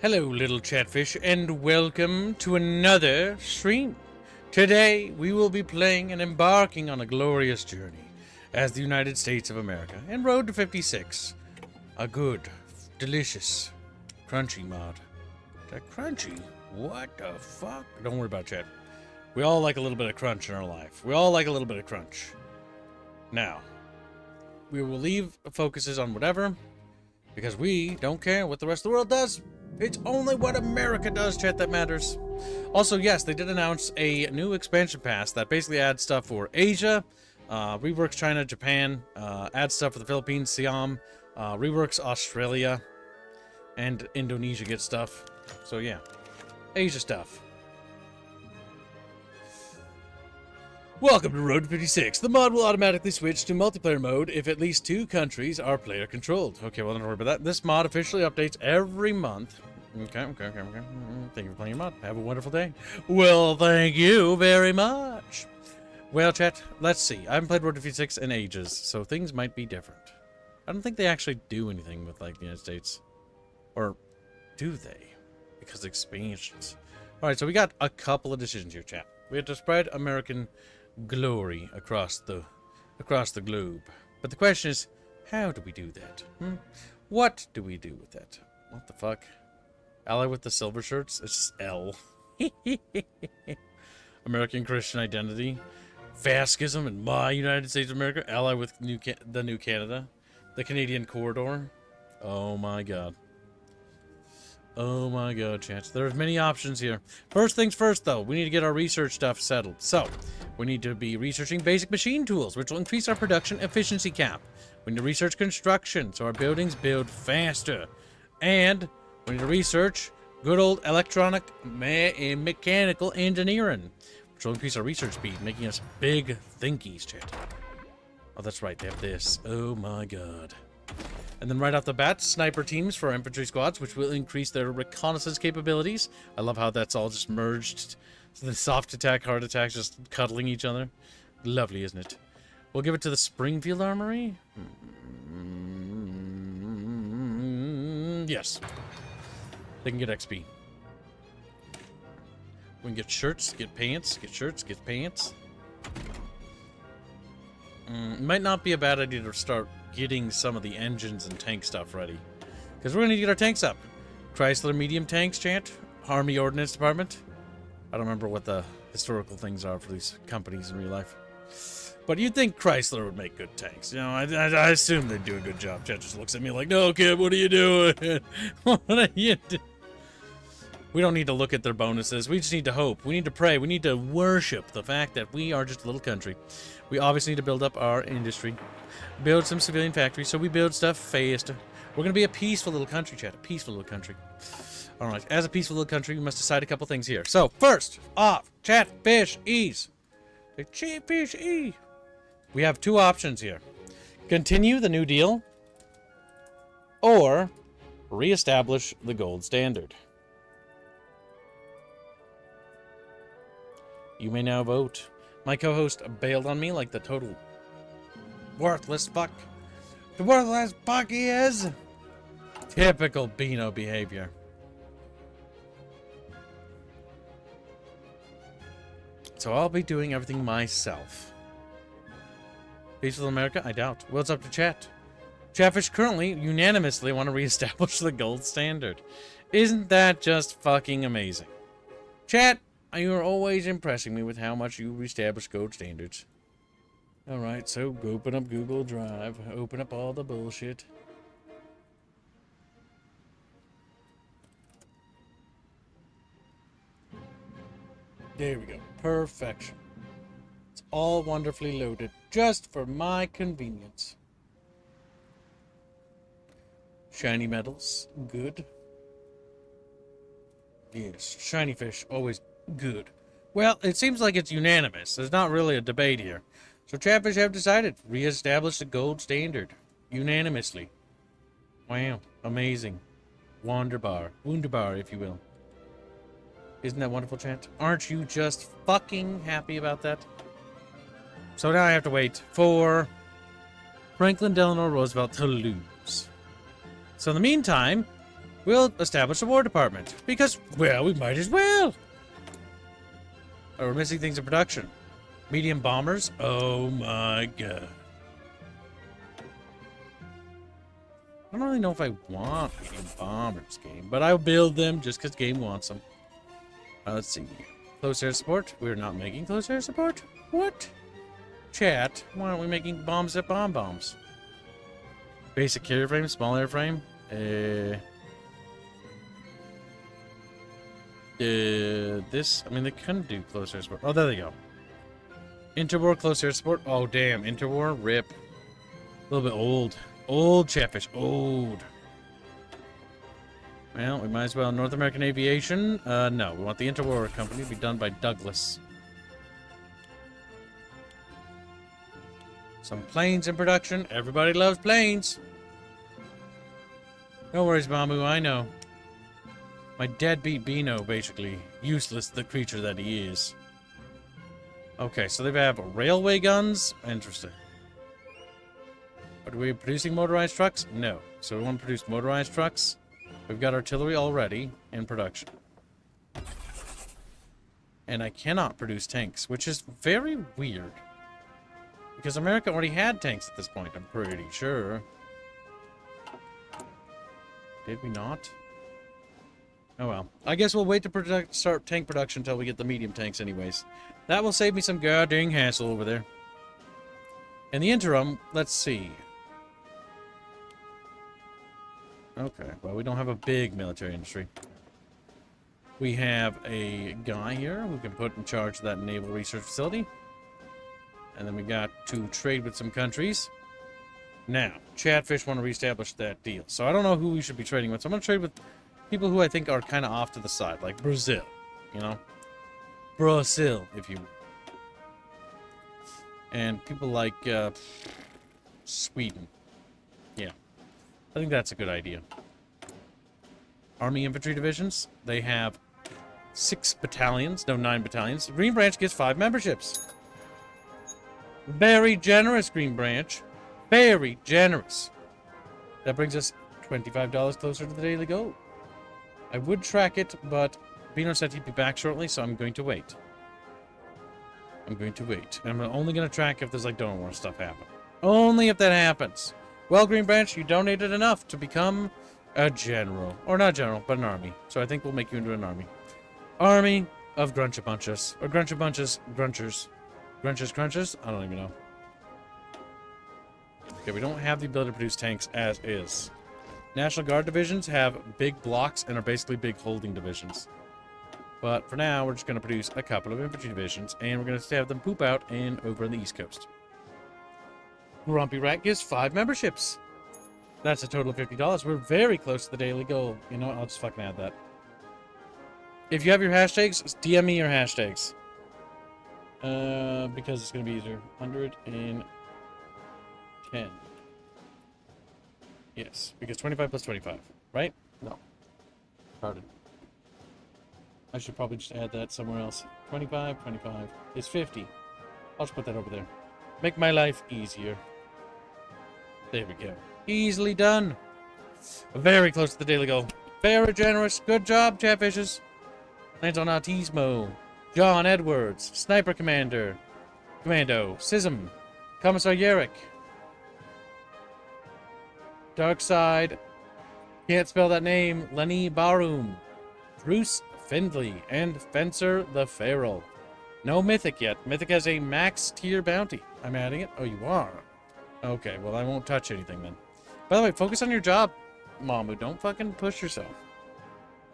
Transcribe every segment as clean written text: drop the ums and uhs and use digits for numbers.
Hello, little chatfish, and welcome to another stream. Today, we will be playing and embarking on a glorious journey as the United States of America and Road to 56. A good, delicious, crunchy mod. Is that crunchy? What the fuck? Don't worry about it, chat. We all like a little bit of crunch in our life. We all like a little bit of crunch. Now, we will leave focuses on whatever, because we don't care what the rest of the world does. It's only what America does, chat, that matters. Also, yes, they did announce a new expansion pass that basically adds stuff for Asia, reworks China, Japan, adds stuff for the Philippines, Siam, reworks Australia, and Indonesia gets stuff. So yeah, Asia stuff. Welcome to Road to 56. The mod will automatically switch to multiplayer mode if at least 2 countries are player controlled. Okay, well, don't worry about that. This mod officially updates every month. Okay. Thank you for playing your mod. Have a wonderful day. Well, thank you very much. Well, chat, let's see. I haven't played Road to 56 in ages, so things might be different. I don't think they actually do anything with, like, the United States. Or do they? Because of expansions. Alright, so we got a couple of decisions here, chat. We have to spread American glory across the globe. But the question is, how do we do that? What do we do with that? What the fuck? Ally with the silver shirts? It's just L. American Christian identity. Fascism in my United States of America. Ally with the new Canada. The Canadian corridor. Oh my god. Oh my god, chance. There's many options here. First things first, though, we need to get our research stuff settled. So, we need to be researching basic machine tools, which will increase our production efficiency cap. We need to research construction, so our buildings build faster. And we need to research good old electronic and mechanical engineering, which will increase our research speed, making us big thinkies, chat. Oh, that's right, they have this. Oh my god. And then right off the bat, sniper teams for our infantry squads, which will increase their reconnaissance capabilities. I love how that's all just merged. The soft attack, hard attack, just cuddling each other. Lovely, isn't it? We'll give it to the Springfield Armory. Yes. They can get XP. We can get shirts, get pants, get shirts, get pants. Might not be a bad idea to start getting some of the engines and tank stuff ready, because we're going to get our tanks up. Chrysler medium tanks, chant. Army Ordnance Department. I don't remember what the historical things are for these companies in real life, but you'd think Chrysler would make good tanks. You know, I assume they'd do a good job. Chat just looks at me like, no, kid, what are you doing? What are you doing? We don't need to look at their bonuses. We just need to hope. We need to pray. We need to worship the fact that we are just a little country. We obviously need to build up our industry. Build some civilian factories so we build stuff faster. We're going to be a peaceful little country, chat. A peaceful little country. Alright, as a peaceful little country, we must decide a couple things here. So, first off, Chatfish E's. The Chatfish E. We have 2 options here. Continue the New Deal, or reestablish the gold standard. You may now vote. My co-host bailed on me like the total worthless fuck. The worthless fuck he is. Typical Beano behavior. So I'll be doing everything myself. Peaceful America? I doubt. Well, it's up to chat. Chatfish currently unanimously want to reestablish the gold standard. Isn't that just fucking amazing? Chat, you are always impressing me with how much you reestablish gold standards. Alright, so open up Google Drive. Open up all the bullshit. There we go. Perfection. It's all wonderfully loaded, just for my convenience. Shiny metals, good. Yes, shiny fish, always good. Well, it seems like it's unanimous. There's not really a debate here. So Chatfish have decided, reestablish the gold standard. Unanimously. Wow, amazing. Wunderbar, if you will. Isn't that wonderful, chat? Aren't you just fucking happy about that? So now I have to wait for Franklin Delano Roosevelt to lose. So in the meantime, We'll establish a War Department. Because, well, we might as well. Oh, we're missing things in production. Medium bombers? Oh my god. I don't really know if I want medium bombers, game, but I'll build them just because game wants them. Let's see. Close air support? We're not making close air support? What? Chat, why aren't we making bombs that bomb bombs? Basic carrier frame, small airframe. This, I mean, they couldn't do close air support. Oh, there they go. Interwar close air support. Oh, damn. Interwar, rip. A little bit old. Old Chatfish. Old. Well, we might as well. North American Aviation. No, we want the Interwar Company to be done by Douglas. Some planes in production. Everybody loves planes. No worries, Mamu. I know. My deadbeat Beano, basically. Useless, the creature that he is. Okay, so they have railway guns. Interesting. Are we producing motorized trucks? No. So we want to produce motorized trucks. We've got artillery already in production. And I cannot produce tanks, which is very weird. Because America already had tanks at this point, I'm pretty sure. Did we not? Oh well. I guess we'll wait to start tank production until we get the medium tanks anyways. That will save me some goddamn hassle over there. In the interim, let's see. Okay, well, we don't have a big military industry. We have a guy here who can put in charge of that naval research facility. And then we got to trade with some countries. Now, Chatfish want to reestablish that deal. So I don't know who we should be trading with. So I'm going to trade with people who I think are kind of off to the side, like Brazil, you know? Brazil, if you will. And people like Sweden. Yeah. I think that's a good idea. Army infantry divisions. They have 6 battalions. No, 9 battalions. Green Branch gets 5 memberships. Very generous, Green Branch. Very generous. That brings us $25 closer to the daily goal. I would track it, but Bino said he'd be back shortly, so I'm going to wait. I'm going to wait. And I'm only going to track if there's, like, donor war stuff happen. Only if that happens. Well, Green Branch, you donated enough to become a general. Or not general, but an army. So I think we'll make you into an army. Army of Grunchabunches. Or Grunchabunches, Grunchers. Grunches, Crunches? I don't even know. Okay, we don't have the ability to produce tanks as is. National Guard divisions have big blocks and are basically big holding divisions. But for now, we're just going to produce a couple of infantry divisions, and we're going to have them poop out over on the East Coast. Grumpy Rat gives 5 memberships. That's a total of $50. We're very close to the daily goal. You know what? I'll just fucking add that. If you have your hashtags, DM me your hashtags. Because it's going to be easier. 110. Yes, because 25 plus 25, right? No. Pardon. I should probably just add that somewhere else. 25 is 50. I'll just put that over there. Make my life easier. There we go. Easily done. Very close to the daily goal. Very generous. Good job, Chatfishes. Lands on Tisms. John Edwards. Sniper Commando. Tisms. Commissar Yarrick. Darkside. Can't spell that name. Lenny Barum. Bruce Findley. And Fencer the Feral. No Mythic yet. Mythic has a max tier bounty. I'm adding it. Oh, you are? Okay, well, I won't touch anything then. By the way, focus on your job, Mamu. Don't fucking push yourself.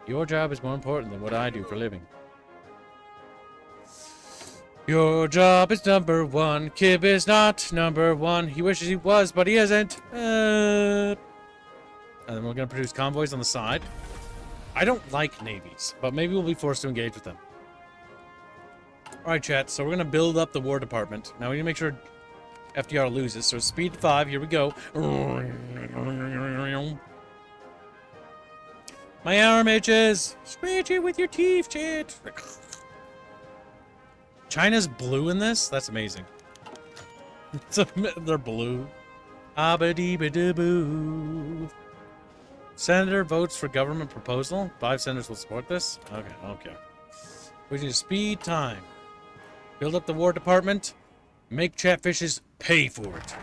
Your job is more important than what I do for a living. Your job is number 1. Kib is not number 1. He wishes he was, but he isn't. And then we're going to produce convoys on the side. I don't like navies, but maybe we'll be forced to engage with them. Alright, chat, so we're going to build up the War Department. Now we need to make sure FDR loses, so speed 5, here we go. My arm itches! Scratch it with your teeth, chat! China's blue in this? That's amazing. They're blue. Abba-dee-ba-doo-boo. Senator votes for government proposal. 5 senators will support this. Okay. We need speed time. Build up the War Department. Make chatfishes pay for it.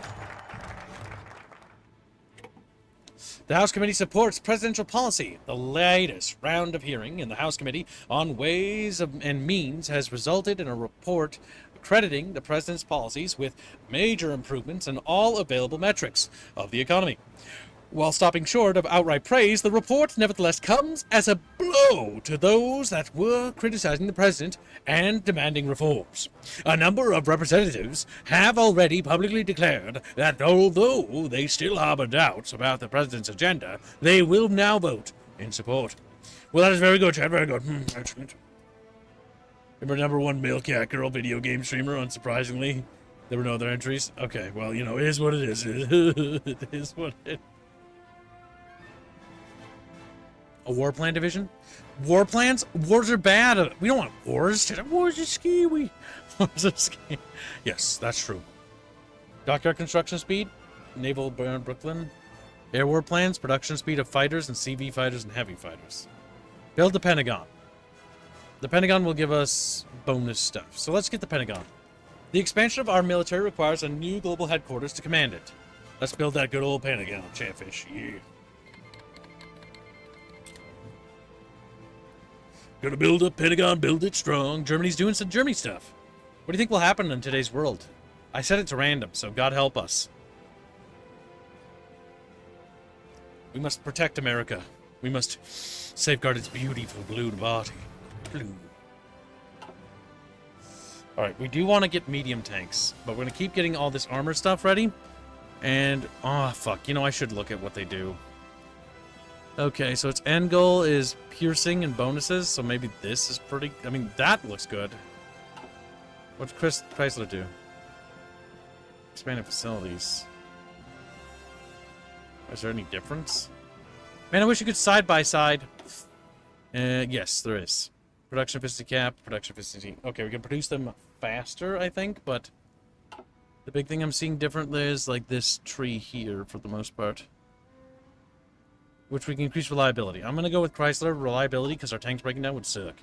The House Committee supports presidential policy. The latest round of hearing in the House Committee on Ways and Means has resulted in a report crediting the president's policies with major improvements in all available metrics of the economy. While stopping short of outright praise, the report nevertheless comes as a blow to those that were criticizing the president and demanding reforms. A number of representatives have already publicly declared that although they still harbor doubts about the president's agenda, they will now vote in support. Well, that is very good, Chad. Very good. Excellent. Remember number 1 male cat girl video game streamer, unsurprisingly. There were no other entries. Okay, well, you know, it is what it is. It is what it is. A war plan division? War plans? Wars are bad. We don't want wars. Wars are scary. Wars are scary. Yes, that's true. Dockyard construction speed? Naval Brooklyn? Air war plans? Production speed of fighters and CV fighters and heavy fighters. Build the Pentagon. The Pentagon will give us bonus stuff. So let's get the Pentagon. The expansion of our military requires a new global headquarters to command it. Let's build that good old Pentagon, Chatfish. Yeah. Gonna build a Pentagon, build it strong. Germany's doing some Germany stuff. What do you think will happen in today's world? I set it to random, so God help us. We must protect America. We must safeguard its beautiful blue body. Blue. Alright, we do want to get medium tanks, but we're going to keep getting all this armor stuff ready. And, oh, fuck. You know, I should look at what they do. Okay, so its end goal is piercing and bonuses, so maybe this is pretty... I mean, that looks good. What's Chrysler do? Expanded facilities. Is there any difference? Man, I wish you could side by side. Yes, there is. Production efficiency cap, production efficiency... Okay, we can produce them faster, I think, but... The big thing I'm seeing different is, like, this tree here, for the most part. Which we can increase reliability. I'm going to go with Chrysler reliability because our tanks breaking down would suck.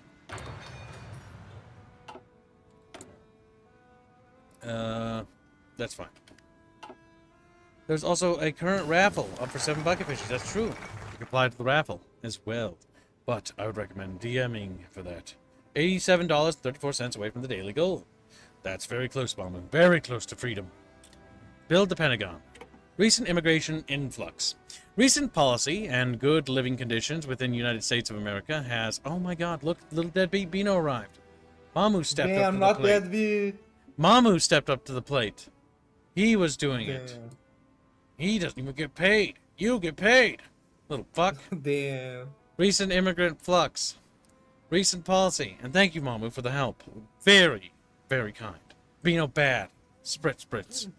That's fine. There's also a current raffle up for 7 bucket fishes. That's true. You can apply to the raffle as well. But I would recommend DMing for that. $87.34 away from the daily goal. That's very close, Bowman. Very close to freedom. Build the Pentagon. Recent immigration influx. Recent policy and good living conditions within the United States of America has... Oh my god, look, little deadbeat Bino arrived. Mamu stepped up to the plate. Deadbeat. Mamu stepped up to the plate. He was doing it. He doesn't even get paid. You get paid. Little fuck. Damn. Recent immigrant flux. Recent policy. And thank you, Mamu, for the help. Very, very kind. Bino bad. Spritz.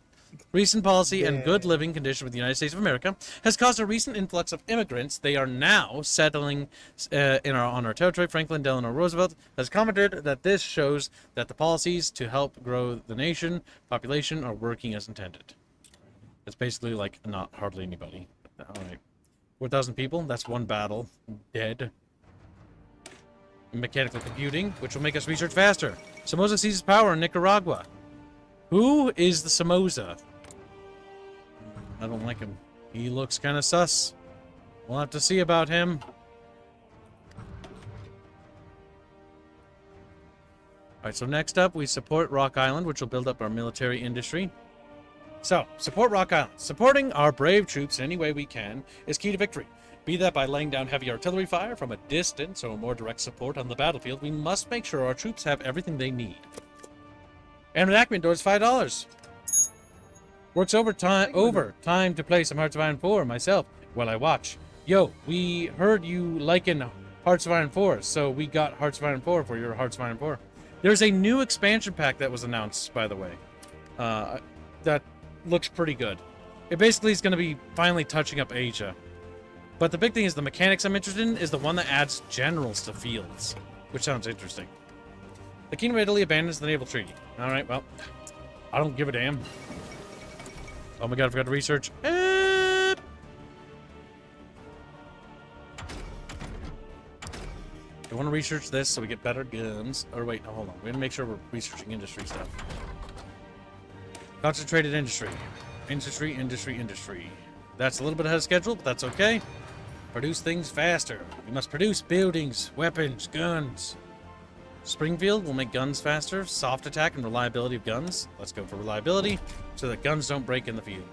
Recent policy and good living condition with the United States of America has caused a recent influx of immigrants. They are now settling on our territory. Franklin Delano Roosevelt has commented that this shows that the policies to help grow the nation population are working as intended. It's basically like not hardly anybody. All right, 4,000 people. That's one battle. Dead. Mechanical computing, which will make us research faster. Somoza seizes power in Nicaragua. Who is the Somoza? I don't like him. He looks kind of sus. We'll have to see about him. Alright, so next up, we support Rock Island, which will build up our military industry. So, support Rock Island. Supporting our brave troops in any way we can is key to victory. Be that by laying down heavy artillery fire from a distance or more direct support on the battlefield, we must make sure our troops have everything they need. And enactment doors $5. Works overtime to play some Hearts of Iron 4 myself while I watch. Yo, we heard you liking Hearts of Iron 4, so we got Hearts of Iron 4 for your Hearts of Iron 4. There's a new expansion pack that was announced, by the way. That looks pretty good. It basically is going to be finally touching up Asia. But the big thing is the mechanics I'm interested in is the one that adds generals to fields, which sounds interesting. The Kingdom of Italy abandons the naval treaty. Alright, well, I don't give a damn. Oh my god, I forgot to research. We want to research this so we get better guns. Or wait, no, hold on. We're going to make sure we're researching industry stuff. Concentrated industry. Industry. That's a little bit ahead of schedule, but that's okay. Produce things faster. We must produce buildings, weapons, guns. Springfield will make guns faster. Soft attack and reliability of guns. Let's go for reliability so that guns don't break in the field.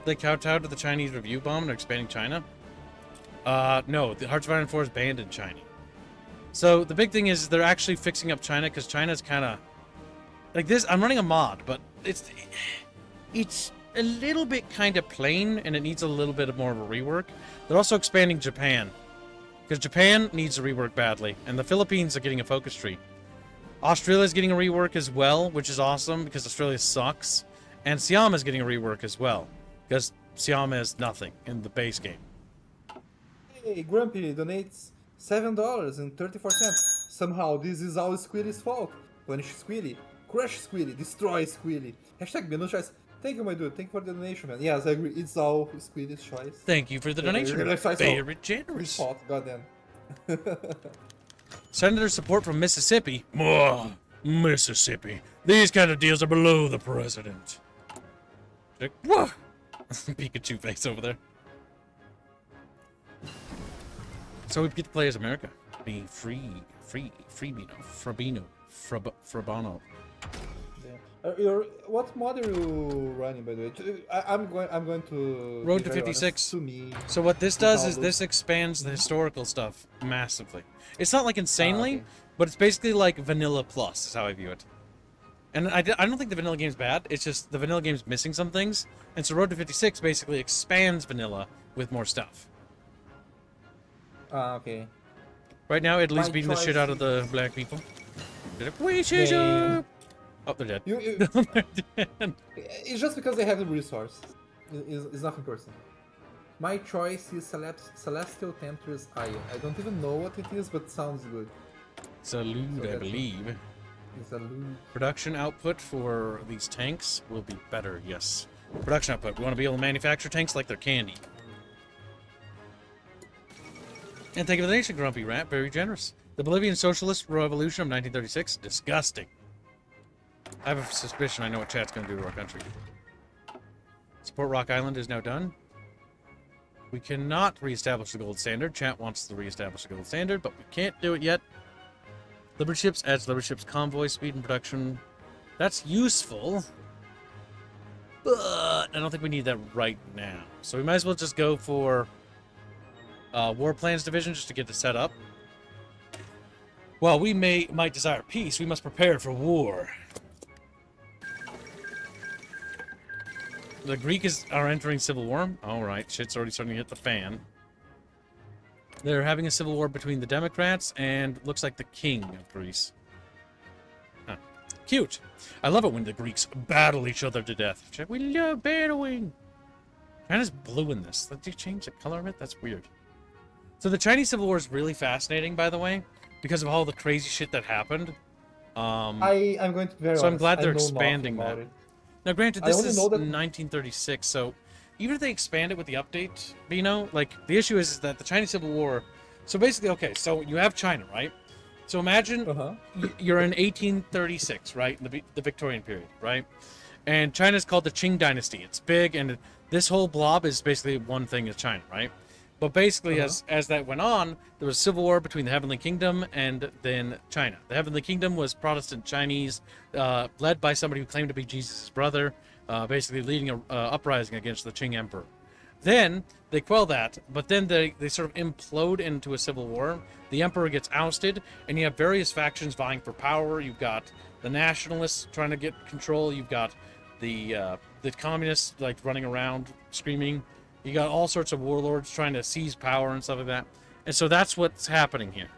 They kowtowed to the Chinese review bomb and are expanding China? No, the Hearts of Iron 4 is banned in China. So the big thing is they're actually fixing up China because China's kind of like this. I'm running a mod, but it's a little bit kind of plain and it needs a little bit more of a rework. They're also expanding Japan because Japan needs a rework badly, and the Philippines are getting a focus tree. Australia's getting a rework as well, which is awesome because Australia sucks, and Siam is getting a rework as well because Siam is nothing in the base game. Hey, Grumpy donates $7.34. Somehow this is all Squiddy's fault. Punish Squiddy, crush Squiddy, destroy Squiddy. Hashtag Bino choice. Thank you, my dude. Thank you for the donation, man. Yes, I agree. It's all Squiddy's choice. Thank you for the donation. Very generous. Fault, goddamn. Senator support from Mississippi. Mississippi. These kind of deals are below the president. Whoa! Pikachu face over there. So we get to play as America. Be free, Bino, Frabano. What mod are you running, by the way? I'm going to Road to 56. So what this does is this expands the historical stuff massively. It's not like insanely, but it's basically like Vanilla Plus is how I view it. And I don't think the vanilla game's bad. It's just the vanilla game's missing some things. And so Road to 56 basically expands vanilla with more stuff. Okay. Right now, Italy's beating the shit out of the black people. Oh, they're dead. They're dead. It's just because they have the resource. It's nothing personal. My choice is Celestial Temptress Eye. I don't even know what it is, but sounds good. Salute, so I believe. Production output for these tanks will be better, yes. Production output. We want to be able to manufacture tanks like they're candy. And thank you for the nation, Grumpy Rat. Very generous. The Bolivian Socialist Revolution of 1936. Disgusting. I have a suspicion I know what chat's going to do to our country. Support Rock Island is now done. We cannot reestablish the gold standard. Chat wants to reestablish the gold standard, but we can't do it yet. Liberty Ships adds Liberty Ships convoy speed and production. That's useful. But I don't think we need that right now. So we might as well just go for War Plans Division just to get this set up. While we might desire peace, we must prepare for war. The Greeks are entering civil war. Alright, shit's already starting to hit the fan. They're having a civil war between the Democrats and looks like the king of Greece. Huh. Cute. I love it when the Greeks battle each other to death. We love battling. China's blue in this. Did you change the color of it? That's weird. So the Chinese Civil War is really fascinating, by the way, because of all the crazy shit that happened. I'm going to be very So I'm glad they're honest, expanding that. Now, granted, this is 1936, so even if they expand it with the update, Bino, like, the issue is that the Chinese Civil War... So basically, okay, so you have China, right? So imagine you're in 1836, right? In the Victorian period, right? And China's called the Qing Dynasty. It's big, and this whole blob is basically one thing is China, right? But basically, as that went on, there was a civil war between the Heavenly Kingdom and then China. The Heavenly Kingdom was Protestant Chinese, led by somebody who claimed to be Jesus' brother, basically leading an uprising against the Qing Emperor. Then they quell that, but then they sort of implode into a civil war. The Emperor gets ousted, and you have various factions vying for power. You've got the nationalists trying to get control. You've got the communists like running around screaming. You got all sorts of warlords trying to seize power and stuff like that. And so that's what's happening here.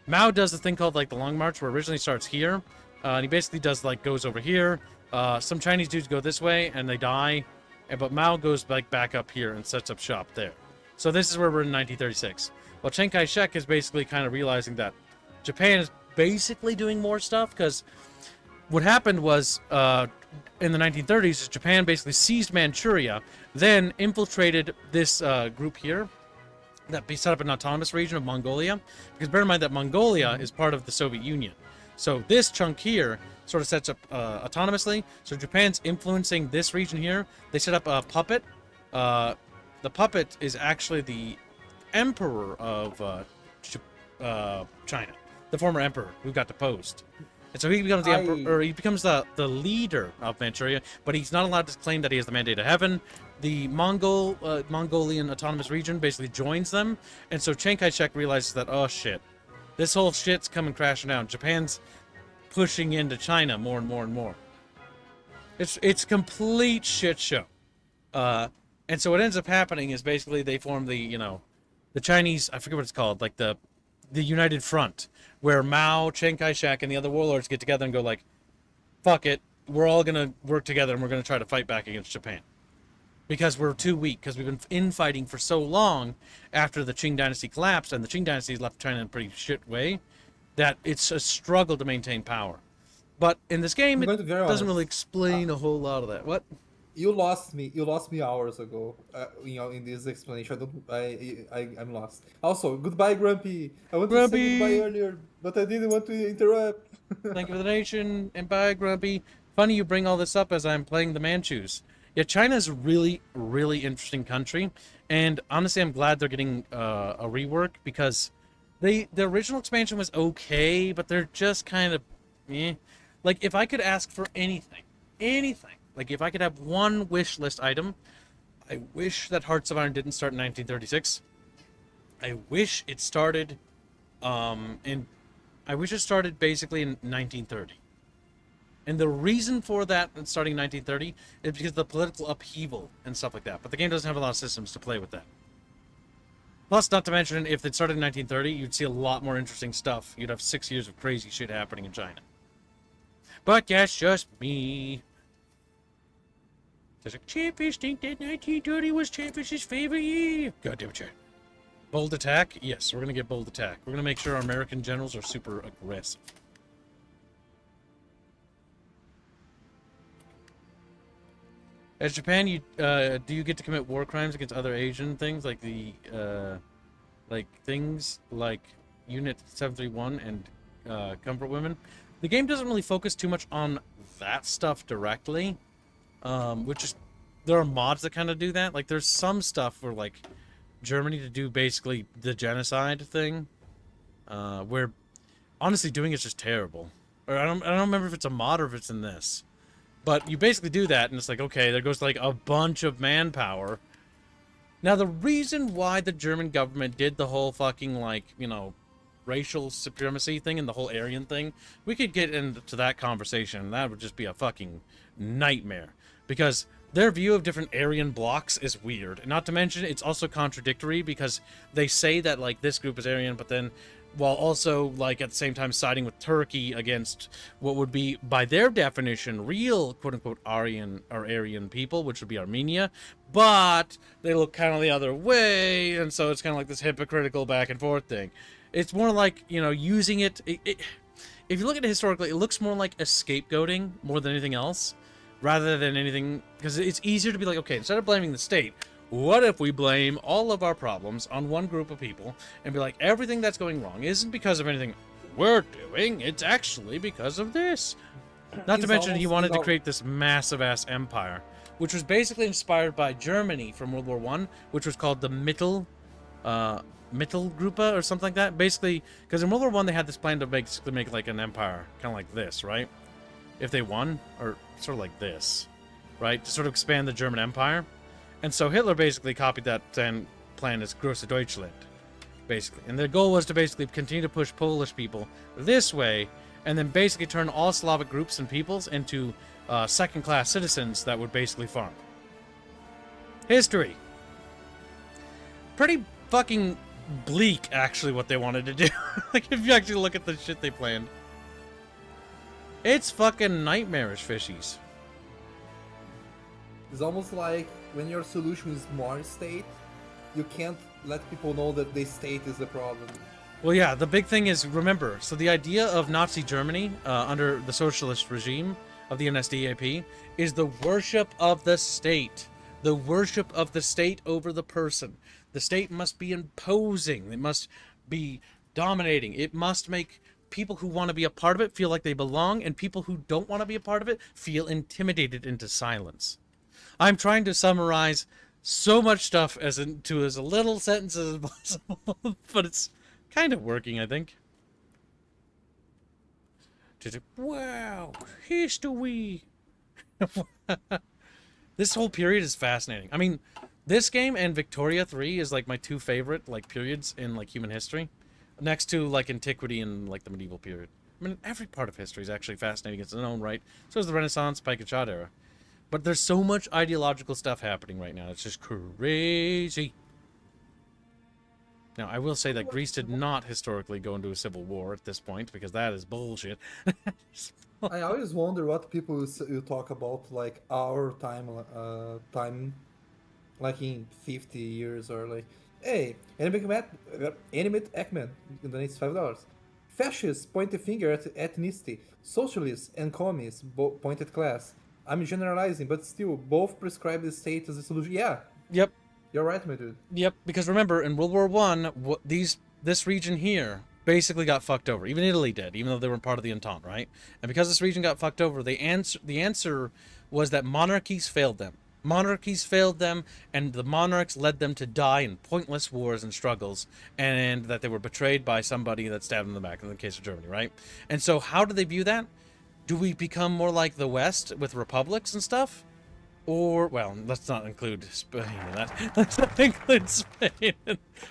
Mao does a thing called like the Long March, where it originally starts here. And he basically does like goes over here. Some Chinese dudes go this way and they die. But Mao goes like back up here and sets up shop there. So this is where we're in 1936. Well, Chiang Kai-shek is basically kind of realizing that Japan is basically doing more stuff because what happened was in the 1930s, Japan basically seized Manchuria, then infiltrated this group here that set up an autonomous region of Mongolia. Because bear in mind that Mongolia is part of the Soviet Union. So this chunk here sort of sets up autonomously. So Japan's influencing this region here. They set up a puppet. The puppet is actually the emperor of China, the former emperor who got deposed. And so he becomes the emperor, or he becomes the leader of Manchuria, but he's not allowed to claim that he has the mandate of heaven. The Mongolian autonomous region basically joins them, and so Chiang Kai-shek realizes that, oh shit, this whole shit's coming crashing down. Japan's pushing into China more and more and more. It's complete shit show. And so what ends up happening is basically they form the Chinese, I forget what it's called, like the United Front, where Mao, Chiang Kai-shek, and the other warlords get together and go like, fuck it, we're all gonna work together and we're gonna try to fight back against Japan. Because we're too weak, because we've been infighting for so long after the Qing dynasty collapsed, and the Qing dynasty left China in a pretty shit way, that it's a struggle to maintain power. But in this game, it doesn't really explain a whole lot of that. What? You lost me hours ago. In this explanation, I'm lost. Also, goodbye, Grumpy. I wanted to say goodbye earlier, but I didn't want to interrupt. Thank you for the donation, and bye, Grumpy. Funny you bring all this up as I'm playing the Manchus. Yeah, China is a really, really interesting country, and honestly, I'm glad they're getting a rework, because the original expansion was okay, but they're just kind of, eh. Like, if I could ask for anything, like if I could have one wish list item, I wish that Hearts of Iron didn't start in 1936. I wish it started, basically in 1930. And the reason for that starting in 1930 is because of the political upheaval and stuff like that. But the game doesn't have a lot of systems to play with that. Plus, not to mention, if it started in 1930, you'd see a lot more interesting stuff. You'd have 6 years of crazy shit happening in China. But that's just me. There's a Chatfish think that 1930 was Chatfish's favorite year. God damn it, chat. Bold attack? Yes, we're going to get bold attack. We're going to make sure our American generals are super aggressive. As Japan, do you get to commit war crimes against other Asian things like things like Unit 731 and Comfort Women? The game doesn't really focus too much on that stuff directly, which is, there are mods that kind of do that. Like, there's some stuff where, like, Germany to do basically the genocide thing, where honestly doing it's just terrible. Or I don't remember if it's a mod or if it's in this. But you basically do that, and it's like, okay, there goes, like, a bunch of manpower. Now, the reason why the German government did the whole fucking, like, racial supremacy thing and the whole Aryan thing, we could get into that conversation, and that would just be a fucking nightmare. Because their view of different Aryan blocks is weird. Not to mention, it's also contradictory, because they say that, like, this group is Aryan, but then, while also, like, at the same time siding with Turkey against what would be, by their definition, real, quote-unquote, Aryan people, which would be Armenia, but they look kind of the other way, and so it's kind of like this hypocritical back-and-forth thing. It's more like, using it, if you look at it historically, it looks more like a scapegoating more than anything else, rather than anything, because it's easier to be like, okay, instead of blaming the state, what if we blame all of our problems on one group of people and be like, everything that's going wrong isn't because of anything we're doing, it's actually because of this. Not to mention, he wanted to create this massive-ass empire, which was basically inspired by Germany from World War I, which was called the Mittelgruppe or something like that. Basically, because in World War I, they had this plan to basically make like an empire, kind of like this, right? If they won, or sort of like this, right? To sort of expand the German Empire. And so Hitler basically copied that plan as Grosse Deutschland, basically. And their goal was to basically continue to push Polish people this way, and then basically turn all Slavic groups and peoples into second-class citizens that would basically farm. History. Pretty fucking bleak, actually, what they wanted to do. Like, if you actually look at the shit they planned. It's fucking nightmarish, fishies. It's almost like when your solution is more state, you can't let people know that the state is the problem. Well, yeah, the big thing is, remember, so the idea of Nazi Germany under the socialist regime of the NSDAP is the worship of the state. The worship of the state over the person. The state must be imposing. It must be dominating. It must make people who want to be a part of it feel like they belong, and people who don't want to be a part of it feel intimidated into silence. I'm trying to summarize so much stuff into as little sentences as possible, but it's kind of working, I think. Wow, history. This whole period is fascinating. I mean, this game and Victoria 3 is like my two favorite like periods in like human history, next to like antiquity and like the medieval period. I mean, every part of history is actually fascinating in its own right. So is the Renaissance, Pike and Shot era. But there's so much ideological stuff happening right now. It's just crazy. Now, I will say that Greece did not historically go into a civil war at this point, because that is bullshit. I always wonder what people you talk about, like our time, like in 50 years, or like, hey, animate Ekman in the next $5. Fascists point the finger at ethnicity. Socialists and communists point at class. I'm generalizing, but still, both prescribe the state as a solution. Yeah. Yep. You're right, my dude. Yep, because remember, in World War I, this region here basically got fucked over. Even Italy did, even though they were part of the Entente, right? And because this region got fucked over, the answer was that monarchies failed them. Monarchies failed them, and the monarchs led them to die in pointless wars and struggles, and that they were betrayed by somebody that stabbed them in the back, in the case of Germany, right? And so how do they view that? Do we become more like the West with republics and stuff? Or, well, let's not include Spain in that. Let's not include Spain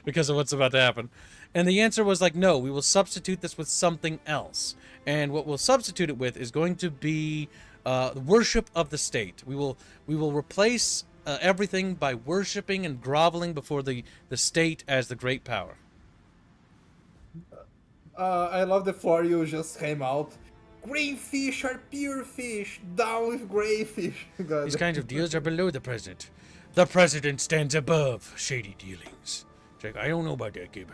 because of what's about to happen. And the answer was like, no, we will substitute this with something else. And what we'll substitute it with is going to be the worship of the state. We will replace everything by worshiping and groveling before the state as the great power. I love the for you just came out. Green fish are pure fish. Down with gray fish. These kinds of deals are below the president. The president stands above shady dealings. Jack, I don't know about that, Gib.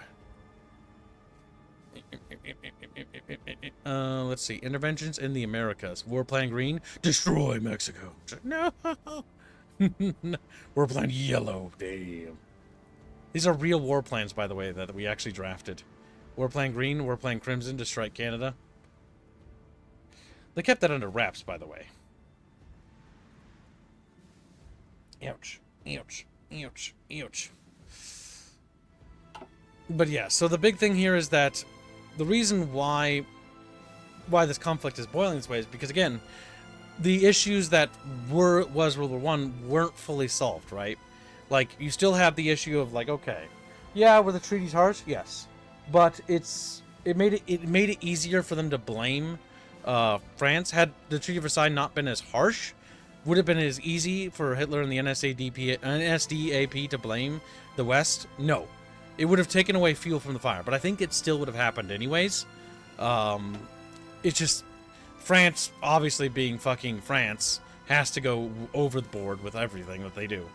Let's see. Interventions in the Americas. War Plan Green. Destroy Mexico. No. War Plan Yellow. Damn. These are real war plans, by the way, that we actually drafted. War Plan Green, War Plan Crimson to strike Canada. They kept that under wraps, by the way. Ouch. Ouch. Ouch. Ouch. But yeah, so the big thing here is that the reason why this conflict is boiling this way is because, again, the issues that was World War I weren't fully solved, right? Like, you still have the issue of, like, okay, yeah, were the treaties harsh? Yes. But it made it easier for them to blame France. Had the Treaty of Versailles not been as harsh, would it have been as easy for Hitler and the NSDAP to blame the West? No. It would have taken away fuel from the fire, but I think it still would have happened anyways. It's just France, obviously being fucking France, has to go over the board with everything that they do.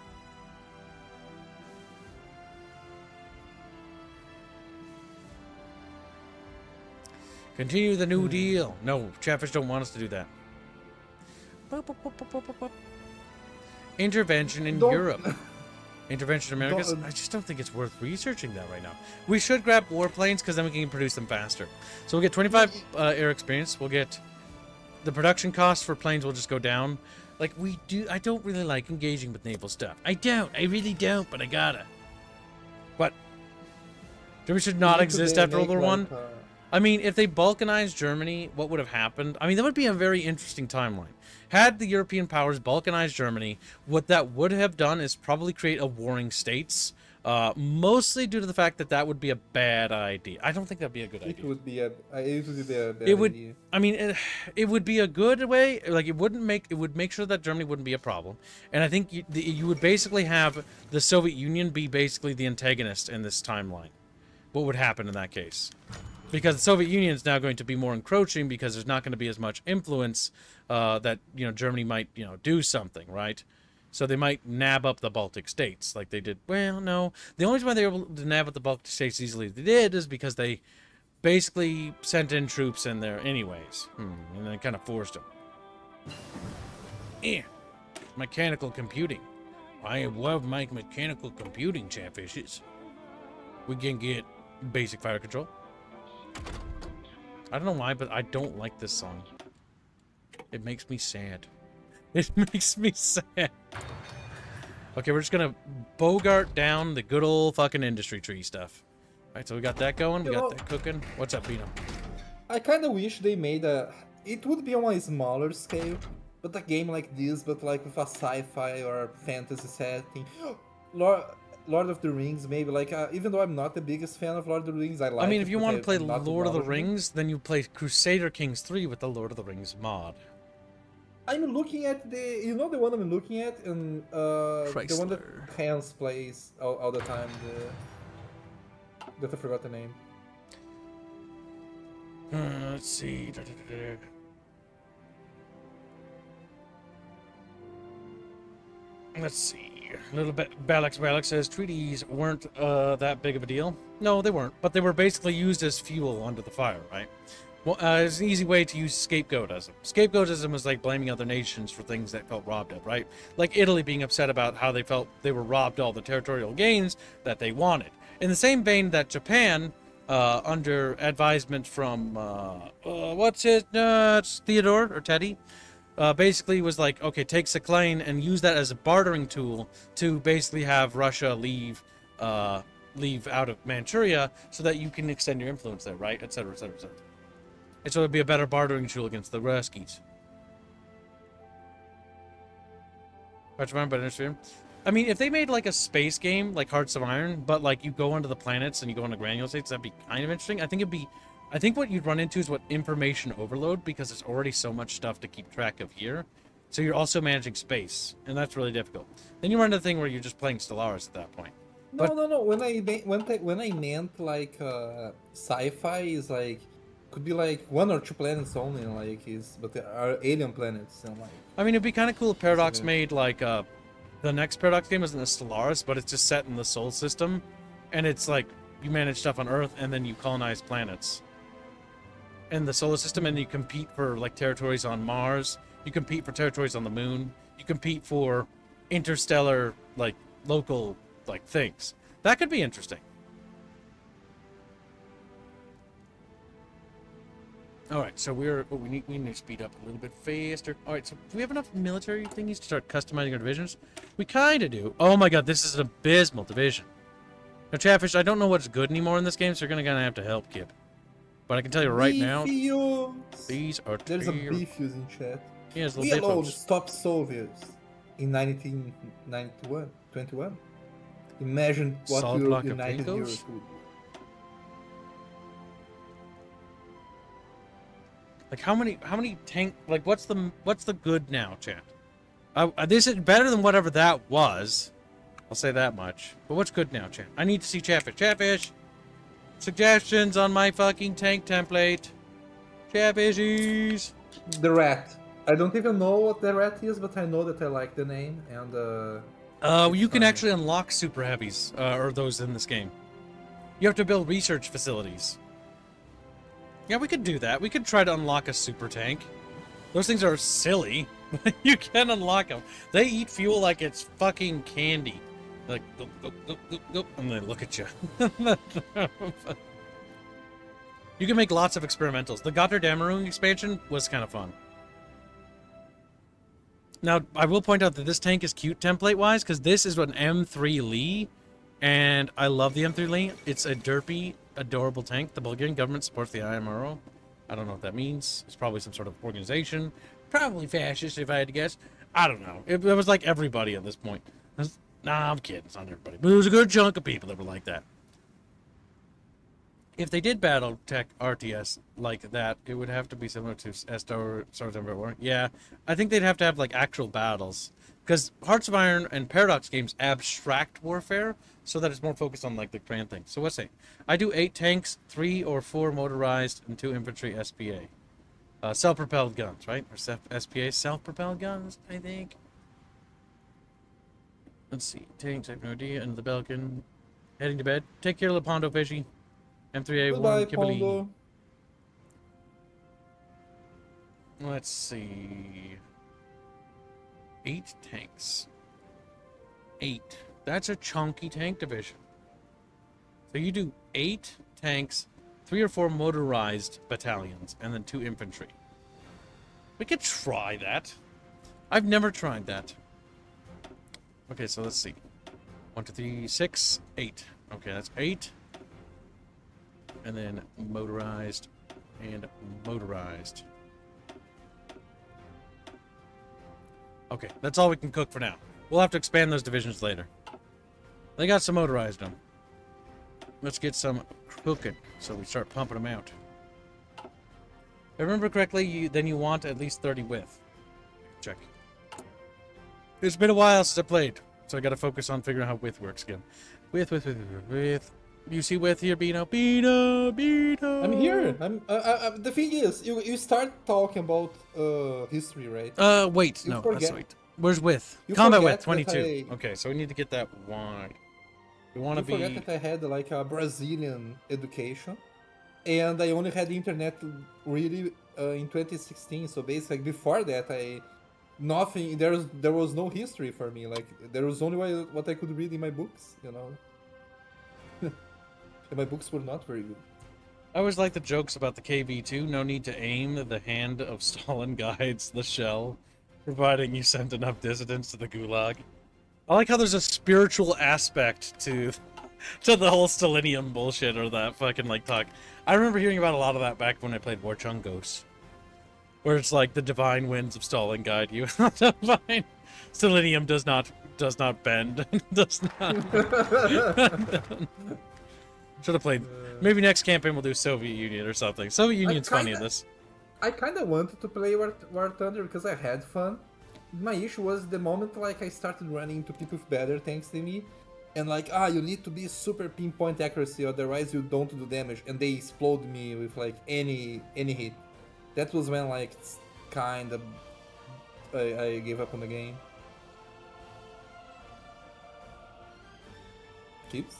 Continue the New Deal. No, Chatfish don't want us to do that. Intervention in Europe. Intervention in Americas. I just don't think it's worth researching that right now. We should grab warplanes because then we can produce them faster. So we'll get 25 air experience. We'll get the production costs for planes will just go down. Like we do. I don't really like engaging with naval stuff. I really don't, but I gotta. What? Germany should not exist after World War One. I mean, if they balkanized Germany, what would have happened? I mean, that would be a very interesting timeline. Had the European powers balkanized Germany, what that would have done is probably create a warring states, mostly due to the fact that that would be a bad idea. I don't think that'd be a good idea. It would be a bad idea. I mean, it would be a good way. Like, it would make sure that Germany wouldn't be a problem. And I think you would basically have the Soviet Union be basically the antagonist in this timeline. What would happen in that case? Because the Soviet Union is now going to be more encroaching because there's not going to be as much influence that, Germany might, do something, right? So they might nab up the Baltic states like they did. Well, no. The only reason why they were able to nab up the Baltic states easily as they did is because they basically sent in troops in there anyways. And then kind of forced them. Mechanical computing. I love my mechanical computing, Chatfishes. We can get basic fire control. I don't know why, but I don't like this song. It makes me sad. It makes me sad. Okay, we're just gonna bogart down the good old fucking industry tree stuff. Alright, so we got that going, we got that cooking. What's up, Bino? I kind of wish they made a... It would be on a smaller scale, but a game like this, but like with a sci-fi or fantasy setting. Lord of the Rings, maybe. Like, even though I'm not the biggest fan of Lord of the Rings, I like I mean, it, if you but want to play I'm not Lord of the knowledgeable. Rings, then you play Crusader Kings 3 with the Lord of the Rings mod. I'm looking at the... You know the one I'm looking at? And, the one that Chrysler. Hans plays all the time. That I forgot the name. Let's see. Let's see. A little bit. Balak says treaties weren't that big of a deal. No, they weren't. But they were basically used as fuel under the fire, right? Well, it's an easy way to use scapegoatism. Scapegoatism was like blaming other nations for things that felt robbed of, right? Like Italy being upset about how they felt they were robbed all the territorial gains that they wanted. In the same vein that Japan, under advisement from, what's his, it's Theodore or Teddy, basically was like, okay, take Sakhalin and use that as a bartering tool to basically have Russia leave out of Manchuria so that you can extend your influence there, right? Et cetera, et cetera, et cetera. And so it'd be a better bartering tool against the Ruskies. I mean, if they made like a space game like Hearts of Iron, but like you go onto the planets and you go into granule states, that'd be kind of interesting. I think what you'd run into is what information overload, because there's already so much stuff to keep track of here. So you're also managing space, and that's really difficult. Then you run into the thing where you're just playing Stellaris at that point. No. When I meant like sci-fi is like could be like one or two planets only, like but there are alien planets and like. I mean, it'd be kind of cool if Paradox made like the next Paradox game isn't a Stellaris, but it's just set in the Sol system, and it's like you manage stuff on Earth and then you colonize planets in the solar system, and you compete for like territories on Mars. You compete for territories on the Moon. You compete for interstellar like local like things. That could be interesting. All right, so we need to speed up a little bit faster. All right, so do we have enough military thingies to start customizing our divisions? We kind of do. Oh my god, this is an abysmal division. Now, Chatfish, I don't know what's good anymore in this game, so you're gonna have to help, Kip. But I can tell you right now, these are There's a beef in chat. Yeah, we alone stopped Soviets in 1991, 21. Imagine what Solid we block of United Pringles? Europe would do. Like how many tank, like what's the good now, chat? This is better than whatever that was. I'll say that much. But what's good now, chat? I need to see Chatfish. Chatfish! Suggestions on my fucking tank template. Chatfishies! The rat. I don't even know what the rat is, but I know that I like the name, and you can actually unlock super heavies, or those in this game. You have to build research facilities. Yeah, we could do that. We could try to unlock a super tank. Those things are silly. You can unlock them. They eat fuel like it's fucking candy. Like, go, and they look at you. You can make lots of experimentals. The Gotterdammerung expansion was kind of fun. Now, I will point out that this tank is cute template-wise, because this is an M3 Lee, and I love the M3 Lee. It's a derpy, adorable tank. The Bulgarian government supports the IMRO. I don't know what that means. It's probably some sort of organization. Probably fascist, if I had to guess. I don't know. It was like everybody at this point. Nah, I'm kidding. It's not everybody. But there was a good chunk of people that were like that. If they did battle tech RTS like that, it would have to be similar to Star Wars War. Yeah, I think they'd have to have like actual battles. Because Hearts of Iron and Paradox games abstract warfare, so that it's more focused on like the grand thing. So what's it? I do 8 tanks, 3 or 4 motorized, and 2 infantry SPA. Self-propelled guns, right? Or SPA self-propelled guns, I think. Let's see. Tanks, I have no idea. Into the Belkin. Heading to bed. Take care, Lepondo Fishy. M3A1, Goodbye, Kibble. Pondo. Let's see. 8 tanks. 8. That's a chunky tank division. So you do 8 tanks, 3 or 4 motorized battalions, and then 2 infantry. We could try that. I've never tried that. Okay, so let's see. 1, 2, 3, 6, 8. Okay, that's 8. And then motorized and motorized. Okay, that's all we can cook for now. We'll have to expand those divisions later. They got some motorized them. Let's get some cooking so we start pumping them out. If I remember correctly, then you want at least 30 width. Check. It's been a while since I played, so I gotta focus on figuring out how width works again. Width. You see width here, Bino? Bino! I'm here. The thing is, you start talking about history, right? Wait, You no, forget- that's wait. Where's width? You Combat forget width, 22. that Okay, so we need to get that wide. We want You to forget be... that I had like a Brazilian education, and I only had internet really in 2016. So basically, before that, nothing. There was no history for me. Like there was only what I could read in my books, you know. And my books were not very good. I always like the jokes about the KV-2. No need to aim. The hand of Stalin guides the shell, providing you sent enough dissidents to the gulag. I like how there's a spiritual aspect to the whole Stalinium bullshit or that fucking like talk. I remember hearing about a lot of that back when I played War Chungos, where it's like the divine winds of Stalin guide you. Divine Stalinium does not bend. Does not. Should have played. Maybe next campaign we'll do Soviet Union or something. Soviet Union's funny in this. I kind of wanted to play War Thunder because I had fun. My issue was the moment like I started running into people with better tanks than me, and like you need to be super pinpoint accuracy, otherwise you don't do damage, and they explode me with like any hit. That was when like kind of I gave up on the game. Chips?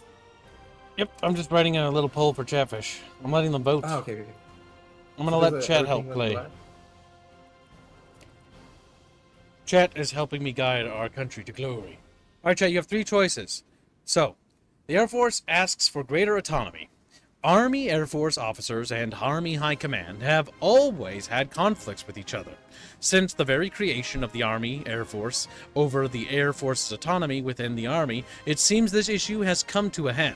Yep, I'm just writing a little poll for Chatfish. I'm letting them vote. Okay. I'm gonna let chat help play. Chat is helping me guide our country to glory. Alright, chat, you have 3 choices. So, the Air Force asks for greater autonomy. Army Air Force officers and Army High Command have always had conflicts with each other. Since the very creation of the Army Air Force over the Air Force's autonomy within the Army, it seems this issue has come to a head.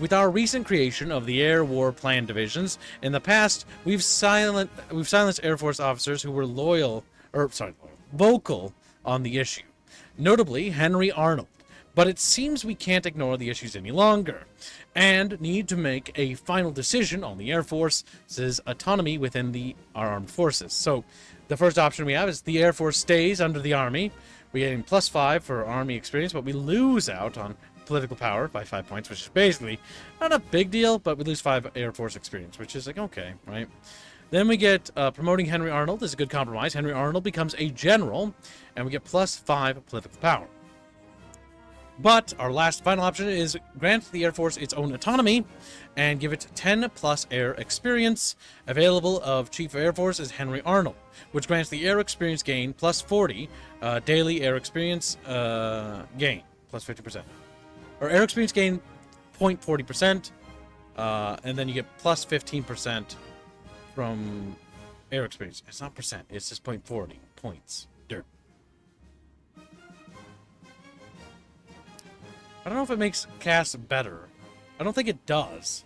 With our recent creation of the Air War Plan divisions, in the past, we've silenced Air Force officers who were vocal on the issue. Notably, Henry Arnold. But it seems we can't ignore the issues any longer, and need to make a final decision on the Air Force's autonomy within our armed forces. So, the first option we have is the Air Force stays under the Army. We're getting +5 for Army experience, but we lose out on political power by 5 points, which is basically not a big deal, but we lose 5 Air Force experience, which is like, okay, right? Then we get promoting Henry Arnold is a good compromise. Henry Arnold becomes a general, and we get +5 political power. But our last final option is grant the Air Force its own autonomy and give it 10+ air experience. Available of Chief of Air Force is Henry Arnold, which grants the air experience gain +40, daily air experience gain +50%. Or air experience gain 0.40%, and then you get +15% from air experience. It's not percent, it's just 0.40 points. Dirt. I don't know if it makes CAS better. I don't think it does.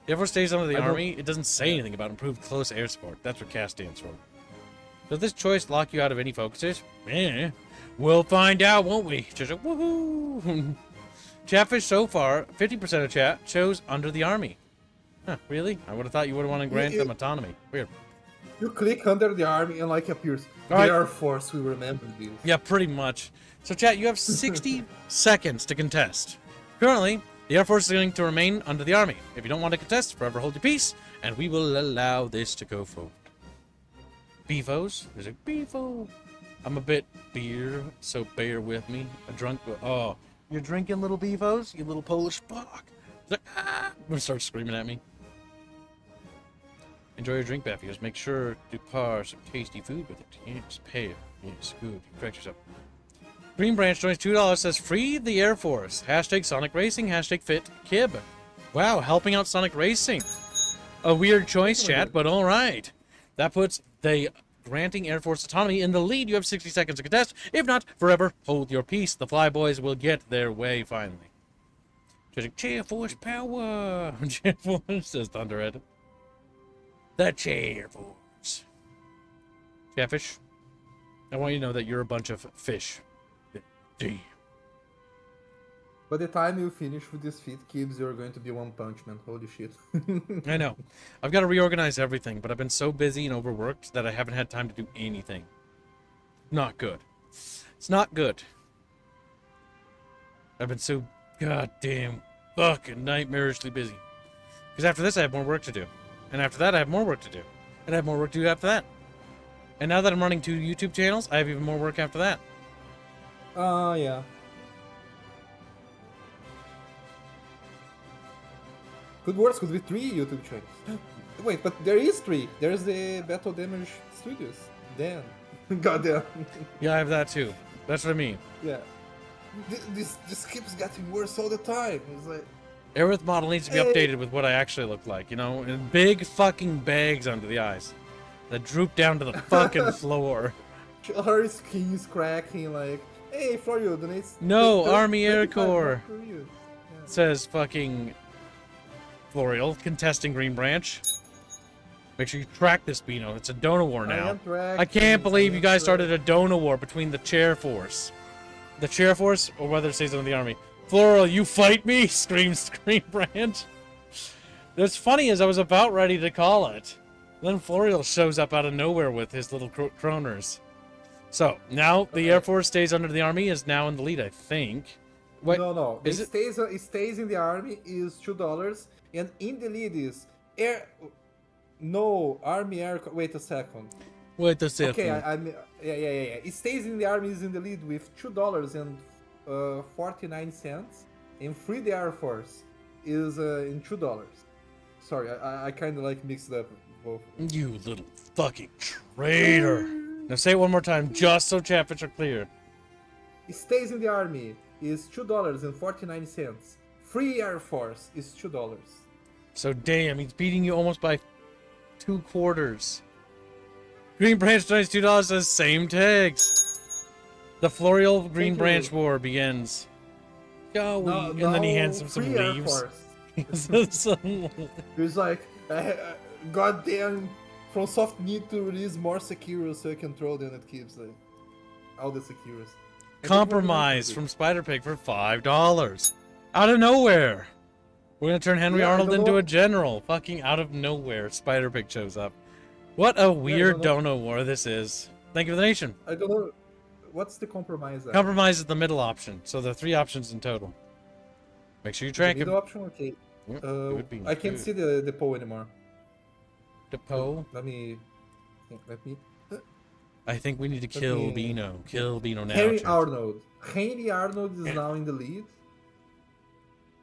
The Air Force stays under the Army. It doesn't say anything about improved close air support. That's what CAS stands for. Does this choice lock you out of any focuses? Eh. We'll find out, won't we? Just a woohoo! Chatfish so far, 50% of chat chose under the Army. Huh, really? I would have thought you would have wanted to grant them autonomy. Weird. You click under the Army and like appears the Alright. Air Force. We remember this. Yeah, pretty much. So, chat, you have 60 seconds to contest. Currently, the Air Force is going to remain under the Army. If you don't want to contest, forever hold your peace, and we will allow this to go forward. Beefos? There's a beefo. I'm a bit beer, so bear with me. A drunk. Oh, You're drinking, little beefos? You little Polish fuck. He's like, ah! I'm gonna start screaming at me. Enjoy your drink, Baffy. Just make sure to par some tasty food with it. Yes, pale. Yes, good. Correct yourself. Green Branch joins $2, says free the Air Force. Hashtag Sonic Racing. Hashtag Fit Kib. Wow, helping out Sonic Racing. A weird choice, chat, but alright. That puts the granting Air Force autonomy in the lead. You have 60 seconds to contest. If not, forever hold your peace. The Flyboys will get their way finally. Chair Force power. Chair Force, says Thunderhead. The Chair Force. Chatfish, I want you to know that you're a bunch of fish. Damn. By the time you finish with this feat, Kibbs, you're going to be One Punch Man. Holy shit. I know. I've got to reorganize everything, but I've been so busy and overworked that I haven't had time to do anything. Not good. It's not good. I've been so goddamn fucking nightmarishly busy. Because after this, I have more work to do. And after that, I have more work to do. And I have more work to do after that. And now that I'm running 2 YouTube channels, I have even more work after that. Yeah. Could worse, could be 3 YouTube channels. Wait, but there is 3. There's the Battle Damage Studios. Damn. Goddamn. Yeah, I have that too. That's what I mean. Yeah. This keeps getting worse all the time. It's like... Aerith model needs to be updated with what I actually look like, you know? And big fucking bags under the eyes. That droop down to the fucking floor. Her skin's cracking like, hey, Florio donates... No, Army Air Corps. Yeah. Says fucking... Florial, contesting Green Branch. Make sure you track this, Beano. It's a Dona War now. I can't believe you guys started a Dona War between the Chair Force. The Chair Force, or whether it says under the Army. Floral, you fight me? Screams Green Branch. What's funny is I was about ready to call it. Then Florial shows up out of nowhere with his little croners. So, now the Air Force stays under the Army, is now in the lead, I think. Wait, No. Is it stays in the Army, is $2, and in the lead is Army Air... Wait a second. Wait a second. Okay, yeah. It stays in the Army, is in the lead with $2.49, and Free the Air Force is in $2. Sorry, I kind of like mixed up both. You little fucking traitor. Now say it one more time, just so Chatfish are clear. It stays in the Army, is $2.49. Free Air Force is $2. So damn, he's beating you almost by 2 quarters. Green Branch donates $2, says same tags. The Florial Green Branch War begins. Go, and then he hands him some leaves. He's like, goddamn, FromSoft need to release more Sekiros so I can throw them at Kibbs. Like, all the Sekiros. Compromise from Spider-Pig for $5. Out of nowhere. We're gonna turn Henry Arnold into a general. Fucking out of nowhere, Spider-Pig shows up. What a weird Dono War this is. Thank you for the nation. I don't know. What's the compromise? Compromise is the middle option, so there are 3 options in total. Make sure you track it. Middle option, okay. I can't see the poll anymore. The poll? Let me. I think we need to kill Beano. Kill Beano now. Henry Arnold. Henry Arnold is now in the lead.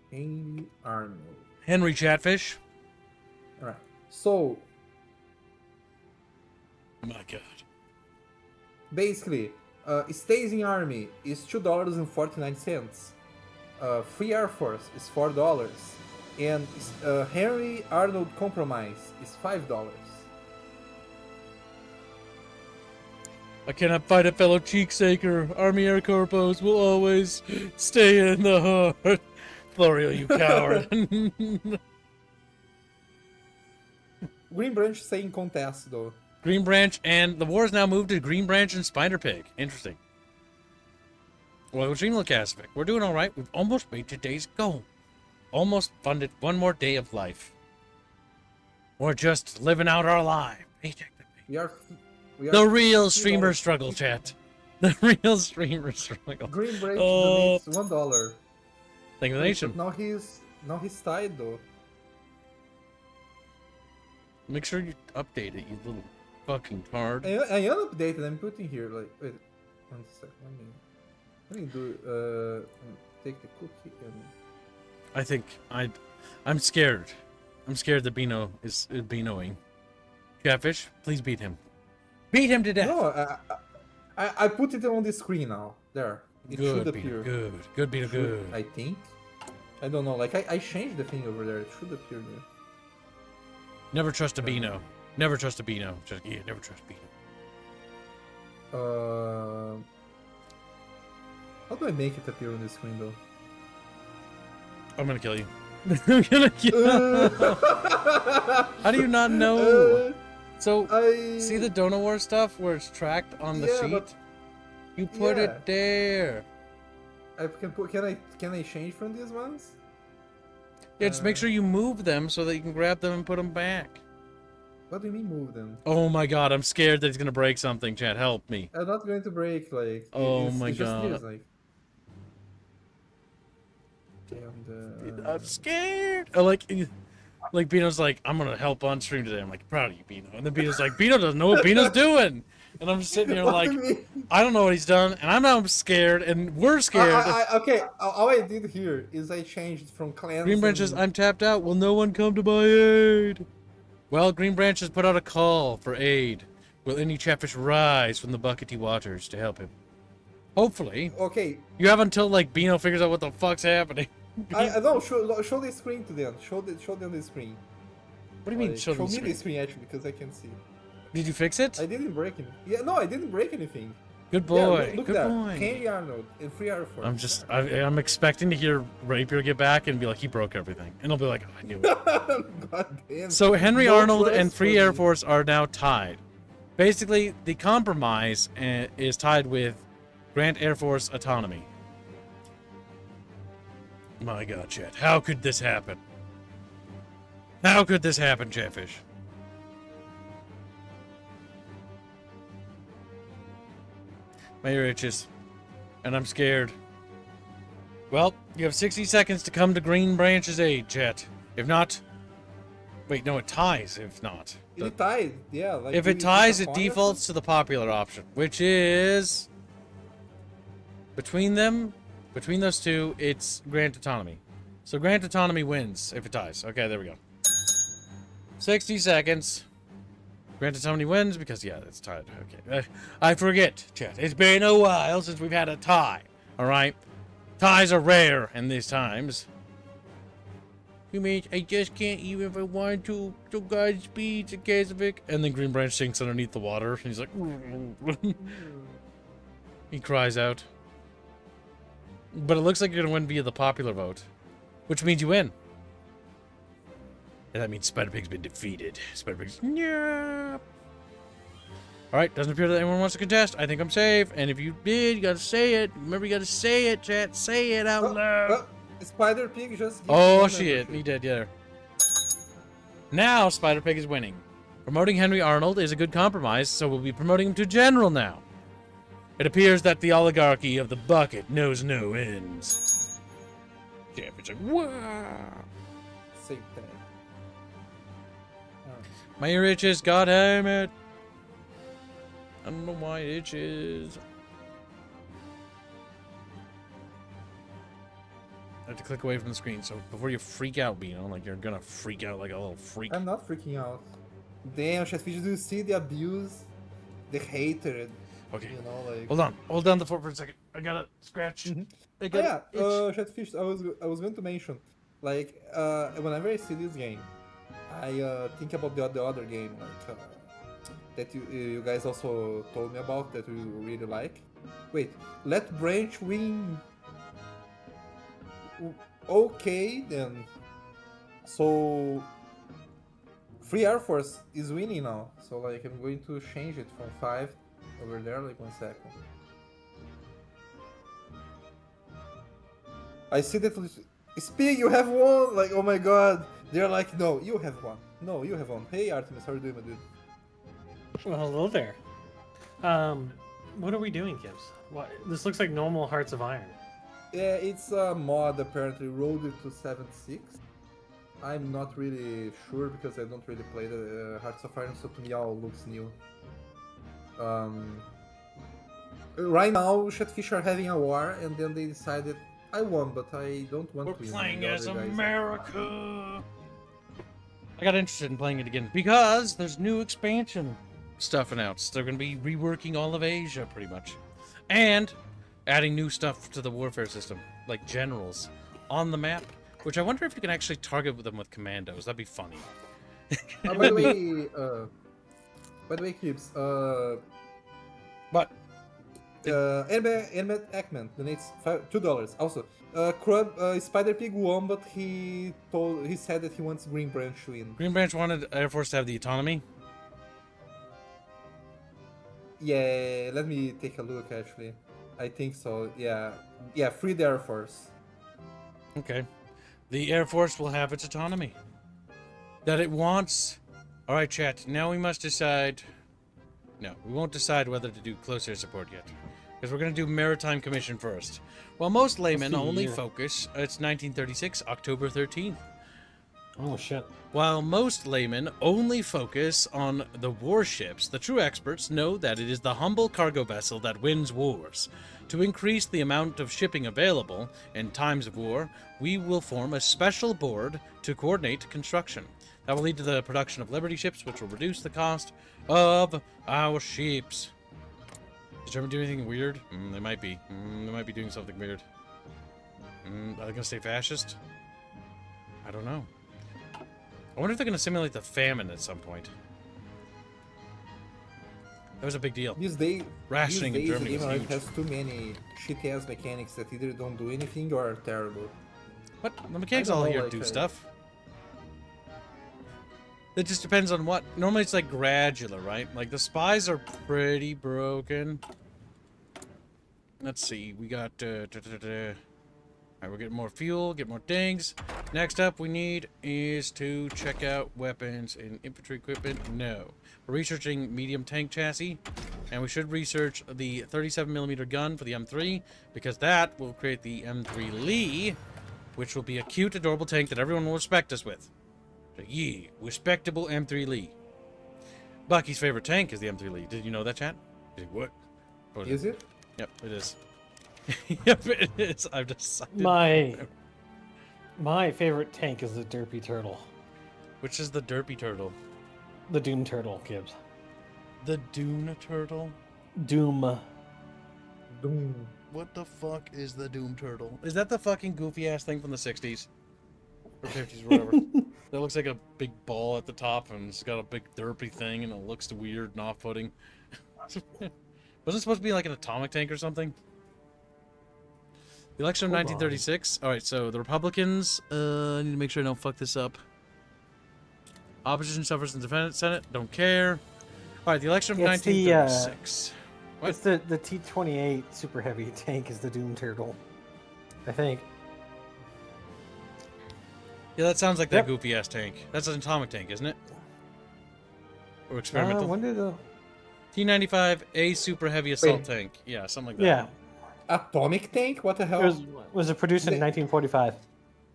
Henry Arnold. Henry Chatfish. Alright. So. My God. Basically, stays in Army is $2.49. Free Air Force is $4. And Henry Arnold Compromise is $5. I cannot fight a fellow cheeksaker. Army Air Corpos will always stay in the heart. Florio, you coward. Green Branch staying contest though. Green Branch, and the war is now moved to Green Branch and Spider-Pig. Interesting. Well, Dreamlook Aspect, we're doing all right. We've almost made today's goal. Almost funded one more day of life. We're just living out our life. Paycheck to paycheck. We are the real streamer struggle, chat. The real streamer struggle. Green Branch donates $1. Thank you for the nation. Now he's tied though. Make sure you update it, you little fucking card. I unupdated. I'm putting here like wait 1 second. Let me do, take the cookie and... I think I'm scared. I'm scared that Beano is Beanoing. Chatfish, please beat him. Beat him to death. No, I put it on the screen now. There. It should Good, Beano. appear. Good. Good, Beano. Good. I think. I don't know. Like, I changed the thing over there. It should appear there. Never trust a Beano. Never trust a Beano. Never trust Beano. How do I make it appear on the screen, though? I'm gonna kill you. I'm gonna kill you. How do you not know? So, see the Dono War stuff where it's tracked on the sheet? But, you put it there. Can I change from these ones? Yeah, just make sure you move them so that you can grab them and put them back. What do you mean move them? Oh my god, I'm scared that he's gonna break something, Chad. Help me. I'm not going to break, like... Oh my it's god. Just like... And, I'm scared. Like Beano's like, I'm gonna help on stream today. I'm like, proud of you, Beano. And then Beano's like, Beano doesn't know what Beano's doing. And I'm just sitting here like, I don't know what he's done, and I'm now scared, and we're scared. Okay, all I did here is I changed from clans. Green Branches, I'm tapped out. Will no one come to my aid? Well, Green Branches put out a call for aid. Will any Chatfish rise from the buckety waters to help him? Hopefully. Okay. You have until like Beano figures out what the fuck's happening. I don't show the screen to them. Show them the screen. What do you mean Like, show me them the screen actually because I can see. Did you fix it? I didn't break anything. Yeah, no, I didn't break anything. Good boy. Yeah, look Good there. boy. Henry Arnold and Free Air Force. I'm expecting to hear Rapier get back and be like, he broke everything. And I'll be like, oh, I knew it. God damn. So Henry No Arnold trust and Free for Air me. Force are now tied. Basically, the compromise is tied with Grant Air Force autonomy. My god, Chat. How could this happen? How could this happen, Chatfish? My ear itches. And I'm scared. Well, you have 60 seconds to come to Green Branch's aid, Chat. If not... Wait, no, it ties if not. It tied, yeah. Like If it ties, it defaults to the popular option, which is... Between those two, it's Grant Autonomy. So Grant Autonomy wins if it ties. Okay, there we go. 60 seconds. Grant Autonomy wins because, yeah, it's tied. Okay. I forget, chat. It's been a while since we've had a tie. Alright? Ties are rare in these times. You mean I just can't even if I wanted to. So Godspeed to Kazovic. And then Green Branch sinks underneath the water. And he's like... He cries out. But it looks like you're going to win via the popular vote. Which means you win. And that means Spider-Pig's been defeated. Spider-Pig's... Yeah. Alright, doesn't appear that anyone wants to contest. I think I'm safe. And if you did, you gotta say it. Remember, you gotta say it, chat. Say it out loud. Spider-Pig just... Oh, shit. He did, yeah. Now, Spider-Pig is winning. Promoting Henry Arnold is a good compromise, so we'll be promoting him to General now. It appears that the oligarchy of the bucket knows no ends. Champion's like, wow. Same thing. My ear itches, god damn it. I don't know why it itches. I have to click away from the screen, so before you freak out, Beano, like you're gonna freak out like a little freak. I'm not freaking out. Damn, Chatfish, do you see the abuse? The hatred? Okay. You know, like... Hold on the fort for a second. I gotta scratch. I gotta itch. Chatfish, I was going to mention, like, whenever I see this game, I think about the other game, like, that you guys also told me about, that you really like. Wait, let Branch win. Okay, then. So, Free Air Force is winning now. So, like, I'm going to change it from 5 over there, like, 1 second. I see that... Speak, you have won! Like, oh my god. They're like, no, you have won. No, you have won. Hey, Artemis, how are you doing, my dude? Well, hello there. What are we doing, Gibbs? What? This looks like normal Hearts of Iron. Yeah, it's a mod, apparently, rolled it to 7.6. I'm not really sure because I don't really play the Hearts of Iron, so to me all looks new. right now, Chatfish are having a war, and then they decided, I won, but I don't want We're to win. playing The as other guys- America. I got interested in playing it again because there's new expansion stuff announced. They're going to be reworking all of Asia, pretty much. And adding new stuff to the warfare system, like generals on the map, which I wonder if you can actually target them with commandos. That'd be funny. By the way, Clips, But Emmett Ackman donates $2. Also, Spider Pig won, but he said that he wants Green Branch to win. Green Branch wanted Air Force to have the autonomy. Yeah, let me take a look. Actually, I think so. Yeah, free the Air Force. Okay. The Air Force will have its autonomy. That it wants. Alright, chat. Now we must decide. No, we won't decide whether to do close air support yet. Because we're going to do Maritime Commission first. While most laymen What's the only year? focus. It's 1936, October 13th. Oh shit. While most laymen only focus on the warships, the true experts know that it is the humble cargo vessel that wins wars. To increase the amount of shipping available in times of war, we will form a special board to coordinate construction. That will lead to the production of Liberty ships, which will reduce the cost of our ships. Does Germany do anything weird? They might be. They might be doing something weird. Are they going to stay fascist? I don't know. I wonder if they're going to simulate the famine at some point. That was a big deal. Rationing in Germany was huge. Has too many shit-ass mechanics that either don't do anything or are terrible. What? The mechanics I don't all know, here like, do stuff. It just depends on what. Normally it's like gradular, right? Like the spies are pretty broken. Let's see. We got... Alright, we're getting more fuel, get more things. Next up we need is to check out weapons and infantry equipment. No. We're researching medium tank chassis. And we should research the 37mm gun for the M3. Because that will create the M3 Lee. Which will be a cute, adorable tank that everyone will respect us with. So, yeah, respectable M3 Lee. Bucky's favorite tank is the M3 Lee. Did you know that, chat? What? Is it? Yep, it is. Yep, it is. I've decided. My favorite tank is the Derpy Turtle. Which is the Derpy Turtle? The Doom Turtle, Gibbs. The Dune Turtle? Doom. Doom. What the fuck is the Doom Turtle? Is that the fucking goofy ass thing from the 60s? Or 50s, or whatever. That looks like a big ball at the top and it's got a big derpy thing and it looks weird and off-putting. Wasn't it supposed to be like an atomic tank or something? The election of 1936. Alright, so the Republicans, I need to make sure I don't fuck this up. Opposition suffers in the Senate, don't care. Alright, the election of 1936. What? It's the T-28 super heavy tank is the Doom Turtle. I think. Yeah, that sounds like that goofy ass tank. That's an atomic tank, isn't it? Or experimental? When did the... T-95, a super heavy assault tank. Yeah, something like that. Yeah. Atomic tank? What the hell? Was it produced in 1945?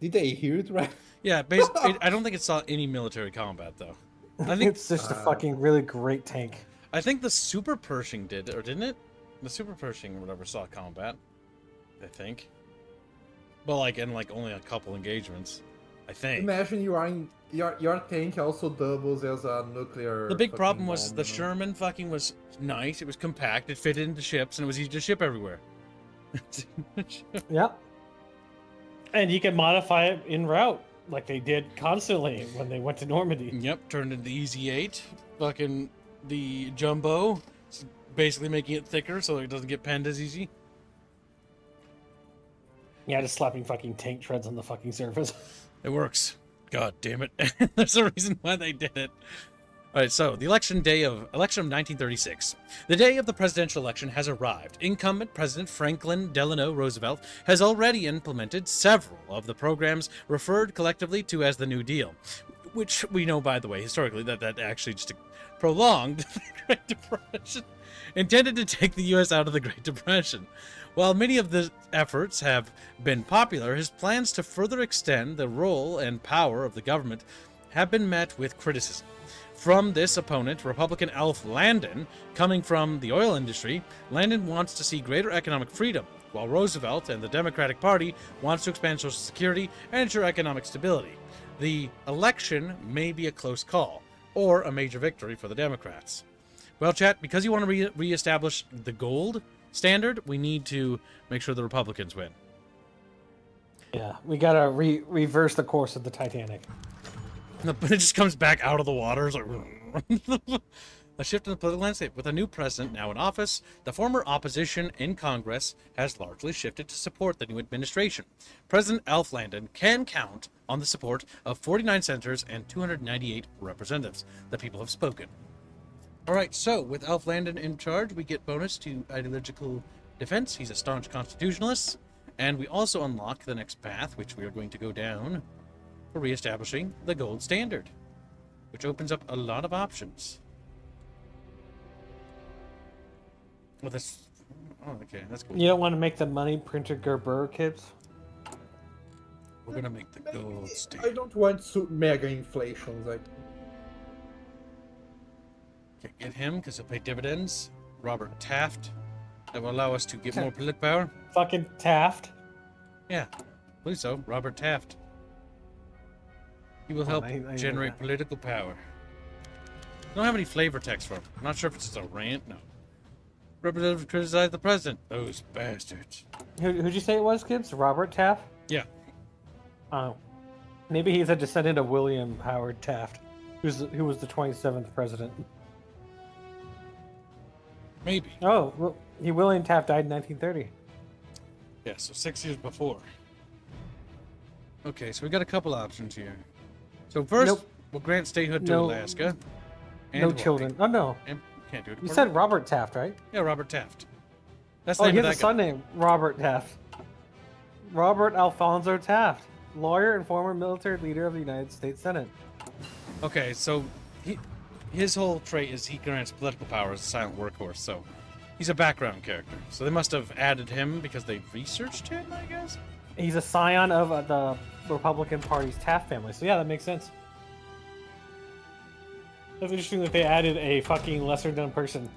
Did I hear it right? Yeah, basically, I don't think it saw any military combat, though. I think It's just a fucking really great tank. I think the Super Pershing did, or didn't it? The Super Pershing or whatever saw combat. I think. But like in like only a couple engagements. I think. Imagine you are in your tank also doubles as a nuclear. The big problem was bomb, the you know? Sherman fucking was nice. It was compact. It fit into ships, and it was easy to ship everywhere. Yep. And you can modify it en route, like they did constantly when they went to Normandy. Yep, turned into the Easy 8. Fucking the Jumbo. It's basically making it thicker so it doesn't get penned as easy. Yeah, just slapping fucking tank treads on the fucking surface. It works. God damn it. There's a reason why they did it. Alright, so the election of 1936. The day of the presidential election has arrived. Incumbent President Franklin Delano Roosevelt has already implemented several of the programs referred collectively to as the New Deal. Which we know, by the way, historically, that actually just prolonged the Great Depression. Intended to take the U.S. out of the Great Depression. While many of the efforts have been popular, his plans to further extend the role and power of the government have been met with criticism. From this opponent, Republican Alf Landon, coming from the oil industry, Landon wants to see greater economic freedom, while Roosevelt and the Democratic Party wants to expand Social Security and ensure economic stability. The election may be a close call, or a major victory for the Democrats. Well, chat, because you want to reestablish the gold standard, we need to make sure the Republicans win. Yeah, we gotta reverse the course of the Titanic. But it just comes back out of the water. It's like a shift in the political landscape. With a new president now in office, the former opposition in Congress has largely shifted to support the new administration. President Alf Landon can count on the support of 49 senators and 298 representatives. The people have spoken. All right, so with Alf Landon in charge, we get bonus to ideological defense. He's a staunch constitutionalist. And we also unlock the next path, which we are going to go down, for reestablishing the gold standard, which opens up a lot of options. Well, that's... Oh, okay, that's cool. You don't want to make the money printer Gerber, kids? We're gonna make the gold I standard. don't want mega inflation. Like, Okay, get him, because he'll pay dividends. Robert Taft. That will allow us to get more political power. Fucking Taft. Yeah, I believe so. Robert Taft. He will help I know generate that. political power. I don't have any flavor text for him. I'm not sure if it's just a rant. No. Representatives criticize the president. Those bastards. Who'd you say it was, kids? Robert Taft? Yeah. Oh. Maybe he's a descendant of William Howard Taft, who was the 27th president. Maybe. Oh, well, William Taft died in 1930. Yeah, so 6 years before. Okay, so we got a couple options here. So first, Nope. we'll grant statehood to No. Alaska. And No Hawaii. children. Oh, no. And can't do it. You said Robert Taft, right? Yeah, Robert Taft. That's the Oh, name he of has a that guy. son named Robert Taft. Robert Alfonso Taft, lawyer and former military leader of the United States Senate. Okay, so his whole trait is he grants political power as a silent workhorse, so he's a background character. So they must have added him because they researched him, I guess? He's a scion of the Republican Party's Taft family, so yeah, that makes sense. That's interesting that they added a fucking lesser known person.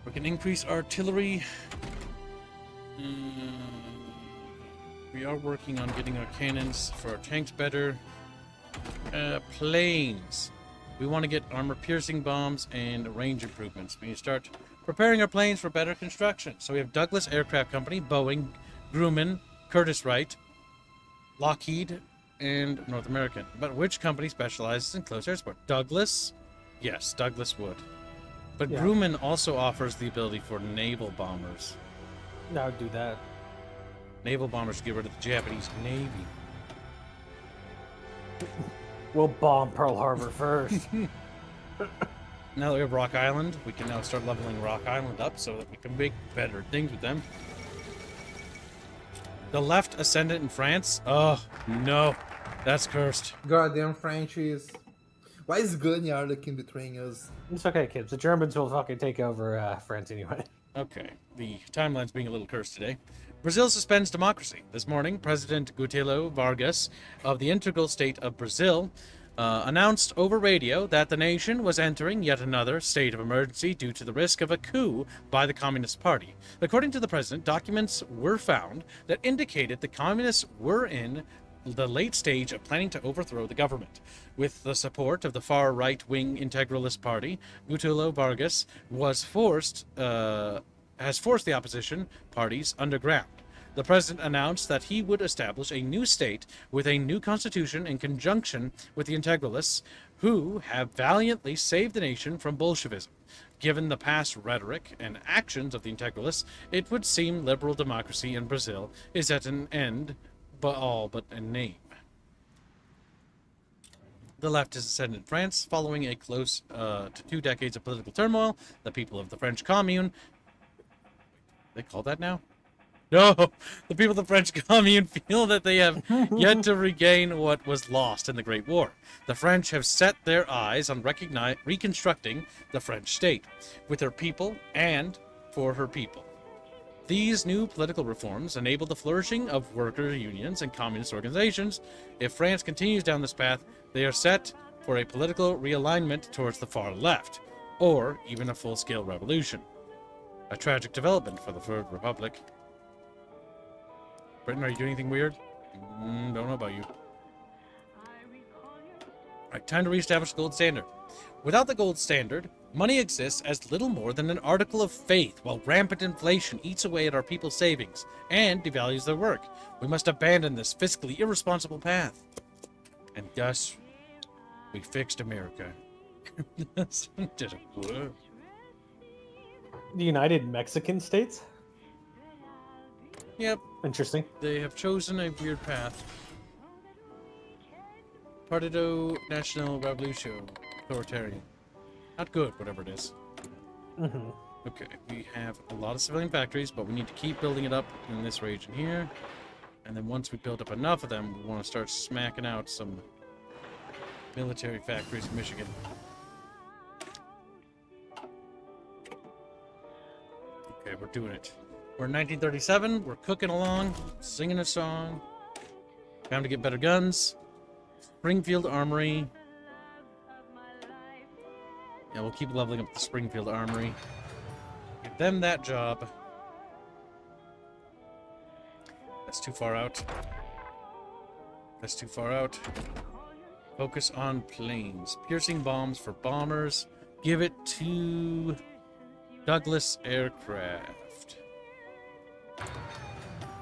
We can increase artillery. We are working on getting our cannons for our tanks better. Planes. We want to get armor-piercing bombs and range improvements. We need to start preparing our planes for better construction. So we have Douglas Aircraft Company, Boeing, Grumman, Curtiss-Wright, Lockheed, and North American. But which company specializes in close air support? Douglas? Yes, Douglas would. But Yeah. Grumman also offers the ability for naval bombers. I would do that. Naval bombers to get rid of the Japanese Navy. We'll bomb Pearl Harbor first. Now that we have Rock Island, we can now start leveling Rock Island up so that we can make better things with them. The left ascendant in France? Oh, no. That's cursed. goddamn Frenchies. Why is Gungan betraying us? It's okay, kids. The Germans will fucking take over France anyway. Okay, the timeline's being a little cursed today. Brazil suspends democracy. This morning, President Getúlio Vargas of the integral state of Brazil announced over radio that the nation was entering yet another state of emergency due to the risk of a coup by the Communist Party. According to the president, documents were found that indicated the communists were in the late stage of planning to overthrow the government. With the support of the far right-wing Integralist Party, Getúlio Vargas has forced the opposition parties underground. The president announced that he would establish a new state with a new constitution in conjunction with the Integralists, who have valiantly saved the nation from Bolshevism. Given the past rhetoric and actions of the Integralists, it would seem liberal democracy in Brazil is at an end, but all but in name. The left is ascendant in France, following a close to 2 decades of political turmoil. The people of the French Commune... They call that now? No! The people of the French Commune feel that they have yet to regain what was lost in the Great War. The French have set their eyes on reconstructing the French state, with her people and for her people. These new political reforms enable the flourishing of worker unions and communist organizations. If France continues down this path, they are set for a political realignment towards the far left, or even a full-scale revolution. A tragic development for the Third Republic. Britain, are you doing anything weird? Don't know about you. Alright, time to reestablish the gold standard. Without the gold standard, money exists as little more than an article of faith, while rampant inflation eats away at our people's savings and devalues their work. We must abandon this fiscally irresponsible path. And thus, we fixed America. Did it work? The United Mexican States? Yep, Interesting. they have chosen a weird path. Partido Nacional Revolution. Authoritarian. Not good, whatever it is. Mm-hmm. Okay, we have a lot of civilian factories, but we need to keep building it up in this region here. And then once we build up enough of them, we want to start smacking out some military factories in Michigan. Okay, we're doing it. We're in 1937, we're cooking along, singing a song. Time to get better guns. Springfield Armory. Yeah, we'll keep leveling up the Springfield Armory. Give them that job. That's too far out. That's too far out. Focus on planes. Piercing bombs for bombers. Give it to Douglas Aircraft.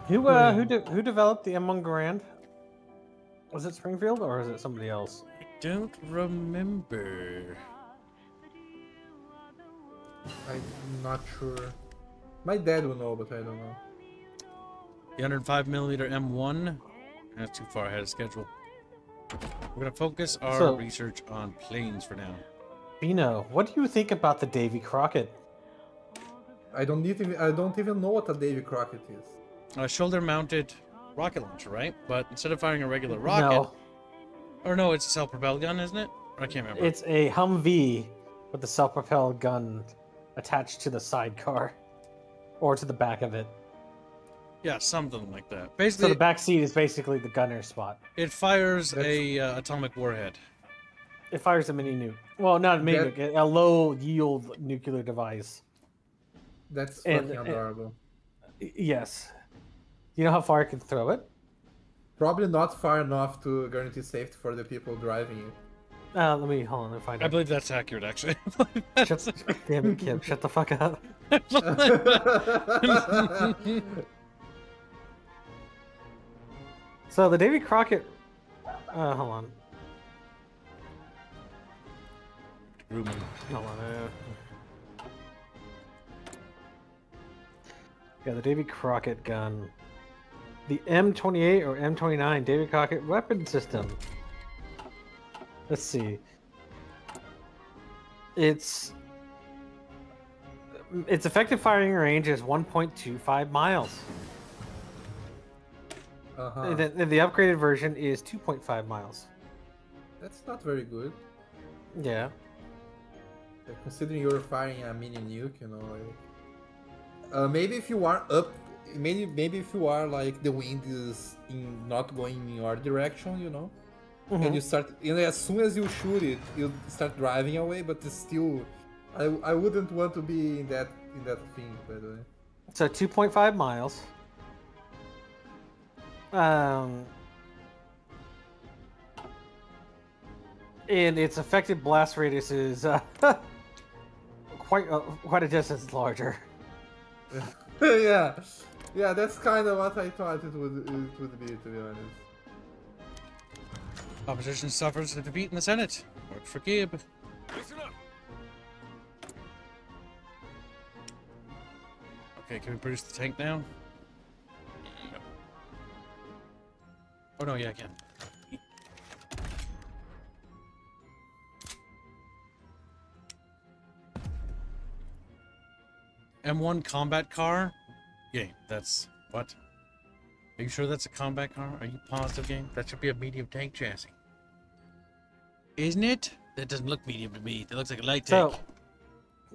Who developed the M1 Garand? Was it Springfield or is it somebody else? I don't remember. I'm not sure. My dad will know, but I don't know. The 105mm M1. That's too far ahead of schedule. We're gonna focus our research on planes for now. Bino, what do you think about the Davy Crockett? I don't even know what a Davy Crockett is. A shoulder-mounted rocket launcher, right? But instead of firing a regular rocket, No, or no, it's a self-propelled gun, isn't it? Or I can't remember. it's a Humvee with a self-propelled gun attached to the sidecar or to the back of it. Yeah, something like that. So Basically, the back seat is basically the gunner spot. it fires a atomic warhead. It fires a mini nuke. Well, not a mini nuke, a low yield nuclear device. That's And- fucking adorable. Yes. You know how far it can throw it? Probably not far enough to guarantee safety for the people driving it. Let me hold on and find I out. believe that's accurate, actually. Damn it, Kim! Shut the fuck up. So the Davy Crockett. Hold on. Rumen. Hold on. Yeah, the Davy Crockett gun. The M28 or M29 Davy Crockett weapon system. Let's see. Its effective firing range is 1.25 miles. Uh-huh. The upgraded version is 2.5 miles. That's not very good. Yeah. Like, considering you're firing a mini nuke, you know. Like, maybe if you are up, maybe if you are like the wind is not going in your direction, you know, and you start, as soon as you shoot it, you start driving away. But it's still, I wouldn't want to be in that thing, by the way. So 2.5 miles. And its effective blast radius is quite a distance larger. yeah, that's kind of what I thought it would be, to be honest. Opposition suffers a defeat in the Senate. Work for Gibb. Okay, can we produce the tank now? No. Oh no, yeah, I can. M1 combat car? Game, that's... what? Are you sure that's a combat car? Are you positive, game? That should be a medium tank chassis. Isn't it? That doesn't look medium to me. That looks like a light tank. So,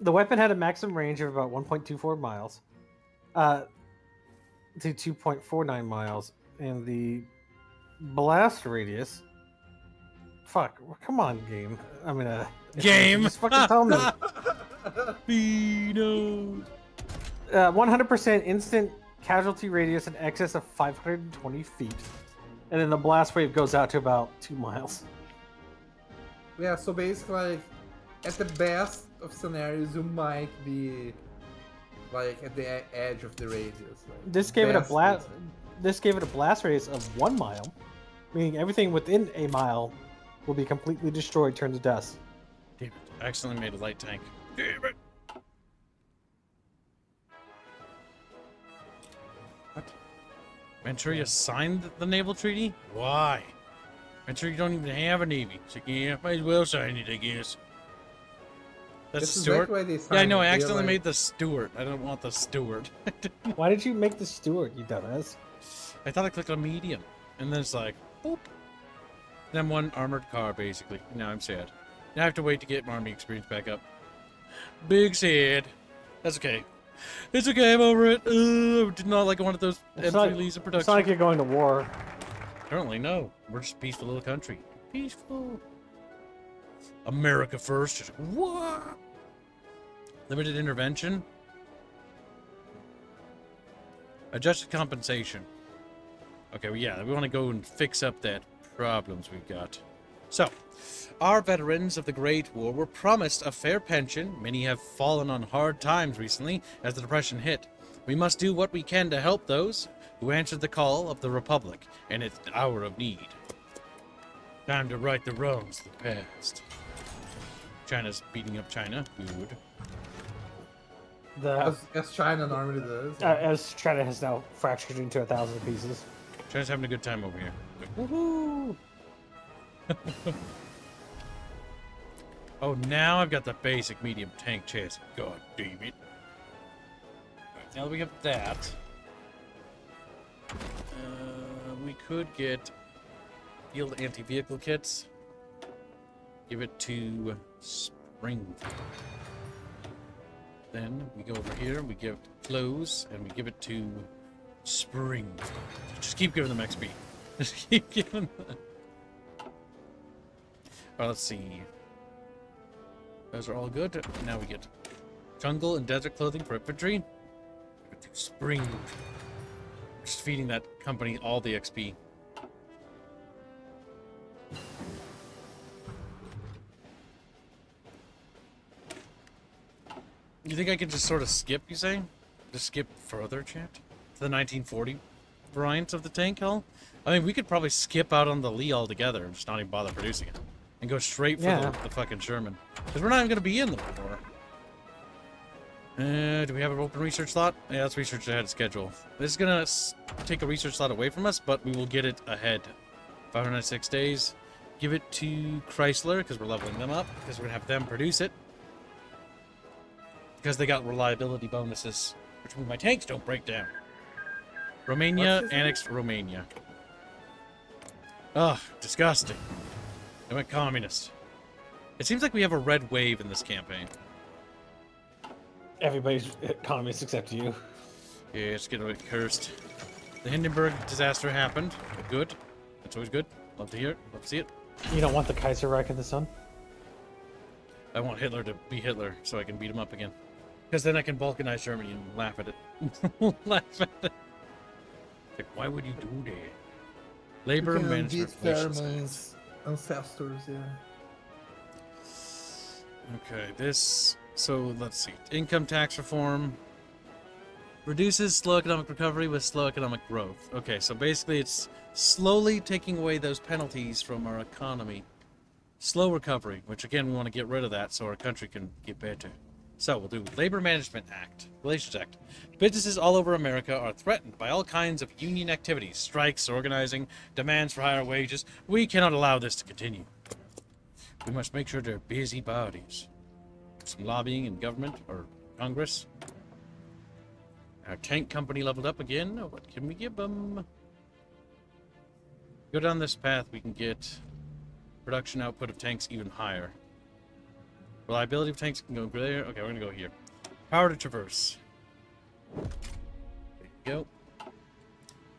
the weapon had a maximum range of about 1.24 miles. to 2.49 miles, and the blast radius. Fuck! Come on, game. I mean, Game. Just fucking tell me. Beano. 100% instant casualty radius in excess of 520 feet, and then the blast wave goes out to about 2 miles. Yeah, so basically, like, at the best of scenarios, you might be like at the edge of the radius. Like, This gave it a best blast. case. This gave it a blast radius of 1 mile, meaning everything within a mile will be completely destroyed, turned to dust. Damn it. I accidentally made a light tank. Damn it. What? Manchuria signed the naval treaty? Why? Manchuria don't even have a navy. So yeah, might as well sign it, I guess. That's This the is Stewart? exactly why they Yeah, I signed know. it. I They're accidentally like- made the Stewart. I don't want the Stewart. Why did you make the Stewart, you dumbass? I thought I clicked on medium. And then it's like, boop. Then one armored car, basically. Now I'm sad. Now I have to wait to get my army experience back up. Big sad. That's okay. It's okay, I'm over it. Did not like one of those It's M3 not, leads of it's production. not like you're going to war. Currently, no. We're just a peaceful little country. Peaceful. America first. Just, what? Limited intervention. Adjusted compensation. Okay, well, yeah, we want to go and fix up that problems we've got. So, our veterans of the Great War were promised a fair pension. Many have fallen on hard times recently as the Depression hit. We must do what we can to help those who answered the call of the Republic in its hour of need. Time to right the wrongs of the past. China's beating up China. Good. as China normally does. As China has now fractured into 1,000 pieces. China's having a good time over here. Woohoo! Oh, now I've got the basic medium tank chassis. God damn it. Right, now that we have that, we could get field anti-vehicle kits. Give it to Springfield. Then we go over here, we give clothes, and we give it to Springfield. Just keep giving them XP. Just keep giving them. Alright, let's see. Those are all good. Now we get jungle and desert clothing for infantry. Give it to Springfield. Just feeding that company all the XP. You think I can just sort of skip, you say? Just skip further, chat? To the 1940 variant of the tank hull? I mean, we could probably skip out on the Lee altogether and just not even bother producing it. And go straight for the fucking Sherman. Because we're not even going to be in the war. Do we have an open research slot? Yeah, let's research ahead of schedule. This is going to take a research slot away from us, but we will get it ahead. 506 days. Give it to Chrysler, because we're leveling them up. Because we're going to have them produce it. Because they got reliability bonuses, which means my tanks don't break down. Romania annexed Romania. Ugh, disgusting. They went communist. It seems like we have a red wave in this campaign. Everybody's communist except you. Yeah, it's getting a bit cursed. The Hindenburg disaster happened. Good. That's always good. Love to hear it. Love to see it. You don't want the Kaiserreich in the sun? I want Hitler to be Hitler so I can beat him up again. Because then I can balkanize Germany and laugh at it. Laugh at it. Like, why would you do that? Labor management relations. Ancestors, yeah. Okay, this... So, let's see. Income tax reform. Reduces slow economic recovery with slow economic growth. Okay, so basically it's slowly taking away those penalties from our economy. Slow recovery, which again, we want to get rid of that so our country can get better. So, we'll do Labor Management Act, Relations Act. Businesses all over America are threatened by all kinds of union activities, strikes, organizing, demands for higher wages. We cannot allow this to continue. We must make sure they're busy bodies. Some lobbying in government or Congress. Our tank company leveled up again. What can we give them? Go down this path, we can get production output of tanks even higher. Reliability of tanks can go there. Okay, we're gonna go here. Power to traverse. There you go.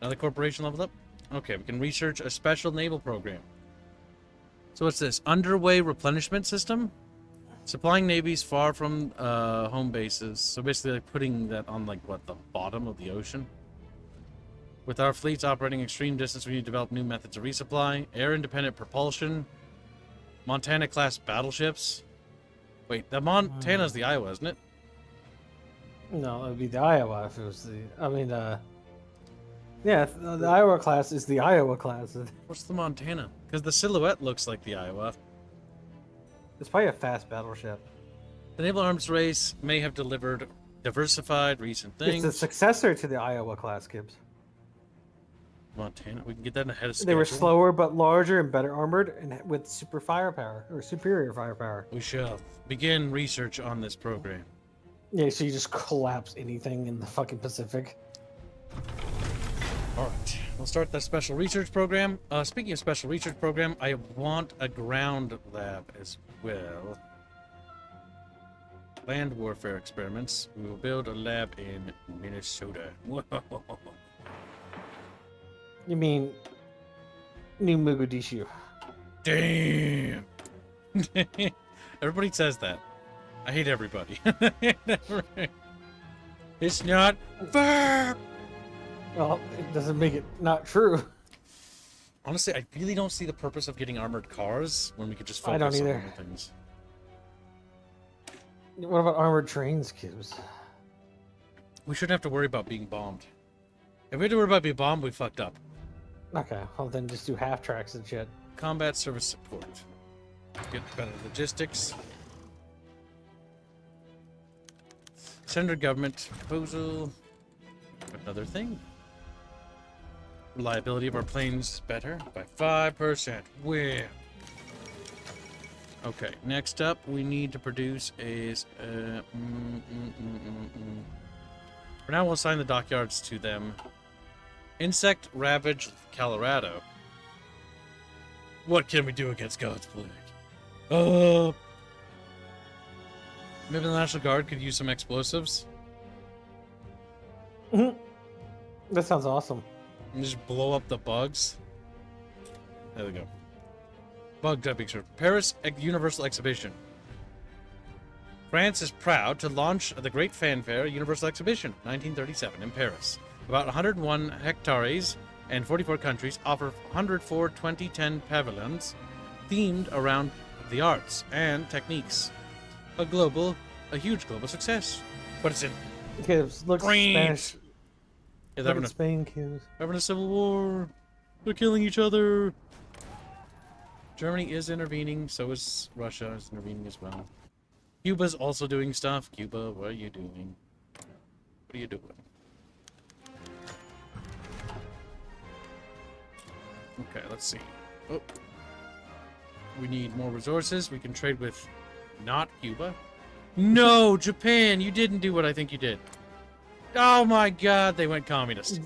Another corporation leveled up? Okay, we can research a special naval program. So what's this? Underway replenishment system? Supplying navies far from home bases. So basically like putting that on like what, the bottom of the ocean? With our fleets operating extreme distance, we need to develop new methods of resupply. Air independent propulsion. Montana class battleships. Wait, the Montana's the Iowa, isn't it? No, it would be the Iowa if it was the. I mean, yeah, the Iowa class is the Iowa class. What's the Montana? Because the silhouette looks like the Iowa. It's probably a fast battleship. The naval arms race may have delivered diversified recent things. It's the successor to the Iowa class, Gibbs. Montana, we can get that ahead of schedule. They were slower but larger and better armored and with super firepower or superior firepower. We shall begin research on this program. Yeah, so you just collapse anything in the fucking Pacific. All right, we'll start the special research program. Speaking of special research program, I want a ground lab as well. Land warfare experiments. We will build a lab in Minnesota. You mean New Mogadishu? Damn. Everybody says that. I hate everybody. It's not fair. Well, it doesn't make it not true. Honestly, I really don't see the purpose of getting armored cars when we could just focus I don't on either. other things. What about armored trains, Gibbs? We shouldn't have to worry about being bombed. If we had to worry about being bombed, we fucked up. Okay, well then just do half tracks and shit. Combat service support. Get better logistics. Senator government proposal. Another thing. Reliability of our planes is better by 5%. Where? Okay, next up we need to produce is For now we'll assign the dockyards to them. Insect ravaged Colorado. What can we do against God's plague? Maybe the National Guard could use some explosives. That sounds awesome. And just blow up the bugs. There we go. Bug dumping picture. Paris Universal Exhibition. France is proud to launch the Great Fanfare Universal Exhibition, 1937, in Paris. About 101 hectares and 44 countries offer 104 2010 pavilions themed around the arts and techniques. A huge global success. But it's in Gibbs, look Spanish. Yeah, Look at Spain, Gibbs. having a civil war. They're killing each other. Germany is intervening, so is Russia is intervening as well. Cuba's also doing stuff. Cuba, what are you doing? What are you doing? Okay, let's see. Oh. We need more resources. We can trade with not Cuba. No, Japan, you didn't do what I think you did. Oh my god, they went communist.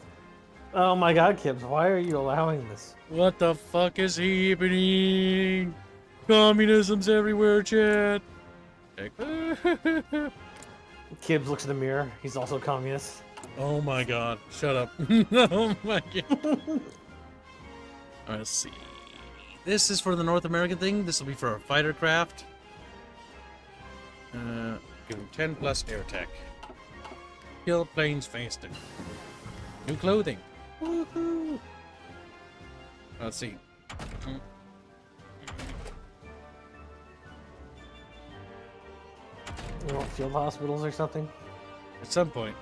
Oh my god, Gibbs, why are you allowing this? What the fuck is happening? Communism's everywhere, chat. Gibbs looks in the mirror. He's also communist. Oh my god, shut up. Oh my god. Alright, let's see. This is for the North American thing. This will be for a fighter craft. Give him 10 plus air tech. Kill planes faster. New clothing. Woohoo! Let's see. You want field hospitals or something? At some point,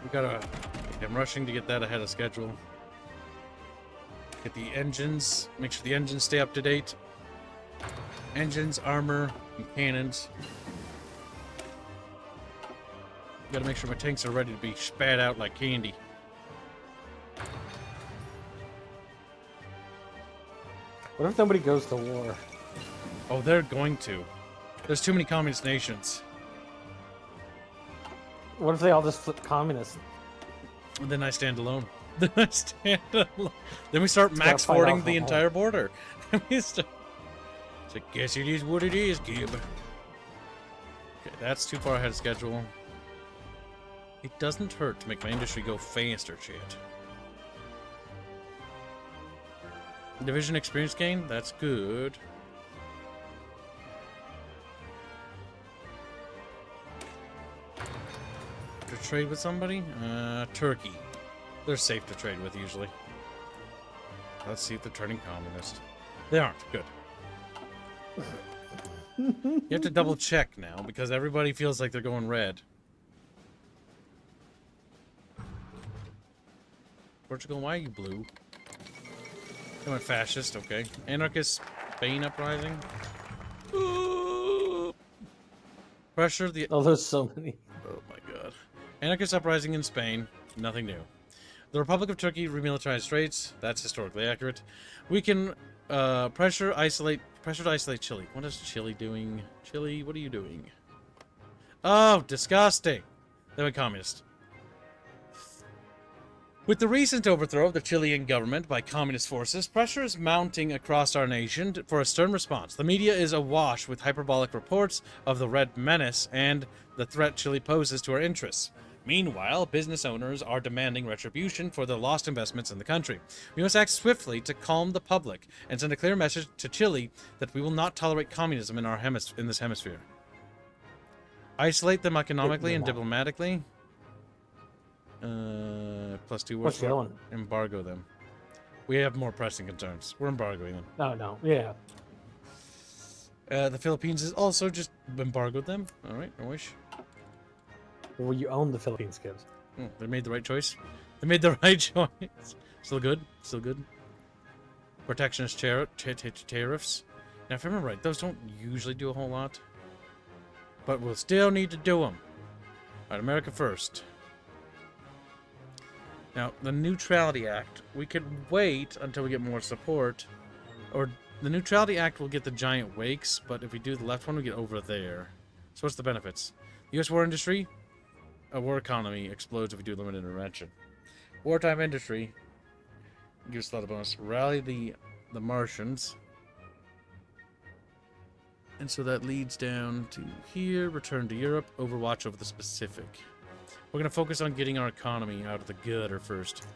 we gotta. I'm rushing to get that ahead of schedule. Get the engines. Make sure the engines stay up to date. Engines, armor, and cannons. Gotta make sure my tanks are ready to be spat out like candy. What if nobody goes to war? Oh, they're going to. There's too many communist nations. What if they all just flip communist? And then I stand alone. Then I stand alone. Then we start gotta max fight fording off the the entire border. So I guess it is what it is, Gib. Okay, that's too far ahead of schedule. It doesn't hurt to make my industry go faster, chat. Division experience gain, that's good. To trade with somebody? Turkey. They're safe to trade with usually. Let's see if they're turning communist. They aren't. Good. You have to double check now because everybody feels like they're going red. Portugal, why are you blue? They went fascist, okay. Anarchist, Spain uprising. Ooh. Pressure the... Oh, there's so many. Oh my god. Anarchist uprising in Spain. Nothing new. The Republic of Turkey remilitarized straits. That's historically accurate. We can pressure to isolate Chile. What is Chile doing? Chile, what are you doing? Oh, disgusting. They went communist. With the recent overthrow of the Chilean government by communist forces, pressure is mounting across our nation for a stern response. The media is awash with hyperbolic reports of the Red Menace and the threat Chile poses to our interests. Meanwhile, business owners are demanding retribution for their lost investments in the country. We must act swiftly to calm the public and send a clear message to Chile that we will not tolerate communism in this hemisphere. Isolate them economically and diplomatically. +2 What's the other one? Embargo them. We have more pressing concerns. We're embargoing them. No. Yeah. The Philippines has also just embargoed them. Alright, no wish. Well, you own the Philippines, kids. Oh, they made the right choice. They made the right choice. Still good. Still good. Protectionist tariffs. Now, if I remember right, those don't usually do a whole lot. But we'll still need to do them. Alright, America first. Now, the Neutrality Act, we could wait until we get more support. Or the Neutrality Act will get the giant wakes, but if we do the left one, we get over there. So what's the benefits? U.S. war industry, a war economy explodes if we do limited intervention. Wartime industry gives a lot of bonus. Rally the Martians. And so that leads down to here, return to Europe, Overwatch over the Pacific. We're going to focus on getting our economy out of the gutter first.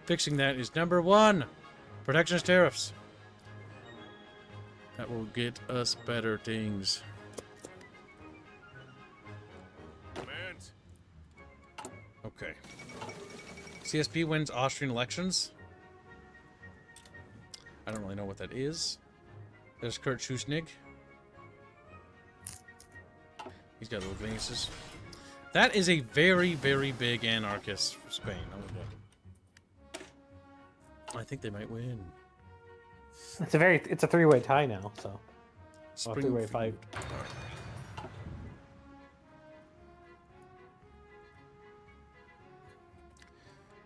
Fixing that is number 1. Protectionist tariffs. That will get us better things. Commands. Okay. CSP wins Austrian elections. I don't really know what that is. There's Kurt Schusnig. He's got little Venuses. That is a very, very big anarchist for Spain. I think they might win. It's a 3-way tie now, so. Spring 3-way fight.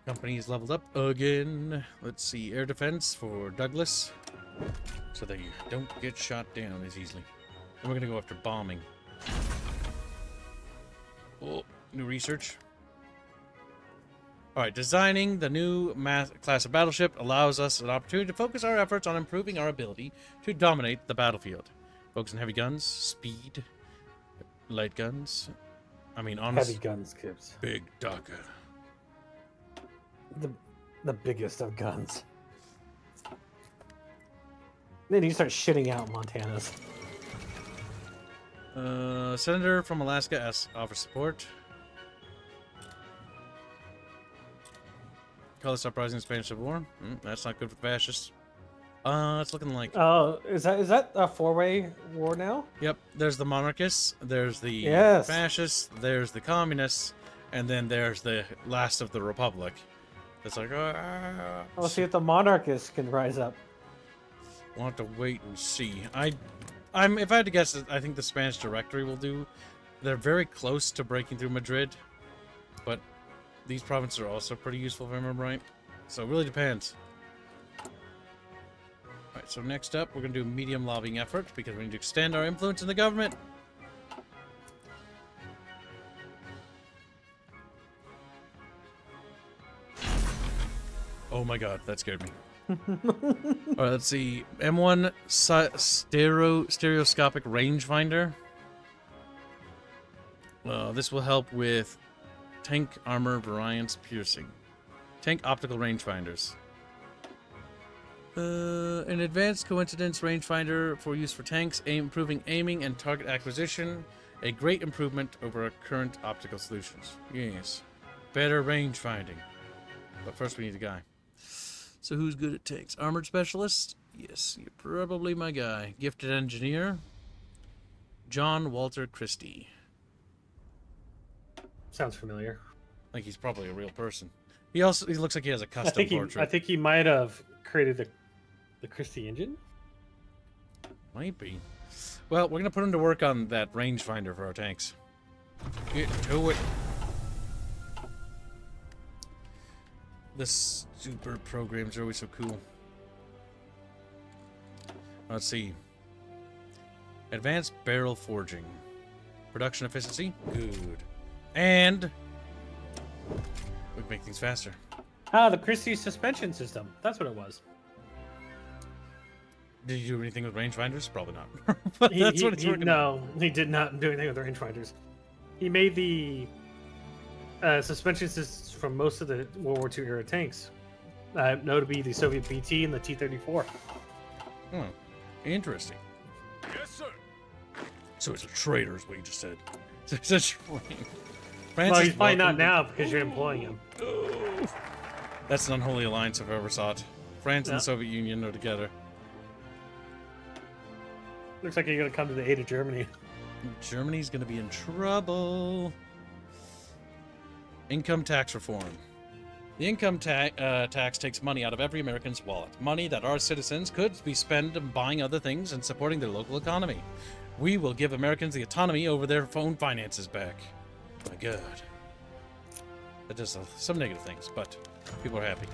Company's leveled up again. Let's see, air defense for Douglas, so they don't get shot down as easily. And we're gonna go after bombing. Oh, new research. Alright, designing the new class of battleship allows us an opportunity to focus our efforts on improving our ability to dominate the battlefield. Focus on heavy guns, speed, light guns. I mean, honestly, Heavy guns, kids. Big Dagger. The biggest of guns. Then you start shitting out Montanas. Senator from Alaska offers support. Colorist uprising in the Spanish Civil War. That's not good for fascists. It's looking like. Oh, is that a 4-way war now? Yep. There's the monarchists. There's the Yes. fascists. There's the communists, and then there's the last of the republic. It's like. We'll see if the monarchists can rise up. We'll have to wait and see. If I had to guess, I think the Spanish Directory will do. They're very close to breaking through Madrid, but these provinces are also pretty useful if I remember right. So it really depends. Alright, so next up, we're going to do medium lobbying effort because we need to extend our influence in the government. Oh my god, that scared me. Alright, let's see. M1 stereoscopic rangefinder. This will help with tank armor variance piercing. Tank optical rangefinders. An advanced coincidence rangefinder for use for tanks, improving aiming and target acquisition. A great improvement over our current optical solutions. Yes. Better range finding. But first we need a guy. So who's good at tanks? Armored specialist? Yes, you're probably my guy. Gifted engineer? John Walter Christie. Sounds familiar. I think he's probably a real person. He looks like he has a custom portrait. I think he might have created the Christie engine. Might be. Well, we're gonna put him to work on that rangefinder for our tanks. Get to it. The super programs are always so cool. Let's see. Advanced barrel forging. Production efficiency? Good. And we can make things faster. Ah, the Christie suspension system. That's what it was. Did you do anything with rangefinders? Probably not. But that's what it's working on. No, he did not do anything with the rangefinders. He made the suspension systems from most of the World War II era tanks. Notably the Soviet BT and the T-34. Oh, interesting. Yes, sir. So it's a traitor, is what you just said. So it's a traitor. Well, he's probably not now because you're employing him. That's an unholy alliance if I ever saw it. France and Yeah. the Soviet Union are together. Looks like you're going to come to the aid of Germany. Germany's going to be in trouble. Income tax reform. The income tax takes money out of every American's wallet. Money that our citizens could be spent on buying other things and supporting their local economy. We will give Americans the autonomy over their own finances back. My God. That does some negative things, but people are happy.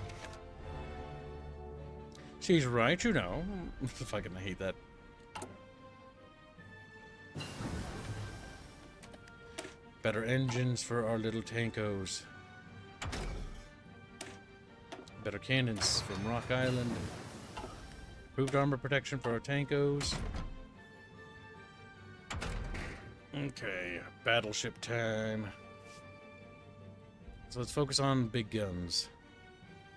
She's right, you know. Fucking hate that. Better engines for our little tankos. Better cannons from Rock Island. Improved armor protection for our tankos. Okay, battleship time. So let's focus on big guns.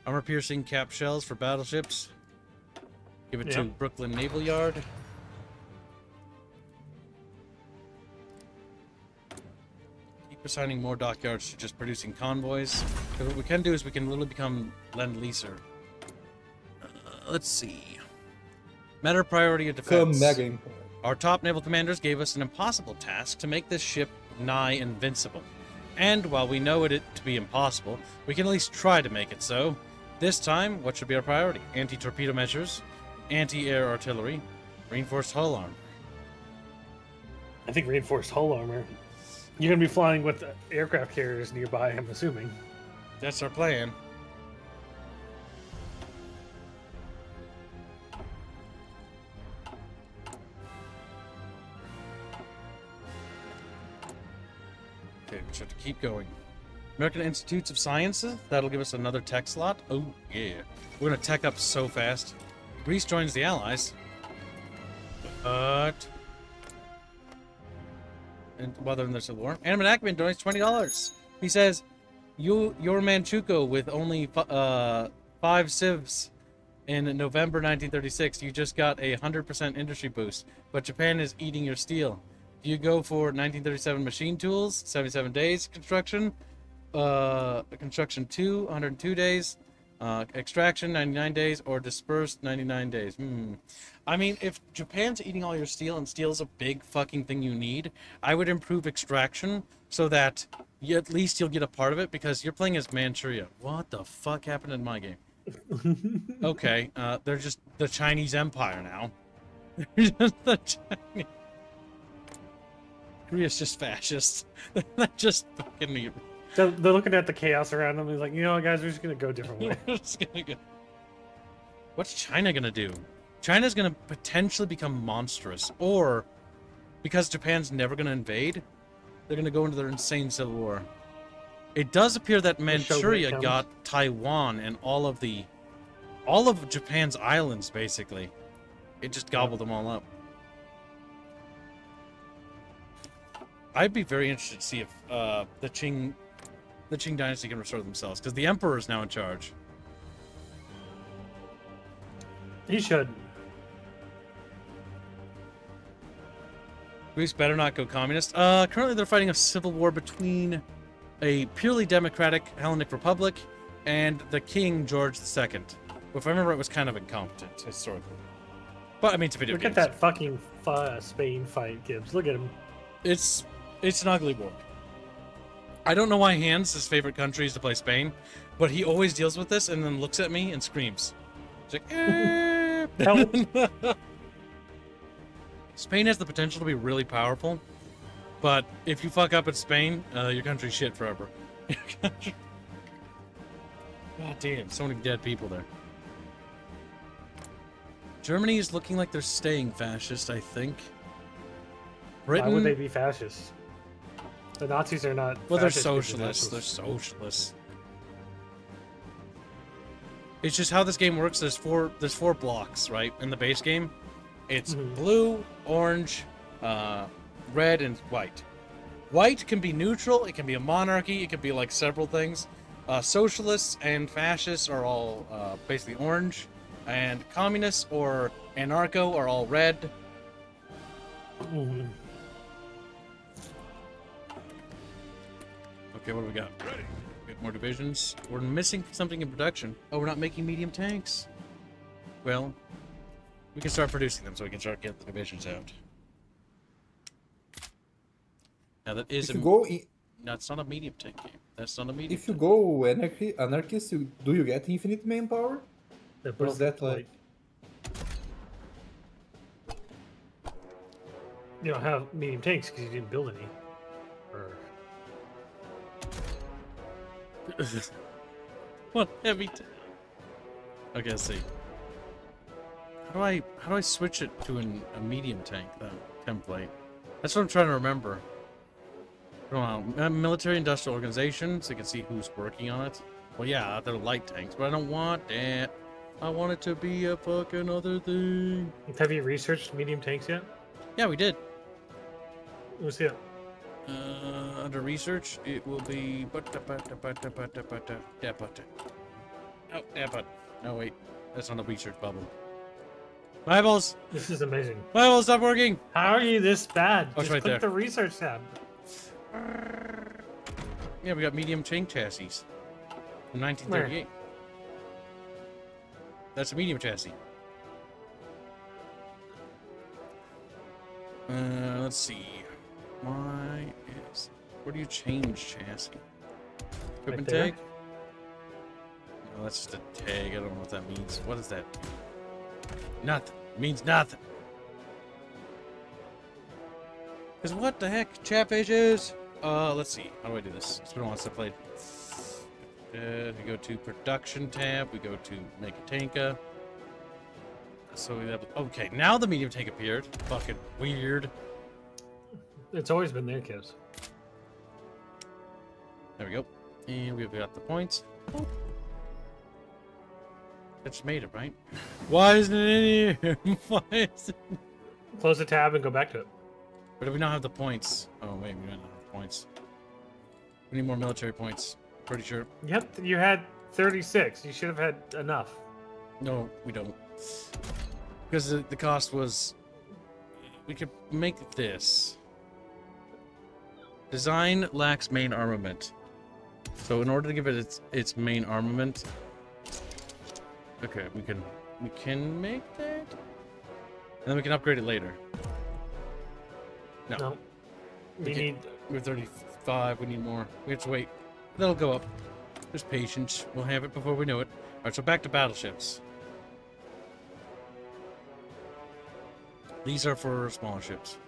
Armor piercing cap shells for battleships. Give it to Brooklyn Naval Yard. Keep assigning more dockyards to just producing convoys. Because what we can do is we can literally become Lend-Leaser. Let's see. Matter of priority of defense. Come mega important. Our top naval commanders gave us an impossible task to make this ship nigh invincible. And while we know it to be impossible, we can at least try to make it so. This time, what should be our priority? Anti-torpedo measures, anti-air artillery, reinforced hull armor. I think reinforced hull armor. You're going to be flying with aircraft carriers nearby, I'm assuming. That's our plan. Okay, we just have to keep going. American Institutes of Sciences, that'll give us another tech slot. Oh, yeah. We're gonna tech up so fast. Greece joins the Allies. But... and while they're in the Civil War. Animate Ackman donates $20. He says, your Manchukuo with only 5 civs in November 1936, you just got a 100% industry boost, but Japan is eating your steel. Do you go for 1937 machine tools, 77 days construction, construction 2, 102 days, extraction 99 days, or dispersed 99 days? I mean, if Japan's eating all your steel and steel's a big fucking thing you need, I would improve extraction so that at least you'll get a part of it, because you're playing as Manchuria. What the fuck happened in my game? Okay, they're just the Chinese Empire now. They're just the Chinese... Korea's just fascist. They're just fucking me. So they're looking at the chaos around them. He's like, you know what, guys, we're just going to go a different way. We're just gonna go. What's China gonna do? China's gonna potentially become monstrous, or because Japan's never gonna invade, they're gonna go into their insane civil war. It does appear that Manchuria got Taiwan and all of Japan's islands, basically. It just gobbled them all up. I'd be very interested to see if the Qing dynasty can restore themselves, because the emperor is now in charge. He should. Greece better not go communist. Currently they're fighting a civil war between a purely democratic Hellenic Republic and the King George II. If I remember, it was kind of incompetent historically. But I mean, it's a video Look game. at that fucking Spain fight, Gibbs. Look at him. It's an ugly war. I don't know why Hans' his favorite country is to play Spain, but he always deals with this and then looks at me and screams. He's like, eh. Help. Spain has the potential to be really powerful, but if you fuck up at Spain, your country's shit forever. God damn, so many dead people there. Germany is looking like they're staying fascist, I think. Britain, Why would they be fascist? The Nazis are not. well, they're fascist socialists. They're socialists. It's just how this game works. There's four blocks, right? In the base game, it's blue, orange, red, and white. White can be neutral. It can be a monarchy. It can be like several things. Socialists and fascists are all basically orange, and communists or anarcho are all red. Mhm. Okay, what do we got? We got more divisions. We're missing something in production. Oh, we're not making medium tanks. Well, we can start producing them so we can start getting the divisions out. Now that is If you go in, no, it's not a medium tank game. That's not a medium. if you go anarchist, do you get infinite manpower? They're Or is both that like? You don't have medium tanks because you didn't build any. Or What heavy? Okay, let's see. How do I switch it to a medium tank template? That's what I'm trying to remember. Military industrial organization, so you can see who's working on it. Well, yeah, they're light tanks, but I don't want that. I want it to be a fucking other thing. have you researched medium tanks yet? Yeah, we did. Let's see it. Under research, it will be. Oh, no, wait. That's on the research bubble. Bibles! This is amazing. Bibles, stop working! How are you this bad? Oh, it's Just right click there. the research tab. Yeah, we got medium tank chassis. From 1938. That's a medium chassis. Let's see. Where do you change chassis? Equipment there. tag? No, that's just a tag. I don't know what that means. What is that? Nothing. It means nothing. Because what the heck, Chatfish is? Let's see. How do I do this? It's been a while since I played. We go to production tab. We go to make a tanka. So we have. Okay, now the medium tank appeared. Fucking weird. It's always been there, kids. There we go. And we've got the points. I just made it, right? Why isn't it in here? Why is it? Close the tab and go back to it. But do we not have the points? Oh, wait, we don't have the points. We need more military points. Pretty sure. Yep, you had 36. You should have had enough. No, we don't. Because the cost was... We could make this. Design lacks main armament. So in order to give it its main armament... Okay, we can make that? And then we can upgrade it later. No. We need. We're 35. We need more. We have to wait. That'll go up. There's patience. We'll have it before we know it. All right, so back to battleships. These are for smaller ships.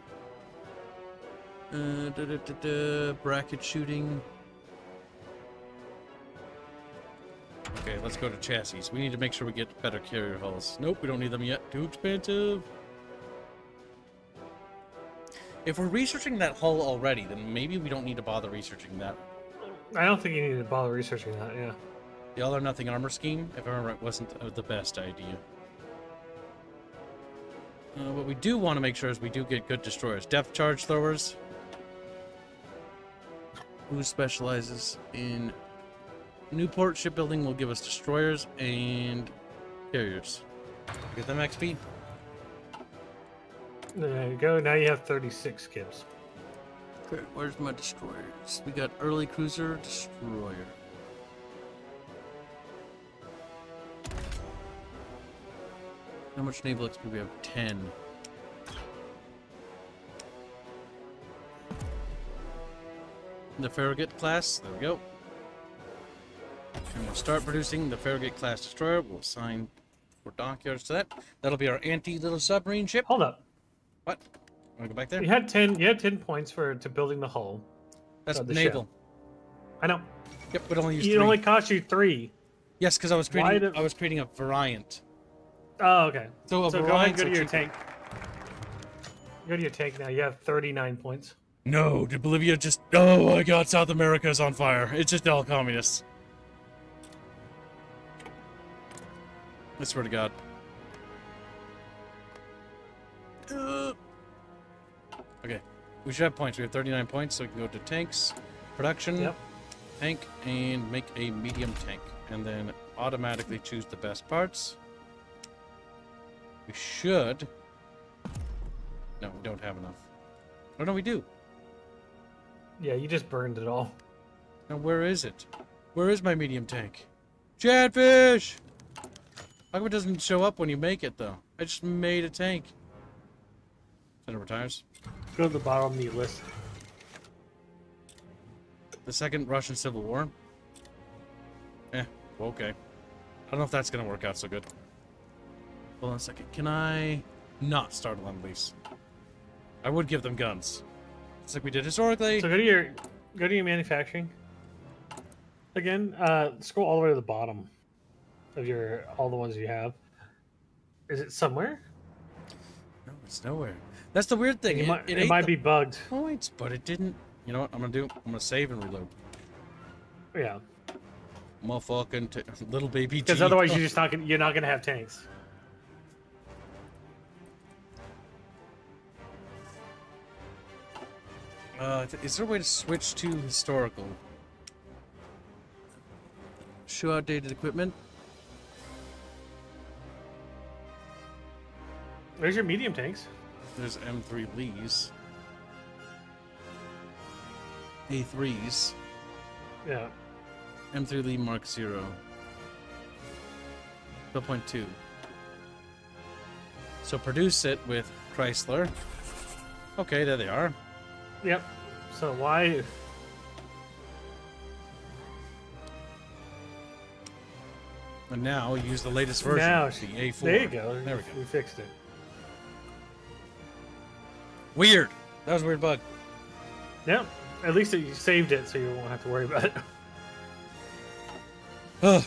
Bracket shooting. Okay, let's go to chassis. We need to make sure we get better carrier hulls. Nope, we don't need them yet. Too expensive. If we're researching that hull already, then maybe we don't need to bother researching that. I don't think you need to bother researching that. Yeah. The all or nothing armor scheme, if I remember right, wasn't the best idea. What we do want to make sure is we do get good destroyers. Depth charge throwers. Who specializes in Newport shipbuilding will give us destroyers and carriers. Get them XP. There you go. Now you have 36 gibbs. Okay, where's my destroyers? We got early cruiser, destroyer. How much naval XP? We have 10. The Farragut class, there we go. And we'll start producing the Farragut class destroyer. We'll assign 4 dockyards to that. That'll be our anti-little submarine ship. Hold up. What? Wanna go back there? You had 10. You had 10 points to building the hull. That's the naval. ship. I know. Yep, but only use It 3. only cost you 3. Yes, because I was Why creating a variant. Oh, okay. So, So go ahead and go to your tank. Go to your tank now. You have 39 points. No, did Bolivia just... Oh my god, South America is on fire. It's just all communists. I swear to god. Okay, we should have points. We have 39 points, so we can go to tanks, production, Yep. tank, and make a medium tank. And then automatically choose the best parts. We should... No, we don't have enough. Oh, no, we do. Yeah, you just burned it all. Now, where is it? Where is my medium tank? Chatfish! How come it doesn't show up when you make it, though? I just made a tank. Center retires. Go to the bottom of the list. The Second Russian Civil War. Okay. I don't know if that's gonna work out so good. Hold on a second. Can I not start a land lease? I would give them guns. It's like we did historically. So go to your manufacturing. Again, scroll all the way to the bottom of all the ones you have. Is it somewhere? No, it's nowhere. That's the weird thing. It might be bugged. Points, but it didn't. You know what I'm gonna do? I'm gonna save and reload. Yeah. Motherfucking little baby. Because G. otherwise you're not gonna have tanks. Is there a way to switch to historical? Show outdated equipment. There's your medium tanks. There's M3 Lees. A3s. Yeah. M3 Lee Mark 0. 12.2. So produce it with Chrysler. Okay, there they are. Yep. So why? And now use the latest version, Now, the A4. there you go. There we go. We fixed it. Weird. That was a weird bug. Yep. At least you saved it, so you won't have to worry about it. Ugh.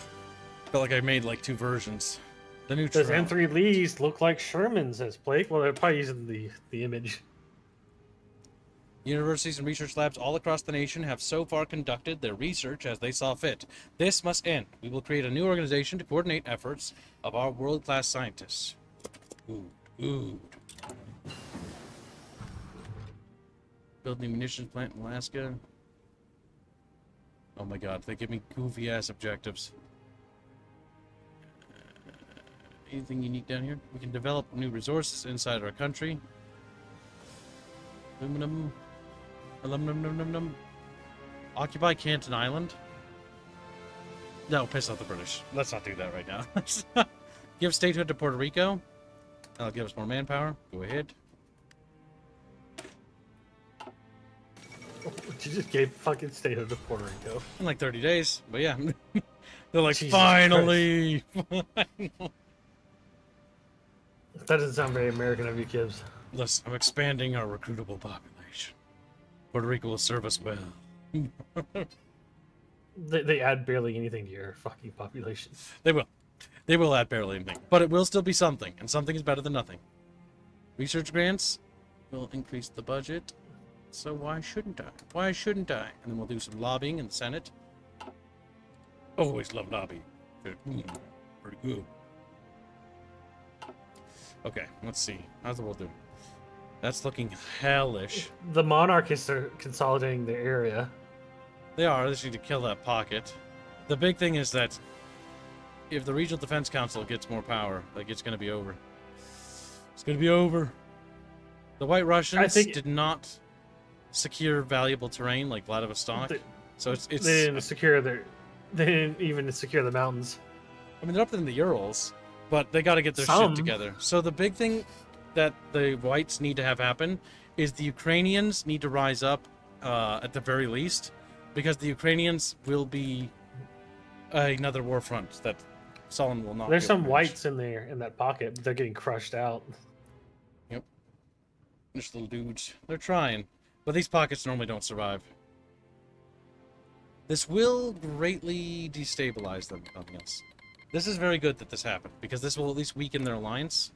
Felt like I made like 2 versions. The new Does Trout. M3 Lees look like Sherman, says Blake? Well, they're probably using the image. Universities and research labs all across the nation have so far conducted their research as they saw fit. This must end. We will create a new organization to coordinate efforts of our world-class scientists. Ooh. Build new munitions plant in Alaska. Oh my god, they give me goofy-ass objectives. Anything unique down here? We can develop new resources inside our country. Aluminum. Occupy Canton Island. No, piss off the British. Let's not do that right now. Give statehood to Puerto Rico. That'll give us more manpower. Go ahead. You just gave fucking statehood to Puerto Rico. In like 30 days. But yeah. They're like, Jesus finally! That doesn't sound very American of you, kids. Listen, I'm expanding our recruitable population. Puerto Rico will serve us well. They add barely anything to your fucking population. They will. They will add barely anything. But it will still be something. And something is better than nothing. Research grants will increase the budget. So why shouldn't I? Why shouldn't I? And then we'll do some lobbying in the Senate. Always love lobbying. Pretty good. Okay, let's see. How's the world doing? That's looking hellish. The monarchists are consolidating their area. They are. They just need to kill that pocket. The big thing is that if the Regional Defense Council gets more power, like, it's gonna be over. It's gonna be over. The White Russians did not secure valuable terrain like Vladivostok, so it's. They didn't secure their. They didn't even secure the mountains. I mean, they're up in the Urals, but they got to get their shit together. So the big thing that the Whites need to have happen is the Ukrainians need to rise up at the very least, because the Ukrainians will be another war front that Solon will not. There's some Whites in there in that pocket, but they're getting crushed out. Yep. Just little dudes. They're trying, but these pockets normally don't survive. This will greatly destabilize them, nothing else. This is very good that this happened, because this will at least weaken their alliance.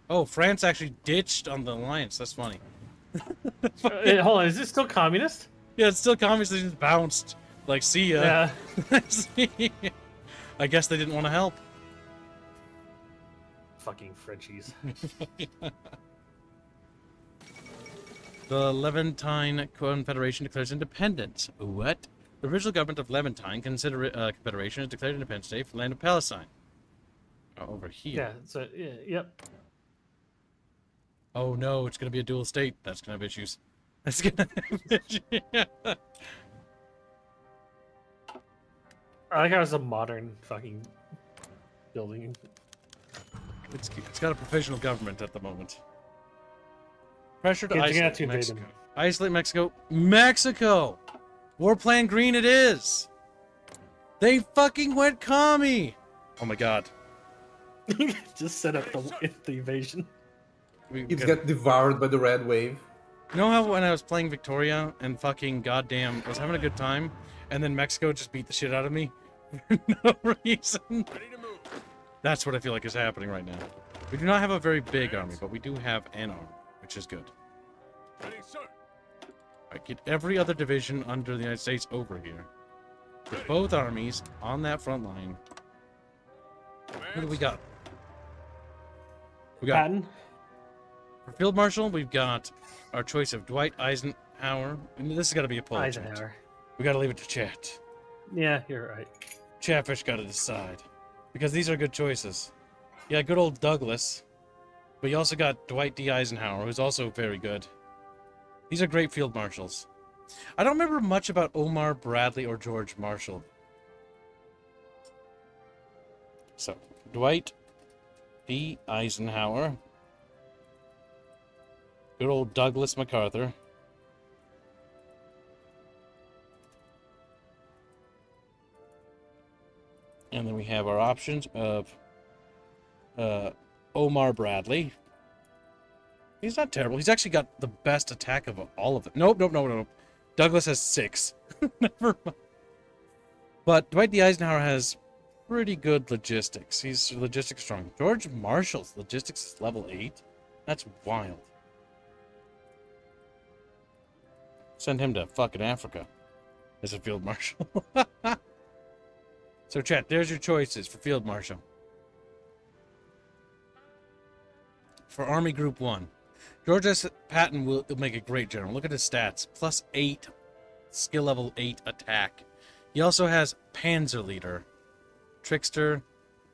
Oh, France actually ditched on the alliance. That's funny. Hold on, is this still communist? Yeah, it's still communist. They just bounced. Like, see ya. Yeah. I guess they didn't want to help. Fucking Frenchies. The Levantine Confederation declares independence. What? The original government of Levantine Confederation has declared Independence Day for the land of Palestine. Oh, over here. Yeah. So yeah, yep. Oh no, it's gonna be a dual state. That's gonna have issues. That's gonna have issues. I like how it's a modern fucking building. It's got a provisional government at the moment. Pressure to Yeah, isolate invade Mexico. them. Isolate Mexico. Mexico! War Plan Green it is! They fucking went commie! Oh my god. Just set up the invasion. It's got devoured by the red wave. You know how when I was playing Victoria and fucking goddamn was having a good time, and then Mexico just beat the shit out of me for no reason? Ready to move. That's what I feel like is happening right now. We do not have a very big army, but we do have an army, which is good. Ready, sir. I get every other division under the United States over here. With both armies on that front line. Who do we got? We got Patton? for Field Marshal. We've got our choice of Dwight Eisenhower. And this has got to be a poll. Eisenhower. We got to leave it to chat. Yeah, you're right. Chatfish got to decide, because these are good choices. Yeah, good old Douglas, but you also got Dwight D. Eisenhower, who's also very good. These are great field marshals. I don't remember much about Omar Bradley or George Marshall. So, Dwight D. Eisenhower. Good old Douglas MacArthur. And then we have our options of Omar Bradley. He's not terrible. He's actually got the best attack of all of them. Nope. Douglas has 6. Never mind. But Dwight D. Eisenhower has pretty good logistics. He's logistics strong. George Marshall's logistics is level 8. That's wild. Send him to fucking Africa as a field marshal. So chat, there's your choices for field marshal. For Army Group 1. George S. Patton will make a great general. Look at his stats. +8. Skill level 8 attack. He also has Panzer Leader. Trickster.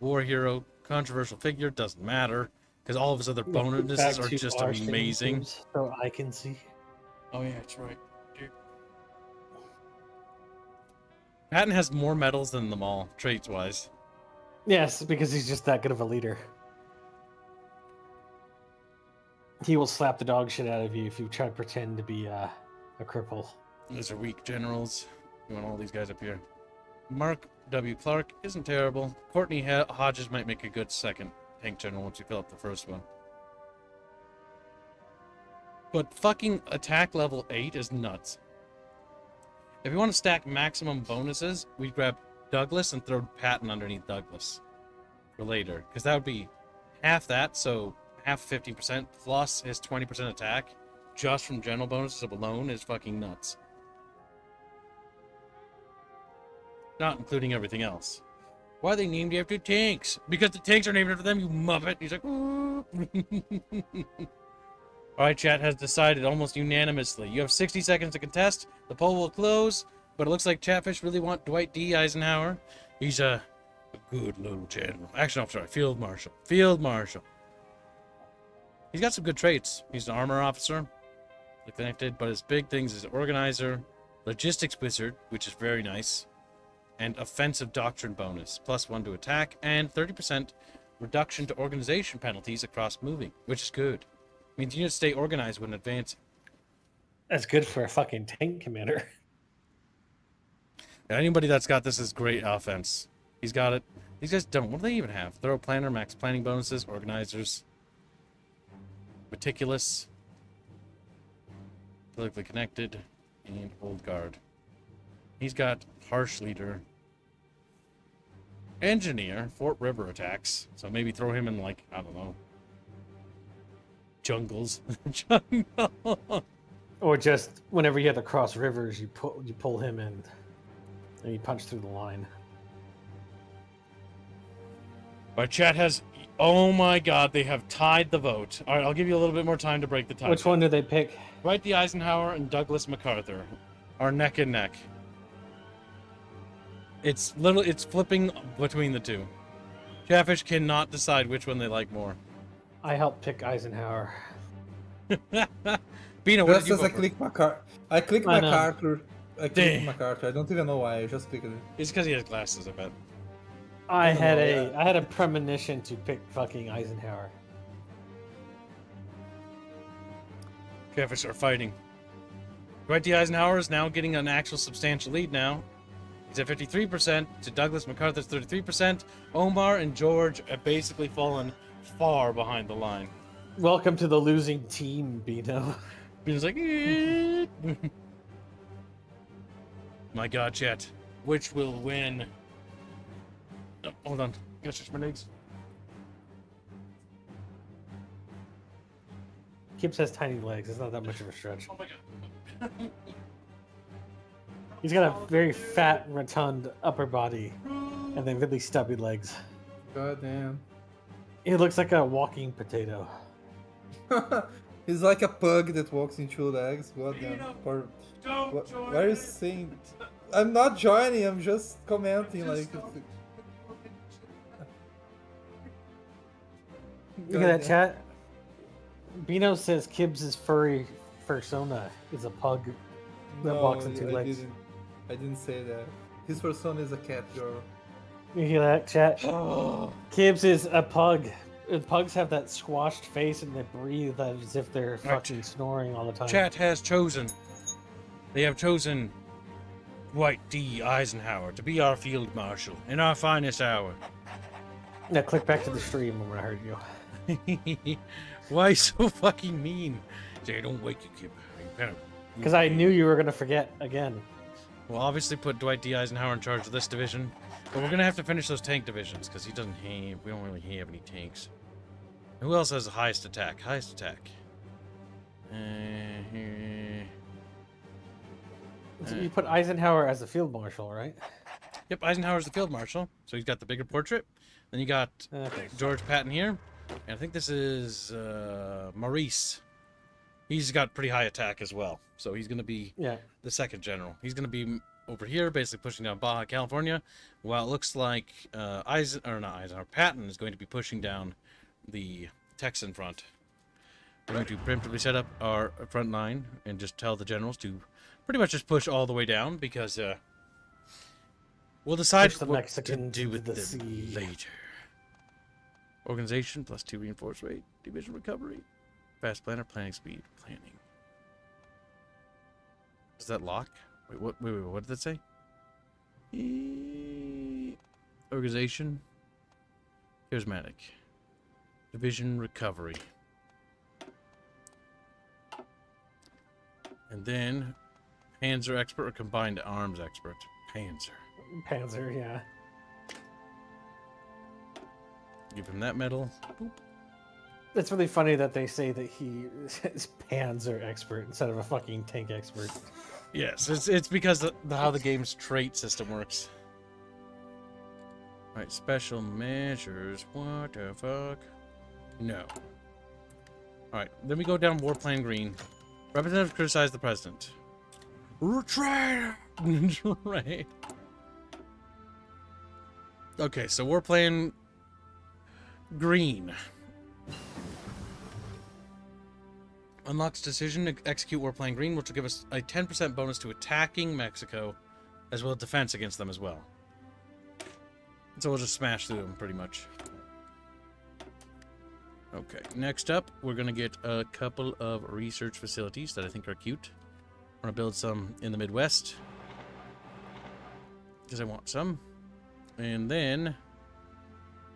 War Hero. Controversial figure. Doesn't matter. Because all of his other bonuses are just amazing. So I can see. Oh yeah, that's right. Dude. Patton has more medals than them all, traits-wise. Yes, because he's just that good of a leader. He will slap the dog shit out of you if you try to pretend to be a cripple. These are weak generals. We want all these guys up here. Mark W. Clark isn't terrible. Courtney Hodges might make a good second tank general once you fill up the first one. But fucking attack level 8 is nuts. If you want to stack maximum bonuses, we grab Douglas and throw Patton underneath Douglas for later. Because that would be half that, so half 15% plus his 20% attack just from general bonuses alone is fucking nuts. Not including everything else. Why are they named after tanks? Because the tanks are named after them, you muppet. He's like, Alright, chat has decided almost unanimously. You have 60 seconds to contest. The poll will close, but it looks like Chatfish really want Dwight D. Eisenhower. He's a Good little general. Actually, no, I'm sorry. Field marshal. Field marshal. He's got some good traits. He's an armor officer. Connected, but his big things is organizer, logistics wizard, which is very nice, and offensive doctrine bonus, +1 to attack, and 30% reduction to organization penalties across moving, which is good. Means units stay organized when advancing. That's good for a fucking tank commander. And anybody that's got this is great offense. He's got it. These guys don't. What do they even have? Thorough planner, max planning bonuses, organizers, meticulous, politically connected, and old guard. He's got harsh leader, engineer, Fort River attacks. So maybe throw him in, like, I don't know, jungles. Jungle. Or just whenever you have to cross rivers, you pull him in and you punch through the line. Our chat has. Oh my god, they have tied the vote. All right, I'll give you a little bit more time to break the tie. Which one did they pick? Dwight D. Eisenhower and Douglas MacArthur are neck and neck. It's flipping between the two. Chatfish cannot decide which one they like more. I helped pick Eisenhower. Bino, what did Just you as vote I for? click MacArthur. I click I know. MacArthur. I Damn. click MacArthur. I don't even know why. I just clicked it. It's because he has glasses, I bet. I don't had know, I had a premonition to pick fucking Eisenhower. Chatfish are fighting. Dwight D. Eisenhower is now getting an actual substantial lead now. He's at 53% to Douglas MacArthur's 33%. Omar and George have basically fallen far behind the line. Welcome to the losing team, Bino. Bino's like, "Eh." My god, chat. Which will win? Oh, hold on. Gotta stretch my legs. Gibbs has tiny legs. It's not that much of a stretch. Oh my god. He's got a very fat, rotund upper body and then really stubby legs. God damn. He looks like a walking potato. He's like a pug that walks in two legs. God damn. Why are you saying? I'm not joining. I'm just commenting. Like. Look at that chat. Bino says Kibbs' furry persona is a pug that walks in two legs. I didn't say that. His persona is a cat girl. You hear that, chat? Kibbs is a pug. Pugs have that squashed face and they breathe as if they're fucking snoring all the time. Chat has chosen. They have chosen Dwight D. Eisenhower to be our field marshal in our finest hour. Now click back to the stream when I heard you. Why so fucking mean? Say, don't wake you, kid. Because I knew you were gonna forget again. We'll obviously put Dwight D. Eisenhower in charge of this division, but we're gonna have to finish those tank divisions because he doesn't have. We don't really have any tanks. Who else has the highest attack? Highest attack. So you put Eisenhower as a field marshal, right? Yep, Eisenhower's the field marshal, so he's got the bigger portrait. Then you got Okay. George Patton here, and I think this is Maurice. He's got pretty high attack as well, so he's going to be Yeah. the second general. He's going to be over here, basically pushing down Baja California, while it looks like Patton is going to be pushing down the Texan front. We're going to preemptively set up our front line and just tell the generals to pretty much just push all the way down because we'll decide Push the what to Mexicans do with into the them sea. later. Organization +2 reinforce rate, division recovery, fast planner, planning speed, planning. Does that lock? Wait, what? Wait, what did that say? Organization, charismatic, division recovery, and then Panzer expert or combined arms expert. Panzer, yeah. Give him that medal. Boop. It's really funny that they say that he is Panzer expert instead of a fucking tank expert. Yes, it's because of how the game's trait system works. Alright, special measures. What the fuck? No. Alright, then we go down Warplane Green. Representatives criticize the president. Retreat! Right. Okay, so we're playing green. Unlocks decision to execute war playing green, which will give us a 10% bonus to attacking Mexico, as well as defense against them as well. So we'll just smash through them, pretty much. Okay, next up, we're going to get a couple of research facilities that I think are cute. I'm going to build some in the Midwest, because I want some. And then,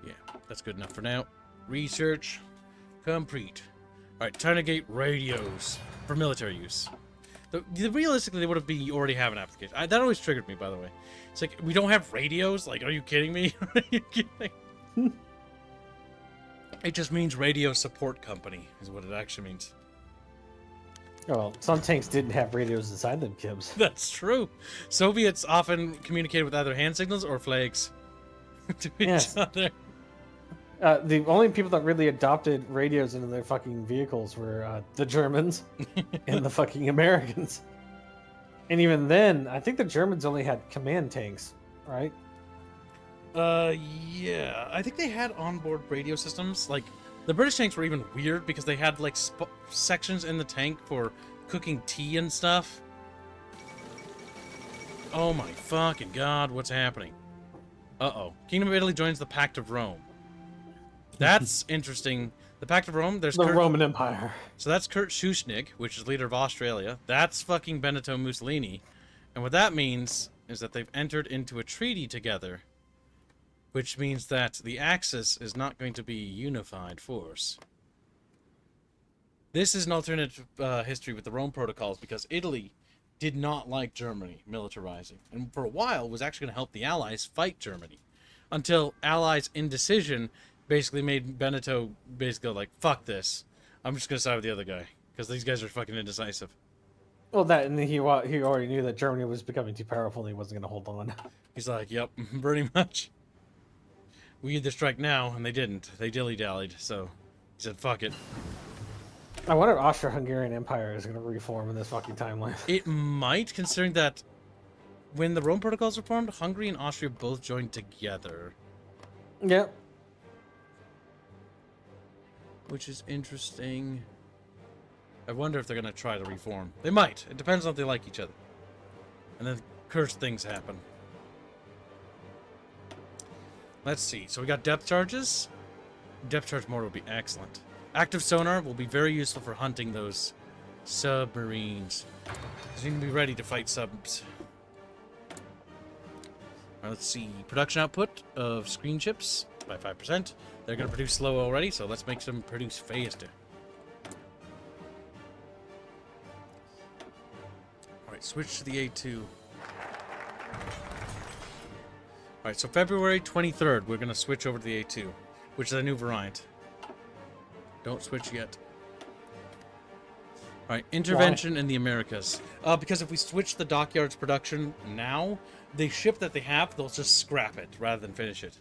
yeah, that's good enough for now. Research complete. Alright, time to get radios for military use. Realistically, they would have been already have an application. That always triggered me, by the way. It's like, we don't have radios? Like, are you kidding me? Are you kidding? It just means radio support company, is what it actually means. Well, some tanks didn't have radios inside them, Kibbs. That's true. Soviets often communicated with either hand signals or flags to each other. The only people that really adopted radios into their fucking vehicles were the Germans and the fucking Americans. And even then, I think the Germans only had command tanks, right? Yeah. I think they had onboard radio systems. Like, the British tanks were even weird because they had, like, sections in the tank for cooking tea and stuff. Oh my fucking god, what's happening? Uh-oh. Kingdom of Italy joins the Pact of Rome. That's interesting. The Pact of Rome, there's the Roman Empire. So that's Kurt Schuschnigg, which is leader of Australia. That's fucking Benito Mussolini. And what that means is that they've entered into a treaty together, which means that the Axis is not going to be a unified force. This is an alternate history with the Rome Protocols because Italy did not like Germany militarizing, and for a while was actually going to help the Allies fight Germany, until Allies' indecision basically made Benito basically go like, fuck this, I'm just going to side with the other guy, because these guys are fucking indecisive. Well, that, and he already knew that Germany was becoming too powerful and he wasn't going to hold on. He's like, yep, pretty much. We either strike now, and they didn't. They dilly-dallied, so he said, fuck it. I wonder if Austro-Hungarian Empire is going to reform in this fucking timeline. It might, considering that when the Rome Protocols were formed, Hungary and Austria both joined together. Yep. Which is interesting. I wonder if they're going to try to reform. They might. It depends on if they like each other. And then cursed things happen. Let's see. So we got depth charges. Depth charge mortar will be excellent. Active sonar will be very useful for hunting those submarines. Because you need to be ready to fight subs. Alright, let's see. Production output of screen chips by 5%. They're going to produce slow already, so let's make them produce faster. Alright, switch to the A2. Alright, so February 23rd, we're going to switch over to the A2, which is a new variant. Don't switch yet. Alright, intervention in the Americas. Because if we switch the dockyard's production now, the ship that they have, they'll just scrap it rather than finish it.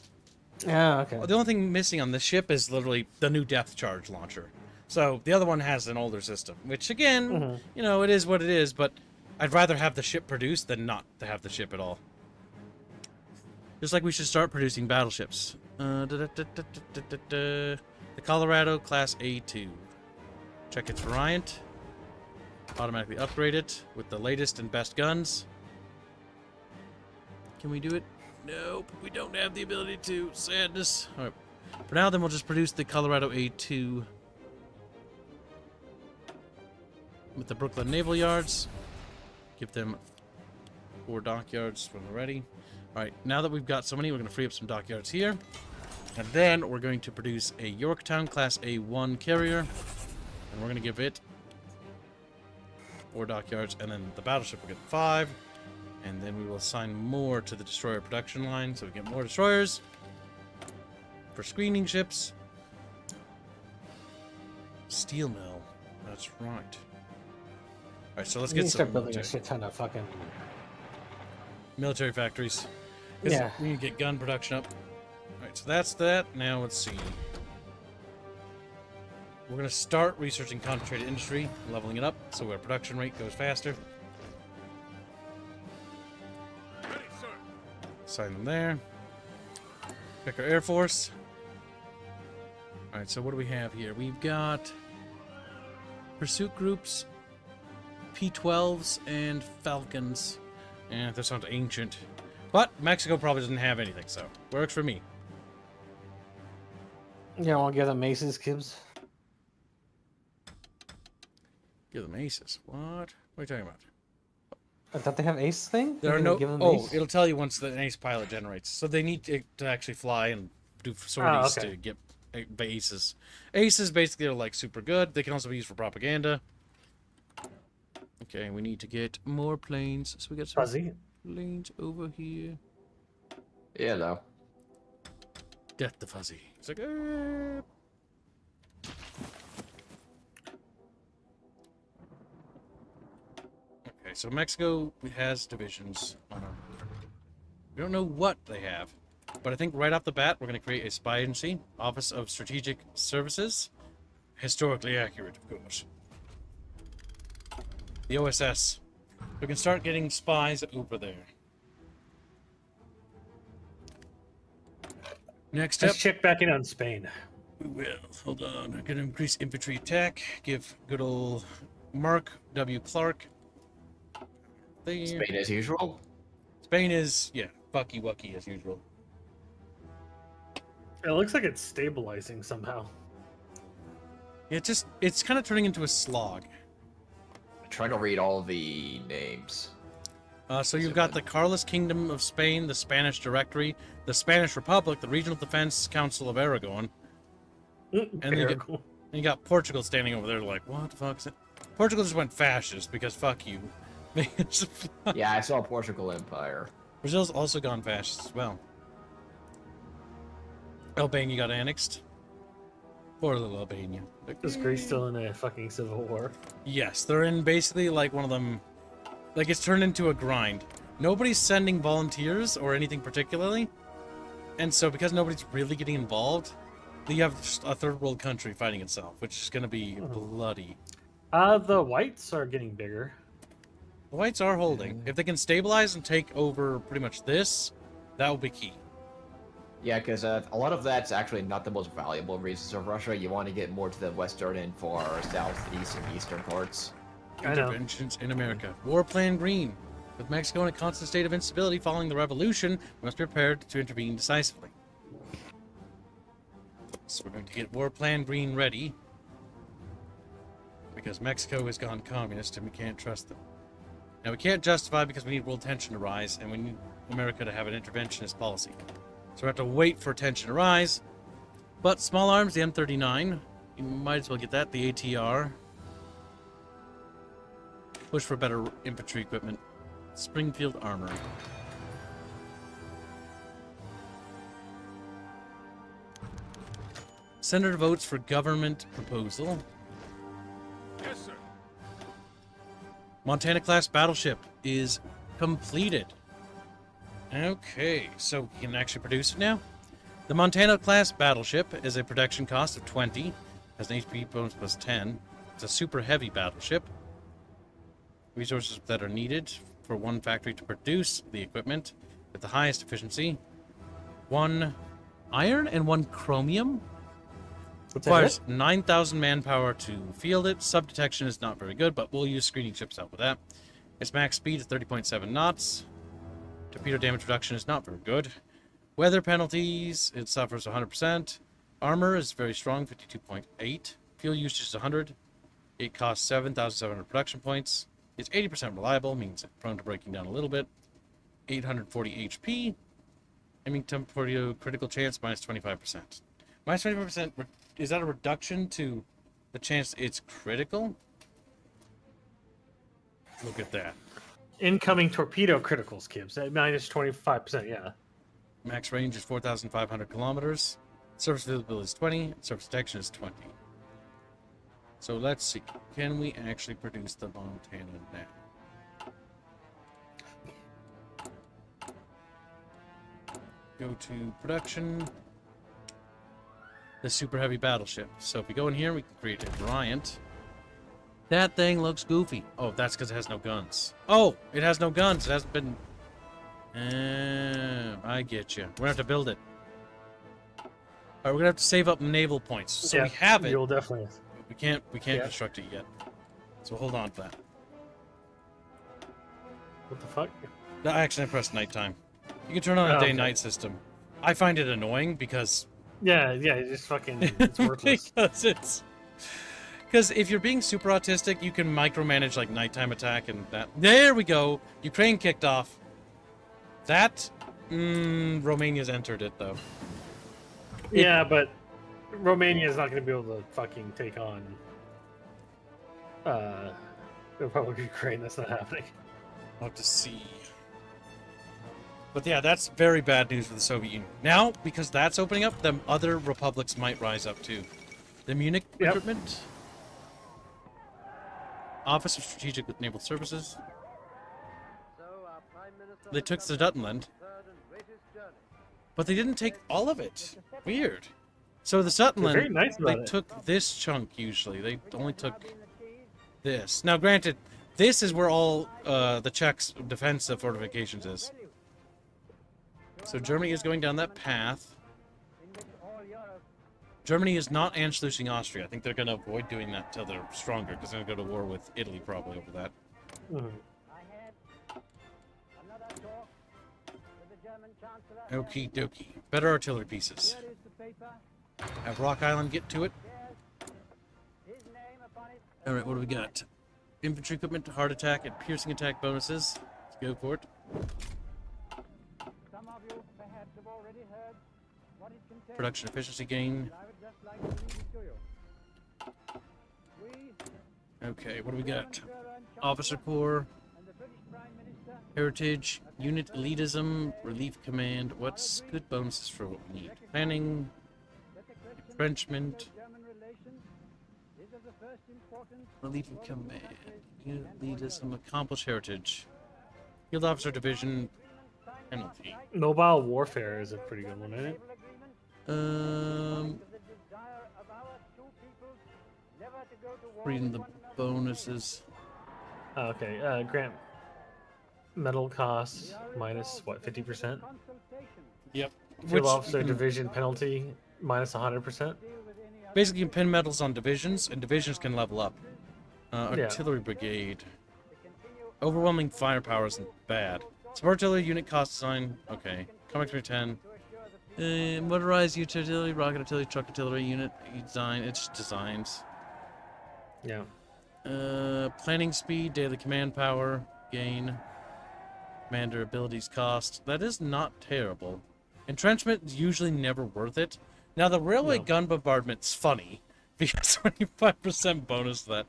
Yeah, okay. The only thing missing on this ship is literally the new depth charge launcher. So the other one has an older system, which again, you know, it is what it is, but I'd rather have the ship produced than not to have the ship at all. Just like we should start producing battleships. The Colorado Class A2. Check its variant. Automatically upgrade it with the latest and best guns. Can we do it? Nope, we don't have the ability to. Sadness. Alright. For now, then we'll just produce the Colorado A2 with the Brooklyn Naval Yards. Give them 4 dockyards when they're ready. Alright, now that we've got so many, we're going to free up some dockyards here. And then we're going to produce a Yorktown Class A1 carrier. And we're going to give it 4 dockyards. And then the battleship will get 5. And then we will assign more to the destroyer production line. So we get more destroyers for screening ships. Steel mill. That's right. Alright, so let's You get start some building a shit ton of fucking... military factories. 'Cause Yeah. we need to get gun production up. Alright, so that's that. Now let's see. We're going to start researching concentrated industry, leveling it up so our production rate goes faster. Ready, sir. Assign them there. Check our Air Force. Alright, so what do we have here? We've got pursuit groups, P-12s, and Falcons. And that sounds ancient. But Mexico probably doesn't have anything, so works for me. Yeah, I'll give them aces, Kibbs. Give them aces. What? What are you talking about? I thought they have ace thing. There are You're no. gonna give them Oh, ace? it'll tell you once the ace pilot generates. So they need to actually fly and do sorties okay. to get aces. Aces basically are like super good. They can also be used for propaganda. Okay, we need to get more planes. So we got some Fuzzy. planes over here. Yeah, though. Death to Fuzzy. It's like, Okay, so Mexico has divisions. We don't know what they have, but I think right off the bat, we're going to create a spy agency, Office of Strategic Services. Historically accurate, of course. The OSS. We can start getting spies over there. Next up, Let's check back in on Spain. we will. Hold on. We're going to increase infantry attack. Give good old Mark W. Clark. There. Spain as usual. Spain is, yeah, fucky wucky as usual. It looks like it's stabilizing somehow. Yeah, it's kind of turning into a slog. I'm trying to read all the names. So you've got the Carlist Kingdom of Spain, the Spanish Directory, the Spanish Republic, the Regional Defense Council of Aragon, and you got Portugal standing over there like, what the fuck is it? Portugal just went fascist because fuck you. Yeah, I saw Portugal Empire. Brazil's also gone fascist as well. Albania got annexed. Poor little Albania. Is Greece still in a fucking civil war? Yes, they're in basically like one of them. Like it's turned into a grind. Nobody's sending volunteers or anything particularly. And so because nobody's really getting involved, you have just a third world country fighting itself, which is going to be bloody. The whites are getting bigger. The whites are holding. If they can stabilize and take over pretty much this, that will be key. Yeah, because a lot of that's actually not the most valuable reasons of Russia. You want to get more to the western and far southeast and eastern parts. I know. Interventions in America. War Plan Green. With Mexico in a constant state of instability following the revolution, we must be prepared to intervene decisively. So we're going to get War Plan Green ready. Because Mexico has gone communist and we can't trust them. Now we can't justify because we need world tension to rise and we need America to have an interventionist policy. So we have to wait for tension to rise. But small arms, the M39, you might as well get that. The ATR. Push for better infantry equipment. Springfield armor. Senator votes for government proposal. Yes, sir. Montana-class battleship is completed. Okay, so we can actually produce it now. The Montana-class battleship is a production cost of 20, has an HP bonus plus 10. It's a super heavy battleship. Resources that are needed for one factory to produce the equipment with the highest efficiency. 1 iron and 1 chromium. Requires 9,000 manpower to field it. Sub-detection is not very good, but we'll use screening ships to help with that. Its max speed is 30.7 knots. Torpedo damage reduction is not very good. Weather penalties, it suffers 100%. Armor is very strong, 52.8. Fuel usage is 100. It costs 7,700 production points. It's 80% reliable, means it's prone to breaking down a little bit. 840 HP. Aiming torpedo critical chance, minus 25%. Minus 25%, is that a reduction to the chance it's critical? Look at that. Incoming torpedo criticals, Kibbs, at minus 25%, yeah. Max range is 4,500 kilometers. Surface visibility is 20. Surface detection is 20. So let's see. Can we actually produce the Montana now? Go to production. The super heavy battleship. So if we go in here, we can create a variant. That thing looks goofy. Oh, that's because it has no guns. Oh, it has no guns. It hasn't been... I get you. We're going to have to build it. we're gonna have to save up naval points. So Yeah, we have it. You'll definitely. We can't Yeah. construct it yet. So hold on to that. What the fuck? No, actually, I pressed nighttime. You can turn on a Oh, okay. day-night system. I find it annoying because Yeah, it's just fucking. It's worthless. because if you're being super autistic, you can micromanage like nighttime attack and that. There we go. Ukraine kicked off. That Romania's entered it though. Yeah, but Romania is not going to be able to fucking take on the Republic of Ukraine. That's not happening. I'll have to see. But yeah, that's very bad news for the Soviet Union. Now, because that's opening up, the other republics might rise up too. The Munich Yep. recruitment. Office of Strategic Naval Services. They took Sudetenland. But they didn't take all of it. Weird. So the They're very Sudetenland, nice they about it. took this chunk usually. They only took this. Now, granted, this is where all the Czechs' defensive fortifications is. So Germany is going down that path. Germany is not Anschlussing Austria. I think they're going to avoid doing that till they're stronger, because they're going to go to war with Italy probably over that. Mhm. Okie dokie. Better artillery pieces. Have Rock Island get to it. Alright, what do we got? Infantry equipment, heart attack, and piercing attack bonuses. Let's go for it. Production efficiency gain. Okay, what do we got? Officer Corps. Heritage, unit elitism, relief command. What's good bonuses for what we need? Planning, entrenchment, relief of command, unit elitism, accomplish heritage, field officer division, penalty. Mobile warfare is a pretty good one, isn't it? Reading the bonuses. Oh, okay, grant medal costs minus what 50%. Yep. Field officer division penalty minus 100%. Basically, you can pin medals on divisions, and divisions can level up. Yeah. Artillery brigade. Overwhelming firepower isn't bad. Support artillery unit cost design. Okay. Comic 10. Motorized utility, rocket artillery, truck artillery unit design. It's just designs. Yeah. Planning speed, daily command power, gain. Commander abilities cost. That is not terrible. Entrenchment is usually never worth it. Now, the railway No. gun bombardment's funny, because 25% bonus to that.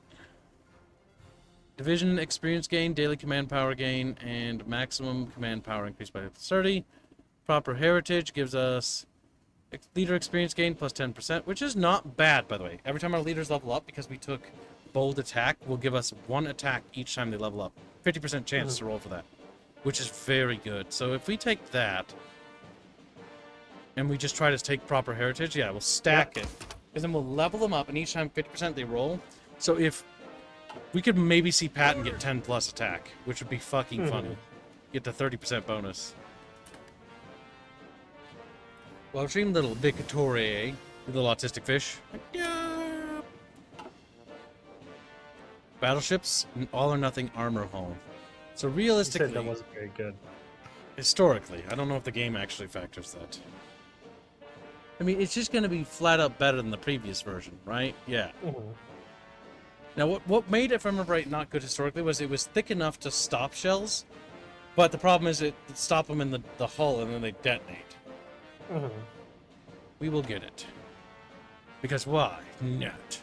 Division experience gain, daily command power gain, and maximum command power increased by 30. Proper heritage gives us leader experience gain plus 10%, which is not bad, by the way. Every time our leaders level up, because we took bold attack, will give us one attack each time they level up. 50% chance to roll for that, which is very good. So if we take that, and we just try to take proper heritage, yeah, we'll stack it. And then we'll level them up, and each time 50% they roll. So if we could maybe see Patton get 10 plus attack, which would be fucking funny. Get the 30% bonus. Well, I've seen little Victoria, the little autistic fish. Yeah. Battleships, all or nothing armor hull. So You realistically, said that wasn't very good. historically, I don't know if the game actually factors that. I mean, it's just going to be flat out better than the previous version, right? Yeah. Now, what made it, if I remember right, not good historically was it was thick enough to stop shells, but the problem is it stop them in the hull and then they detonate. We will get it. Because why not?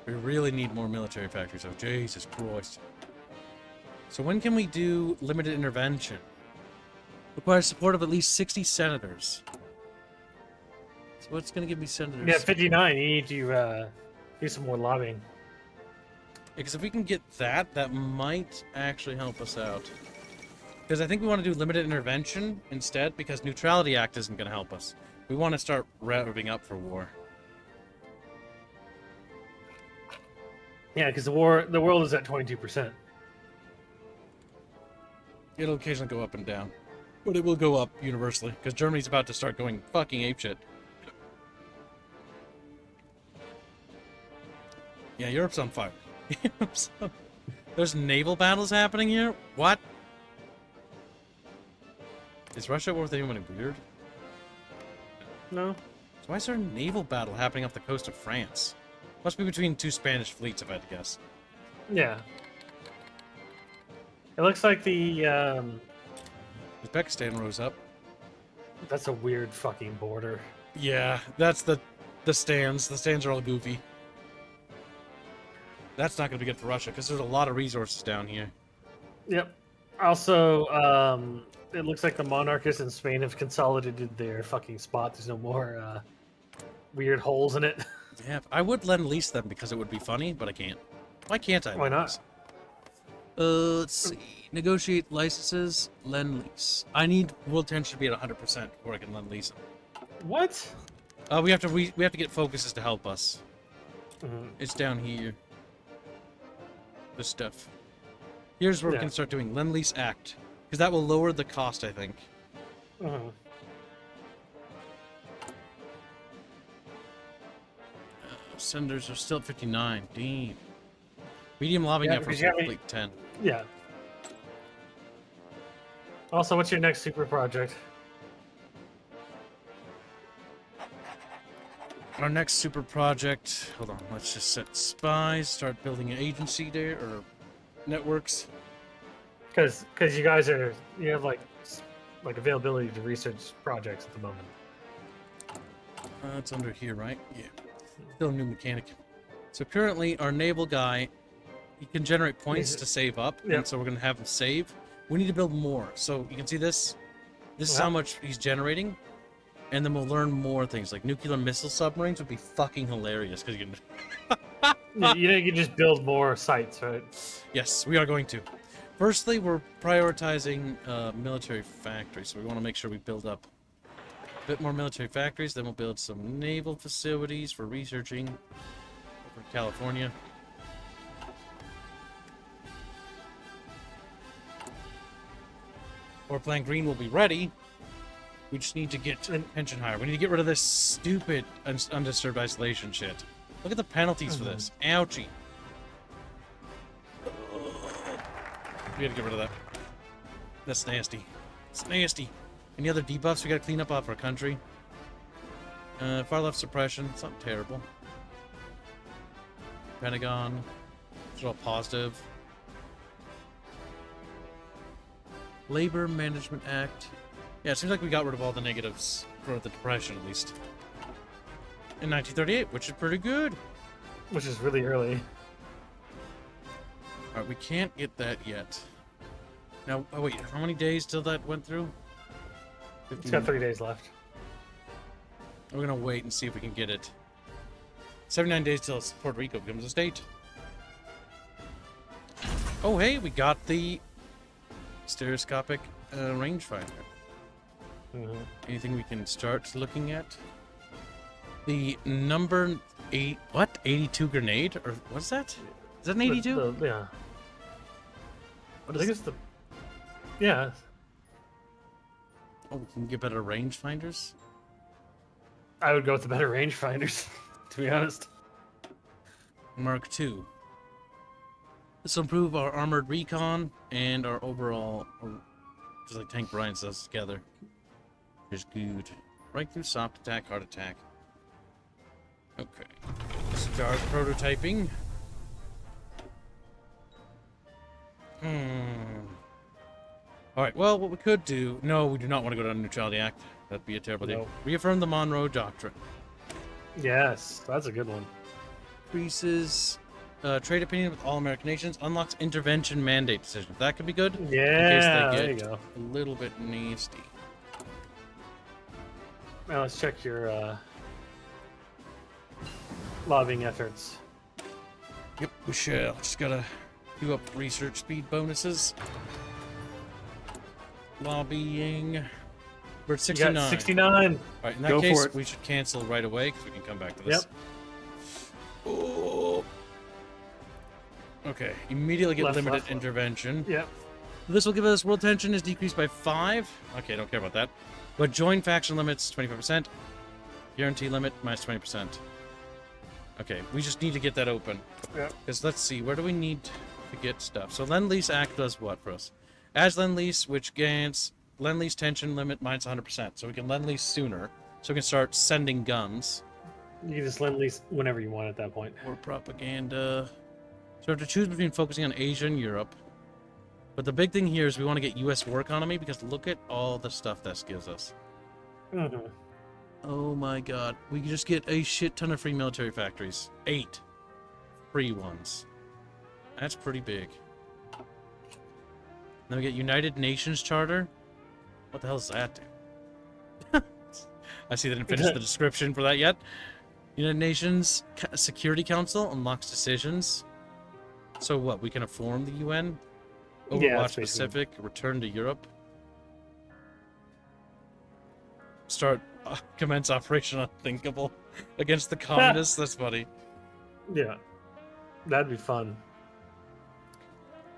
We really need more military factories, oh Jesus Christ. So when can we do limited intervention? Requires support of at least 60 senators. So what's going to give me senators? Yeah, 59. You need to do some more lobbying. Because if we can get that, that might actually help us out. Because I think we want to do limited intervention instead, because Neutrality Act isn't going to help us. We want to start revving up for war. Yeah, because the world is at 22%. It'll occasionally go up and down. But it will go up universally, because Germany's about to start going fucking apeshit. Yeah, Europe's on fire. There's naval battles happening here? What? Is Russia with anyone weird? No. So why is there a naval battle happening off the coast of France? Must be between two Spanish fleets, if I had to guess. Yeah. It looks like the Uzbekistan rose up. that's a weird fucking border. Yeah, that's the stands. The stands are all goofy. That's not going to be good for Russia, because there's a lot of resources down here. Yep. Also, it looks like the monarchists in Spain have consolidated their fucking spot. There's no more weird holes in it. Yeah, I would lend-lease them because it would be funny, but I can't. Why can't I? Why not? lend-lease? Let's see. Negotiate licenses, lend-lease. I need world tension to be at 100% before I can lend-lease them. What? We have to get focuses to help us. Mhm. It's down here. This stuff. Here's where we Yeah. can start doing lend-lease act, because that will lower the cost, I think. Mhm. Senders are still at 59. Damn. Medium lobbing Yeah, effort because you have complete 10. Yeah. Also, what's your next super project? Our next super project. Hold on. Let's just set spies. Start building an agency there or networks. Because you guys have like availability to research projects at the moment. It's under here, right? Yeah. Still a new mechanic. So currently, our naval guy, he can generate points to save up, Yep. and so we're gonna have him save. We need to build more. So you can see this. This is how much he's generating, and then we'll learn more things like nuclear missile submarines would be fucking hilarious because you can. You can just build more sites, right? Yes, we are going to. Firstly, we're prioritizing military factories, so we want to make sure we build up a bit more military factories. Then we'll build some naval facilities for researching over in California. Our plan green will be ready. We just need to get pension higher. We need to get rid of this stupid undisturbed isolation shit. Look at the penalties for this. Ouchie. We gotta get rid of that. That's nasty. It's nasty. Any other debuffs we gotta clean up off our country? Far left suppression. It's not terrible. Pentagon. It's all positive. Labor Management Act. Yeah, it seems like we got rid of all the negatives for the Depression, at least. In 1938, which is pretty good. Which is really early. Alright, we can't get that yet. Now, oh wait, how many days till that went through? It's got 3 days left. We're gonna wait and see if we can get it. 79 days till Puerto Rico becomes a state. Oh hey, we got the stereoscopic rangefinder. Anything we can start looking at? The number 8, what? 82 grenade? Or what's that? Is that an 82? Yeah. What I think is it's the. Yeah. Oh, we can get better rangefinders? I would go with the better rangefinders, to be honest. Mark II. This will improve our armored recon and our overall, just like Tank Brian says, together. Is good. Right through soft attack, hard attack. Okay. Start prototyping. Alright, well, what we could do... No, we do not want to go down the Neutrality Act. That'd be a terrible deal. No. Reaffirm the Monroe Doctrine. Yes, that's a good one. Increases trade opinion with all American nations. Unlocks intervention mandate decisions. That could be good. Yeah, in there case you they get go. a little bit nasty. Now let's check your lobbying efforts. Yep, we shall. Just gotta do up research speed bonuses. Lobbying. We're at You 69. got 69. Alright, in that Go for case, it. we should cancel right away because we can come back to this. Yep. Oh. Okay, immediately get Left, limited left. intervention. Yep. This will give us world tension is decreased by 5. Okay, don't care about that. But join faction limits 25%. Guarantee limit minus 20%. Okay, we just need to get that open. Yeah. Because let's see, where do we need to get stuff? So Lend-Lease Act does what for us? Adds Lend-Lease, which grants Lend-Lease tension limit minus 100%. So we can Lend-Lease sooner. So we can start sending guns. You can just lend lease whenever you want at that point. War propaganda. So we have to choose between focusing on Asia and Europe. But the big thing here is we want to get U.S. war economy because look at all the stuff this gives us. Mm-hmm. Oh my god. We can just get a shit ton of free military factories. 8 free ones. That's pretty big. Then we get United Nations Charter. What the hell does that do? I see they didn't finish the description for that yet. United Nations Security Council unlocks decisions. So what? We can inform the UN? Overwatch Pacific, return to Europe. Start commence Operation Unthinkable against the communists. That's funny. Yeah, that'd be fun.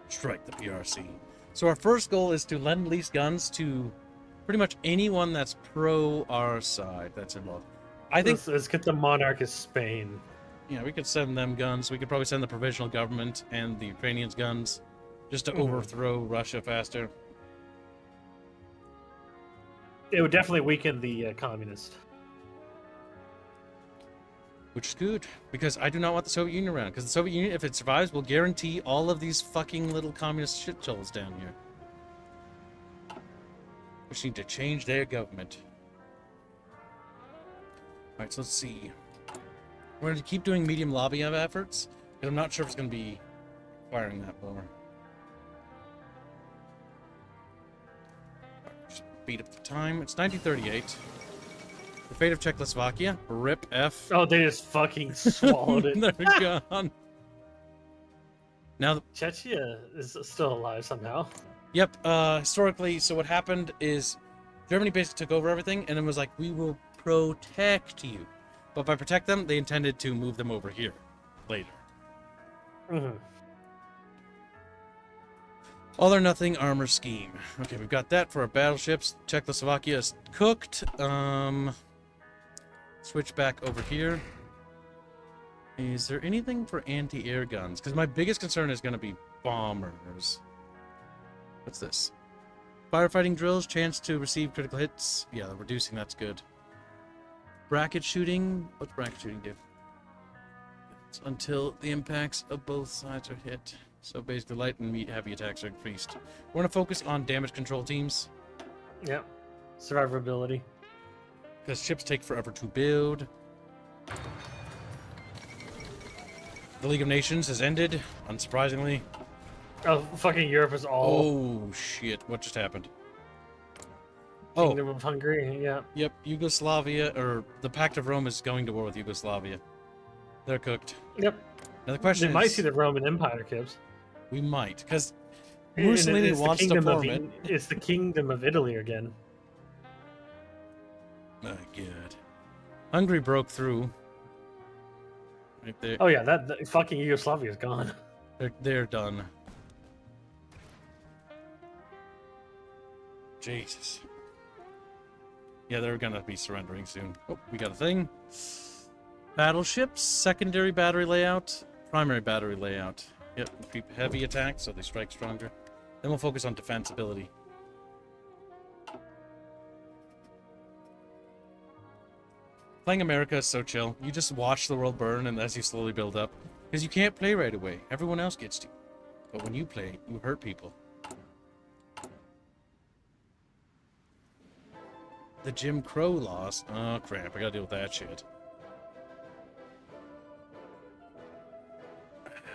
Strike the PRC. So our first goal is to lend lease guns to pretty much anyone that's pro our side that's involved. I think Let's get the monarchist Spain. yeah, we could send them guns. We could probably send the provisional government and the Ukrainians guns just to overthrow Russia faster. It would definitely weaken the communist. Which is good, because I do not want the Soviet Union around. Because the Soviet Union, if it survives, will guarantee all of these fucking little communist shitsholes down here. We need to change their government. Alright, so let's see. We're going to keep doing medium lobby efforts, but I'm not sure if it's going to be requiring that more. Just beat up the time. It's 1938. The fate of Czechoslovakia. RIP F. Oh, they just fucking swallowed it. They're gone. Now, Chechnya is still alive somehow. yep, historically, so what happened is Germany basically took over everything and then was like, we will protect you. But by protect them, they intended to move them over here later. Mm-hmm. All or nothing armor scheme. Okay, we've got that for our battleships. Czechoslovakia is cooked. Switch back over here. Is there anything for anti-air guns? Because my biggest concern is going to be bombers. What's this? Firefighting drills, chance to receive critical hits. Yeah, reducing, that's good. Bracket shooting. What's bracket shooting do? It's until the impacts of both sides are hit. So basically light and heavy attacks are increased. We're going to focus on damage control teams. Yep. Survivability. Because ships take forever to build. The League of Nations has ended, unsurprisingly. Oh, fucking Europe is all Oh, shit. What just happened? Kingdom of Hungary, yeah. Yep, Yugoslavia, or the Pact of Rome is going to war with Yugoslavia. They're cooked. Yep. Now the question They might is... see the Roman Empire, Kibbs. We might, because And Mussolini it's the wants to kingdom of form it. It's the Kingdom of Italy again. My God. Hungary broke through. Right there. Oh yeah, that fucking Yugoslavia is gone. They're done. Jesus. Yeah, they're gonna be surrendering soon. Oh, we got a thing. Battleships, secondary battery layout, primary battery layout. Yep, keep heavy attacks so they strike stronger. Then we'll focus on defensibility. Playing America is so chill. You just watch the world burn and as you slowly build up. Because you can't play right away. Everyone else gets to. But when you play, you hurt people. The Jim Crow laws. Oh crap, I gotta deal with that shit.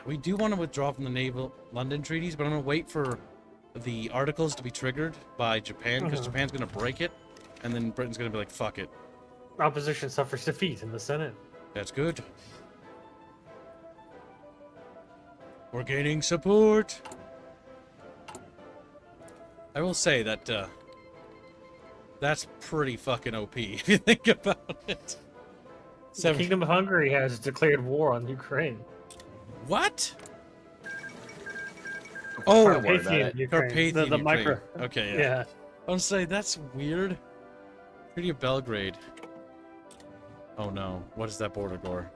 We do want to withdraw from the naval London treaties, but I'm gonna wait for the articles to be triggered by Japan, because Japan's gonna break it, and then Britain's gonna be like, fuck it. Opposition suffers defeat in the Senate. That's good. We're gaining support. I will say that that's pretty fucking OP if you think about it. The Kingdom of Hungary has declared war on Ukraine. What? Oh, Don't worry about Carpathian it. Ukraine. Carpathian The micro. Ukraine. Okay, yeah. Yeah. I was say that's weird. Treaty of Belgrade. Oh no, what is that border gore?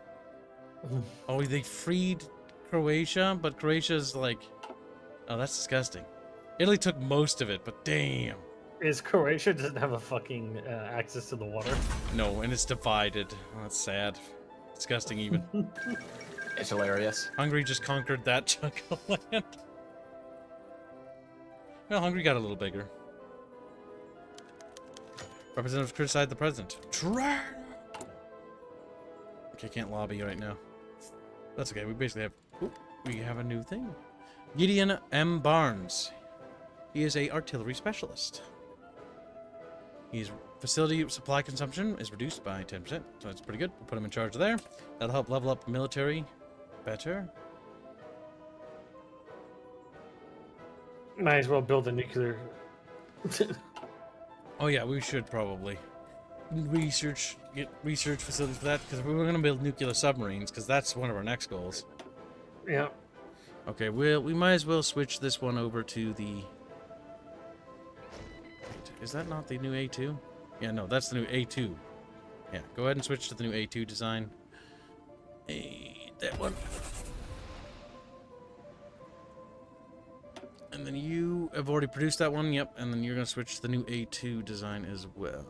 Oh, they freed Croatia, but Croatia's like, oh, that's disgusting. Italy took most of it, but damn. Is Croatia doesn't have a fucking access to the water? No, and it's divided. Oh, that's sad. Disgusting even. It's hilarious. Hungary just conquered that chunk of land. Well, Hungary got a little bigger. Representatives criticized the president. Try. Okay, can't lobby you right now. That's okay. We basically have. Ooh, we have a new thing. Gideon M. Barnes. He is a artillery specialist. His facility supply consumption is reduced by 10%, so that's pretty good. We'll put him in charge there. That'll help level up military better. Might as well build a nuclear. Oh yeah, we should probably get research facilities for that, because we were going to build nuclear submarines, because that's one of our next goals. Yeah. Okay, we might as well switch this one over to the... Is that not the new A2? Yeah, no, that's the new A2. Yeah, go ahead and switch to the new A2 design. That one. And then you have already produced that one, yep, and then you're going to switch to the new A2 design as well.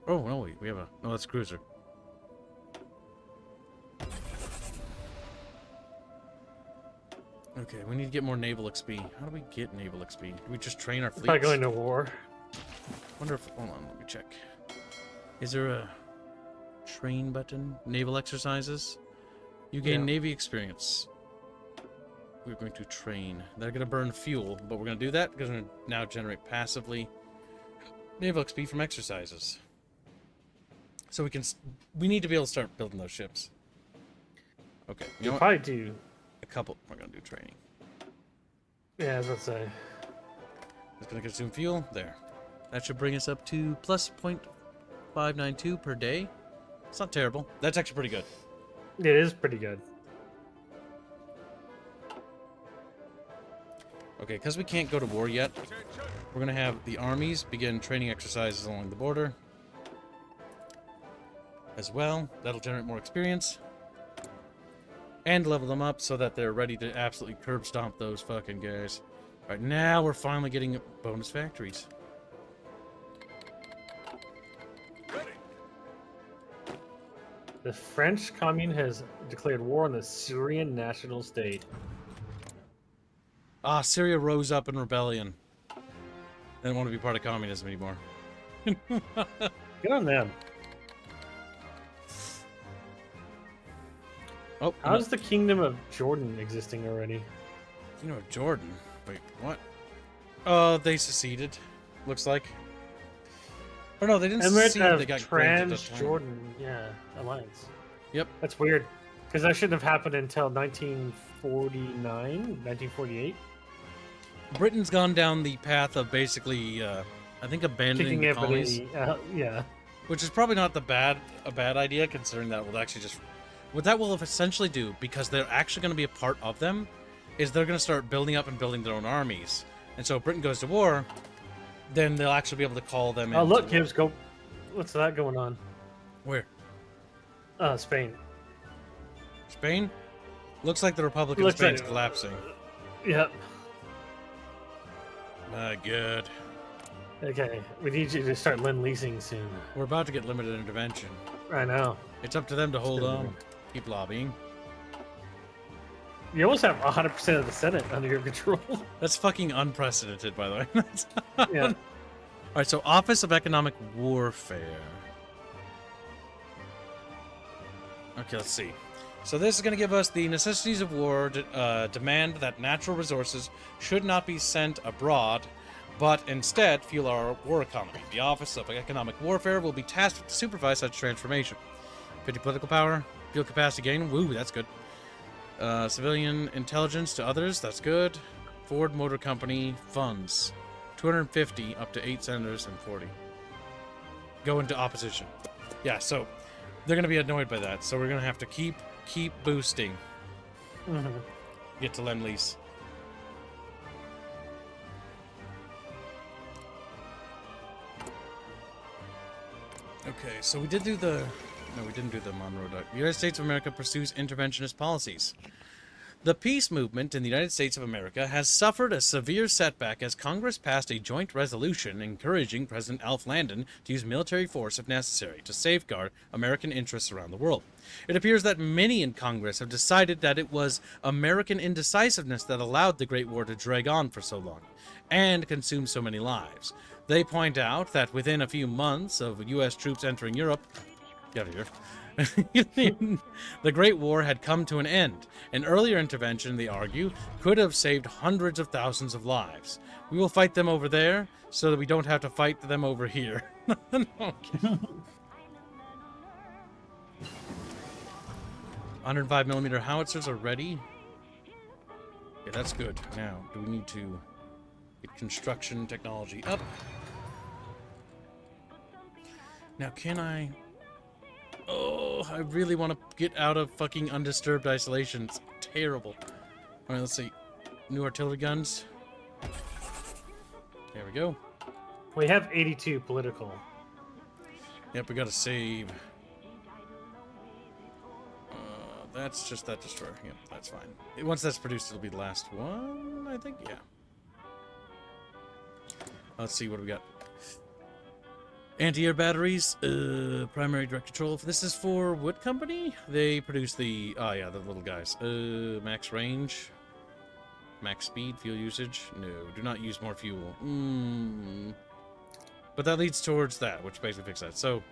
Oh, no, wait, we have a... No, that's cruiser. Okay, we need to get more naval XP. How do we get naval XP? Do we just train our fleets? By going to war. Wonder if... Hold on, let me check. Is there a train button? Naval exercises? You gain Yeah. Navy experience. We're going to train. They're going to burn fuel, but we're going to do that because we're going to now generate passively naval XP from exercises. So we can... We need to be able to start building those ships. Okay, you know You what? probably do. A couple. We're going to do training. Yeah, I was about to say. It's going to consume fuel. There. That should bring us up to plus 0.592 per day. It's not terrible. That's actually pretty good. It is pretty good. Okay, because we can't go to war yet, we're going to have the armies begin training exercises along the border as well. That'll generate more experience and level them up so that they're ready to absolutely curb stomp those fucking guys. Right now, we're finally getting bonus factories. The French commune has declared war on the Syrian national state. Ah, Syria rose up in rebellion. They didn't want to be part of communism anymore. Good on them. Oh, How's the Kingdom of Jordan existing already? you know, Jordan. Wait, what? Oh, they seceded. Looks like. Oh no, they didn't Emirates secede. of They got granted a Trans-Jordan, yeah, alliance. Yep. That's weird, because that shouldn't have happened until 1949, 1948. Britain's gone down the path of basically, I think, abandoning Kicking the colonies, everybody, yeah. which is probably not a bad idea, considering that will actually just what that will essentially do, because they're actually going to be a part of them, is they're going to start building up and building their own armies, and so if Britain goes to war, then they'll actually be able to call them in. Oh, look, Gibbs, go. What's that going on? Where? Spain. Spain? Looks like the Republic of Looks Spain's like- collapsing. Yep. My God. Okay, we need you to start leasing soon. We're about to get limited intervention. I know. It's up to them to hold gonna on. be- Keep lobbying. You almost have 100% of the Senate under your control. That's fucking unprecedented, by the way. Yeah. Alright, so Office of Economic Warfare. Okay, let's see. So this is going to give us the necessities of war demand that natural resources should not be sent abroad, but instead fuel our war economy. The Office of Economic Warfare will be tasked to supervise such transformation. 50 political power, fuel capacity gain, woo, that's good. Civilian intelligence to others, that's good. Ford Motor Company funds, 250 up to 8 senators and 40. Go into opposition. Yeah, so they're going to be annoyed by that, so we're going to have to keep boosting. Mhm. Get to Lend-Lease. Okay, so we did do the... No, we didn't do the Monroe Doc. The United States of America pursues interventionist policies. The peace movement in the United States of America has suffered a severe setback as Congress passed a joint resolution encouraging President Alf Landon to use military force if necessary to safeguard American interests around the world. It appears that many in Congress have decided that it was American indecisiveness that allowed the Great War to drag on for so long and consume so many lives. They point out that within a few months of U.S. troops entering Europe, get out of here, the Great War had come to an end. An earlier intervention, they argue, could have saved hundreds of thousands of lives. We will fight them over there so that we don't have to fight them over here. Okay. 105mm howitzers are ready. Yeah, that's good. Now, do we need to get construction technology up? Now, can I... Oh, I really want to get out of fucking undisturbed isolation. It's terrible. Alright, let's see. New artillery guns. There we go. We have 82 political. Yep, we gotta save. That's just that destroyer. Yep, that's fine. Once that's produced, it'll be the last one, I think. Yeah. Let's see what we got. Anti-air batteries, primary direct control. This is for what company? They produce the, oh yeah, the little guys. Max range, max speed, fuel usage. No, do not use more fuel. But that leads towards that, which basically fixes that. So,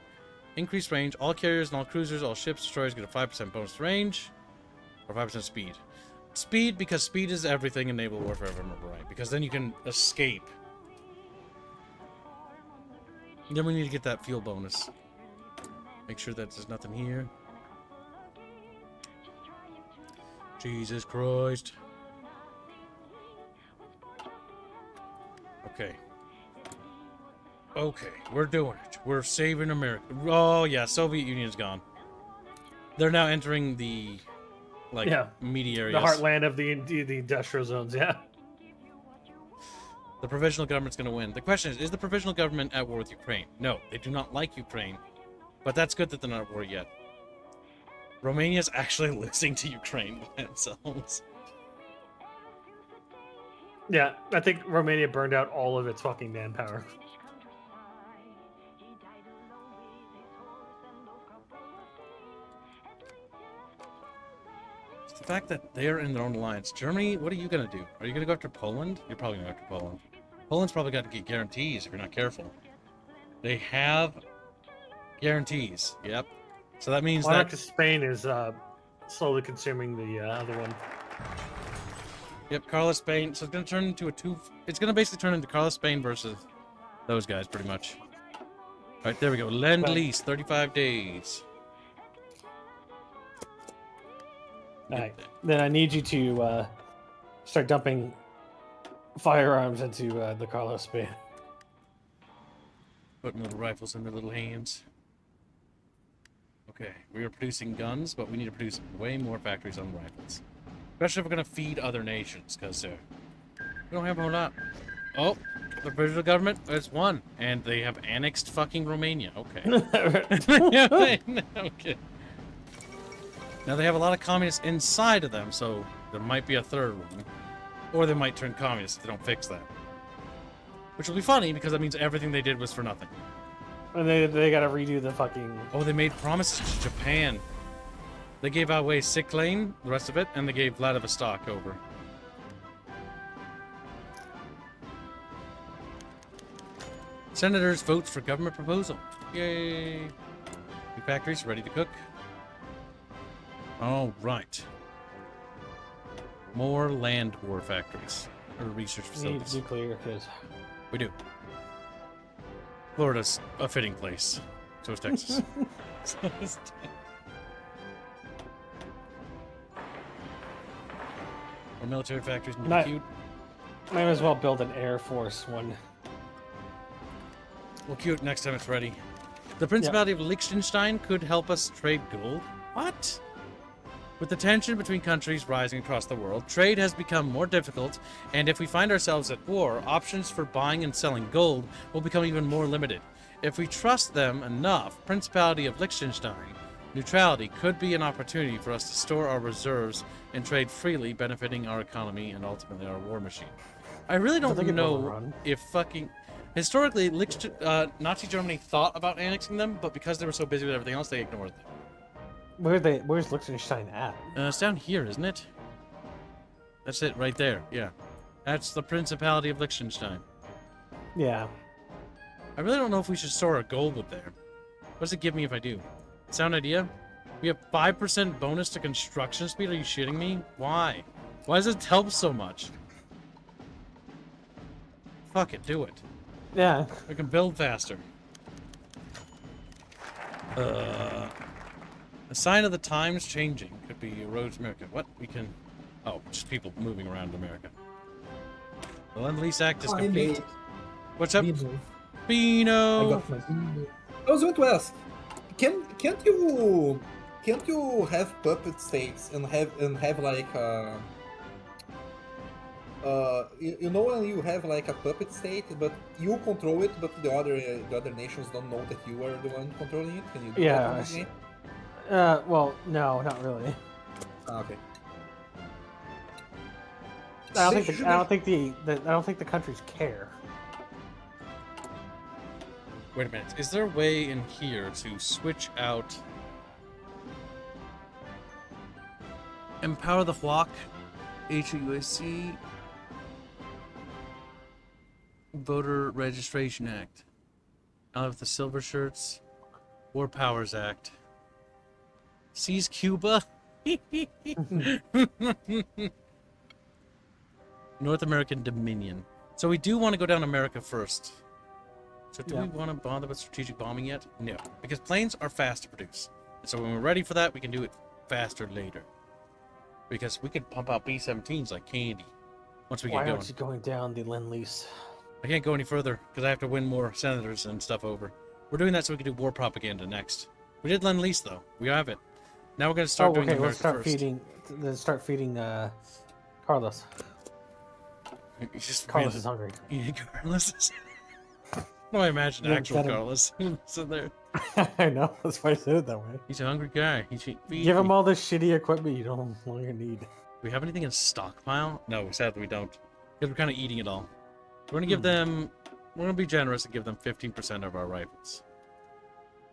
increased range. All carriers and all cruisers, all ships, destroyers get a 5% bonus to range, or 5% speed. Speed, because speed is everything in naval warfare, if I remember right. Because then you can escape. Then we need to get that fuel bonus. Make sure that there's nothing here. Jesus Christ. Okay. Okay, we're doing it. We're saving America. Oh, yeah, Soviet Union's gone. They're now entering the, like, meaty areas. The heartland of the industrial zones, yeah. The provisional government's going to win. The question is the provisional government at war with Ukraine? No, they do not like Ukraine. But that's good that they're not at war yet. Romania's actually losing to Ukraine by themselves. Yeah, I think Romania burned out all of its fucking manpower. It's the fact that they're in their own alliance. Germany, what are you going to do? Are you going to go after Poland? You're probably going to go after Poland. Poland's probably got to get guarantees if you're not careful. They have guarantees. Yep. So that means Why not? that... Because Spain is slowly consuming the other one. Yep, Carlos Spain. So it's going to turn into a two... It's going to basically turn into Carlos Spain versus those guys, pretty much. All right, there we go. Lend-Lease, 35 days. All right. Then I need you to start dumping firearms into the Carlos Spain. Putting little rifles in their little hands. Okay, we are producing guns, but we need to produce way more factories on rifles. Especially if we're going to feed other nations, because we don't have a whole lot. Oh, the provisional government has won, and they have annexed fucking Romania. Okay. Okay. Now they have a lot of communists inside of them, so there might be a third one. Or they might turn communist if they don't fix that. Which will be funny, because that means everything they did was for nothing. And they gotta redo the fucking... Oh, they made promises to Japan. They gave away Sikane, the rest of it, and they gave Vladivostok over. Senators votes for government proposal. Yay! New factories ready to cook. All right. More land war factories or research We need facilities. nuclear, because... We do. Florida's a fitting place. So is Texas. So is More military factories need to be cute. Might as well build an Air Force one. We'll queue it next time it's ready. The Principality of Liechtenstein could help us trade gold. What? With the tension between countries rising across the world, trade has become more difficult, and if we find ourselves at war, options for buying and selling gold will become even more limited. If we trust them enough, Principality of Liechtenstein, neutrality could be an opportunity for us to store our reserves and trade freely, benefiting our economy and ultimately our war machine. I really don't think it know overrun. if fucking... Historically, Nazi Germany thought about annexing them, but because they were so busy with everything else, they ignored them. Where's Liechtenstein at? It's down here, isn't it? That's it, right there, yeah. That's the Principality of Liechtenstein. Yeah. I really don't know if we should store a gold with there. What does it give me if I do? Sound idea? We have 5% bonus to construction speed? Are you shitting me? Why? Why does it help so much? Fuck it, do it. Yeah. We can build faster. A sign of the times changing. Could be roads America. What? We can... Oh, just people moving around America. The Lend-Lease Act is Hi, complete. mate. What's up? Beano. I Beano! got my Beano. I was going to ask, can't you have puppet states and have like you know when you have like a puppet state, but you control it, but the other nations don't know that you are the one controlling it? Can you do Yeah, that in I this see. game? Well, no, not really. Ah, okay. I They don't think should I don't think the countries care. Wait a minute. Is there a way in here to switch out... Empower the flock? HUSC? Voter Registration Act. Out of the Silver Shirts. War Powers Act. Seize Cuba? North American Dominion. So we do want to go down America first. So do we want to bother with strategic bombing yet? No. Because planes are fast to produce. And so when we're ready for that, we can do it faster later. Because we could pump out B-17s like candy once we get Why going. aren't you going down the Lend-Lease? I can't go any further because I have to win more senators and stuff over. We're doing that so we can do war propaganda next. We did Lend-Lease though. We have it. Now we're going to start doing America let's start first. feeding. Then start feeding Carlos. You just Carlos really- is hungry. Yeah, Carlos is... No, I imagine Yeah, actual get him. Carlos sitting there. I know. That's why I said it that way. He's a hungry guy. He should feed Give me. him all this shitty equipment you don't longer need. Do we have anything in stockpile? No, sadly we don't. Because we're kind of eating it all. We're going to give them... We're going to be generous and give them 15% of our rifles.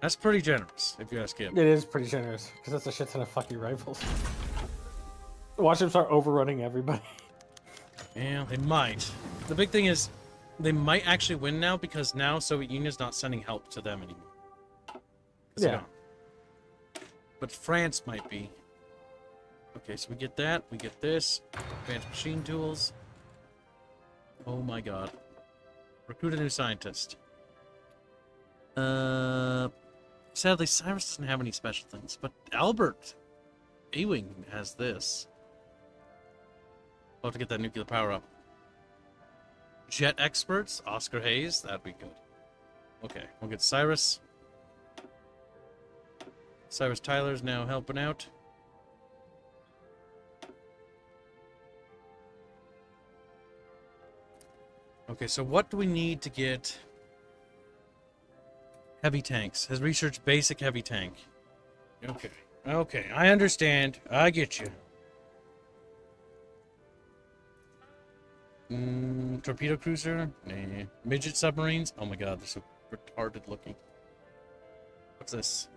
That's pretty generous, if you ask him. It is pretty generous because that's a shit ton of fucking rifles. Watch them start overrunning everybody. Yeah, they might. The big thing is, they might actually win now because now Soviet Union's not sending help to them anymore. 'Cause they're Yeah. gone. But France might be. Okay, so we get that. We get this. Advanced machine tools. Oh my god. Recruit a new scientist. Sadly, Cyrus doesn't have any special things, but Albert A-Wing has this. We'll have to get that nuclear power up. Jet experts, Oscar Hayes, that'd be good. Okay, we'll get Cyrus. Cyrus Tyler's now helping out. Okay, so what do we need to get heavy tanks? Has researched basic heavy tank. Okay, okay, I understand. I get you. Torpedo cruiser? Nah. Midget submarines? Oh my god, they're so retarded looking. What's this?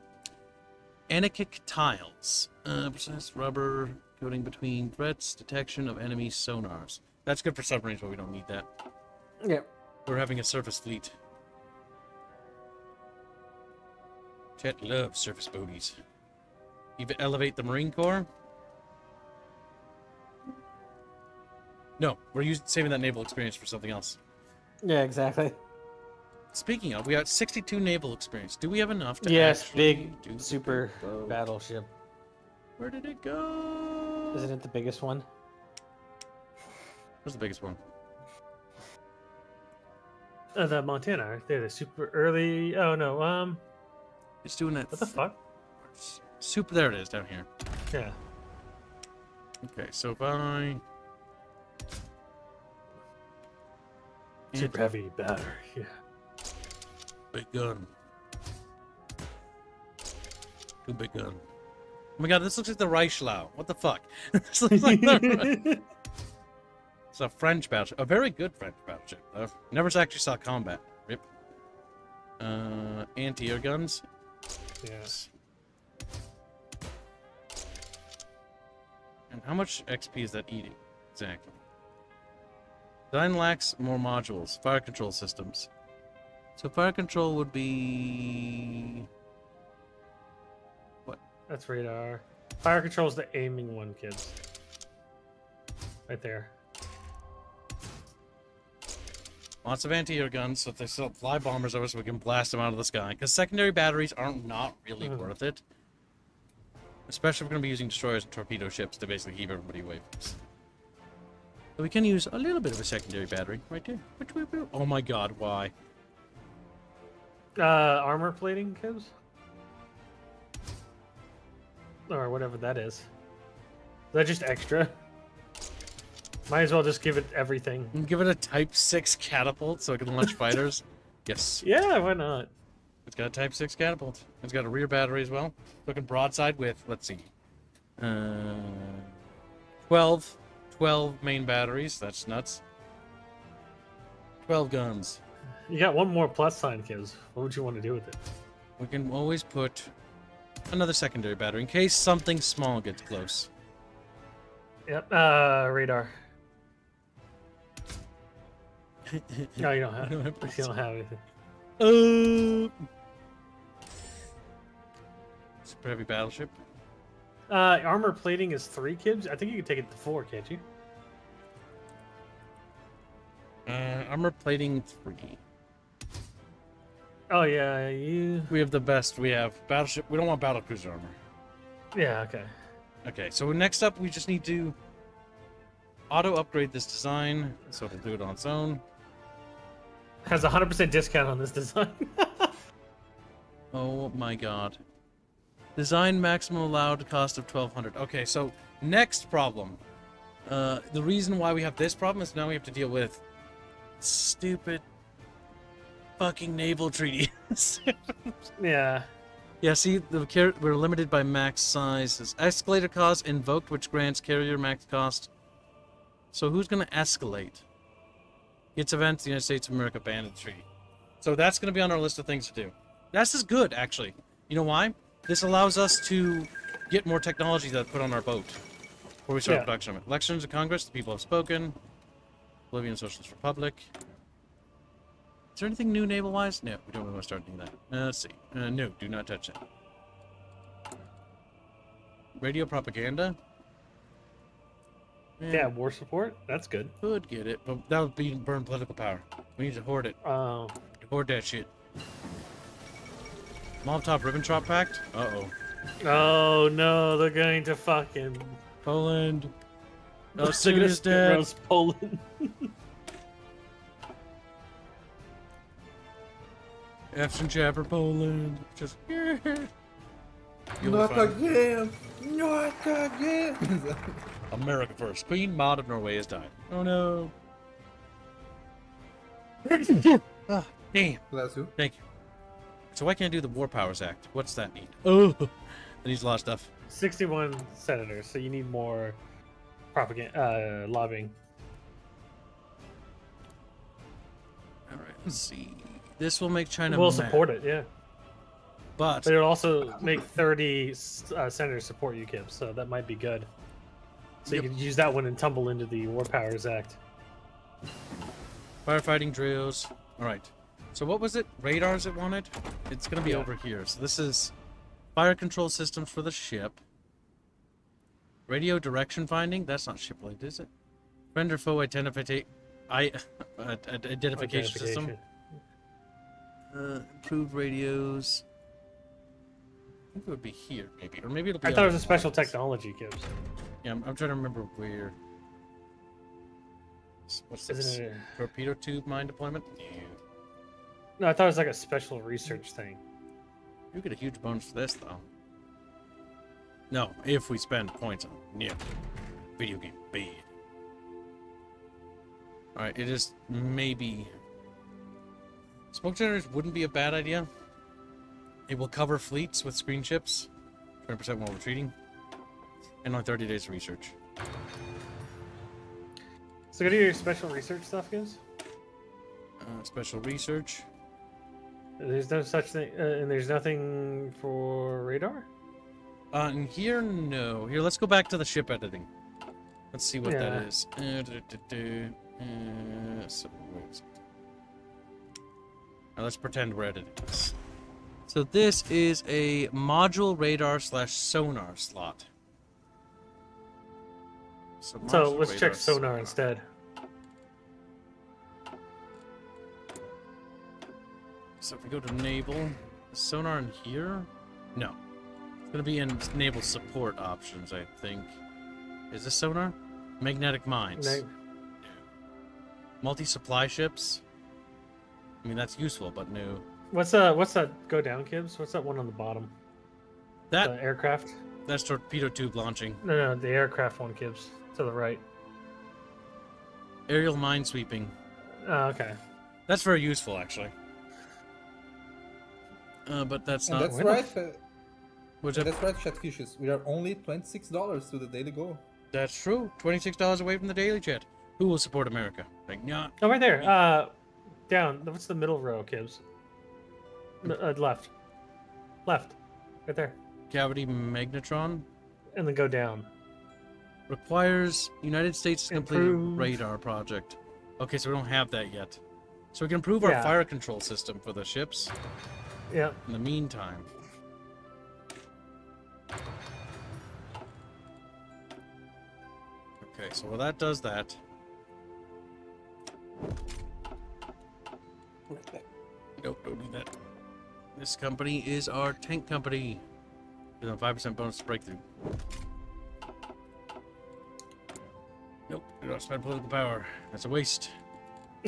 Anekic tiles. Precise rubber coating between threats, detection of enemy sonars. That's good for submarines, but we don't need that. Yep. We're having a surface fleet. Chet loves surface boaties. Even elevate the Marine Corps? No, we're saving that naval experience for something else. Yeah, exactly. Speaking of, we got 62 naval experience. Do we have enough to Yes, actually big do the super big boat? battleship. Where did it go? Isn't it the biggest one? Where's the biggest one? The Montana, aren't they? The super early. Oh no. It's doing that. What the fuck? Super. There it is, down here. Yeah. Okay, so if I... Super heavy battery. Yeah. Big gun. Too big gun. Oh my god, this looks like the Reichlau. What the fuck? This looks like the... It's a French battleship. A very good French battleship, though. Never actually saw combat. Rip. Anti-air guns. Yes. And how much XP is that eating? Exactly. Design lacks more modules. Fire control systems. So fire control would be... What? That's radar. Fire control is the aiming one, kids. Right there. Lots of anti-air guns, so if they still fly bombers over, so we can blast them out of the sky. Because secondary batteries aren't not really worth it. Especially if we're going to be using destroyers and torpedo ships to basically keep everybody away from us. So we can use a little bit of a secondary battery right there. Oh my god, why? Armor plating, kids? Or whatever that is. Is that just extra? Might as well just give it everything. Give it a Type 6 catapult so it can launch fighters. Yes. Yeah, why not? It's got a Type 6 catapult. It's got a rear battery as well. Looking broadside with, let's see, 12 main batteries. That's nuts. 12 guns. You got one more plus sign, kids. What would you want to do with it? We can always put another secondary battery in case something small gets close. Yep, radar. No, you don't have. You don't have anything. Super heavy battleship. Armor plating is 3, kids. I think you can take it to 4, can't you? Armor plating 3. Oh yeah, you. We have the best. We have battleship. We don't want battlecruiser armor. Yeah, okay. Okay, so next up we just need to auto upgrade this design, so it'll do it on its own. Has a 100% discount on this design. Oh my god. Design maximum allowed cost of 1200. Okay, so next problem. The reason why we have this problem is now we have to deal with stupid fucking naval treaties. Yeah. Yeah, see, we're limited by max sizes. Escalator cost invoked, which grants carrier max cost. So who's going to escalate? Its events, the United States of America banned the treaty. So that's going to be on our list of things to do. This is good, actually. You know why? This allows us to get more technology that put on our boat before we start production of it. Elections of Congress, the people have spoken. Bolivian Socialist Republic. Is there anything new naval-wise? No, we don't want to start doing that. Let's see. No, do not touch that. Radio propaganda? Yeah, war support. That's good. Could get it, but that would be burn political power. We need to hoard it. Oh. Hoard that shit. Molotov-Ribbentrop Pact? Uh-oh. Oh no, they're going to fucking Poland. No, they're soon gonna is dead. roast Poland. F's and Jabber Poland. Just You'll Not find- again! Not again! America first. Queen Maud of Norway has died. Oh no. Ah, damn. Bless you. Thank you. So why can't I do the War Powers Act? What's that need? Oh, that needs a lot of stuff. 61 senators, so you need more propaganda lobbying. All right, let's see. This will make China We'll mad, support it, yeah. but But it'll also make 30 senators support UKIP, so that might be good. So Yep. you can use that one and tumble into the War Powers Act. firefighting drills. All right. So what was it? Radars it wanted? It's going to be Yeah. over here. So this is fire control systems for the ship. Radio direction finding? That's not ship light, is it? Friend or foe identification system. Improved radios. I think it would be here, maybe. Or maybe it'll be I thought it on was a the special walls. technology, Gibbs. Yeah, I'm trying to remember where. What's this? Isn't it? Torpedo tube mine deployment? No. No, I thought it was like a special research thing. You get a huge bonus for this, though. No, if we spend points on it. Yeah. Video game bad. Alright, it is maybe Smoke generators wouldn't be a bad idea. It will cover fleets with screen chips, 20% while retreating, and only 30 days of research. So go to your special research stuff, guys. Special research. There's no such thing, and there's nothing for radar. And here, no. Here, let's go back to the ship editing. Let's see what Yeah. that is. So, where is it? Now let's pretend we're editing this. So this is a module radar / sonar slot. So module let's check radar sonar instead. So if we go to naval, is sonar in here? No. It's gonna be in naval support options, I think. Is this sonar? Magnetic mines. Multi-supply ships. I mean, that's useful, but no. What's that? Go down, Kibbs. What's that one on the bottom? That The aircraft. that's torpedo tube launching. No, the aircraft one, Kibbs, to the right. Aerial mine sweeping. Oh, okay. That's very useful, actually. But that's And not. that's right. What's And up? that's right, Chatfishes. We are only $26 to the daily goal. That's true. $26 away from the daily chat. Who will support America? Like, nah. Oh, right there. Down. What's the middle row, Kibbs? Left. Left. Right there. Cavity magnetron And then go down. requires United States to complete a Improve. radar project. Okay, so we don't have that yet. So we can improve our Yeah. fire control system for the ships Yeah. in the meantime. Okay, so well, that does that. Right back. Nope, don't do that. This company is our tank company. With a 5% bonus to breakthrough. Nope, do not spend political power. That's a waste.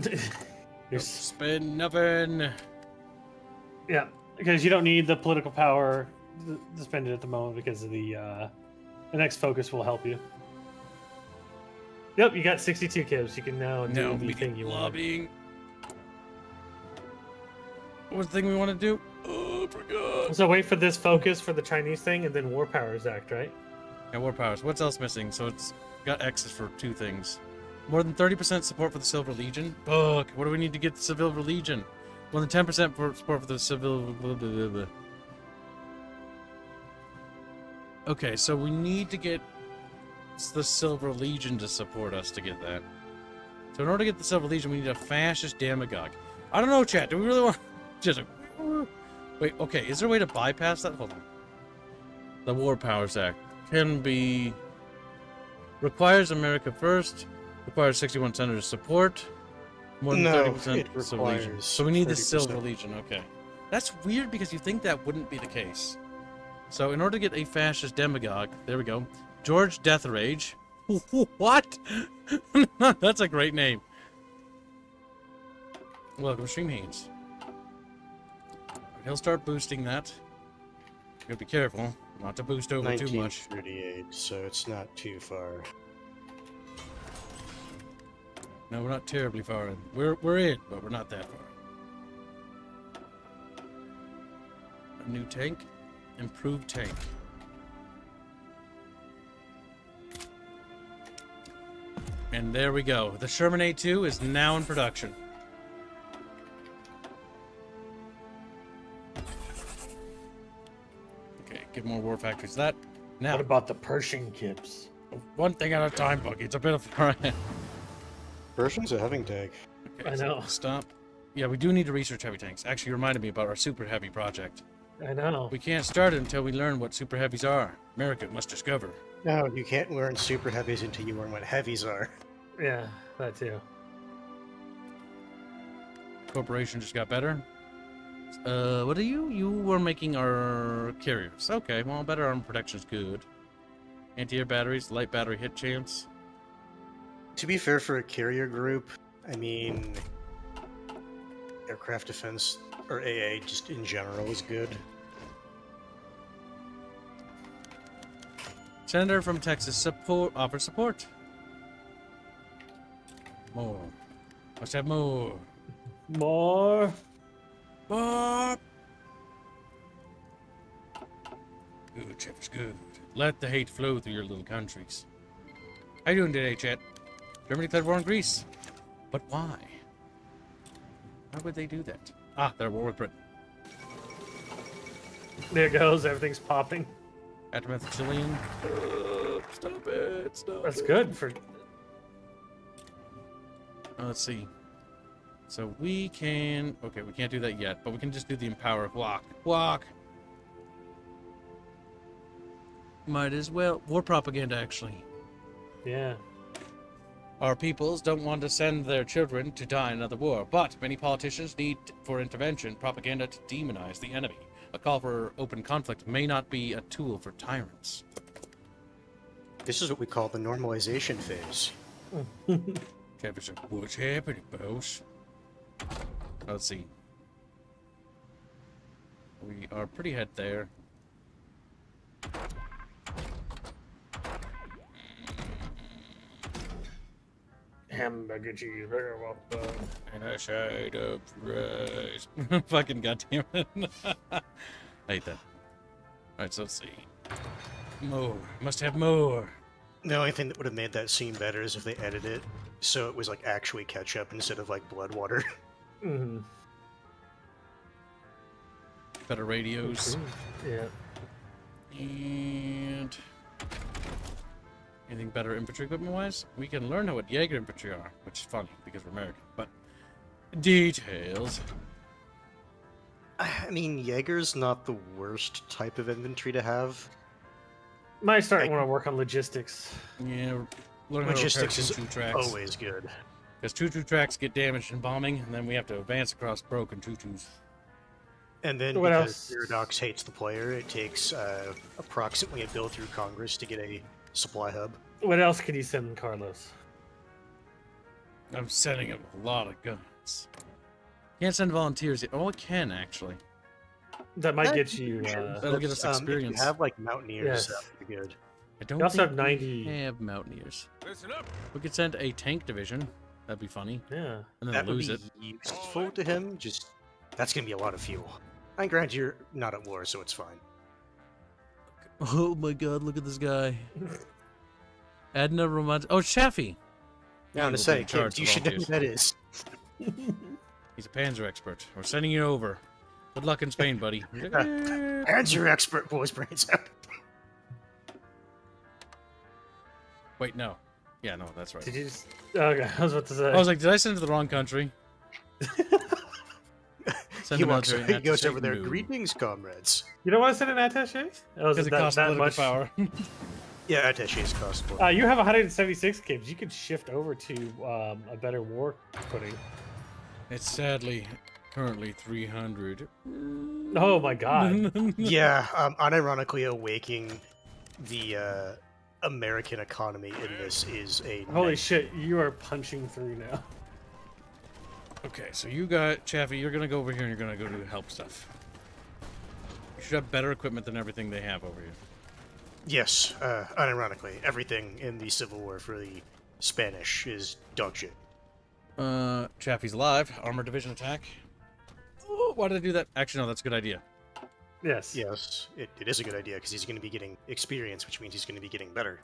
You're Don't spend nothing. Yeah, because you don't need the political power to spend it at the moment because of the next focus will help you. Yep, you got 62 Kibbs. You can now do No, the we thing get you want. lobbying. What's the thing we want to do? Oh, I forgot. So wait for this focus for the Chinese thing, and then War Powers Act, right? Yeah, war powers. What's else missing? So it's got X's for 2 things. More than 30% support for the Silver Legion. Fuck. What do we need to get the Silver Legion? More than 10% for support for the Civil. Blah, blah, blah, blah. Okay, so we need to get the Silver Legion to support us to get that. So in order to get the Silver Legion, we need a fascist demagogue. I don't know, chat. Do we really want just a... Wait, okay. Is there a way to bypass that? Hold on. The War Powers Act can be... Requires America first. Requires 61 senators support. More than No, 30% it Silver Legion. requires So we need the 30%. Silver Legion. Okay. That's weird because you think that wouldn't be the case. So in order to get a fascist demagogue, there we go. George Deathrage. What? That's a great name. Welcome, Stream Haynes. He'll start boosting that. You gotta be careful not to boost over too much. 1938, so it's not too far. No, we're not terribly far in. We're in, but we're not that far. A new tank, improved tank. And there we go. The Sherman A2 is now in production. Okay, get more war factories. That now What about the Pershing Kibbs? one thing at a time, Bucky. It's a bit of far ahead. Pershing's a having tank. Okay, I so know. stop. Yeah, we do need to research heavy tanks. Actually, you reminded me about our super heavy project. I know. We can't start it until we learn what super heavies are. America must discover. No, you can't learn super heavies until you learn what heavies are. Yeah, that too. Corporation just got better. What are you? You were making our carriers. Okay, well, better armor protection's good. Anti-air batteries, light battery hit chance. To be fair for a carrier group, I mean, aircraft defense, or AA just in general is good. Senator from Texas offers support. More. Let's have more. More. Bob! Good, Chef's good. Let the hate flow through your little countries. How you doing today, chat? Germany declared war on Greece. But why? Why would they do that? Ah, they're at war with Britain. There it goes. Everything's popping. Aftermath of Chilean. Stop it. Stop That's it. good for. Let's see. So we can... Okay, we can't do that yet, but we can just do the empower. Walk. Walk! Might as well. War propaganda, actually. Yeah. Our peoples don't want to send their children to die in another war, but many politicians need for intervention propaganda to demonize the enemy. A call for open conflict may not be a tool for tyrants. This is what we call the normalization phase. Jefferson, what's happening, boss? Let's see. We are pretty ahead there. Hamburger cheeseburger Whopper. And a side of rice. Fucking goddamn it. I hate that. Alright, so let's see. More. Must have more. The only thing that would have made that scene better is if they edited it so it was like actually ketchup instead of like blood water. Mm-hmm. Better radios. Yeah. And... anything better infantry equipment-wise? We can learn what Jaeger infantry are, which is funny, because we're American, but... details. I mean, Jaeger's not the worst type of infantry to have. Might start want to work on logistics. Yeah, learn Logistics how is to repair 2-2 tracks. always good. Because 2-2 tracks get damaged in bombing, and then we have to advance across broken 2-2s. And then What because else? Paradox hates the player, it takes approximately a bill through Congress to get a supply hub. What else could you send Carlos? I'm sending him a lot of guns. Can't send volunteers yet. Oh, I can, actually. That might get you. That'll get us If experience. you have like Mountaineers, Yes. that would be good. I don't You also think have 90. we have Mountaineers. Listen up. We could send a tank division. That'd be funny. Yeah. And then That would lose be it. useful to him, just that's gonna be a lot of fuel. I grant you're not at war, so it's fine. Oh my god, look at this guy. Adna Roman. Oh, Chaffee! Now to will be say, in charge kids, you of should know who volunteers. that is. He's a Panzer expert. We're sending you over. Good luck in Spain, buddy. He's like, "Eh." Panzer expert, boys, brains out. Wait, no. Yeah, no, that's right. Did you just? Okay, I was about to say. I was like, did I send it to the wrong country? Send He the walks, military he goes attaché? over there. No. Greetings, comrades. You don't want to send an attaché? Oh, is Because it it that, costs that political much? power. Yeah, attaches cost more. You have 176 gigs. You could shift over to a better war footing. It's sadly currently 300. Oh my god. Yeah, unironically, awaking the American economy in this is a Holy shit, you are punching through now. Okay, so you got Chaffee. You're gonna go over here and you're gonna go do help stuff. You should have better equipment than everything they have over here. Yes, unironically, everything in the Civil War for the Spanish is dog shit. Chaffee's alive. Armor division attack. Oh, why did I do that? Actually, no, that's a good idea. Yes. Yes, it is a good idea because he's going to be getting experience, which means he's going to be getting better.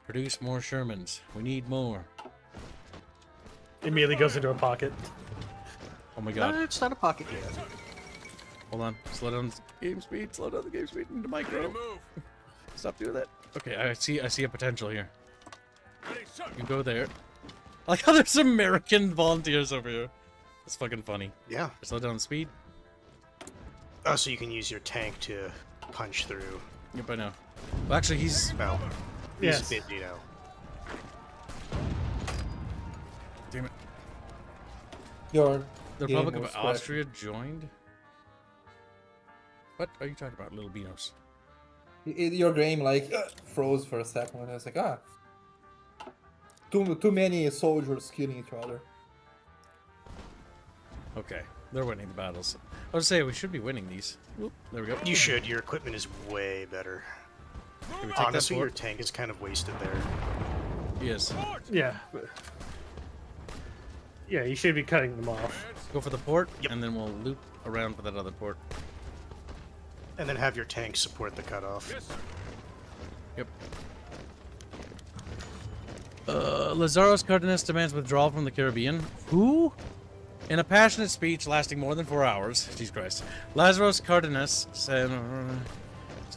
Produce more Shermans. We need more. Immediately goes into a pocket. Oh my god. No, it's not a pocket yet. Hold on. Slow down the game speed. Slow down the game speed into micro. Move. Stop doing that. Okay, I see a potential here. Ready, sir. You go there. I like how there's American volunteers over here. That's fucking funny. Yeah. Slow down the speed. Oh, so you can use your tank to punch through. Yep, I know. Well, actually, he's... Well, Yes. he's busy now. Damn it. Your The game Republic of was correct. Austria joined? What are you talking about, little Beanos? Your game like froze for a second, and I was like, ah, too many soldiers killing each other. Okay, they're winning the battles. I was say we should be winning these. Oop, there we go. You should. Your equipment is way better. Can we take Honestly, that your fort? tank is kind of wasted there. Yes. Yeah. Yeah, you should be cutting them off. Go for the port, Yep. and then we'll loop around for that other port. And then have your tanks support the cutoff. Yes, sir. Yep. Lazaros Cardenas demands withdrawal from the Caribbean. Who? In a passionate speech lasting more than 4 hours, Jesus Christ, Lazaros Cardenas said,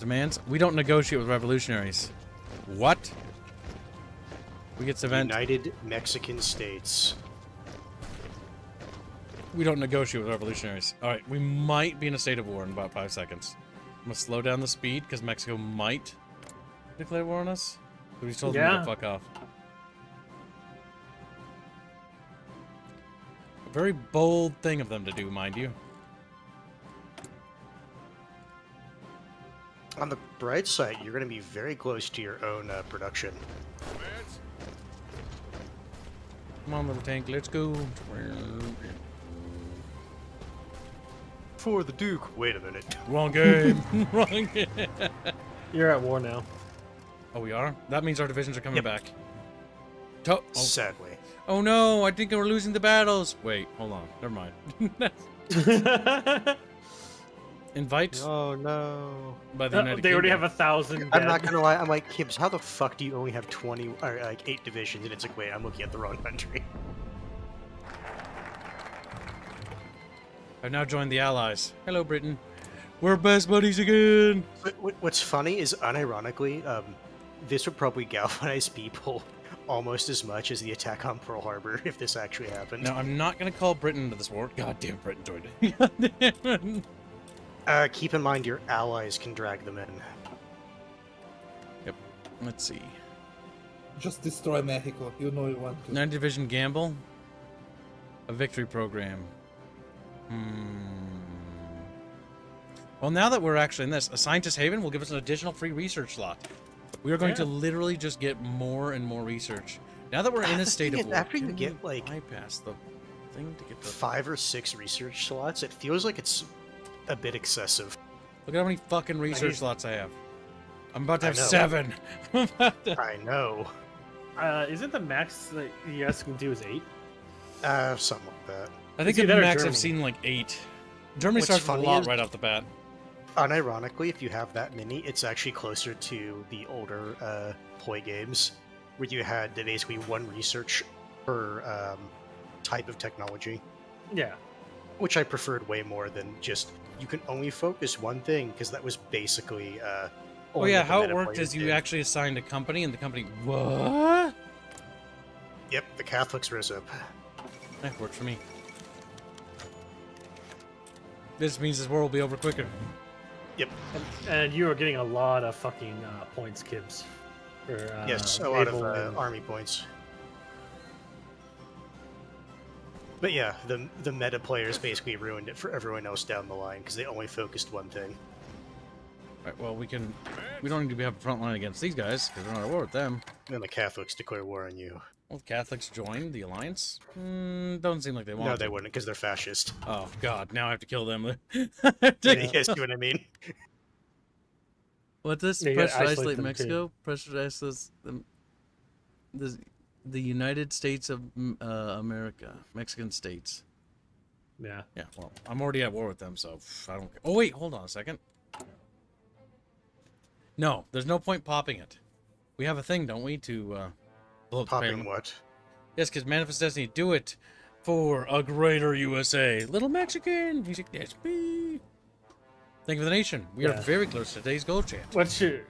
demands, we don't negotiate with revolutionaries. What? We get to vent. United Mexican States. We don't negotiate with revolutionaries. All right, we might be in a state of war in about 5 seconds. I'm gonna slow down the speed because Mexico might declare war on us. We told them Yeah. to fuck off. A very bold thing of them to do, mind you. On the bright side, you're going to be very close to your own production. Commands. Come on, little tank, let's go. For the Duke. Wait a minute. Wrong game. Wrong game. You're at war now. Oh, we are? That means our divisions are coming Yep. back. Sadly. Oh no, I think we're losing the battles. Wait, hold on. Never mind. Invite Oh no. by the United They already Kingdom. have 1,000. I'm dead. not gonna lie, I'm like, Kibbs, how the fuck do you only have 20, or like 8 divisions? And it's like, wait, I'm looking at the wrong country. I've now joined the Allies. Hello, Britain. We're best buddies again. What's funny is, unironically, this would probably galvanize people almost as much as the attack on Pearl Harbor if this actually happened. Now, I'm not going to call Britain into this war. God damn, Britain joined it. God damn it. Keep in mind your allies can drag them in. Yep. Let's see. Just destroy Mexico. You know you want to. 9th Division Gamble. A victory program. Well, now that we're actually in this, a Scientist Haven will give us an additional free research slot. We are going to literally just get more and more research. Now that we're in a The state thing of is, war, after you can get, we like, bypass the thing to get the... 5 or 6 research slots, it feels like it's a bit excessive. Look at how many fucking research need- slots I have. I'm about to I have know. 7. I'm about to- I know. Isn't the max that the US can do is 8? Something like that. I think It's the either max Germany. I've seen like 8. Germany What's starts with a funny lot is- right off the bat. Unironically, if you have that many, it's actually closer to the older Poi games, where you had basically 1 research per type of technology, Yeah. which I preferred way more than just you can only focus one thing, because that was basically. Oh only yeah, what the how it meta worked players is you did. actually assigned a company, and the company... What? Yep, the Catholics rose up. That worked for me. This means this war will be over quicker. Yep. And you are getting a lot of fucking points, Kibbs. For, Yes, a lot of naval and- army points. But yeah, the meta players basically ruined it for everyone else down the line because they only focused one thing. Right, well, we don't need to have a front line against these guys, because we're not at war with them. And then the Catholics declare war on you. Well, Catholics join the alliance? Don't seem like they want No, to. they wouldn't because they're fascist. Oh, God, now I have to kill them. You guys see what I mean? What's this? Yeah, you gotta Pressure isolate isolate them, too. Mexico? Pressure isolate the United States of America. Mexican states. Yeah. Yeah, well, I'm already at war with them, so I don't care. Oh, wait, hold on a second. No, there's no point popping it. We have a thing, don't we, to blow up the Popping payload? what? Yes, because Manifest Destiny, do it for a greater USA. Little Mexican! He's like, that's me. Thank you for the nation. We are Yeah. very close to today's goal chant. What's your...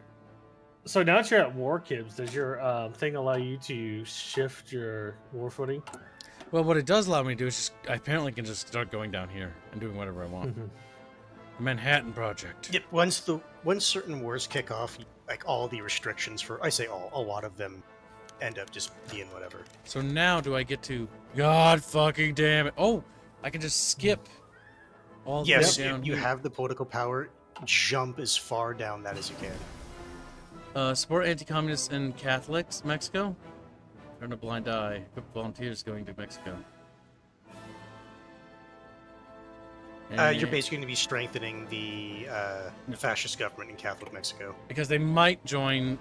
So now that you're at war, Kibbs, does your thing allow you to shift your war footing? Well, what it does allow me to do is just, I apparently can just start going down here and doing whatever I want. The Manhattan Project. Yep. Once certain wars kick off, like all the restrictions for, I say all, a lot of them end up just being whatever. So now do I get to... God fucking damn it. Oh, I can just skip all the Yes, way down you here. have the political power. Jump as far down that as you can. Support anti-communists and Catholics, Mexico. Turn a blind eye. Equip volunteers going to Mexico. You're And- basically going to be strengthening the fascist government in Catholic Mexico. because they might join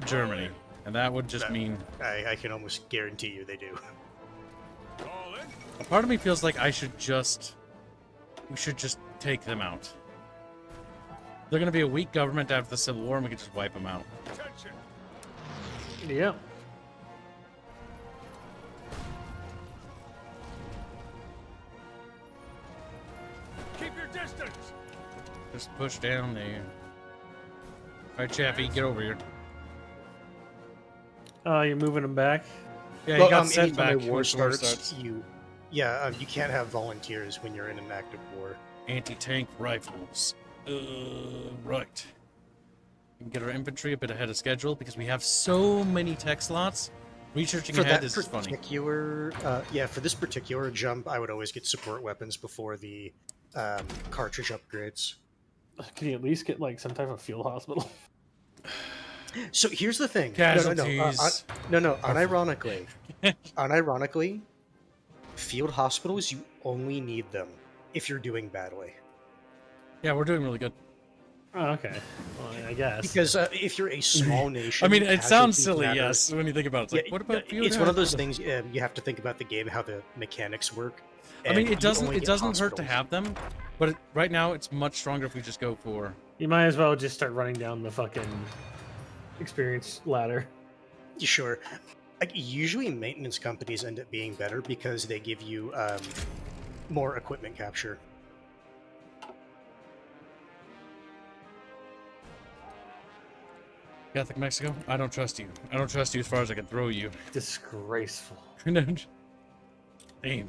Germany, and that would just That- mean I can almost guarantee you they do. Call it. A part of me feels like we should just take them out. They're gonna be a weak government after the Civil War, and we can just wipe them out. Attention. Yeah. Keep your distance. Just push down there. All right, Chaffee, get over here. Oh, you're moving them back. Yeah, Well, you got sent anytime back. a war before it starts, you can't have volunteers when you're in an active war. Anti-tank rifles. Right. We can get our infantry a bit ahead of schedule because we have so many tech slots. Researching For ahead that is funny. particular, for this particular jump, I would always get support weapons before the cartridge upgrades. Can you at least get like some type of field hospital? So here's the thing. Casualties. Unironically, unironically, field hospitals, you only need them if you're doing badly. Yeah, we're doing really good. Oh, okay. Well, I guess. Because if you're a small nation, I mean, it sounds casualties silly, matter. yes, when you think about it. It's like, what about field It's one of those hospitals? things you have to think about the game, how the mechanics work. I mean, and it you doesn't only get hurt to hospitals. have them, but right now it's much stronger if we just go for. You might as well just start running down the fucking experience ladder. Sure. Like, usually maintenance companies end up being better because they give you more equipment capture. Catholic Mexico, I don't trust you. I don't trust you as far as I can throw you. Disgraceful. Damn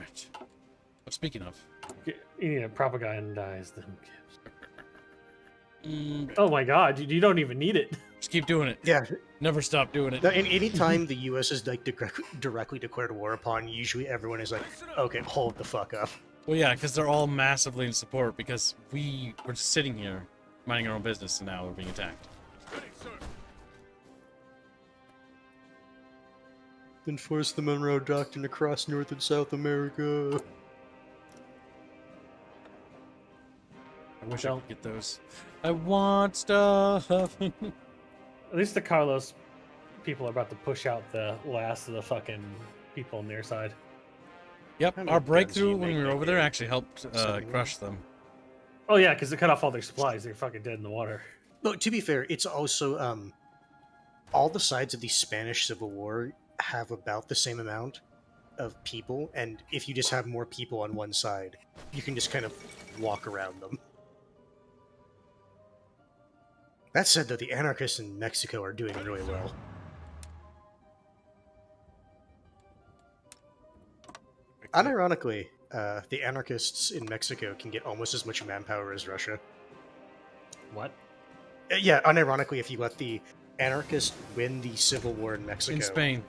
it. But speaking of, You need to propagandize them kids. mm, Oh my god, you don't even need it. just keep doing it. Yeah. Never stop doing it. No, and anytime the U.S. is like directly declared war upon, usually everyone is like, okay, hold the fuck up. Well, yeah, because they're all massively in support because we were just sitting here minding our own business and now we're being attacked. Ready, sir. Enforce the Monroe Doctrine across North and South America. I wish I could get those. I want stuff. At least the Carlos people are about to push out the last of the fucking people on their side. Yep, How many our guns do breakthrough you when we make were that over there game? actually helped Something crush them. Oh yeah, because they cut off all their supplies. They're fucking dead in the water. But to be fair, it's also all the sides of the Spanish Civil War have about the same amount of people, and if you just have more people on one side, you can just kind of walk around them. That said, though, the anarchists in Mexico are doing really well. Unironically, the anarchists in Mexico can get almost as much manpower as Russia. What? Yeah, unironically, if you let the anarchists win the civil war in Mexico, In Spain.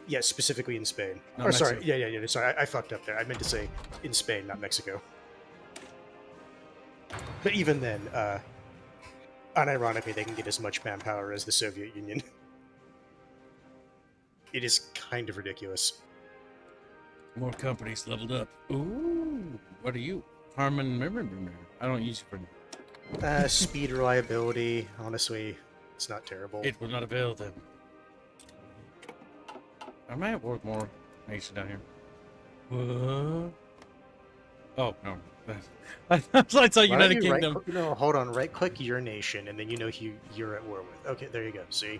Yeah, specifically in Spain. Not Or sorry, Mexico. yeah. Sorry, I fucked up there. I meant to say in Spain, not Mexico. But even then, unironically, they can get as much manpower as the Soviet Union. It is kind of ridiculous. More companies leveled up. Ooh, what are you? Harmon. I don't use you for. Speed, reliability, honestly, it's not terrible. It will not avail them. I might have worked more nation down here. What? Oh no. I thought Why don't United you Kingdom. no, hold on. Right-click your nation, and then you know who you're at war with. Okay, there you go. See,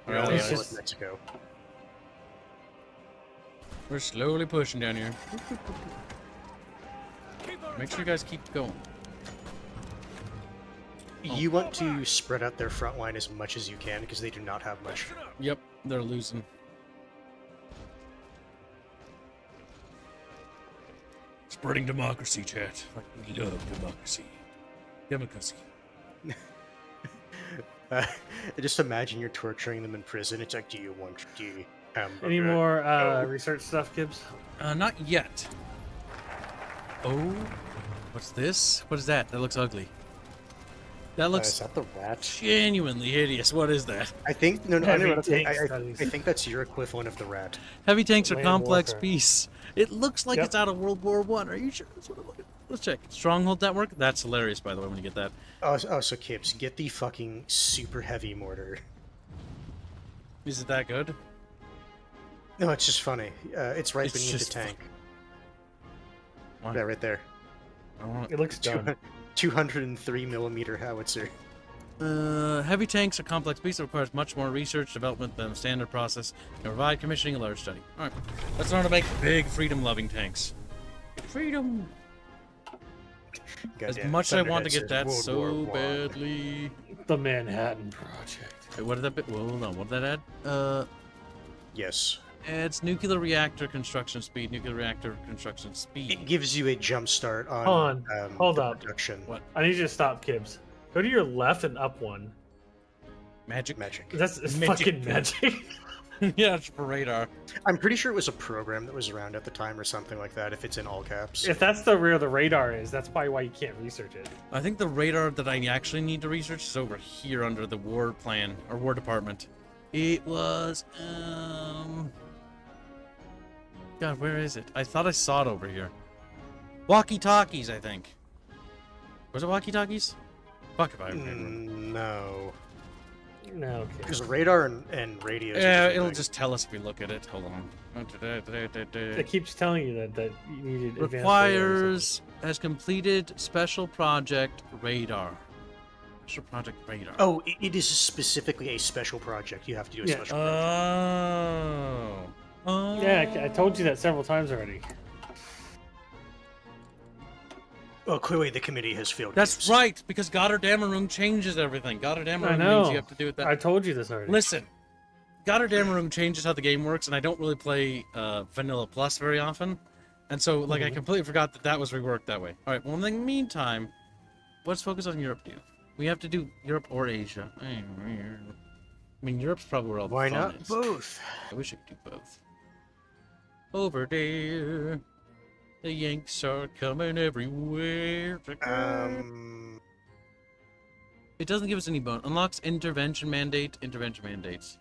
you're Alright, only it's at war just- with Mexico. We're slowly pushing down here. Keep our Make sure you guys keep going. You want to spread out their front line as much as you can because they do not have much. Listen up. Yep, they're losing. Spreading democracy, chat. Like we love democracy. Democracy. Just imagine you're torturing them in prison. It's like, do you want the hamburger? Any more No. research stuff, Gibbs? Not yet. Oh, what's this? What is that? That looks ugly. That Is looks that the rat? genuinely hideous. What is that? I think no. Heavy Unironically, tank I studies. think that's your equivalent of the rat. Heavy tanks are Land complex warfare. beasts. It looks like Yep. it's out of World War One. Are you sure? That's what I'm looking. Let's check. Stronghold network. That's hilarious, by the way. When you get that, Oh, so Kips, get the fucking super heavy mortar. is it that good? No, it's just funny. It's right It's beneath just the tank. Why? Yeah, right there. I want- It looks done. 203 millimeter howitzer. Heavy tanks are complex beasts that requires much more research development than a standard process. Can provide commissioning a large study. All right, let's learn to make big, freedom-loving tanks. Freedom. As Goddamn, much as I want to Thunderhead get says that World so War I. badly. The Manhattan Project. Wait, what did that? Well, hold on. What did that add? Yes. It's nuclear reactor construction speed. Nuclear reactor construction speed. It gives you a jump start on. Hold on, hold the up. production. What? I need you to stop, Kibbs. Go to your left and up one. Magic. Magic. That's Magic. fucking magic. Yeah, it's for radar. I'm pretty sure it was a program that was around at the time or something like that. If it's in all caps. If that's where the radar is, that's probably why you can't research it. I think the radar that I actually need to research is over here under the War Plan or War Department. It was God, where is it? I thought I saw it over here. Walkie-talkies, I think. Was it walkie-talkies? Fuck if I remember. No. No, okay. Because radar and radios. are Yeah, different it'll things. just tell us if we look at it. Hold on. It keeps telling you that you needed advanced radar or Requires has completed special project radar. Special project radar. Oh, it is specifically a special project. You have to do a Yeah. special project. Oh. something. Yeah, I told you that several times already. Well, clearly the committee has failed. That's games. right, because Goddardamaroon changes everything. Goddardamaroon I means know. you have to do it that. I told you this already. Listen, Goddardamaroon changes how the game works, and I don't really play Vanilla Plus very often, and so like I completely forgot that was reworked that way. All right. Well, in the meantime, let's focus on Europe, dude. We have to do Europe or Asia. I mean, Europe's probably where all the Why fun not is. both? I wish I could do both. Over there, the Yanks are coming everywhere. It doesn't give us any bone. Unlocks intervention mandate. Intervention mandates.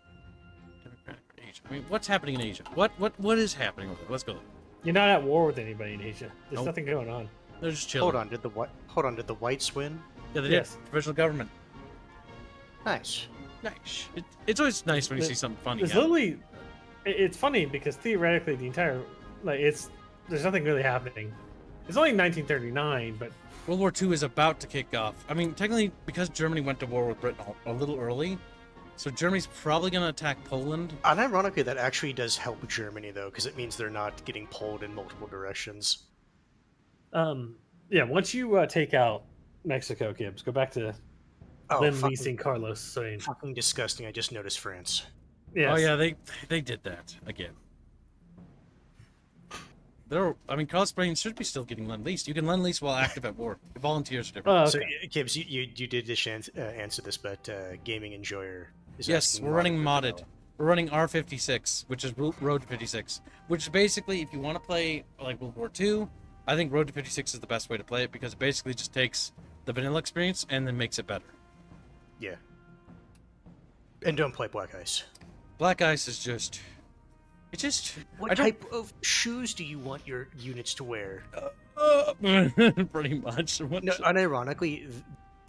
Democratic Asia. I mean, what's happening in Asia? What is happening over there? Let's go. You're not at war with anybody in Asia. There's Nope. nothing going on. They're just chilling. Hold on. Did the whites win? Yeah, they Yes. did. Provisional government. Nice. Nice. It's always nice when you see something funny. There's happen. literally, it's funny because theoretically the entire, there's nothing really happening. It's only 1939, but World War II is about to kick off. I mean, technically, because Germany went to war with Britain a little early, so Germany's probably going to attack Poland. Unironically, that actually does help Germany though, because it means they're not getting pulled in multiple directions. yeah. Once you take out Mexico, Gibbs, go back to Oh, Lynn fucking, leasing Carlos. Saying, fucking disgusting! I just noticed France. yes. Oh yeah, they did that again. I mean, Carlos Spain should be still getting lend lease. You can lend lease while active at war. Volunteers are different. Oh, okay. So, Gibbs, you did just answer this, but Gaming Enjoyer is Yes, asking we're running modded modded. for We're running R56, which is Road to 56, which is basically, if you want to play like World War II, I think Road to 56 is the best way to play it because it basically just takes the vanilla experience and then makes it better. Yeah. And don't play Black Ice. Black Ice is just... It just... What I don't- type of shoes do you want your units to wear? pretty much. What, No, unironically,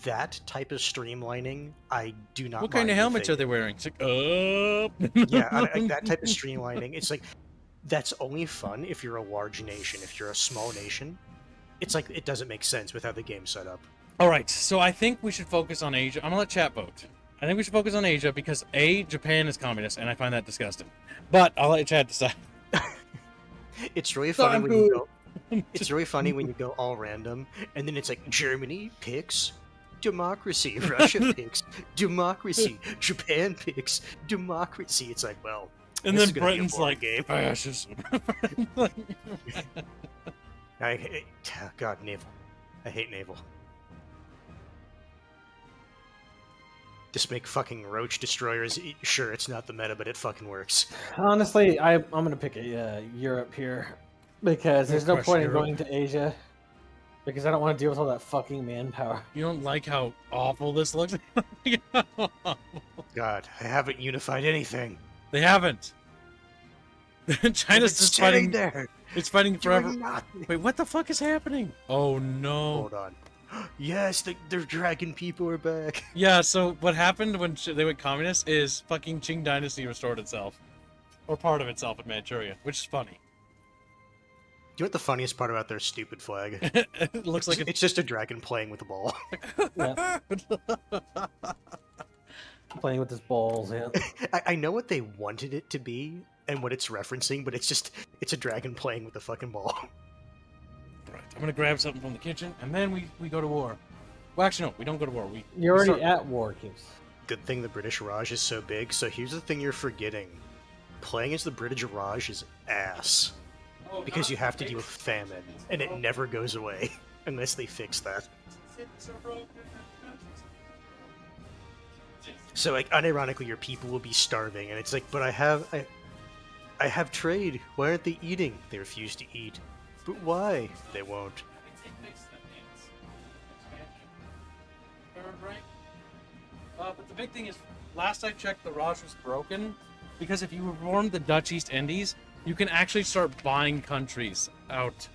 that type of streamlining, I do not. what kind of mind helmets if are they wearing? It's like, up. Yeah, that type of streamlining. It's like that's only fun if you're a large nation. If you're a small nation, it's like it doesn't make sense with how the game's set up. All right, so I think we should focus on Asia. I'm gonna let chat vote. I think we should focus on Asia because A, Japan is communist, and I find that disgusting. But I'll let chat decide. It's really funny Sound when you go. It's really funny when you go all random, and then it's like Germany picks democracy, Russia picks democracy, Japan picks democracy. It's like, well, And this then is gonna be a Britain's boring like, game. fascism. God, naval. I hate naval. Just make fucking roach destroyers. Sure, it's not the meta, but it fucking works. Honestly, I'm gonna pick Europe here because there's no Crush point in Europe. going to Asia because I don't want to deal with all that fucking manpower. You don't like how awful this looks? God, I haven't unified anything. They haven't. China's It's just sitting fighting. there. It's fighting forever. Doing nothing. Wait, what the fuck is happening? Oh no. Hold on. Yes, the dragon people are back. Yeah, so what happened when they went communist is fucking Qing Dynasty restored itself. Or part of itself in Manchuria, which is funny. You know what the funniest part about their stupid flag? It looks like It's just a dragon playing with a ball. Yeah. Playing with his balls, yeah. I know what they wanted it to be and what it's referencing, but it's a dragon playing with a fucking ball. Right, I'm gonna grab something from the kitchen, and then we go to war. Well, actually, no, we don't go to war. You're already start- at war, Gibbs. Good thing the British Raj is so big. So here's the thing you're forgetting: playing as the British Raj is ass because you have to deal with famine, and it never goes away unless they fix that. So, like, unironically, your people will be starving, and it's like, but I have trade. Why aren't they eating? They refuse to eat. But why? They won't. But the big thing is, last I checked, the Raj was broken because if you reform the Dutch East Indies, you can actually start buying countries out,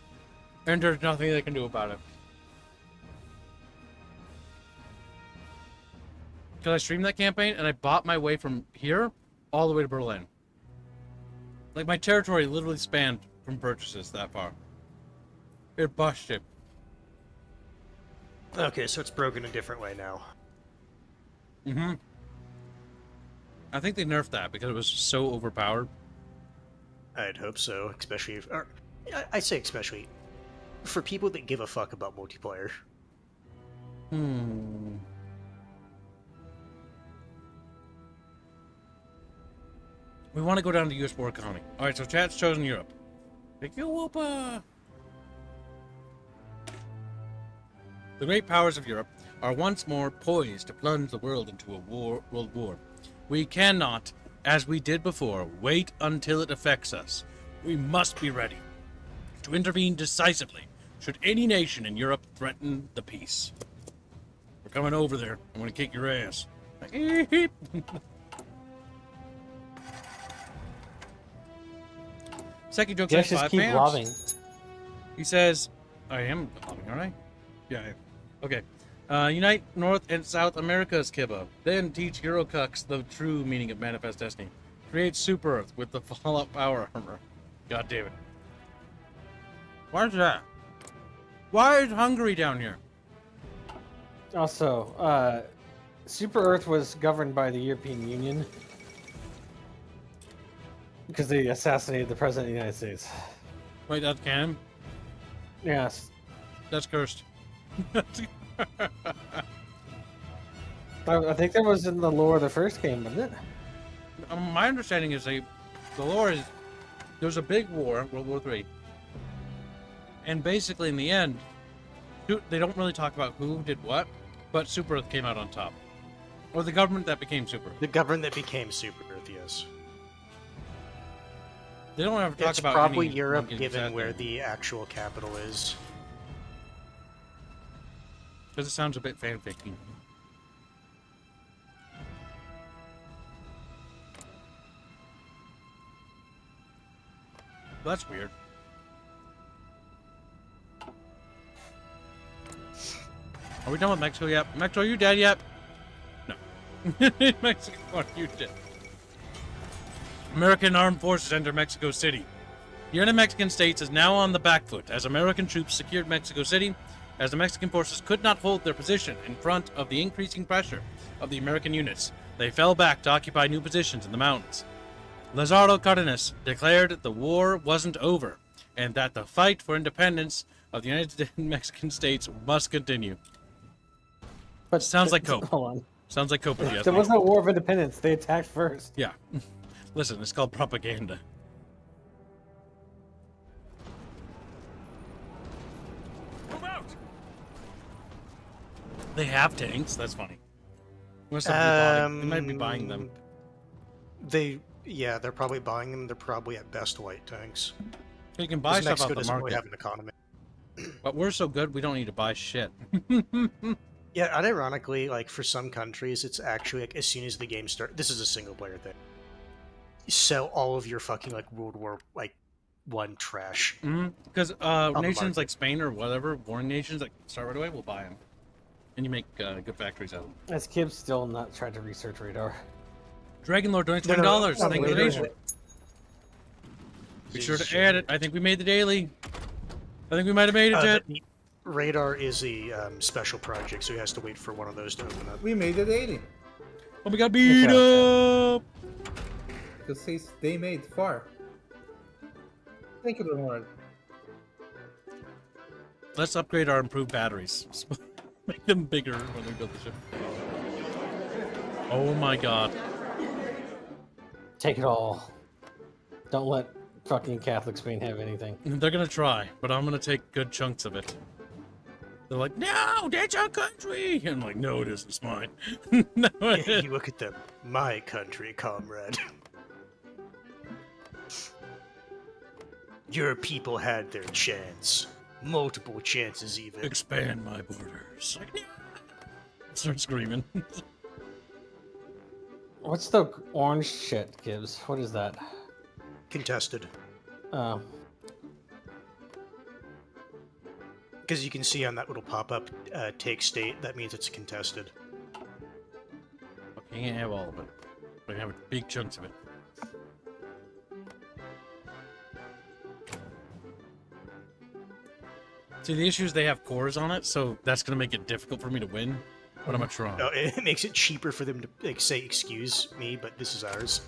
and there's nothing they can do about it. Because I streamed that campaign and I bought my way from here all the way to Berlin. Like, my territory literally spanned from purchases that far. It busted. Okay, so it's broken a different way now. Mm-hmm. I think they nerfed that because it was so overpowered. I'd hope so, especially if, or, I say especially for people that give a fuck about multiplayer. We want to go down to US war economy. Alright, so chat's chosen Europe. Thank you, Whoopa! The great powers of Europe are once more poised to plunge the world into a world war. We cannot, as we did before, wait until it affects us. We must be ready to intervene decisively should any nation in Europe threaten the peace. We're coming over there. I'm gonna kick your ass. Second joke Just, says 5 keep pounds. lobbing. He says, I am lobbing, aren't I? Yeah, I am. Okay. Unite North and South America's Kibba. Then teach Eurocucks the true meaning of Manifest Destiny. Create Super Earth with the Fallout Power Armor. God damn it. Why is that? Why is Hungary down here? Also, Super Earth was governed by the European Union because they assassinated the President of the United States. Wait, that's canon? Yes. That's cursed. I think that was in the lore of the first game, wasn't it? My understanding is the lore is there's a big war, World War III, and basically in the end, they don't really talk about who did what, but Super Earth came out on top, or the government that became Super Earth. The government that became Super Earth, yes. They don't ever talk It's about probably any Europe, monkey given exactly. where the actual capital is. Because it sounds a bit fanficky. That's weird. Are we done with Mexico yet? Mexico, are you dead yet? No. Mexico, are you dead? American armed forces enter Mexico City. The United Mexican States is now on the back foot as American troops secured Mexico City, as the Mexican forces could not hold their position in front of the increasing pressure of the American units. They fell back to occupy new positions in the mountains. Lázaro Cárdenas declared the war wasn't over and that the fight for independence of the United Mexican States must continue. But Sounds like Cope. Hold on. Sounds like Cope. There was no War of Independence. They attacked first. Yeah. Listen, it's called propaganda. Move out! They have tanks. That's funny. They might be buying them. Yeah, they're probably buying them. They're probably at best white tanks. You can buy 'Cause stuff Mexico off the doesn't really market. have an economy. But we're so good, we don't need to buy shit. Yeah, unironically, like for some countries, it's actually like as soon as the game starts. This is a single player thing. You sell all of your fucking like World War I trash. Because the nations market. like Spain or whatever, warring nations that start right away, will buy them. And you make good factories out of them. As Kib's still not tried to research radar. Dragonlord donates No, $20. no, Thank you for the radar. donation. Be sure to add it. I think we made the daily. I think we might have made it, Jet. The radar is a special project, so he has to wait for one of those to open up. We made it 80. Oh, we got beat up! Because says they made 4. Thank you, Lord. Let's upgrade our improved batteries. Make them bigger when we build the ship. Oh my god. Take it all. Don't let fucking Catholic Spain have anything. They're gonna try, but I'm gonna take good chunks of it. They're like, no, that's our country! And I'm like, no, it isn't, it's mine. No, it You look at them. My country, comrade. Your people had their chance. Multiple chances, even. expand my borders. Like, no. Start screaming. What's the orange shit, Gibbs? What is that? Contested. Oh. Because you can see on that little pop-up, take state, that means it's contested. You can't have all of it. But have big chunks of it. See, the issue is they have cores on it, so that's going to make it difficult for me to win. But I'm going to try. No, it makes it cheaper for them to like, say, excuse me, but this is ours.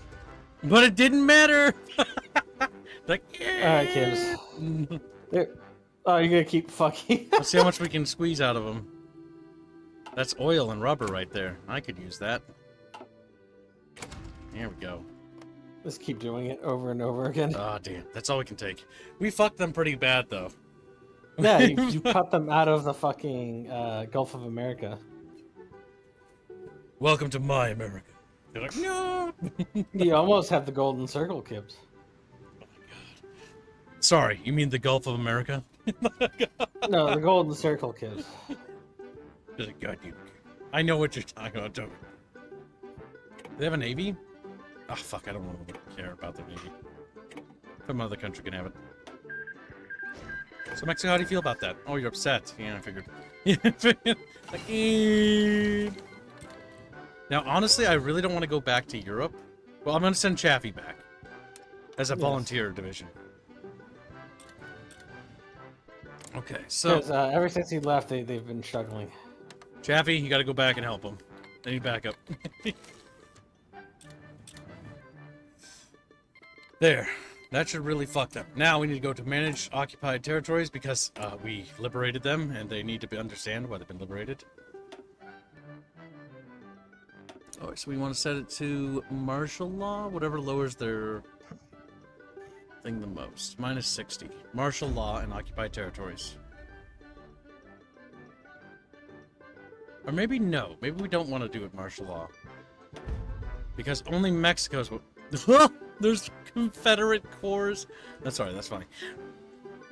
But it didn't matter! Like, yeah. Alright, Gibbs. Oh, you're gonna keep fucking. Let's see how much we can squeeze out of them. That's oil and rubber right there. I could use that. There we go. Just keep doing it over and over again. Oh, damn. That's all we can take. We fucked them pretty bad, though. Yeah, you cut them out of the fucking Gulf of America. Welcome to my America. They're like, no! You almost have the golden circle, Gibbs. Sorry, you mean the Gulf of America? No, the golden circle, Gibbs. God, you. I know what you're talking about, Joker. Do they have a navy? Oh, fuck, I don't really care about their navy. Some other country can have it. So, Mexico, how do you feel about that? Oh, you're upset. Yeah, I figured. Like, now, honestly, I really don't want to go back to Europe. Well, I'm going to send Chaffee back as a volunteer division. Okay, so... Because ever since he left, they've been struggling. Chaffee, you got to go back and help them. They need backup. There. That should really fuck them. Now we need to go to manage occupied territories because we liberated them and they need to understand why they've been liberated. Alright, so we want to set it to martial law, whatever lowers their thing the most. Minus 60. Martial law and occupied territories. Or maybe no. Maybe we don't want to do it martial law. Because only Mexico's... There's Confederate cores. That's sorry, that's funny.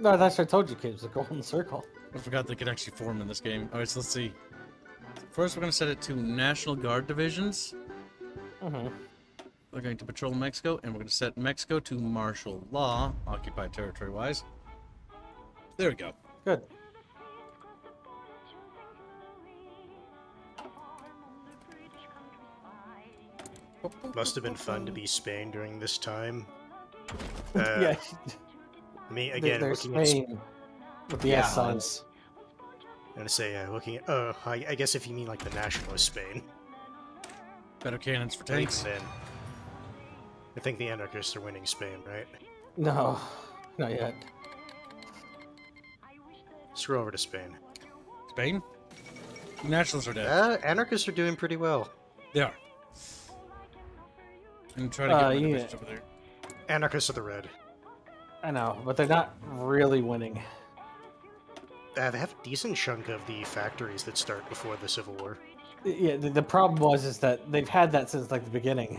No, that's what I told you, kids. The golden circle. I forgot they can actually form in this game. Alright, so let's see. First, we're going to set it to National Guard divisions. Mm-hmm. We're going to patrol Mexico, and we're going to set Mexico to martial law, occupied territory-wise. There we go. Good. Must have been fun to be Spain during this time. Yeah. I mean, again, There's looking at Spain with the S Yeah, signs. I'm gonna say, looking at. I guess if you mean like the nationalist Spain. Better cannons for I think tanks. then. I think the anarchists are winning Spain, right? No, not yet. Screw over to Spain. Spain? Nationalists are dead. Anarchists are doing pretty well. They are. And try to get my yeah. divisions over there. Anarchists are the red. I know, but they're not really winning. They have a decent chunk of the factories that start before the Civil War. Yeah, the problem is that they've had that since like the beginning.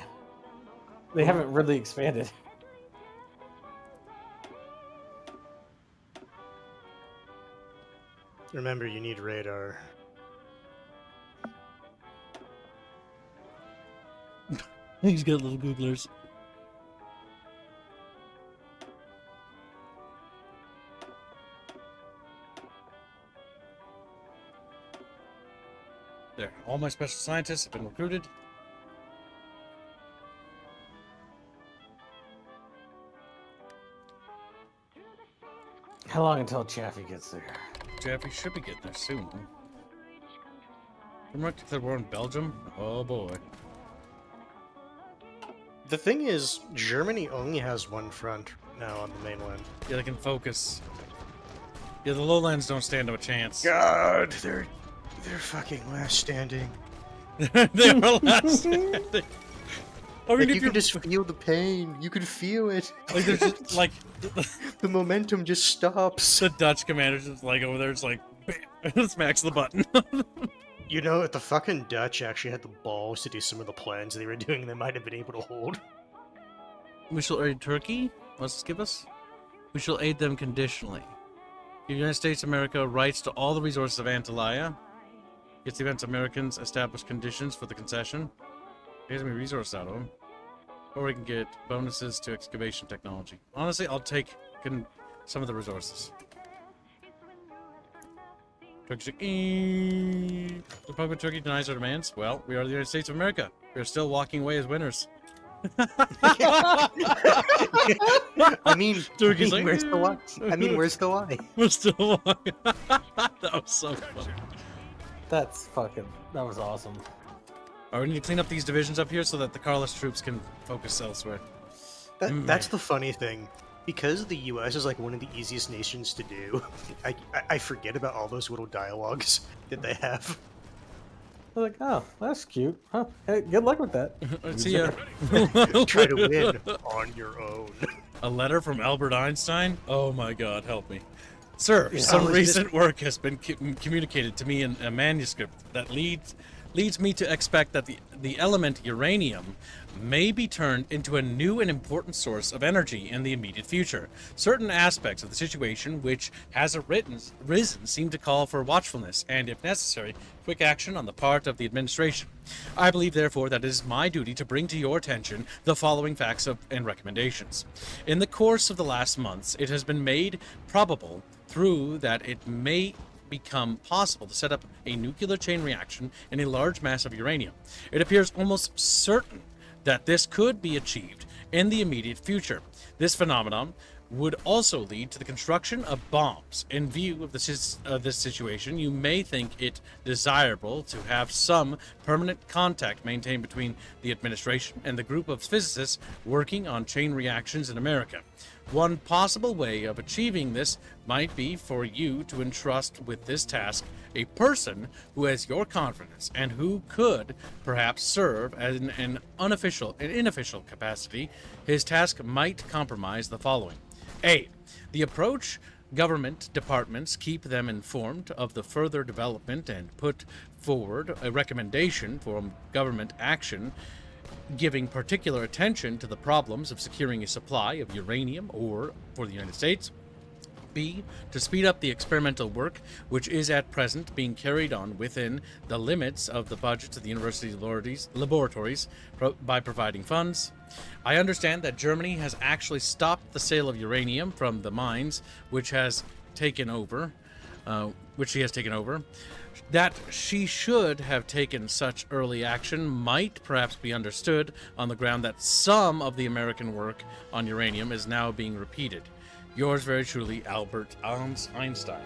They haven't really expanded. Remember, you need radar. He's got little Googlers. There, all my special scientists have been recruited. How long until Chaffee gets there? Jeffy should be getting there soon. Remember declared war on Belgium? Oh boy. The thing is, Germany only has one front now on the mainland. Yeah, they can focus. Yeah, the lowlands don't stand a chance. God, they're fucking last standing. They're last standing. I mean, Like, if you can just feel the pain. You can feel it. like, there's just, like The momentum just stops. the Dutch commander's just like over there, it's like bam, smacks the button. You know, if the fucking Dutch actually had the balls to do some of the plans they were doing, they might have been able to hold. We shall aid Turkey. What's this give us? We shall aid them conditionally. The United States of America rights to all the resources of Antalya. Gets the events Americans establish conditions for the concession. Here's me resources out of them. Or we can get bonuses to excavation technology. Honestly, I'll take some of the resources. Turkish Republic of Turkey denies our demands. Well, we are the United States of America. We are still walking away as winners. I mean, Turkey's like, where's the lie? I mean, where's the lie? We're still walking. That was so fun. That's fucking. That was awesome. All right, we need to clean up these divisions up here so that the Carlist troops can focus elsewhere. That's the funny thing. Because the U.S. is like one of the easiest nations to do, I forget about all those little dialogues that they have. They're like, oh, that's cute. Huh? Hey, good luck with that. See ya. Try to win on your own. A letter from Albert Einstein? Oh my god, help me. Sir, Yeah. some Oh, is recent work has been communicated to me in a manuscript that leads me to expect that the element uranium may be turned into a new and important source of energy in the immediate future. Certain aspects of the situation which has risen seem to call for watchfulness and, if necessary, quick action on the part of the administration. I believe, therefore, that it is my duty to bring to your attention the following facts and recommendations. In the course of the last months, it has been made probable through that it may become possible to set up a nuclear chain reaction in a large mass of uranium. It appears almost certain that this could be achieved in the immediate future. This phenomenon would also lead to the construction of bombs. In view of this situation, you may think it desirable to have some permanent contact maintained between the administration and the group of physicists working on chain reactions in America. One possible way of achieving this might be for you to entrust with this task a person who has your confidence and who could perhaps serve as an unofficial capacity. His task might compromise the following. A. The approach government departments keep them informed of the further development and put forward a recommendation for government action giving particular attention to the problems of securing a supply of uranium or for the United States. B. To speed up the experimental work which is at present being carried on within the limits of the budgets of the university laboratories by providing funds. I understand that Germany has actually stopped the sale of uranium from the mines which she has taken over. That she should have taken such early action might perhaps be understood on the ground that some of the American work on uranium is now being repeated. Yours very truly, Albert Einstein.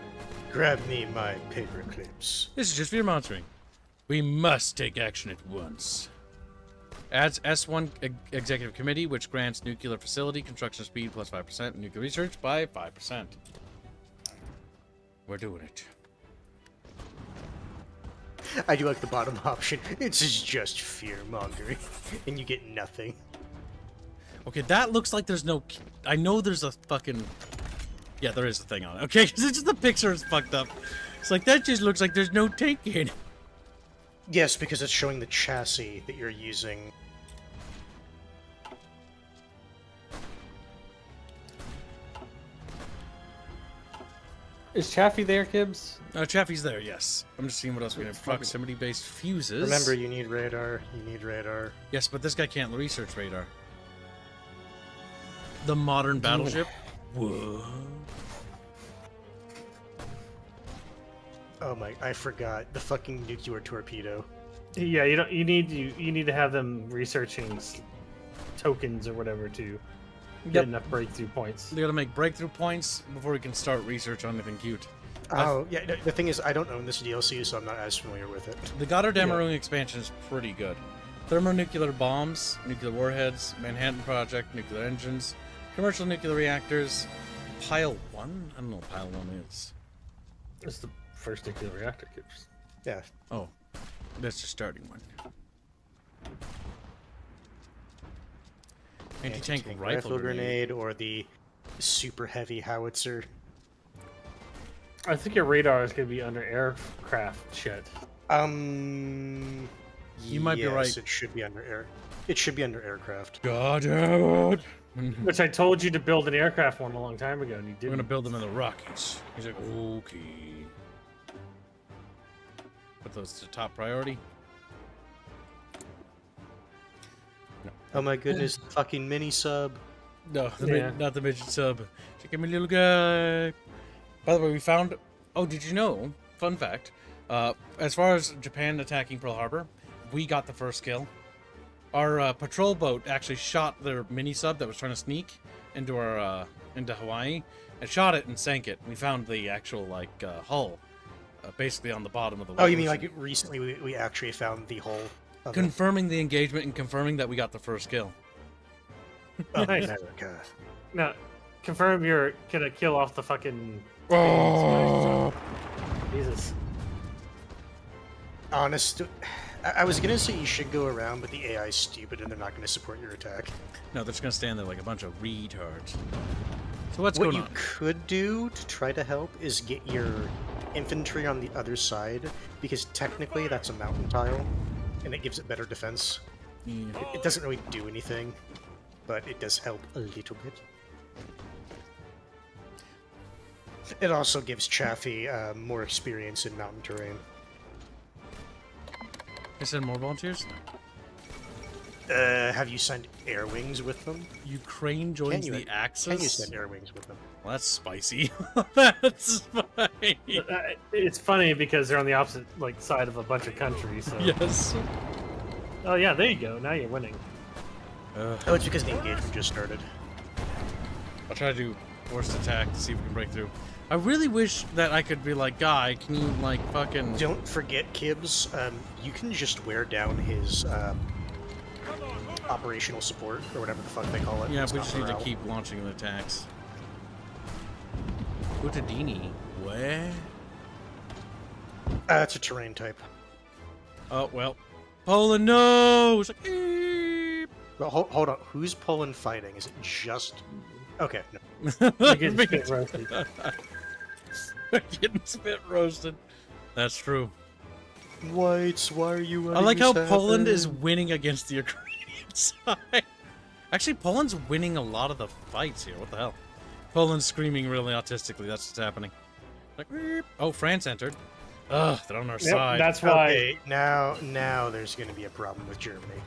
Grab me my paper clips. This is just for your monitoring. We must take action at once. Adds S1 Executive Committee, which grants nuclear facility construction speed plus 5%, nuclear research by 5%. We're doing it. I do like the bottom option. This is just fear mongering, and you get nothing. Okay, that looks like there's no... I know there's a fucking... Yeah, there is a thing on it. Okay, because it's just the picture is fucked up. It's like, that just looks like there's no tank in it. Yes, because it's showing the chassis that you're using. Is Chaffee there, Kibbs? Chaffee's there, yes. I'm just seeing what else we have. Proximity-based fuses. Remember, you need radar. You need radar. Yes, but this guy can't research radar. The modern battleship? Whoa. Oh my! I forgot the fucking nuclear torpedo. Yeah, you need to have them researching tokens or whatever to get Yep. enough breakthrough points. They gotta make breakthrough points before we can start research on anything cute. Oh, yeah, the thing is, I don't own this DLC, so I'm not as familiar with it. The Goddard Damarung expansion is pretty good. Thermonuclear bombs, nuclear warheads, Manhattan Project, nuclear engines, commercial nuclear reactors, Pile 1? I don't know what Pile 1 is. It's the first nuclear reactor. Kids. Yeah. Oh, that's the starting one. Anti-tank rifle grenade. or the super heavy howitzer. I think your radar is going to be under aircraft shit. You might be yes, right. It should be under air. It should be under aircraft. God damn it! Which I told you to build an aircraft one a long time ago, and you We're didn't. gonna build them in the Rockies. He's like, okay. Put those to top priority. Oh my goodness, fucking mini sub. No, Yeah. not the midget sub. Check out my little guy. By the way, we found. Oh, did you know? Fun fact. As far as Japan attacking Pearl Harbor, we got the first kill. Our patrol boat actually shot their mini sub that was trying to sneak into our into Hawaii, and shot it and sank it. We found the actual hull, basically on the bottom of the. Oh, you mean ocean. like recently we actually found the whole of it? Confirming the engagement and confirming that we got the first kill. Oh, Nice. America. Now, confirm you're gonna kill off the fucking. Oh. Jesus. Honest, I was gonna say you should go around, but the AI is stupid and they're not gonna support your attack. No, they're just gonna stand there like a bunch of retards. So what's What going you on? could do to try to help is get your infantry on the other side, because technically that's a mountain tile, and it gives it better defense. Yeah. It doesn't really do anything, but it does help a little bit. It also gives Chaffee more experience in mountain terrain. I send more volunteers. Have you sent air wings with them? Ukraine joins you- the Axis. Can you send air wings with them? Well, that's spicy. That's spicy. It's funny because they're on the opposite side of a bunch of countries. So. Yes. Oh yeah, there you go. Now you're winning. Oh, it's because the engagement just started. I'll try to do forced attack to see if we can break through. I really wish that I could be like, Guy, can you fucking? Don't forget, Kibbs, you can just wear down his operational support, or whatever the fuck they call it. Yeah, It's we not just need to morale. keep launching the attacks. Utadini, where? It's a terrain type. Oh well, Poland, no! It's like, eep. Well, hold on. Who's Poland fighting? Is it just... Okay, no. You're getting spit roasted. Getting spit roasted. That's true. Whites, why are you I like how Poland is winning against the Ukrainian side. Actually, Poland's winning a lot of the fights here. What the hell? Poland's screaming really autistically. That's what's happening. Like, "Beep." Oh, France entered. Ugh, they're on our Yep, side. that's why. Okay, now there's going to be a problem with Germany.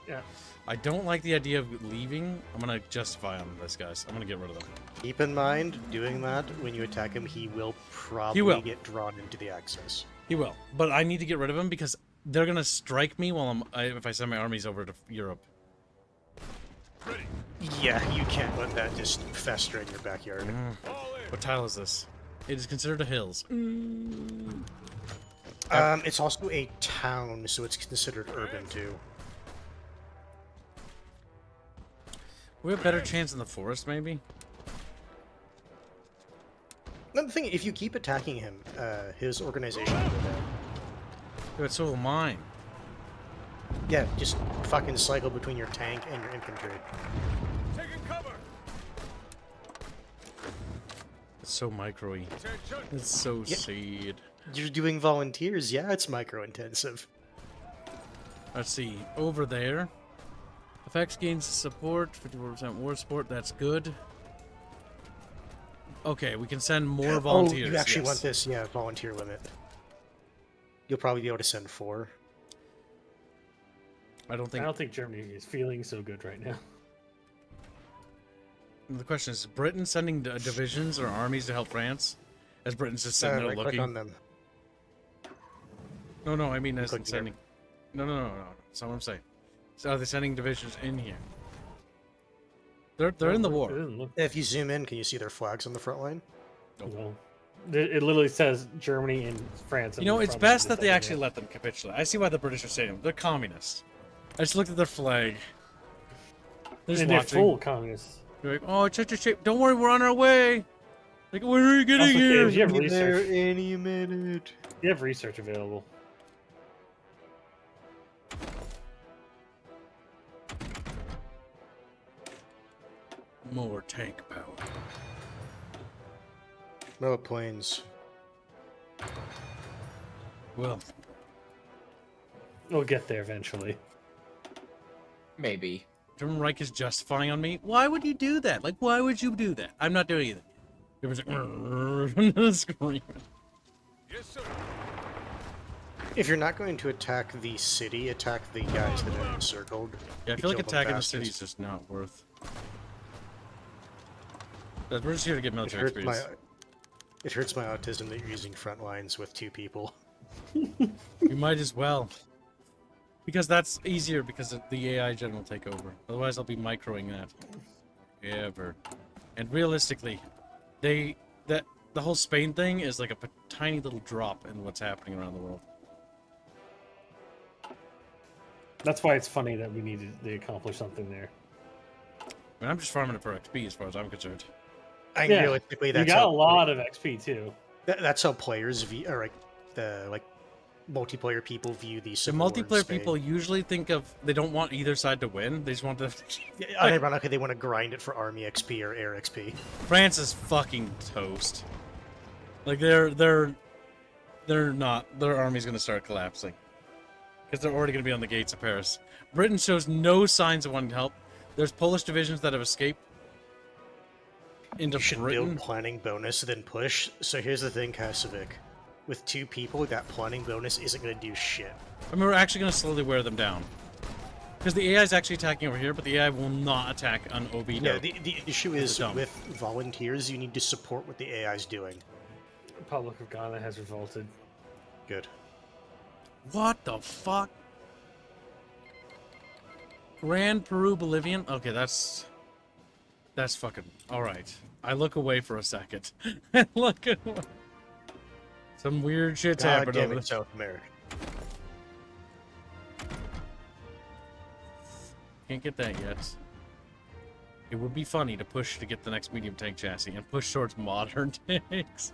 Yeah. I don't like the idea of leaving. I'm gonna justify on this, guys. I'm gonna get rid of them. Keep in mind, doing that, when you attack him, he will probably will. get drawn into the axis. He will, but I need to get rid of him because they're gonna strike me while if I send my armies over to Europe. Yeah, you can't let that just fester in your backyard. What tile is this? It is considered a hills. It's also a town, so it's considered urban too. We have a better chance in the forest, maybe. Another thing, if you keep attacking him, his organization will go down. Yeah, but so will mine. Yeah, just fucking cycle between your tank and your infantry. Taking cover. It's so micro-y. It's so sad. You're doing volunteers, yeah, it's micro-intensive. Let's see. Over there. Effects gains support, 54% war support, that's good. Okay, we can send more volunteers. Oh, you actually yes. want this, yeah, volunteer limit. You'll probably be able to send 4. I don't I think... don't think Germany is feeling so good right now. The question is Britain sending divisions or armies to help France? As Britain's just sitting there Right click looking? on them. No, I mean as in Click there. sending... No. That's not what I'm saying. So are they sending divisions in here? They're in the It war. doesn't look. If you zoom in, can you see their flags on the front line? No. It literally says Germany and France. You know, on the it's front best of that the they second actually let them capitulate. I see why the British are saying they're communists. I just looked at their flag. They're just and they're watching. full communists. They're like, oh, it's such a shame. Don't worry, we're on our way. Like, when are you getting Also, here? kids, you have Be there research. any minute. You have research available. More tank power. No planes. Well, We'll get there eventually. Maybe. German Reich is justifying on me. Why would you do that? Like, why would you do that? I'm not doing it. There was like, screaming. Yes, sir. If you're not going to attack the city, attack the guys that are encircled. Yeah, I You feel like kill them attacking the fastest. city is just not worth. But we're just here to get It military hurts my experience. it hurts my autism that you're using front lines with 2 people. You might as well. Because that's easier because of the AI gen will take over. Otherwise, I'll be microing that. Ever. And realistically, the whole Spain thing is like a tiny little drop in what's happening around the world. That's why it's funny that we needed to accomplish something there. I mean, I'm just farming it for XP as far as I'm concerned. I Yeah, realistically, You that's got how a lot of XP too. that's how players view, or like the multiplayer people view the The Civil War in multiplayer Spain. people usually think of they don't want either side to win. They just want to. Yeah, ironically, they want to grind it for army XP or air XP. France is fucking toast. Like they're not. Their army's gonna start collapsing because they're already gonna be on the gates of Paris. Britain shows no signs of wanting to help. There's Polish divisions that have escaped into You should Britain. build planning bonus, then push. So here's the thing, Kasovic. With 2 people, that planning bonus isn't going to do shit. I mean, we're actually gonna slowly wear them down because the AI is actually attacking over here, but the AI will not attack on OB. Yeah, the issue is dumb. with volunteers, you need to support what the AI is doing. Republic of Ghana has revolted. Good. What the fuck? Grand Peru Bolivian? Okay, that's fucking alright. I look away for a second. I look away. Some weird shit's God happened damn over it, there. South America. Can't get that yet. It would be funny to push to get the next medium tank chassis and push towards modern tanks.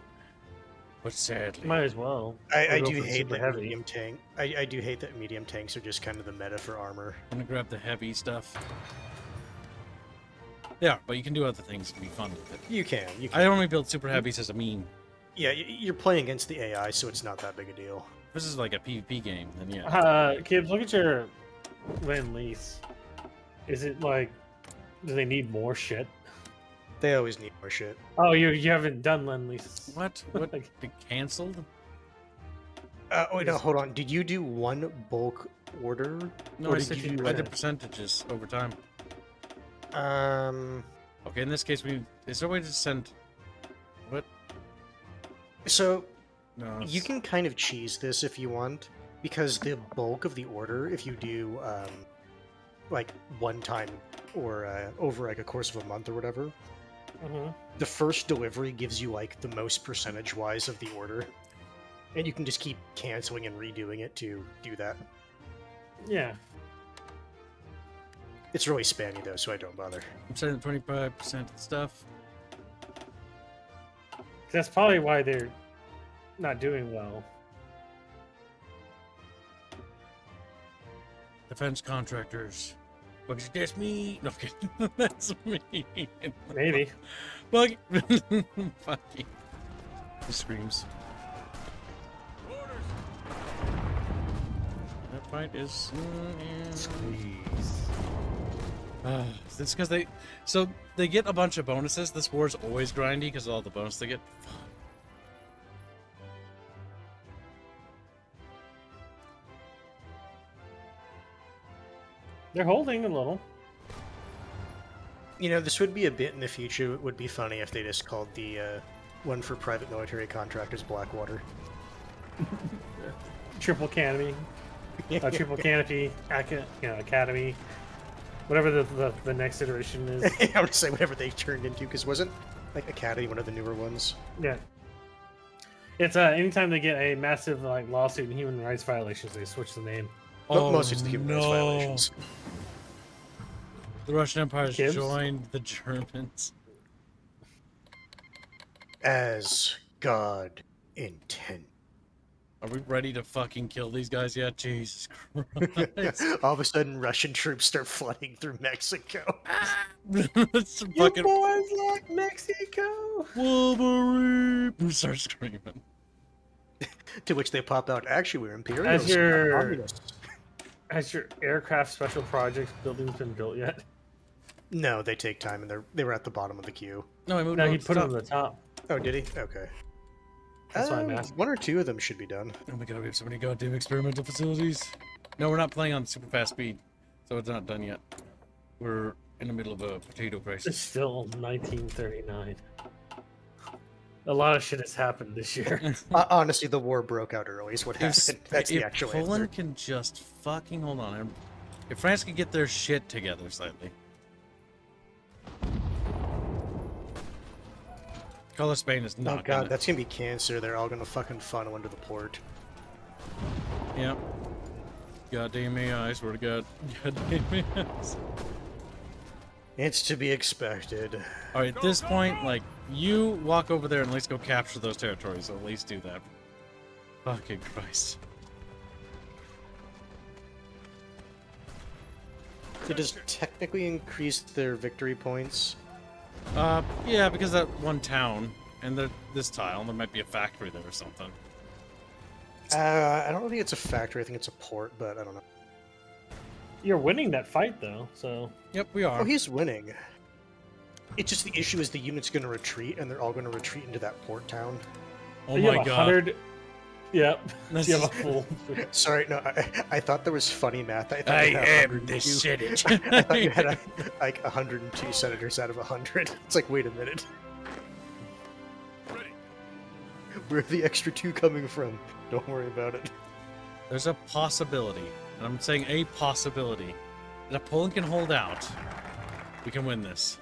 But sadly, Might as well. I We'll go do for hate super that heavy. medium tank. I do hate that medium tanks are just kind of the meta for armor. I'm gonna grab the heavy stuff. Yeah, but you can do other things to be fun with it. You can. I only build super heavies as a meme. Yeah, you're playing against the AI, so it's not that big a deal. If this is like a PvP game, then yeah. Kids, look at your Lend Lease. Is it like, do they need more shit? They always need more shit. Oh, you haven't done Lend Lease. What? What? It canceled? Oh, no, hold on. Did you do one bulk order? No, Or I did said you do I did percentages over time. Okay, in this case, is there a way to send? What? So No. you can kind of cheese this if you want, because the bulk of the order, if you do like one time or over like a course of a month or whatever, Mm-hmm. the first delivery gives you like the most percentage wise of the order, and you can just keep canceling and redoing it to do that. Yeah. It's really spammy though, so I don't bother. I'm sending 25% of the stuff. That's probably why they're not doing well. Defense contractors. Bugsy, that's me. No, okay. That's me. Maybe. Buggy. Fuck you. He screams. Orders. That fight is. Squeeze. It's because they get a bunch of bonuses. This war is always grindy because of all the bonus they get. They're holding a little. You know, this would be a bit in the future. It would be funny if they just called the one for private military contractors Blackwater. Triple canopy. Triple canopy. Academy. Whatever the next iteration is. I would say whatever they turned into, because wasn't like Academy one of the newer ones? Yeah. It's anytime they get a massive like lawsuit and human rights violations, they switch the name. Most it's the human rights violations. The Russian Empire has Kibbs? joined the Germans. As God intended. Are we ready to fucking kill these guys yet? Jesus Christ. All of a sudden, Russian troops start flooding through Mexico. It's fucking boys like Mexico. Wolverine. Who starts screaming? To which they pop out. Actually, we're Imperials. Has your- not communists." Has your aircraft special projects buildings been built yet? No, they take time, and they were at the bottom of the queue. No, I moved No, over he to put the them top. on the top. Oh, did he? Okay. That's why I'm asking. 1 or 2 of them should be done. Oh my god, we have so many goddamn experimental facilities. No, we're not playing on super fast speed, so it's not done yet. We're in the middle of a potato It's crisis. still 1939. A lot of shit has happened this year. Honestly, the war broke out early is what If, happened. That's the if actual Poland answer. can just fucking hold on, if France can get their shit together slightly. Color Spain is Oh not god, gonna. that's gonna be cancer. They're all gonna fucking funnel into the port. Yep. Goddamn AI, I swear to God. Goddamn AI. It's to be expected. Alright, at this point, like, you walk over there and at least go capture those territories. At least do that. Fucking Christ. It does technically increase their victory points. Yeah, because that one town, and this tile, there might be a factory there or something. I don't think it's a factory. I think it's a port, but I don't know. You're winning that fight though, so Yep, we are. Oh, he's winning. It's just the issue is the unit's going to retreat, and they're all going to retreat into that port town. Oh you my have god. 100. Yep. This You have a is- full. Sorry, no, I thought there was funny math. I thought I you had am 102 the Senate. I thought you had like 102 senators out of 100. It's like, wait a minute. Ready. Where are the extra 2 coming from? Don't worry about it. There's a possibility, and I'm saying a possibility, that if Poland can hold out, we can win this.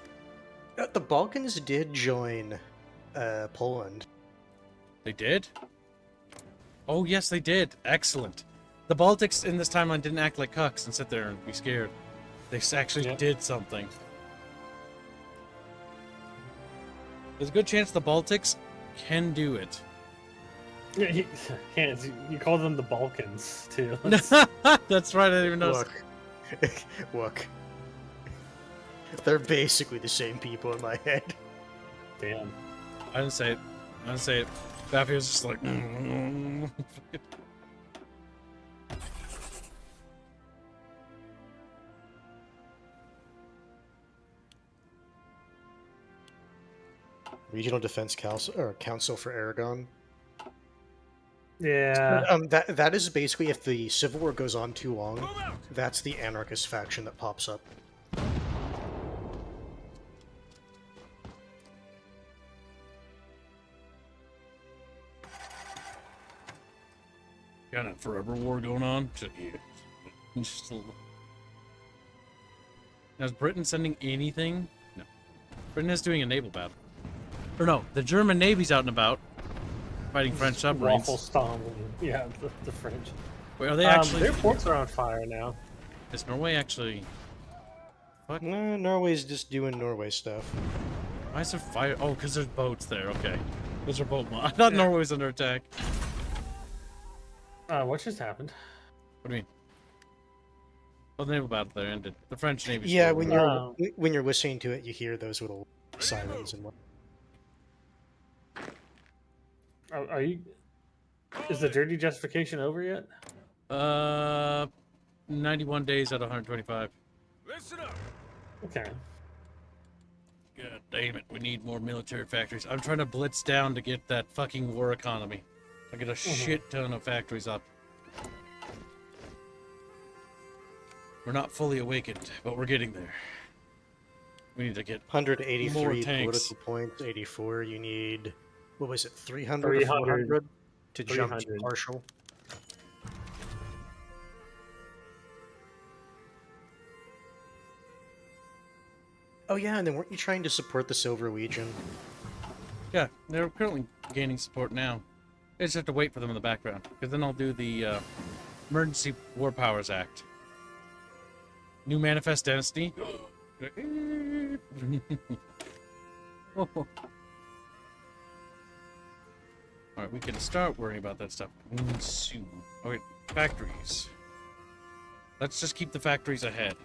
The Balkans did join Poland. They did? Oh, yes, they did. Excellent. The Baltics in this timeline didn't act like cucks and sit there and be scared. They actually Yep. did something. There's a good chance the Baltics can do it. Yeah, he can't. You call them the Balkans too. That's right, I didn't even notice. Look. Look. They're basically the same people in my head. Damn. I didn't say it. I didn't say it. Baffy was just like... Regional Defense Council for Aragon. Yeah. That is basically if the Civil War goes on too long, that's the anarchist faction that pops up. Got a forever war going on. Just a little. Now, is Britain sending anything? No. Britain is doing a naval battle. Or no, the German Navy's out and about, fighting French submarines. Waffle stomp. Yeah, the French. Wait, are they actually? Their ports are on fire now. Is Norway actually? What? Norway's just doing Norway stuff. Why is there fire? Oh, because there's boats there. Okay, those are boat. I thought Norway was under attack. What just happened? What do you mean? Oh, the naval battle there ended. The French Navy. Yeah, still- when you're listening to it, you hear those little sirens and what. Are you? Is the dirty justification over yet? 91 days out of 125. Listen up. Okay. God damn it, we need more military factories. I'm trying to blitz down to get that fucking war economy. I get a shit ton of factories up. We're not fully awakened, but we're getting there. We need to get 183 More tanks. political points, 84. You need, what was it, 300 or 300. 400 to jump to 300. partial? Oh yeah, and then weren't you trying to support the Silver Legion? Yeah, they're currently gaining support now. I just have to wait for them in the background, because then I'll do the Emergency War Powers Act. New Manifest Dynasty. Alright, we can start worrying about that stuff soon. Okay, factories. Let's just keep the factories ahead.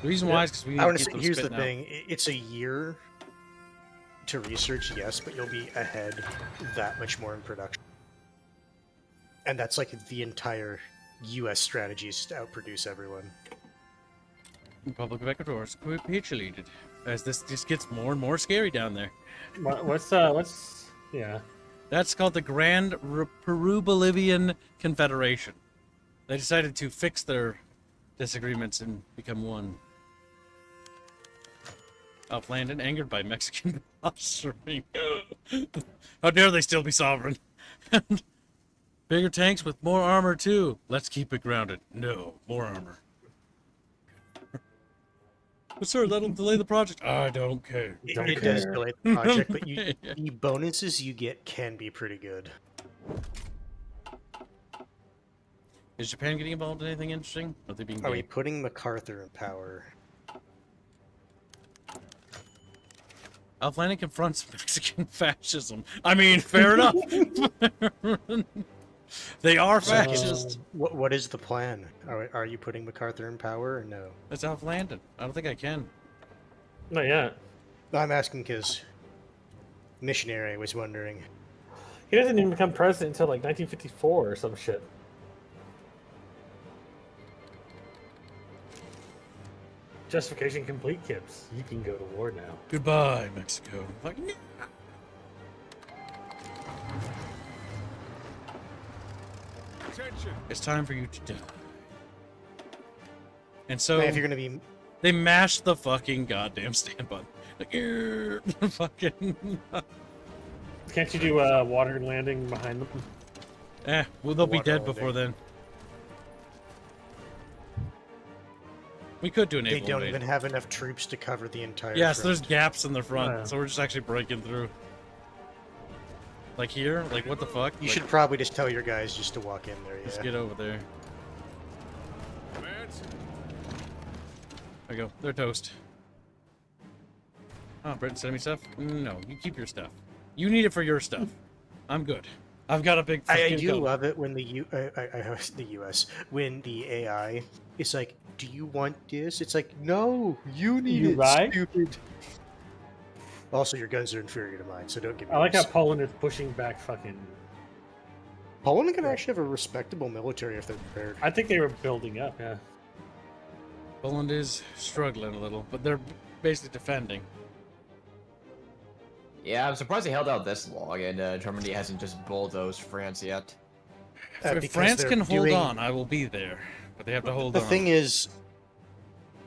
The reason why is because we need I to want keep to say, them here's the spitting out. thing: it's a year to research, yes, but you'll be ahead that much more in production. And that's like the entire U.S. strategy is to outproduce everyone. Republic of Ecuador is capitulated, as this just gets more and more scary down there. What's yeah. That's called the Grand Peru-Bolivian Confederation. They decided to fix their disagreements and become one. Landon, angered by Mexican posturing. How dare they still be sovereign? Bigger tanks with more armor too. Let's keep it grounded. No, more armor. But sir, that'll delay the project. I don't care. It does delay the project, but the bonuses you get can be pretty good. Is Japan getting involved in anything interesting? Are they being Are we gay? putting MacArthur in power? Landon confronts Mexican fascism. I mean, fair enough. They are fascist. What is the plan? Are you putting MacArthur in power or no? That's Landon. I don't think I can. Not yet. I'm asking because Missionary was wondering. He doesn't even become president until like 1954 or some shit. Justification complete, Kips. You can go to war now. Goodbye, Mexico. Like, no. Attention. It's time for you to die. And so Now, if you're gonna be, they mashed the fucking goddamn stand button. Like, fucking. Can't you do water landing behind them? Well, they'll be Water dead landing. before then. We could do an they naval don't invade. even have enough troops to cover the entire. Yeah, so there's front. gaps in the front, Yeah. so we're just actually breaking through. Like here? Like, what the fuck? You Like, should probably just tell your guys just to walk in there. just Yeah. get over there. Commands. There you go. They're toast. Oh, Britton sending me stuff? No, you keep your stuff. You need it for your stuff. I'm good. I've got a big I fucking do gun. love it when the U.S. when the AI is like, "Do you want this?" It's like, "No, you need You it, right? stupid." Also, your guns are inferior to mine, so don't give me. I like how those. Poland is pushing back fucking... Poland can actually have a respectable military if they're prepared. I think they were building up, yeah. Poland is struggling a little, but they're basically defending. Yeah, I'm surprised they held out this long, and Germany hasn't just bulldozed France yet. If Because France they're can hold doing- on, I will be there. But they have to hold The on. thing is,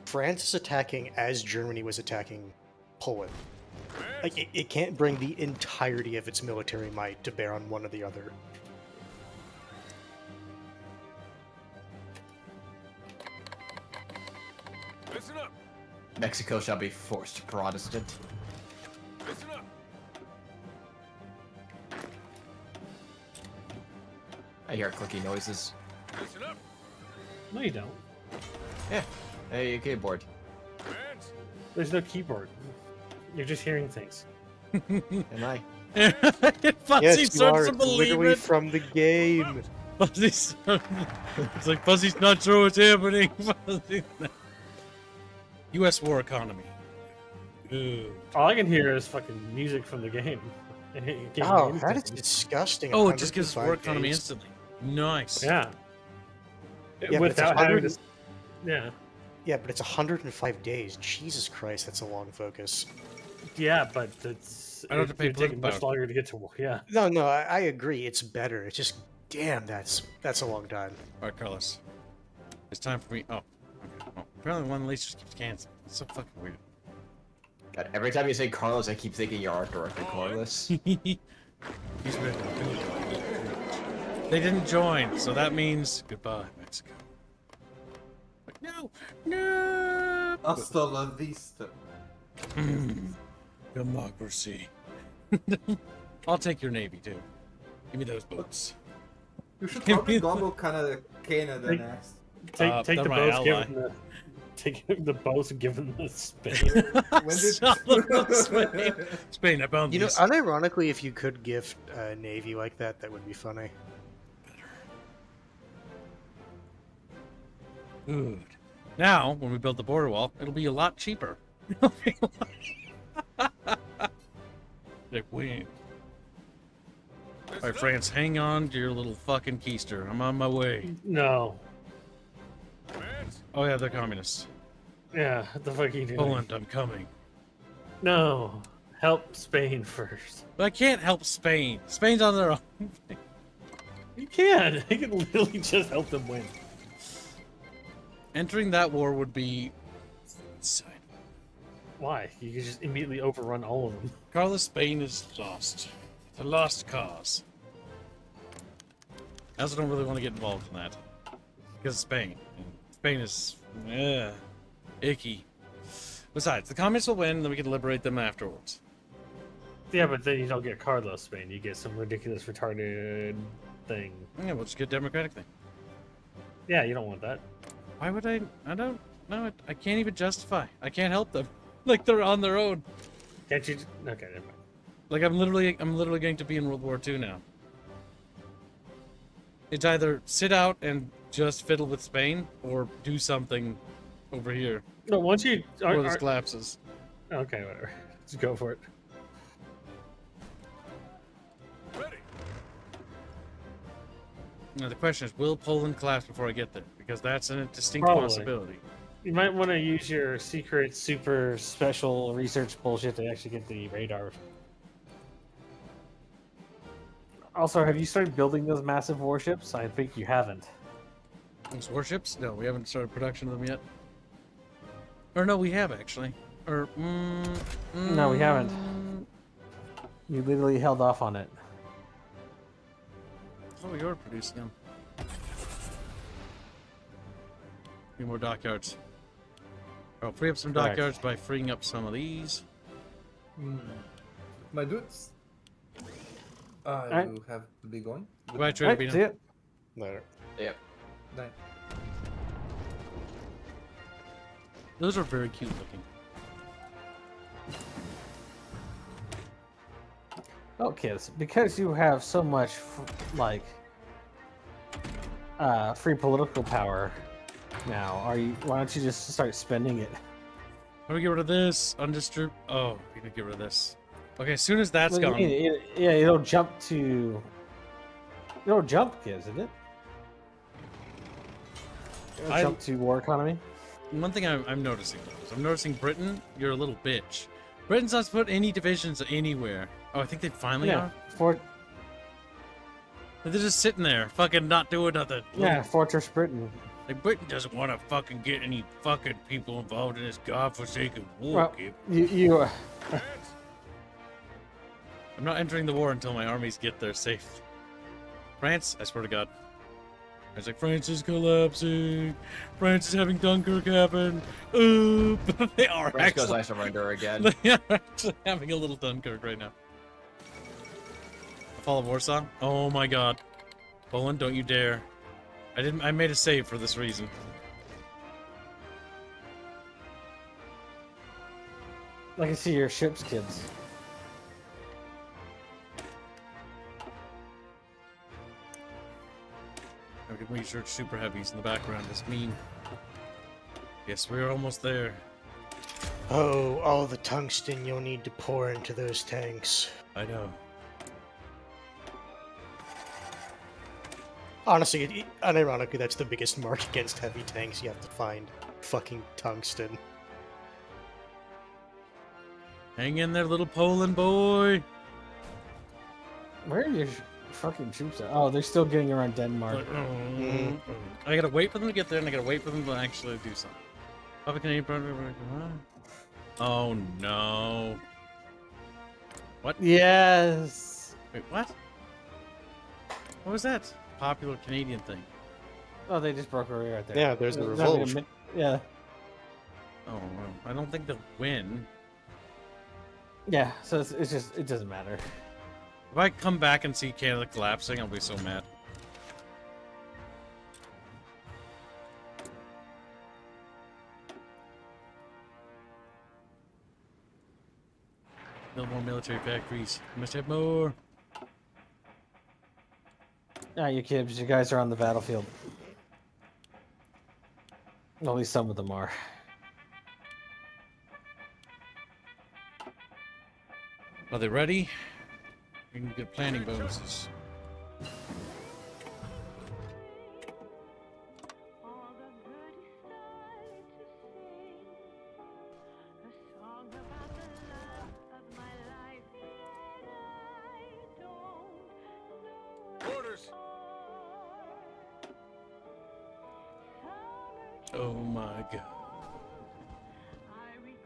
France is attacking as Germany was attacking Poland. Like, it can't bring the entirety of its military might to bear on one or the other. Listen up. Mexico shall be forced Protestant. Listen up. I hear clicky noises. Listen up. No, you don't. Yeah. Hey, keyboard. Commands. There's no keyboard. You're just hearing things. Am I? Fuzzy Yes, you starts are. to It's believe literally it. from the game. Fuzzy's it's like Fuzzy's not sure what's happening. Fuzzy's not- U.S. war economy. Ugh. All I can hear is fucking music from the game. It can't hear Oh, anything. that is disgusting. Oh, it just gives us war 105 economy days. instantly. Nice. Yeah. Yeah, but it's Without having 100 to... Yeah. Yeah, but it's 105 days. Jesus Christ, that's a long focus. Yeah, but it's... I don't have to pay it'd take political much power. longer to get to war. Yeah. No, I agree. It's better. It's just, damn, that's a long time. All right, Carlos. It's time for me. Oh, okay. Oh, apparently one of the least just keeps canceling. It's so fucking weird. God, every time you say Carlos, I keep thinking your art director, Carlos. He's ready to do it. They didn't join, so that means goodbye, Mexico. Like, no, no. Hasta la vista. Democracy. I'll take your navy too. Give me those boats. You should probably gobble Canada Take- next. Take they're the my boats, give ally. them take the boats and give them the Spain. When did- Son of a Spain. Spain, I found You know, these. unironically, if you could gift a navy like that, that would be funny. Good. Now, when we build the border wall, it'll be a lot cheaper. They win. Alright, France, hang on to your little fucking keister. I'm on my way. No. Advance. Oh yeah, they're communists. Yeah, what the fuck are you doing? Poland, I'm coming. No. Help Spain first. But I can't help Spain. Spain's on their own. You can. You can literally just help them win. Entering that war would be insane. Why? You can just immediately overrun all of them. Carlos, Spain is lost. It's a lost cause. I also don't really want to get involved in that. Because of Spain. And Spain is... icky. Besides, the communists will win, then we can liberate them afterwards. Yeah, but then you don't get Carlos Spain. You get some ridiculous retarded thing. Yeah, we'll just get democratic thing. Yeah, you don't want that. Why would I don't know. I can't even justify. I can't help them. Like, they're on their own. Can't you? Okay, never mind. Like, I'm literally going to be in World War II now. It's either sit out and just fiddle with Spain, or do something over here No, once you before this collapses. okay, whatever. Just go for it. Ready. Now the question is, will Poland collapse before I get there? Because that's a distinct Probably. possibility. You might want to use your secret, super special research bullshit to actually get the radar. Also, have you started building those massive warships? I think you haven't. Those warships? No, we haven't started production of them yet. Or no, we have actually. Or No, we haven't. You literally held off on it. Oh, you're producing them. Need more dockyards. I'll free up some Right. dockyards by freeing up some of these. My dudes. I Alright. will have to be going. Goodbye, Right, Trader see it. Later. Yep. Night. Those are very cute looking. Okay, because you have so much free political power now, why don't you just start spending it? How do we get rid of this? Undistrib... Oh, we need to get rid of this. Okay, as soon as that's What do you gone... mean? Yeah, it'll jump to. It'll jump, isn't it? It'll jump to war economy. One thing I'm noticing, though, is I'm noticing Britain, you're a little bitch. Britain's not put any divisions anywhere. Oh, I think they finally Yeah, are? They're just sitting there, fucking not doing nothing. Fortress Britain. Like, Britain doesn't want to fucking get any fucking people involved in this godforsaken war, Well, kid. you Advance. I'm not entering the war until my armies get there safe. France, I swear to God. I was like, France is collapsing. France is having Dunkirk happen. But they are France goes actually, I surrender again. they are actually having a little Dunkirk right now. The Fall of Warsaw? Oh my God. Poland, don't you dare. I made a save for this reason. I can see your ships, kids. I can research super heavies in the background. That's mean. Yes, we're almost there. Oh, all the tungsten you'll need to pour into those tanks. I know. Honestly, unironically, that's the biggest mark against heavy tanks. You have to find fucking tungsten. Hang in there, little Poland boy. Where are your fucking troops at? Oh, they're still getting around Denmark. Like, I gotta wait for them to get there, and I gotta wait for them to actually do something. Papa Canadian Project. Oh no. What? Yes. Wait, what? What was that? Popular Canadian thing. Oh, they just broke away right there. Yeah, there's the Not even revolt. yeah. Oh, well, I don't think they'll win. Yeah, so it's just it doesn't matter. If I come back and see Canada collapsing, I'll be so mad. No more military factories. We must have more. Ah, you kids, you guys are on the battlefield. At least some of them are. Are they ready? We can get planning bonuses. Orders. Oh my god.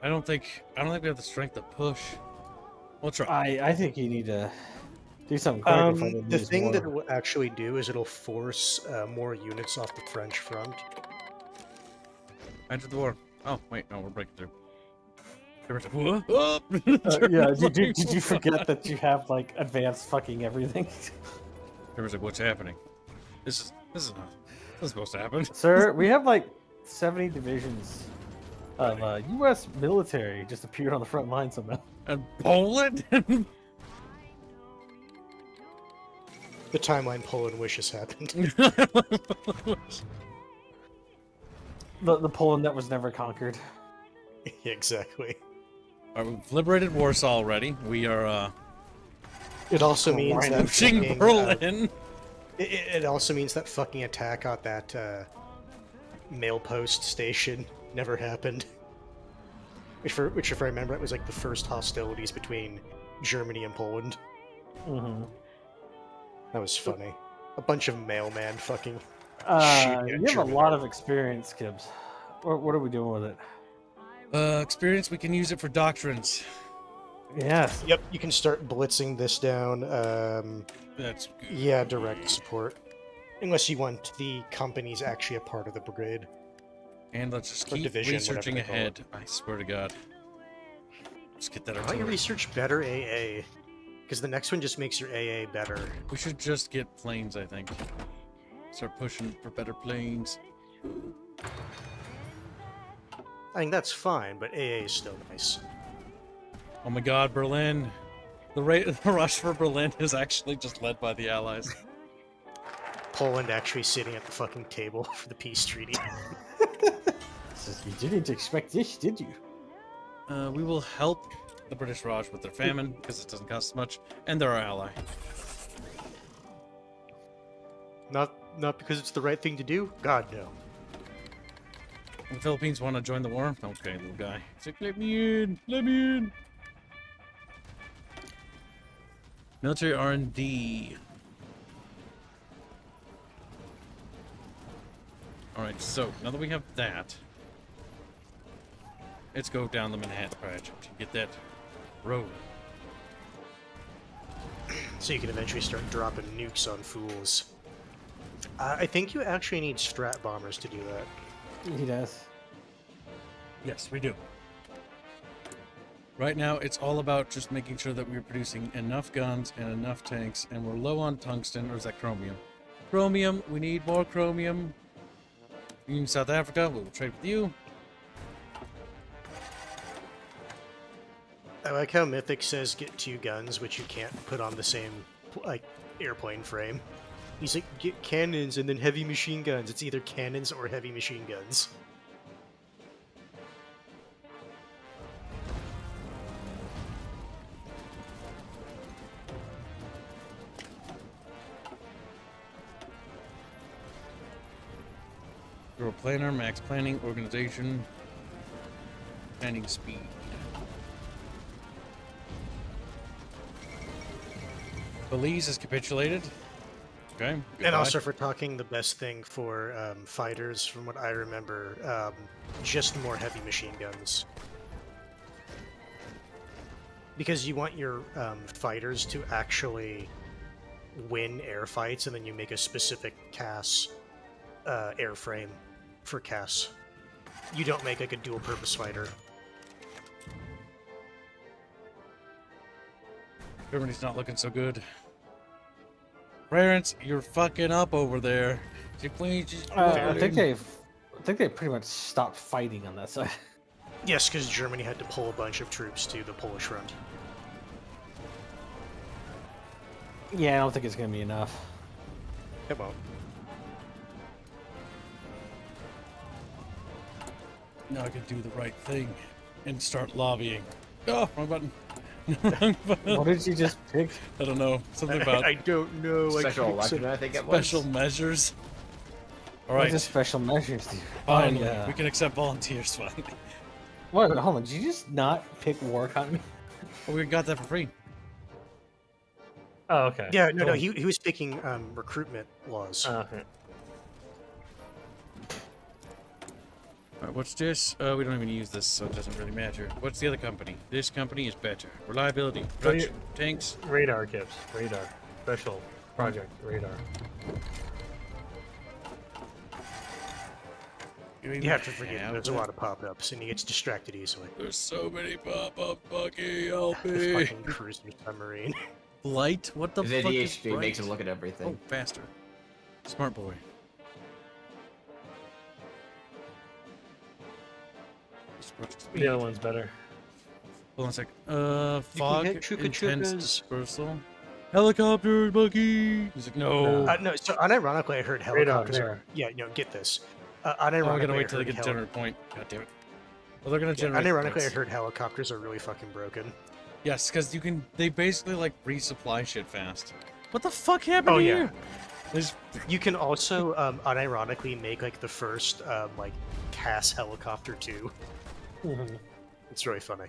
I don't think we have the strength to push. We'll try. I think you need to do something quick before they The lose thing more. that it will actually do is it'll force more units off the French front. Enter the war. Oh, wait, no, we're breaking through. Whoa. Oh! Yeah, did you forget that you have like advanced fucking everything? Everyone's like, what's happening? This is not supposed to happen. Sir, we have like 70 divisions of U.S. military just appeared on the front line somehow. And Poland? The timeline Poland wishes happened. The Poland that was never conquered. Exactly. All right, we've liberated Warsaw already. We are It also means that pushing fucking, Berlin. It also means that fucking attack on that mail post station never happened. Which, if I remember, it was like the first hostilities between Germany and Poland. Mm-hmm. That was funny. A bunch of mailman fucking. You have German a lot of experience, Kibbs. What are we doing with it? Experience, we can use it for doctrines. Yes. Yep, you can start blitzing this down. That's good. Yeah, direct support. Unless you want the companies actually a part of the brigade. And let's just Or keep division, researching whatever they ahead. I swear to God. Let's get that Why don't you artillery. research better AA? Because the next one just makes your AA better. We should just get planes, I think. Start pushing for better planes. I think that's fine, but AA is still nice. Oh my God, Berlin. The rush for Berlin is actually just led by the Allies. Poland actually sitting at the fucking table for the peace treaty. You didn't expect this, did you? We will help the British Raj with their famine, because it doesn't cost much, and they're our ally. Not because it's the right thing to do? God, no. The Philippines want to join the war? Okay, little guy. It's like, let me in! Let me in! Military R&D. Alright, so, now that we have that, let's go down the Manhattan Project. Get that rolling. So you can eventually start dropping nukes on fools. I think you actually need strat bombers to do that. He does. Yes, we do. Right now, it's all about just making sure that we're producing enough guns and enough tanks, and we're low on tungsten, or is that chromium? Chromium, we need more chromium. You in South Africa, we'll trade with you. I like how Mythic says get 2 guns, which you can't put on the same like airplane frame. He's like, get cannons and then heavy machine guns. It's either cannons or heavy machine guns. You're a planner, max planning, organization, planning speed. Belize has capitulated. Okay. And goodbye. also, for talking the best thing for fighters, from what I remember, just more heavy machine guns. Because you want your fighters to actually win air fights, and then you make a specific CAS airframe for CAS. You don't make like a dual-purpose fighter. Germany's not looking so good. France, you're fucking up over there. I think they pretty much stopped fighting on that side. Yes, because Germany had to pull a bunch of troops to the Polish front. Yeah, I don't think it's gonna be enough. It won't. Now I can do the right thing and start lobbying. Oh, wrong button. Wrong button. What did you just pick? I don't know. Something about I don't know. Special election, I think it was. special measures. All What right, does special measures do? finally, yeah. we can accept volunteers finally. Wait, hold on. Did you just not pick war economy? Oh, we got that for free. Oh, okay. Yeah, no, Cool. he was picking recruitment laws. Okay. All right, what's this? We don't even use this, so it doesn't really matter. What's the other company? This company is better. Reliability, production, tanks. Radar kits. Radar. Special project radar. You have to forget, there's a lot of pop-ups, and he gets distracted easily. There's so many pop-up, Bucky. Help The me. fucking cruiser submarine. Light? What the His fuck is ADHD bright? makes him look at everything. Oh, faster. Smart boy. The other one's better. Hold on a sec. Fog, get chuka intense chukas. dispersal. Helicopter, Bucky. He's like, no. No, so unironically, I heard helicopters. Radar. Yeah, no, get this. Oh, Unironically, I gotta I wait till they heard get heli- generate point. God damn it. Well, they're gonna yeah, generate unironically, I points. heard helicopters are really fucking broken. Yes, because you can. They basically like resupply shit fast. What the fuck happened Oh, yeah. here? There's You can also unironically make like the first like CAS helicopter too. Mhm. It's really funny.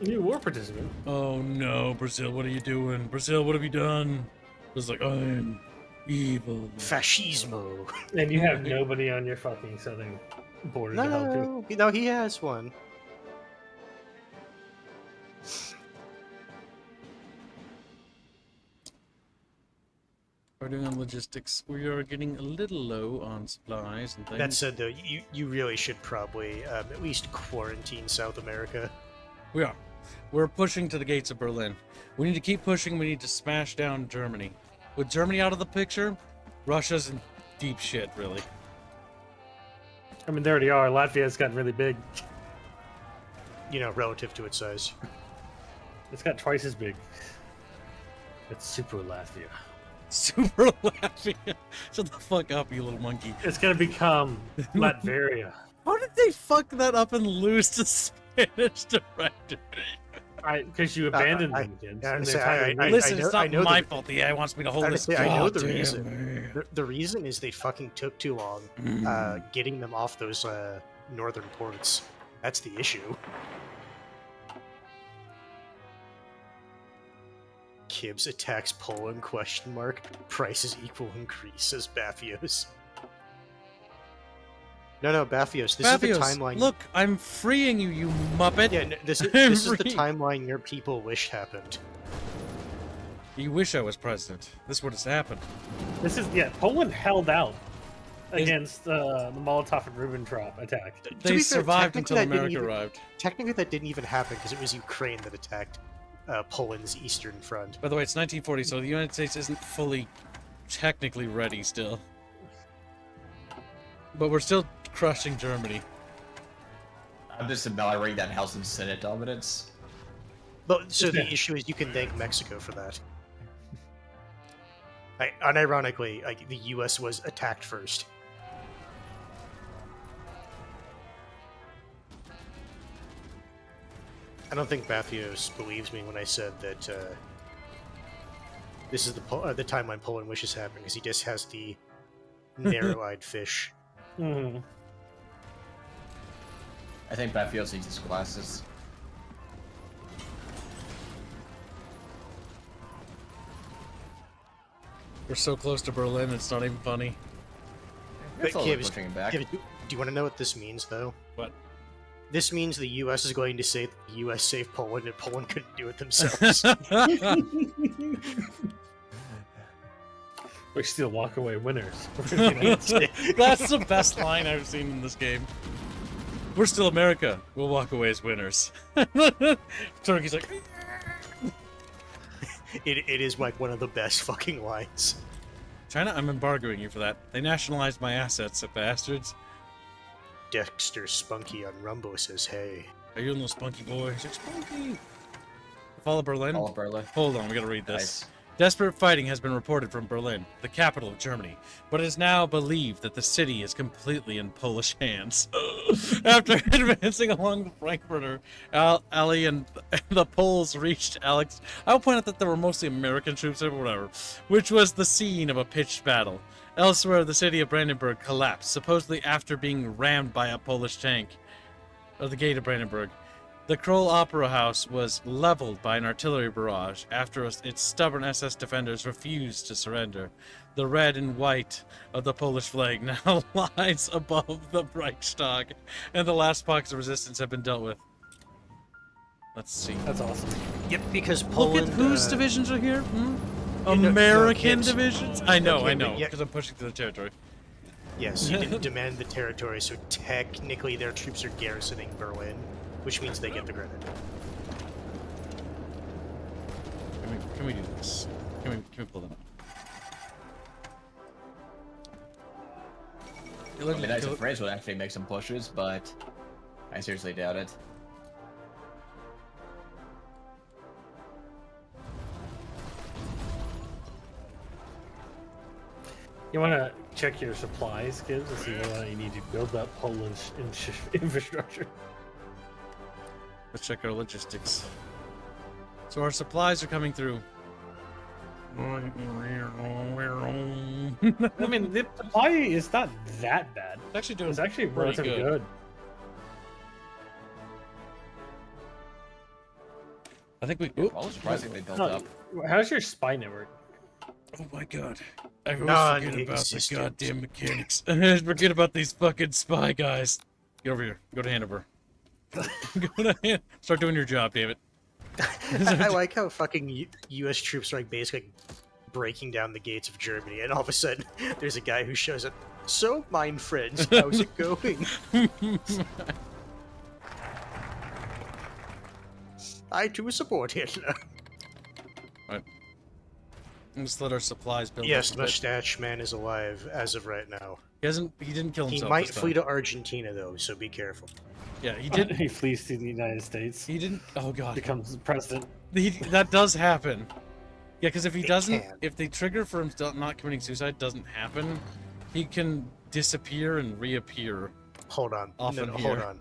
New war participant. Oh no, Brazil, what are you doing? Brazil, what have you done? It's like, I'm evil. Fascismo. And you have nobody on your fucking southern border to help you. No, he has one. We're doing on logistics. We are getting a little low on supplies and things. That said, though, you really should probably at least quarantine South America. We are. We're pushing to the gates of Berlin. We need to keep pushing. We need to smash down Germany. With Germany out of the picture, Russia's in deep shit, really. I mean, they already are. Latvia's gotten really big. You know, relative to its size. It's got twice as big. It's super Latvia. Super Latvia. Shut the fuck up, you little monkey. It's gonna become Latveria. How did they fuck that up and lose to Spanish directory? Because you abandoned them, kids. I and say, they're tired of Listen, know- it's not I know my the- fault. The AI wants me to hold this. I know the goddamn reason. man. The reason is they fucking took too long getting them off those northern ports. That's the issue. Kibbs attacks Poland, ? Prices equal increase, says Bafios. No, Bafios, this is the Bafios, timeline. look, I'm freeing you, you muppet. Yeah, this I'm is the free. timeline your people wished happened. You wish I was president. This would have happened. This is Poland held out against the Molotov and Ribbentrop attack. To They be fair, survived technically until that didn't America even- arrived. Technically, that didn't even happen because it was Ukraine that attacked Poland's eastern front. By the way, it's 1940, so the United States isn't fully technically ready still. But we're still crushing Germany. I'm just evaluating that House and Senate dominance. But so Yeah. the issue is you can thank Mexico for that. Unironically, the U.S. was attacked first. I don't think Bathios believes me when I said that this is the timeline Poland wishes happened because he just has the narrow-eyed fish. Mm-hmm. I think Bafios needs his glasses. We're so close to Berlin, it's not even funny. That's all Kib, pushing him back. Kib, do you want to know what this means, though? What? This means the U.S. is going to say that the U.S. saved Poland and Poland couldn't do it themselves. We still walk away winners. That's the best line I've seen in this game. We're still America. We'll walk away as winners. Turkey's like, It is like one of the best fucking lines. China, I'm embargoing you for that. They nationalized my assets, the bastards. Dexter Spunky on Rumbo says, hey. Are you a little spunky boy? He's like, spunky. Fall of Berlin? All of Berlin. Hold on, we gotta read this. Nice. Desperate fighting has been reported from Berlin, the capital of Germany, but it is now believed that the city is completely in Polish hands. After advancing along the Frankfurter alley and the Poles reached Alex, I will point out that there were mostly American troops there, but whatever, which was the scene of a pitched battle. Elsewhere, the city of Brandenburg collapsed, supposedly after being rammed by a Polish tank. Of the gate of Brandenburg. The Kroll Opera House was leveled by an artillery barrage after its stubborn SS defenders refused to surrender. The red and white of the Polish flag now lies above the Reichstag, and the last pockets of resistance have been dealt with. Let's see. That's awesome. Yep, because Look Poland... at whose divisions are here. no, no, American Gibbs. divisions? I know, Yeah, because I'm pushing through the territory. Yes, you didn't demand the territory, so technically their troops are garrisoning Berlin, which means they get the credit. Can we do this? Can we pull them up? I mean, nice if France would actually make some pushes, but I seriously doubt it. You want to check your supplies, kids, to see whether you need to build up Polish infrastructure. Let's check our logistics. So our supplies are coming through. I mean, the supply is not that bad. It's actually doing It's actually pretty relatively good. I think we. Well, surprisingly built No, up. how's your spy network? Oh my god. I always forget about the goddamn mechanics. I forget about these fucking spy guys. Get over here. Go to Hanover. Start doing your job, damn it. I like how fucking U.S. troops are like basically breaking down the gates of Germany, and all of a sudden there's a guy who shows up. So, mine friends, how's it going? I too support Hitler. Right. Just let our supplies build Yes, up a bit. Mustache Man is alive as of right now. He didn't kill He himself. might this time. flee to Argentina though, so be careful. Yeah, he did. He flees to the United States. He didn't. Oh god. Becomes president. That does happen. Yeah, because if he doesn't, can. if the trigger for him still not committing suicide doesn't happen, he can disappear and reappear. Hold on. Often hold here. on.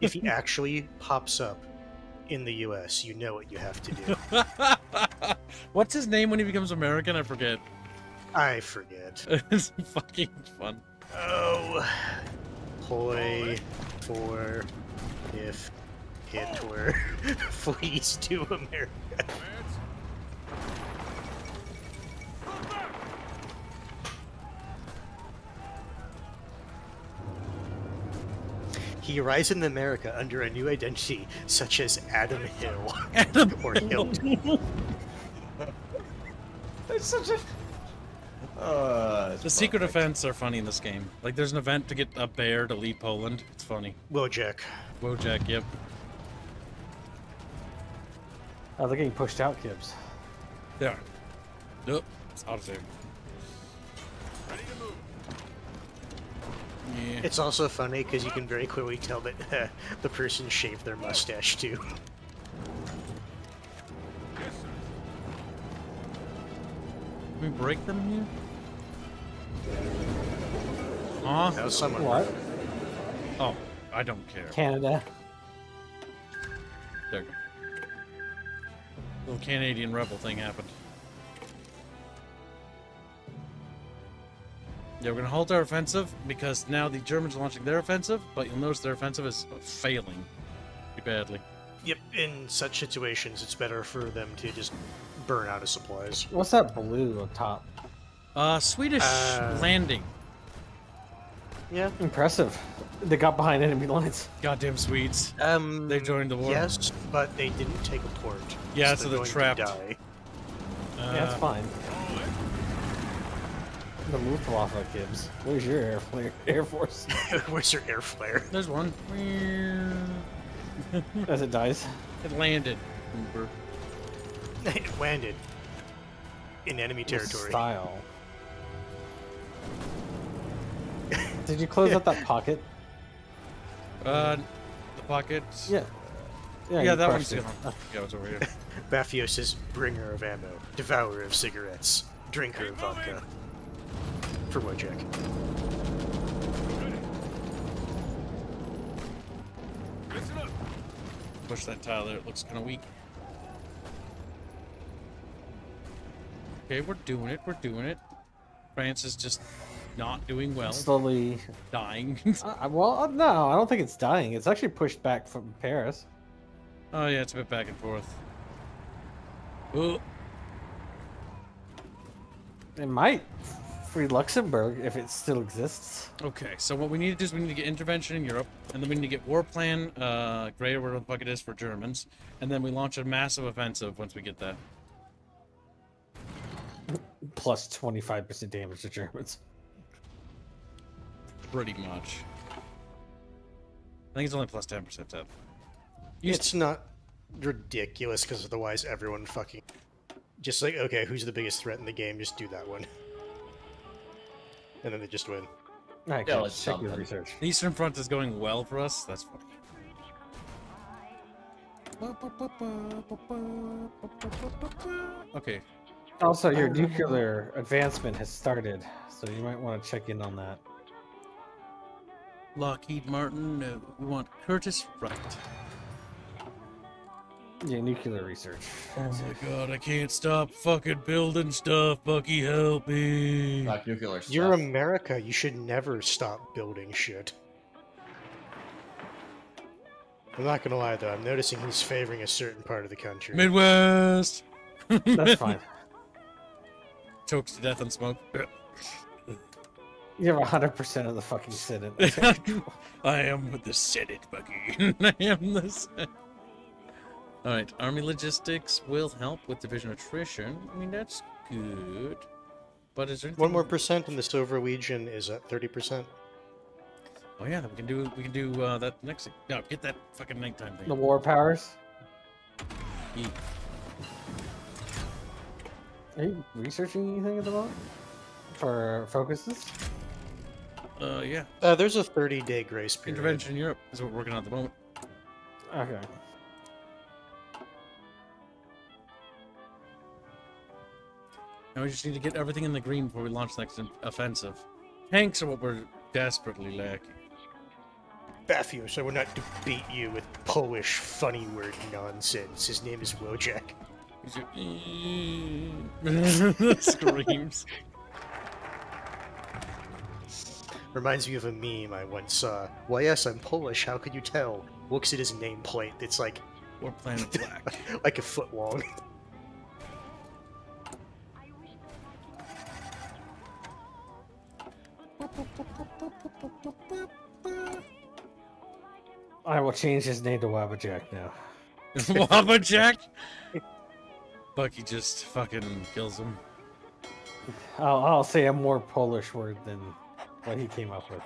If he actually pops up in the US, you know what you have to do. What's his name when he becomes American? I forget. I forget. It's fucking fun. Oh. Poi for if Hitler flees to America. Advance. Pull back. He arrives in America under a new identity, such as Adam Hill. Or Hilton. It's such a. The secret events are funny in this game. Like, there's an event to get a bear to lead Poland. It's funny. Wojak. Wojak, yep. Oh, they're getting pushed out, Gibbs. There. Nope. It's out of there. Ready to move. Yeah. It's also funny because you can very clearly tell that the person shaved their mustache too. Yes, sir. Can we break them here? Huh? That was someone. What? Oh, I don't care. Canada. There. Little Canadian rebel thing happened. Yeah, we're gonna halt our offensive because now the Germans are launching their offensive, but you'll notice their offensive is failing pretty badly. Yep, in such situations, it's better for them to just burn out of supplies. What's that blue on top? Swedish landing. Yeah. Impressive. They got behind enemy lines. Goddamn Swedes. They joined the war. Yes, but they didn't take a port. Yeah, so they're going to trapped. die. Yeah, that's fine. The Luftwaffe, Gibbs. Where's your Air Force? Where's your air flare? There's one. As it dies. It landed. Hooper. It landed in enemy With territory. Style. Did you close up that pocket? The pocket. Yeah. Yeah, you that one's crushed gone. it. Yeah, it's over here. Baffios is bringer of ammo, devourer of cigarettes, drinker of vodka. For Wojak. Listen up. Push that tile there. It looks kind of weak. Okay, we're doing it. We're doing it. France is just not doing well. Slowly. Dying. Well, no, I don't think it's dying. It's actually pushed back from Paris. Oh yeah, it's a bit back and forth. Ooh. It might free Luxembourg if it still exists. Okay, so what we need to do is we need to get intervention in Europe, and then we need to get war plan, greater whatever the fuck it is for Germans, and then we launch a massive offensive once we get that. Plus 25% damage to Germans. Pretty much. I think it's only plus 10%. Ted. It's not ridiculous because otherwise everyone fucking just like, okay, who's the biggest threat in the game? Just do that one. And then they just win. Alright, Yeah, okay, let's check your something. research. The Eastern Front is going well for us. That's funny. Okay. Also, your nuclear advancement has started, so you might want to check in on that. Lockheed Martin, no. We want Curtis Wright. Yeah, nuclear research. Oh my god, I can't stop fucking building stuff. Bucky, help me. Like nuclear stuff. You're America. You should never stop building shit. I'm not gonna lie though. I'm noticing he's favoring a certain part of the country. Midwest. That's fine. Chokes to death on smoke. You have 100% of the fucking Senate. I am the Senate, Bucky. I am the Senate. Alright, Army Logistics will help with division attrition. I mean, that's good. But is there anything... 1 more percent, and the Silver Legion is at 30%. Oh yeah, we can do that next thing. No, get that fucking nighttime The thing. war powers. Eat. Are you researching anything at the moment? For focuses? Yeah. There's a 30-day grace period. Intervention in Europe is what we're working on at the moment. Okay. Now we just need to get everything in the green before we launch the next offensive. Tanks are what we're desperately lacking. Baffios, I will not debate you with Polish funny word nonsense. His name is Wojak. Screams. Reminds me of a meme I once saw. Why, yes, I'm Polish. How could you tell? Looks at his nameplate. It's like Or Planet Black. like a foot long. I will change his name to Wabbajack now. Wabba Jack? Bucky just fucking kills him. I'll say a more Polish word than what he came up with.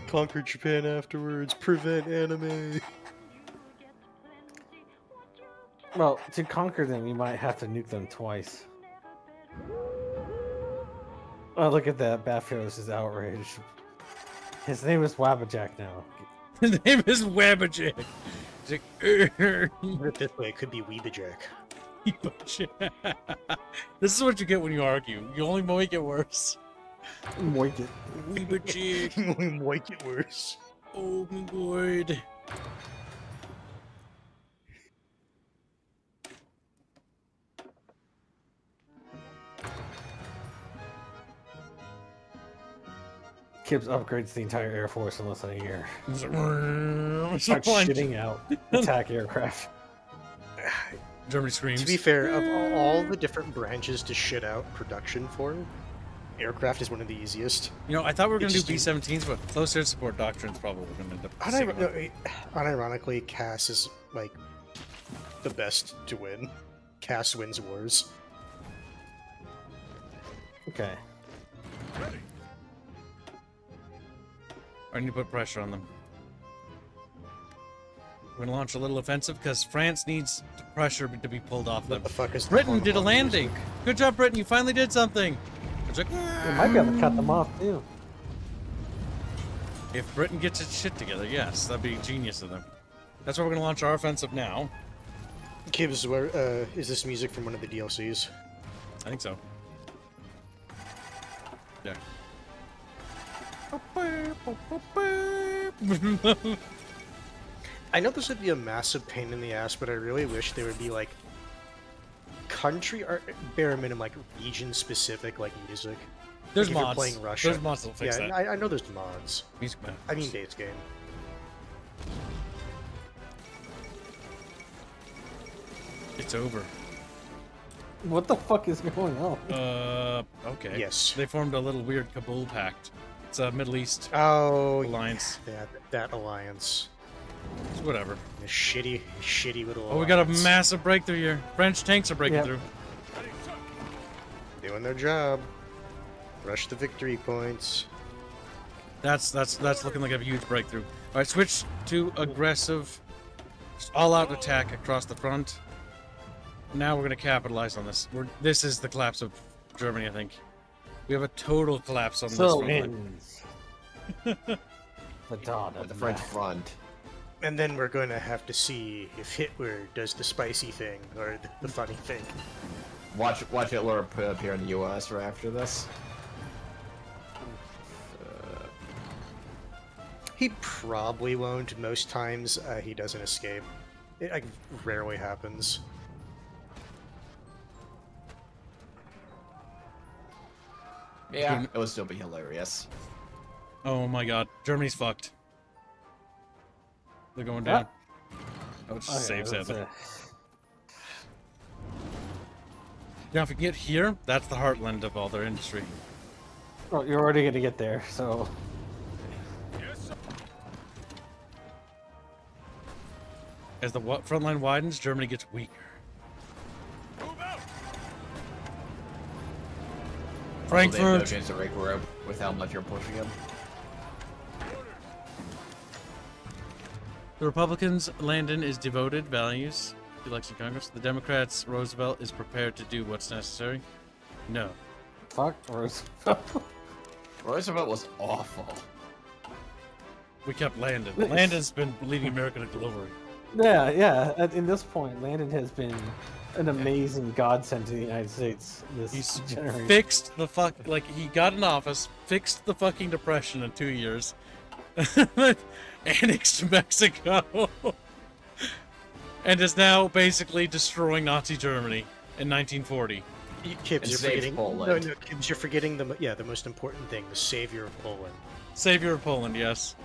Conquer Japan afterwards. Prevent anime. Well, to conquer them, you might have to nuke them twice. Oh, look at that. Baffios is outraged. His name is Wabbajack now. His name is Wabba Jack. He's like, Put it this way, it could be Weebajack. This is what you get when you argue. You only make it worse. Moink it. Wabba Jack. Make it worse. Oh my god. Kibbs upgrades the entire Air Force in less than a year. Start Starts shitting out attack aircraft. Germany screams. To be fair, of all the different branches to shit out production for, aircraft is one of the easiest. You know, I thought we were going to It's do just B-17s, but close air support doctrine's probably going to end up. saving them. Unironically, Cass is like the best to win. Cass wins wars. Okay. I need to put pressure on them. We're going to launch a little offensive because France needs pressure to be pulled off them. What the fuck is Britain did a on landing. music? Good job, Britain. You finally did something. It's like, We might be able to cut them off too. if Britain gets its shit together, yes, that'd be genius of them. That's why we're going to launch our offensive now. Kibbs, where is this music from one of the DLCs? I think so. Yeah. I know this would be a massive pain in the ass, but I really wish there would be like country or bare minimum like region specific like music. There's Like, if you're mods. playing Russia. There's mods that'll fix Yeah, that. I know there's mods. Music map. I mean base game. It's over. What the fuck is going on? Okay. Yes. They formed a little weird Kabul pact. It's a Middle East Oh, alliance. that alliance. It's whatever. The shitty little. Oh, we got a alliance. massive breakthrough here. French tanks are breaking Yep. through. Doing their job. Rush the victory points. That's looking like a huge breakthrough. All right, switch to aggressive, just all-out attack across the front. Now we're gonna capitalize on this. This is the collapse of Germany, I think. We have a total collapse on this So front line. ends the dawn With of the French man. front. And then we're going to have to see if Hitler does the spicy thing or the funny thing. Watch Hitler appear in the U.S. right after this. He probably won't. Most times he doesn't escape. It like, rarely happens. Yeah, it would still be hilarious. Oh my God, Germany's fucked. They're going down. Oh, it just saves that's it. it. Now, if we can get here, that's the heartland of all their industry. Oh, you're already gonna get there, so As the front line widens, Germany gets weaker. Move out! Also, they have no Frankfurt. chance to regroup with how much you're pushing him. The Republicans, Landon is devoted values. He elects in Congress. The Democrats, Roosevelt is prepared to do what's necessary. No. fuck Roosevelt. Roosevelt was awful. We kept Landon. Landon's been leading America to glory. yeah. In this point, Landon has been an amazing godsend to the United States this He's generation. fixed the fuck. Like, he got in office, fixed the fucking depression in 2 years, annexed Mexico, and is now basically destroying Nazi Germany in 1940. Kibbs, And you're save forgetting. Poland. No, Kibbs, you're forgetting the most important thing: the savior of Poland. Savior of Poland, yes.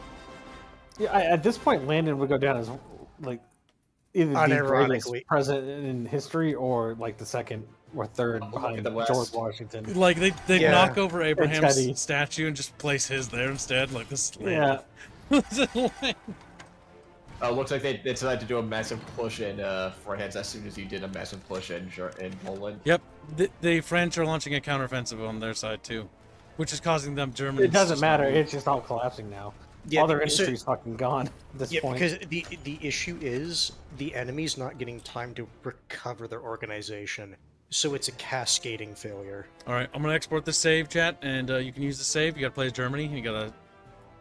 Yeah, at this point, Landon would go down as like either the greatest Unironically. president in history or like the second or third Look behind at the West. George Washington. Like, they Yeah. knock over Teddy. Abraham's statue and just place his there instead. Like, this is Yeah, Looks like they decided to do a massive push in France as soon as you did a massive push in Poland. Yep, the French are launching a counteroffensive on their side too, which is causing them Germany. it doesn't matter. It's just all collapsing now. Yeah, all their so- industry's fucking gone at this Yeah, point. because the issue is the enemy's not getting time to recover their organization, so it's a cascading failure. All right, I'm gonna export this save, chat, and you can use the save. You gotta play as Germany. You gotta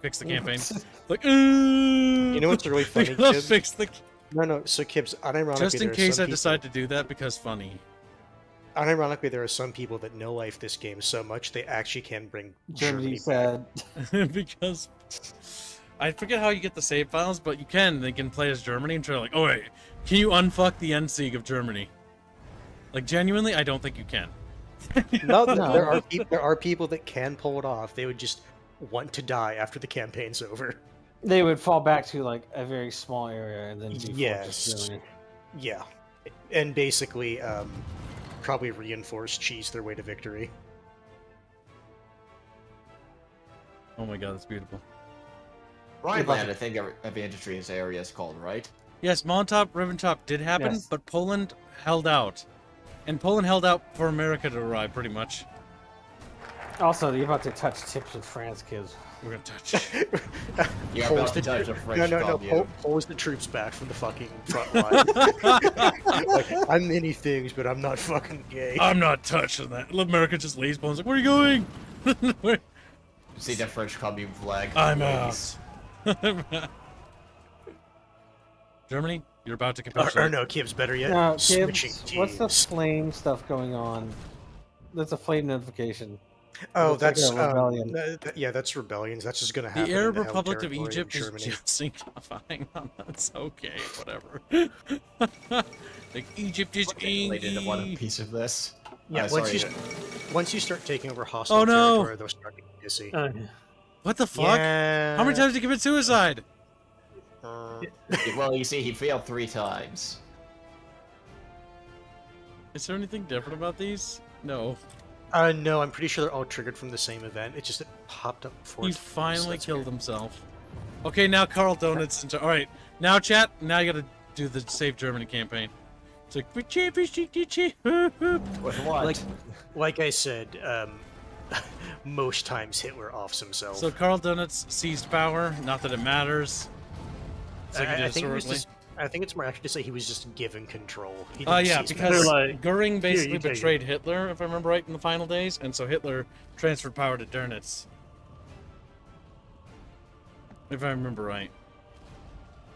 fix the campaign. Like, You know what's really funny, we gotta Kibbs? fix the. No. So Kibbs, unironically, Just in there are case some I people- decide to do that because funny. Unironically, there are some people that know life this game so much they actually can bring Germany Germany back. said, Because I forget how you get the save files, but you can. They can play as Germany and try like, oh wait, can you unfuck the Endsieg of Germany? Like, genuinely, I don't think you can. No, No. there are people that can pull it off. They would just want to die after the campaign's over. they would fall back to like a very small area and then be Yes. fortress Germany. Yeah, and basically, probably reinforce cheese their way to victory. Oh my god, that's beautiful. Rhineland, I think every industry has areas called, right? Yes, Molotov-Ribbentrop did happen, Yes. but Poland held out. And Poland held out for America to arrive, pretty much. Also, you're about to touch tips with France, kids. We're gonna touch. You're Pulls about to the touch a French commune. Pulls the troops back from the fucking front line. Like, I'm many things, but I'm not fucking gay. I'm not touching that. America just leaves. Poland's like, where are you going? Where- See that French commune flag? I'm Ladies. out. Germany, you're about to Or capitulate. no, Kib's better yet. Now, Switching kids, teams. what's the flame stuff going on? There's a flame notification. Oh, Looks like that's a rebellion. yeah, that's rebellions. That's just gonna The happen. Arab in the held Republic of territory in Egypt is Germany. just inclined on that's okay, whatever. Like Egypt is They didn't want a angry. piece of this. Yeah, Sorry. once you start taking over hostile Oh, no. territory, they'll start getting pissy. Yeah. What the fuck? Yeah. How many times did you commit suicide? Well, you see, he failed 3 times. Is there anything different about these? No. No, I'm pretty sure they're all triggered from the same event. It just popped up before. He it- finally that's killed weird. himself. Okay, now Carl Donuts. All right, now chat. Now you gotta do the Save Germany campaign. It's like With what? Like I said, most times Hitler offs himself. so Carl Donuts seized power. Not that it matters. It's like he did I think it was historically. just, I think it's more accurate to say he was just given control. He Oh didn't yeah, seize because They're power. like, Goering basically you take it. betrayed Hitler, if I remember right, in the final days, and so Hitler transferred power to Dönitz. If I remember right.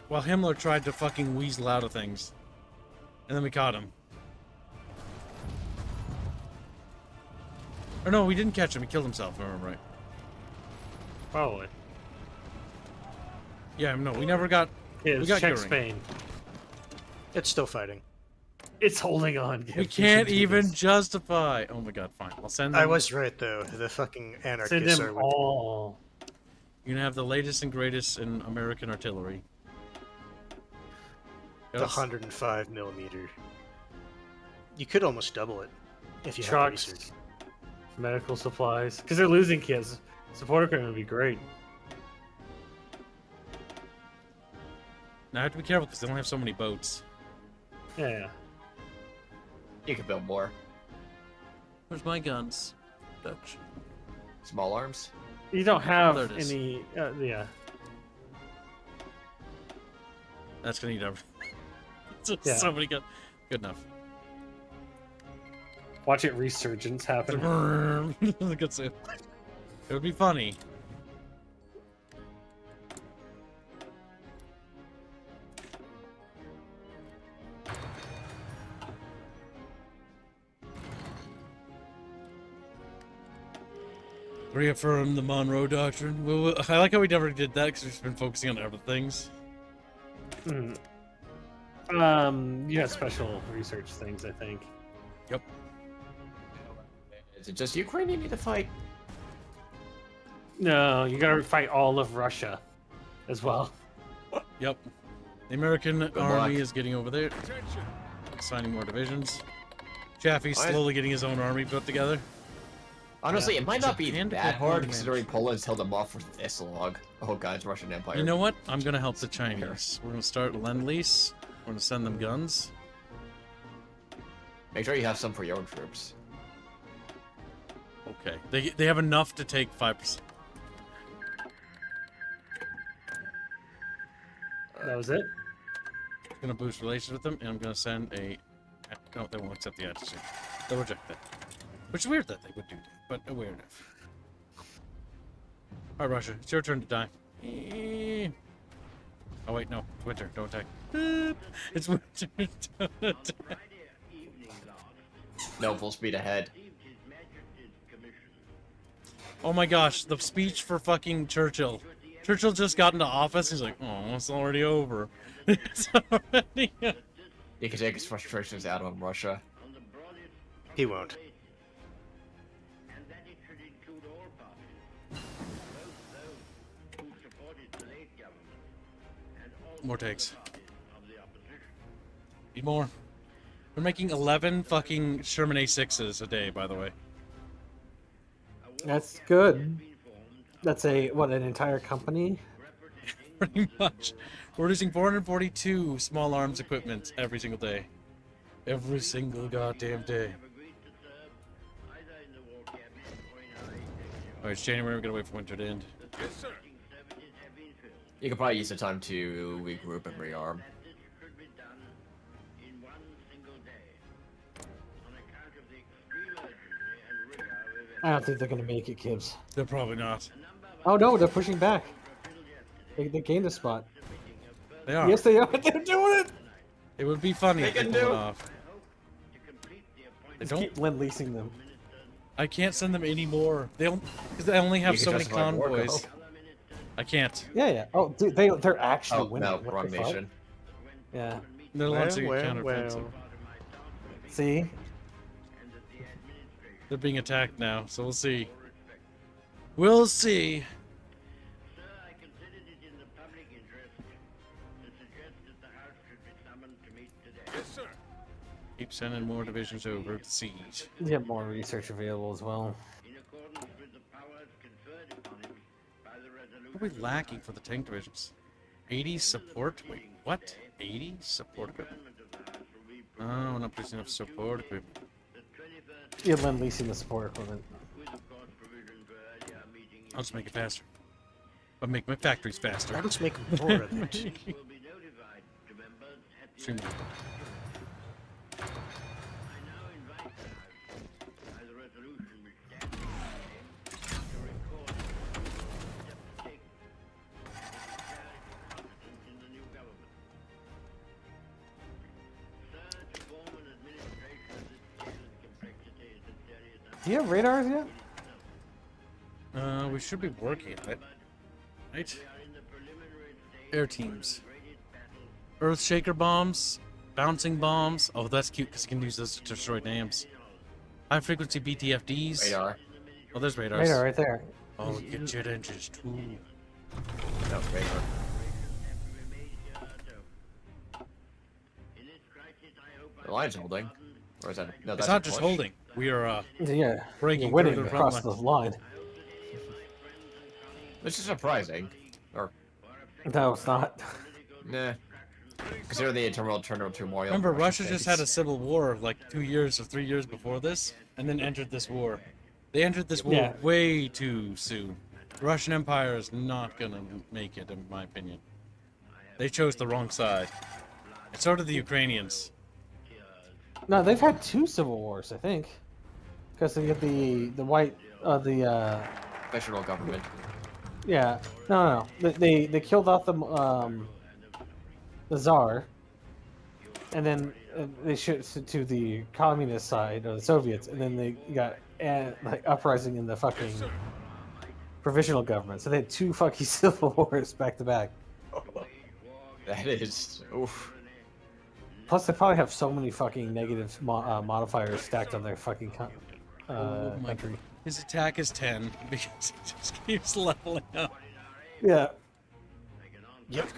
While Himmler tried to fucking weasel out of things. And then we caught him. Or no, we didn't catch him, he killed himself, if I remember right. probably. Yeah, no, we never got... Yeah, We got check Goering. Spain. It's still fighting. It's holding on. We Gibbs. can't should do even this. justify... Oh my god, fine. I'll send them... I was right though. The fucking Send anarchists are them with all. You're gonna have the latest and greatest in American artillery. the Yes? 105 millimeter. You could almost double it if you had the research. Trucks, medical supplies, because they're losing kids. Support equipment would be great. Now I have to be careful because they don't have so many boats. Yeah. You could build more. Where's my guns? Dutch. Small arms. You don't have There it is. any. Yeah. That's gonna eat everything. Just Yeah. so many guns. Good enough. Watch it resurgence happen. Look at it. It would be funny. Reaffirm the Monroe Doctrine. I like how we never did that because we've been focusing on other things. Mm. You have special research things, I think. Yep. Is it just Ukraine you need to fight? No, you gotta fight all of Russia as well. Yep. The American luck. army is getting over there, assigning more divisions. Chaffee's What? slowly getting his own army put together. Honestly, Yeah. it might not be Japan that declared hard war considering advantage. Poland's held them off for this long. Oh god, it's Russian Empire. You know what? I'm gonna help the Chinese. We're gonna start Lend-Lease. We're gonna send them guns. Make sure you have some for your own troops. Okay. They have enough to take 5%. That was it. I'm gonna boost relations with them, and I'm gonna send a... No, they won't accept the attitude. They'll reject that. Which is weird that they would do that, but aware enough. Alright, Russia, it's your turn to die. Oh wait, no. It's winter, don't attack. It's winter, don't attack. No, full speed ahead. Oh my gosh, the speech for fucking Churchill. Churchill just got into office, he's like, oh, it's already over. It's already... You can take his frustrations out on Russia. He won't. More takes. Need more. We're making 11 fucking Sherman A6s a day, by the way. That's good. That's an entire company? Pretty much. We're producing 442 small arms equipment every single day. Every single goddamn day. Alright, it's January, we're gonna wait for winter to end. Yes, sir. You could probably use the time to regroup and rearm. I don't think they're gonna make it, Kibbs. They're probably not. Oh no, they're pushing back. They gained a spot. They are. Yes, they are. They're doing it. It would be funny if they can pull do it it. off. They Just don't. keep leasing them. I can't send them any more. They don't, because they only have You so can many justify war, convoys. go. I can't. Yeah, yeah. Oh, dude, they're actually Oh, winning. no, What wrong the fuck? nation. Yeah. They're launching a well, counteroffensive. well. See? They're being attacked now, so we'll see. We'll see. Yes, sir. Keep sending more divisions over to siege. You have more research available as well. What are we lacking for the tank divisions? 80 support? Wait, what? 80 support equipment? Oh, we're not producing enough support equipment. You're leasing the support equipment. I'll just make it faster. I'll make my factories faster. I'll just make more of it. Streamline. Do you have radars yet? We should be working on it. Right? Air teams. Earthshaker bombs. Bouncing bombs. Oh, that's cute because you can use those to destroy dams. High frequency BTFDs. Radar. Oh, there's radars. Radar right there. Oh, get jet engines too. No, radar. The line's holding. Or is that? No, that's It's not a just push. holding. We are Yeah. breaking You're winning through the across front the line. line. Which is surprising. Or, No, it's not. nah. Consider the internal turmoil. Remember, Russia Russian just had a states. civil war like 2 years or 3 years before this, and then entered this war. They entered this war Yeah. way too soon. The Russian Empire is not gonna make it, in my opinion. They chose the wrong side. And so did the Ukrainians. No, they've had 2 civil wars, I think. Because they get the white Professional government. yeah. No. They killed off the Tsar, and then they shifted to the communist side or the Soviets, and then they got like uprising in the fucking provisional government. So they had 2 fucking civil wars back to back. That is. Oof. Plus, they probably have so many fucking negative modifiers stacked on their fucking Oh my country. God. His attack is 10 because he just keeps leveling up. Yeah. Yep.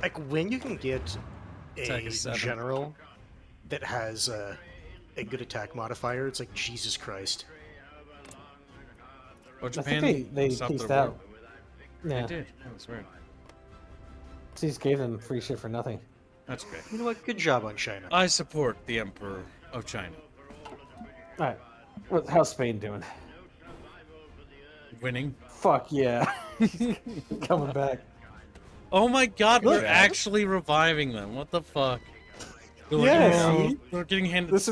Like when you can get Attack a is 7. general that has a good attack modifier, it's like Jesus Christ. Oh, I Japan think they stopped pieced their war. out. Yeah. They did. That was weird. They just gave them free shit for nothing. That's great. You know what? Good job on China. I support the Emperor of China. All right. How's Spain doing? Winning. Fuck yeah. Coming back. Oh my God, we're Good. actually reviving them. What the fuck? They're like, Yeah, "Oh, see? we're getting handed. This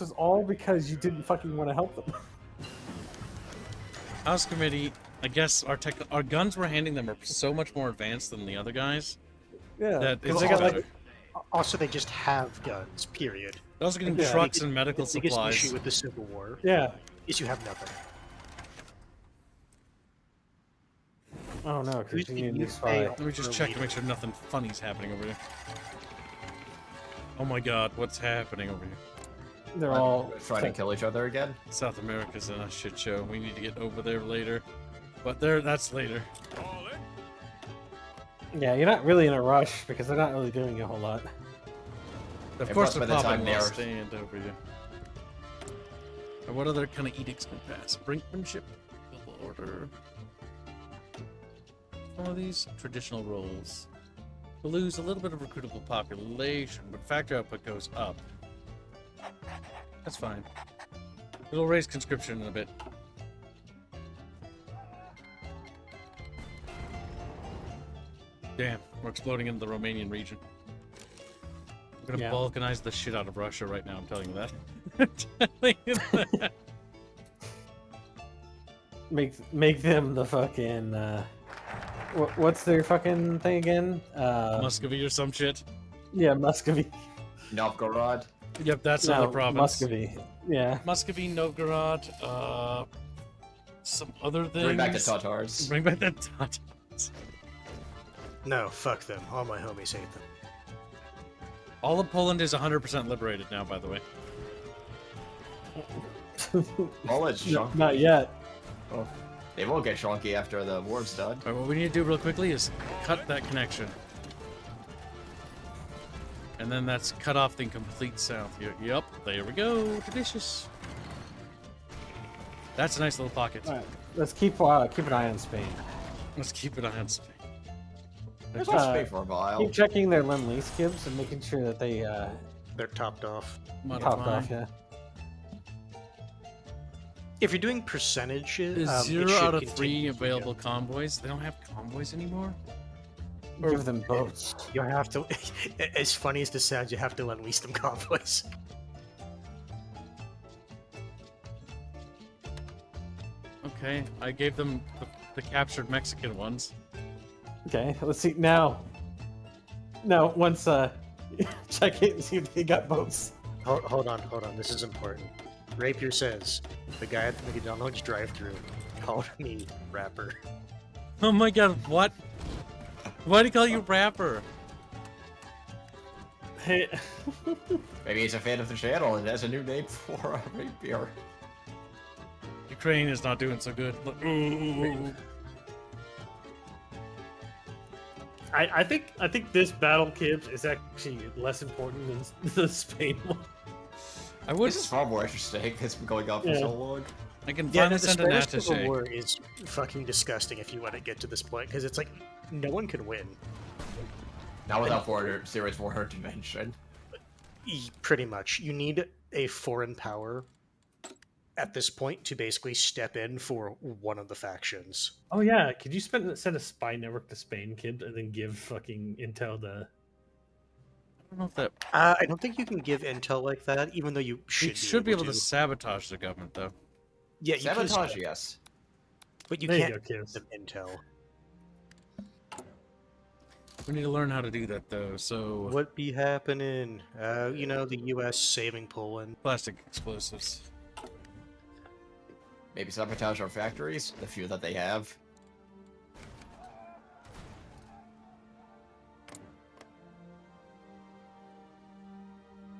is all because you didn't fucking want to help them. House committee. I guess our guns we're handing them are so much more advanced than the other guys. Yeah. That Because it's they got better. like Also, they just have guns. Period. They're also getting Yeah. trucks and medical The biggest supplies. issue with the Civil War yeah. is you have nothing. Oh no, Who's the continue to UK spy. Let me just check to make sure nothing funny's happening over here. Oh my God, what's happening over here? They're all Trying to kill each other again. South America's in a shit show. We need to get over there later. But that's later. All in. Yeah, you're not really in a rush because they're not really doing a whole lot. Of And course plus they're by the time popping they while are- stand over here. And what other kind of edicts can pass? Brinkmanship? Double order. some of these traditional roles. We'll lose a little bit of recruitable population, but factory output goes up. That's fine. It'll raise conscription in a bit. Damn, we're exploding into the Romanian region. We're gonna Yeah. balkanize the shit out of Russia right now, I'm telling you that. I'm telling you that. Make them the fucking what's their fucking thing again? Muscovy or some shit. Yeah, Muscovy. Novgorod. Yep, that's No, another province. Muscovy. Yeah. Muscovy, Novgorod, some other things. Bring back the Tatars. Bring back the Tatars. No, fuck them. All my homies hate them. All of Poland is 100% liberated now, by the way. Well, it's chunky. Not yet. They will get chunky after the war's done. All right, what we need to do real quickly is cut that connection. And then that's cut off the complete south here. Yep, there we go. Delicious. That's a nice little pocket. All right, let's keep an eye on Spain. Let's keep an eye on Spain. There's no space for a while. Keep checking their Lend-Lease gives and making sure that they They're topped off. topped Modify. off. Yeah. If you're doing percentages, Is it 0 should out of continue 3 to available go. convoys? They don't have convoys anymore? Give them boats. You have to. As funny as this sounds, you have to unleash them convoys. Okay, I gave them the captured Mexican ones. Okay, let's see now. Now, once check it and see if they got boats. Hold on. This is important. Rapier says the guy at the McDonald's drive-thru called me rapper. Oh my god, what? Why do you call you rapper? Hey, Maybe he's a fan of the channel and has a new name for a rapier. Ukraine is not doing so good. Look, ooh. I think this battle, Kibbs, is actually less important than the Spain one. I would. This is far more interesting. It's been going on for so long. I can Yeah, finally the send an Spanish Civil attaché. War is fucking disgusting if you want to get to this point, because it's like no one can win. Not without serious war dimension. Pretty much, you need a foreign power at this point to basically step in for one of the factions. Oh yeah, could you send a spy network to Spain, Kibbs, and then give fucking intel the? I don't know if that. I don't think you can give intel like that, even though you You should be able to sabotage the government, though. Yeah, you can Sabotage, yes. but you There you can't go, give Kibbs. them intel. We need to learn how to do that, though. So, What be happening? You know, the U.S. saving Poland. plastic explosives. Maybe sabotage our factories, the few that they have.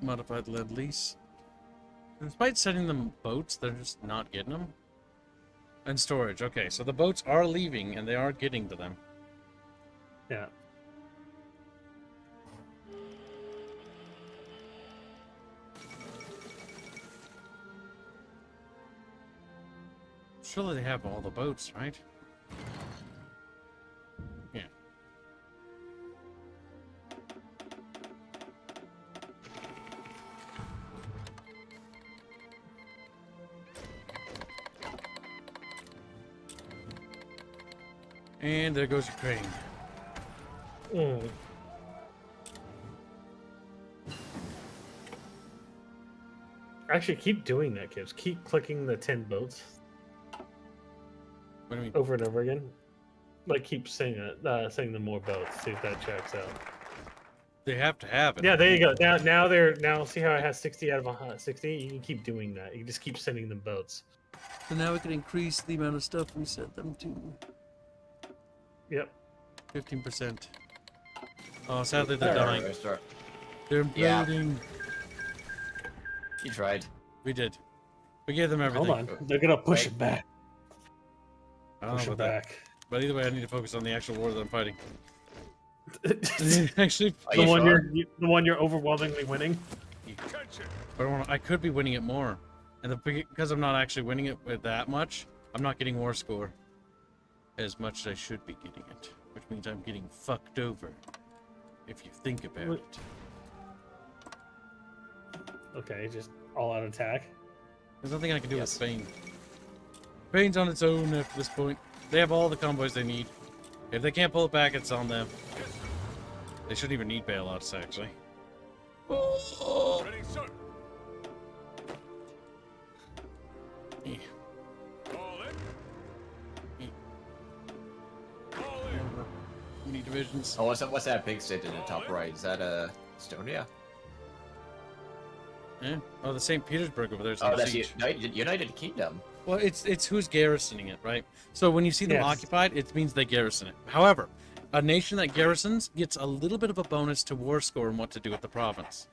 Modified lead lease. Despite sending them boats, they're just not getting them. And storage. Okay, so the boats are leaving, and they are getting to them. Yeah. Surely they have all the boats, right? Yeah. And there goes Ukraine. Mm. Actually, keep doing that, Kibbs. Keep clicking the 10 boats What do you mean? over and over again. Like, keep saying it, saying them more boats. See if that checks out. They have to have it. Yeah, there you go. Now see how it has 60 out of 60. You can keep doing that. You can just keep sending them boats. So now we can increase the amount of stuff we sent them to. Yep. 15%. Oh, sadly they're Alright, dying. start. They're Yeah. imploding. You tried. We did. We gave them everything. Hold on. They're gonna push Wait. it back. I don't Push know it about that. back. But either way, I need to focus on the actual war that I'm fighting. Actually, Are the you one sure? the one you're overwhelmingly winning. Attention. but I could be winning it more. And because I'm not actually winning it with that much, I'm not getting war score as much as I should be getting it. which means I'm getting fucked over. If you think about What- it. Okay, just all out attack. There's nothing I can do Yes. with Spain. Spain's on its own at this point. They have all the convoys they need. If they can't pull it back, it's on them. They shouldn't even need bailouts, actually. Oh. Ready, sir. Yeah. All in. Yeah. All in. We need divisions. Oh, what's that big state in the top right? Is that Estonia? Yeah. Oh, the St. Petersburg over there is Oh, under that's siege. United Kingdom. Well, it's who's garrisoning it, right? So when you see them Yes. occupied, it means they garrison it. However, a nation that garrisons gets a little bit of a bonus to war score and what to do with the province.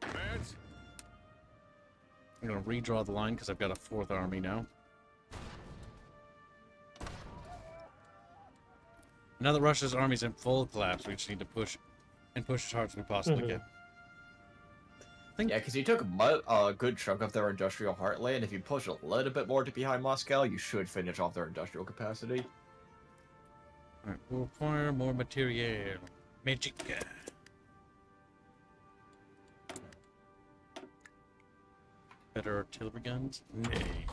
Advance. I'm gonna redraw the line because I've got a 4th army now. Now that Russia's army's in full collapse, we just need to push and push as hard as we possibly can. Yeah, because you took a good chunk of their industrial heartland. If you push a little bit more to behind Moscow, you should finish off their industrial capacity. Alright, we'll require more material. Magic. Better artillery guns? Nay.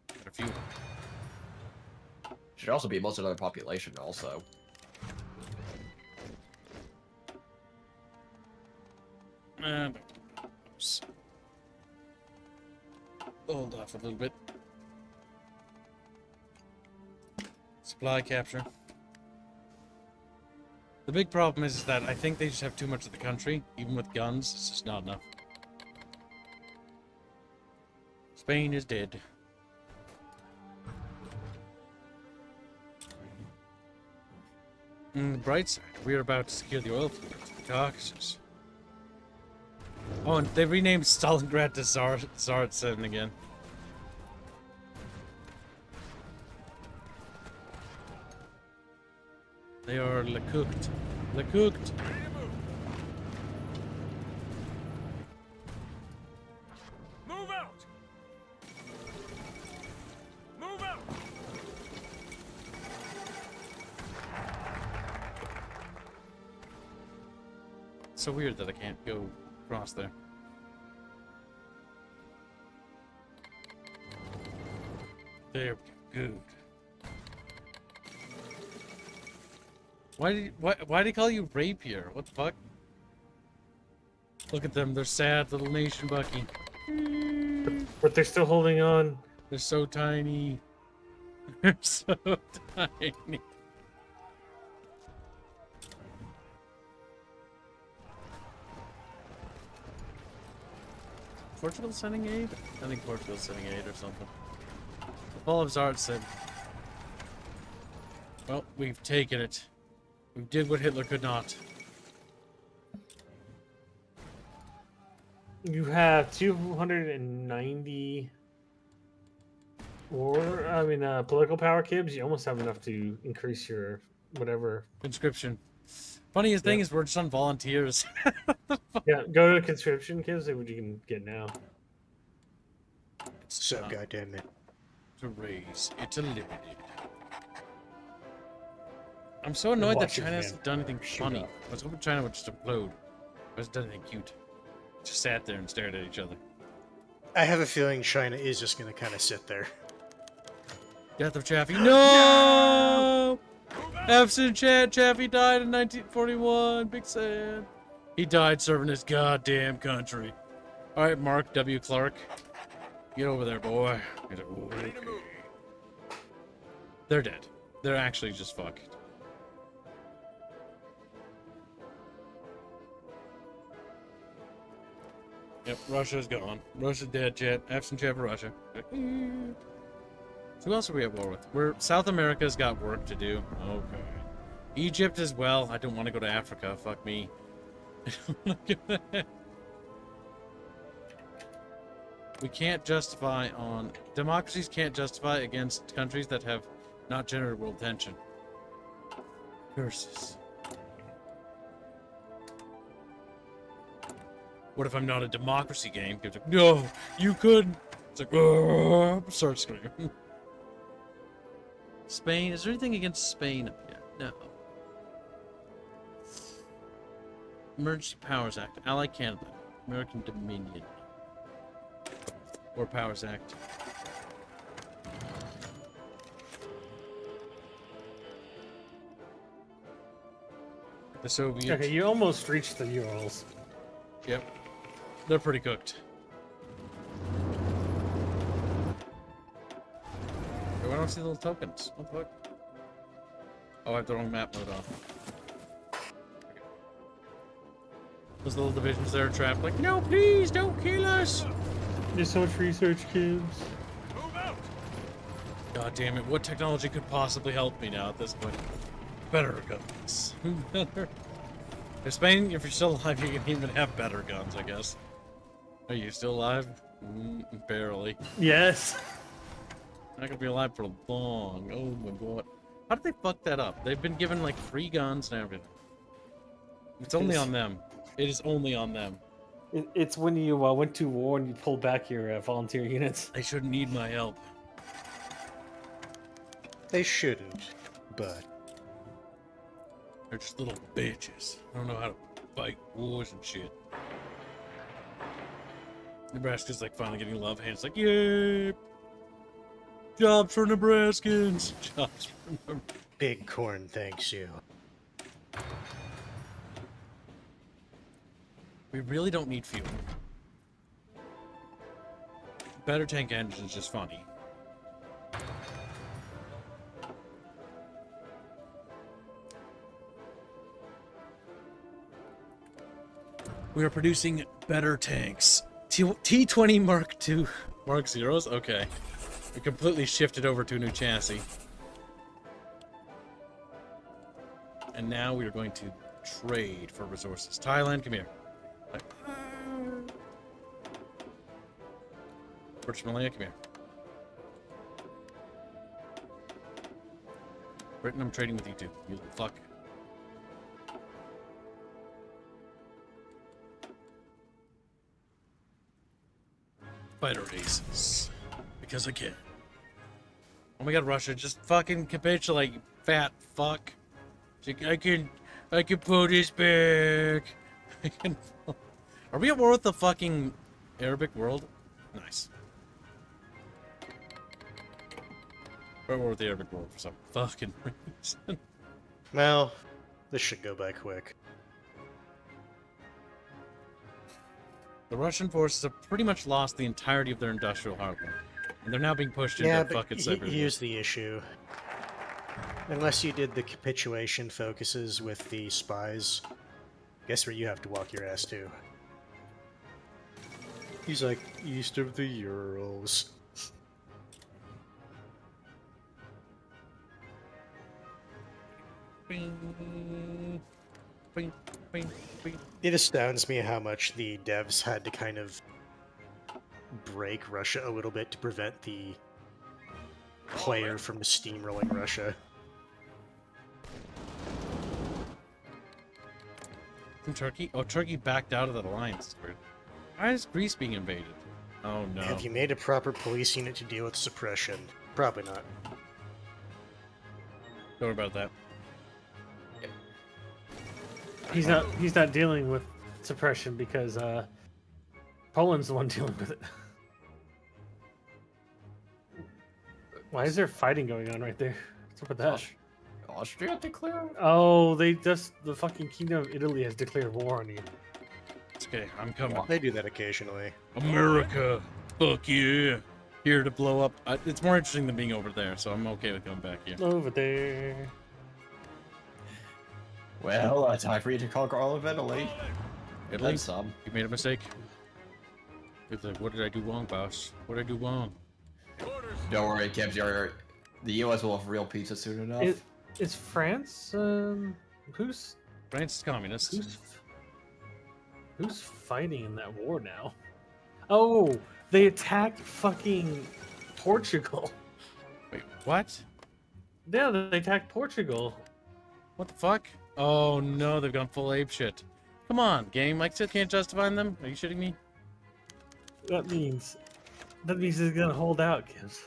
Better fuel. Should also be most of their population, also. And hold off a little bit. Supply capture. The big problem is that I think they just have too much of the country. Even with guns, it's just not enough. Spain is dead. On the bright side, we are about to secure the oil fields of the Caucasus. Oh, and they renamed Stalingrad to Tsaritsyn again. They are Lecooked. Lecooked. Ready to move. Move out. Move out. It's so weird that I can't go across there. There we go. Good. Why did he call you rapier? What the fuck? Look at them, they're sad little nation, Bucky. But they're still holding on. They're so tiny. They're so tiny. Portugal sending aid? I think Portugal's sending aid or something. The fall of Tsar said, well, we've taken it. We did what Hitler could not. You have 290 political power kibs. You almost have enough to increase your whatever. Conscription. Funniest thing is we're just on volunteers. Yeah, go to conscription kibs. See what you can get now. So Uh, goddamn it. to raise. It's unlimited. I'm so annoyed that Watch it, China man. hasn't done anything Shoot funny. up. I was hoping China would just implode. It hasn't done anything cute. Just sat there and stared at each other. I have a feeling China is just going to kind of sit there. Death of Chaffee. No! Absent Chaffee died in 1941. Big sad. He died serving his goddamn country. Alright, Mark W. Clark. Get over there, boy. He's like, "Oh, Ready to okay." move. They're dead. They're actually just fucked. Yep, Russia's gone. Russia's dead, chat. Absent chat for Russia. So who else are we at war with? South America's got work to do. Okay. Egypt as well. I don't want to go to Africa. Fuck me. I don't want to go there. We can't justify on... Democracies can't justify against countries that have not generated world tension. Curses. What if I'm not a democracy game? It's like, no, you couldn't. It's like, start screaming. Spain? Is there anything against Spain? Yeah, no. Emergency Powers Act. Allied Canada. American Dominion. War Powers Act. The Soviet. Okay, you almost reached the Urals. Yep. They're pretty cooked. Oh, I don't see the little tokens. What the fuck? Oh, I have the wrong map mode on. Okay. Those little divisions there are trapped like, no, please, don't kill us! There's so much research, kids. Move out! God damn it, what technology could possibly help me now at this point? Better guns. Better. If Spain, if you're still alive, you can even have better guns, I guess. Are you still alive? Barely. Yes. Not gonna be alive for long. Oh my god. How did they fuck that up? They've been given like free guns and everything. It's only on them. It is only on them. It's when you went to war and you pulled back your volunteer units. They shouldn't need my help. They shouldn't, but They're just little bitches. I don't know how to fight wars and shit. Nebraska's like finally getting love hands. Like, yay! Jobs for Nebraskans. Jobs for Nebraskans. Big Corn thanks you. We really don't need fuel. Better tank engine is just funny. We are producing better tanks. T20 Mark II Mark Zeros? Okay. We completely shifted over to a new chassis. And now we are going to trade for resources. Thailand, come here. British Malaya, come here. Britain, I'm trading with you too. You little fuck. Fighter aces. Because I can. Oh my god, Russia, just fucking capitulate, you fat fuck. I can pull this back. I can. Are we at war with the fucking Arabic world? Nice. We're at war with the Arabic world for some fucking reason. Well, this should go by quick. The Russian forces have pretty much lost the entirety of their industrial hardware, and they're now being pushed Yeah, into but fucking cyber. here's the issue. Unless you did the capitulation focuses with the spies, guess where you have to walk your ass to? He's like, east of the Urals. Bing, bing, bing, bing. It astounds me how much the devs had to kind of break Russia a little bit to prevent the player from steamrolling Russia. From Turkey? Oh, Turkey backed out of that alliance. Why is Greece being invaded? Oh no. Have you made a proper police unit to deal with suppression? Probably not. Don't worry about that. He's not dealing with suppression because Poland's the one dealing with it. Why is there fighting going on right there? What's up with that? Austria declared? Oh, the fucking Kingdom of Italy has declared war on you. It's okay, I'm coming. They do that occasionally. America! Fuck yeah! Here to blow up. It's more interesting than being over there, so I'm okay with going back here. Over there. Well, time for you to conquer all of Italy. Italy? And some. You made a mistake. It's like, what did I do wrong, boss? What did I do wrong? Orders! Don't worry, Gibbs, the US will have real pizza soon enough. Is France? Who's France is communist. who's fighting in that war now? Oh, they attacked fucking Portugal. Wait, what? Yeah, they attacked Portugal. What the fuck? Oh no, they've gone full ape shit. Come on, game. I still can't justify them. Are you shitting me? That means he's gonna hold out, kids.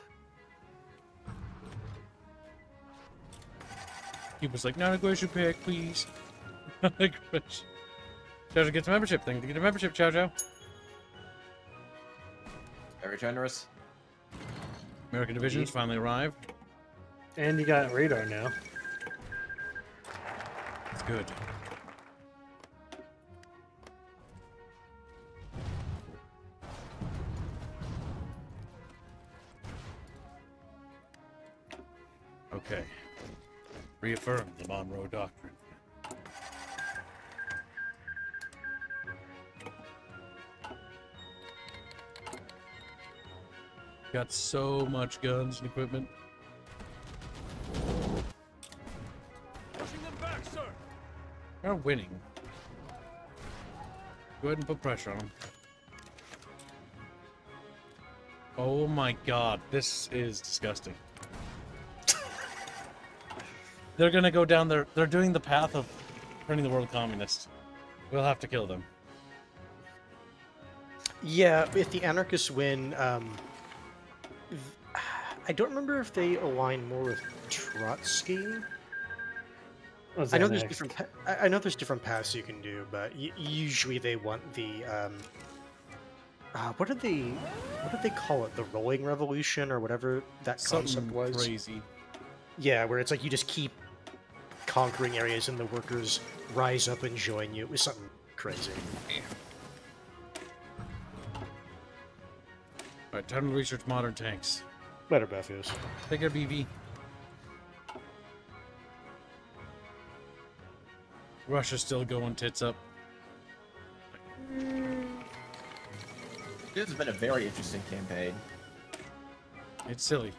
Cuba's like, not aggression pack, please. Not aggression. Chow Chow gets a membership. Thank you to get a membership, Chow Chow. Very generous. American divisions finally arrived. And you got radar now. It's good. Okay. Reaffirm the Monroe Doctrine. Got so much guns and equipment. Pushing them back, sir. They're winning. Go ahead and put pressure on them. Oh my god, this is disgusting. They're gonna go down there. They're doing the path of turning the world communist. We'll have to kill them. Yeah, if the anarchists win, I don't remember if they align more with Trotsky. What's I know that there's next? different. I know there's different paths you can do, but usually they want the what did they call it? The rolling revolution or whatever that concept Something was. crazy. Yeah, where it's like you just keep conquering areas and the workers rise up and join you. It was something crazy. Alright, time to research modern tanks. Better Bethus. Take your BV. Russia's still going tits up. This has been a very interesting campaign. It's silly.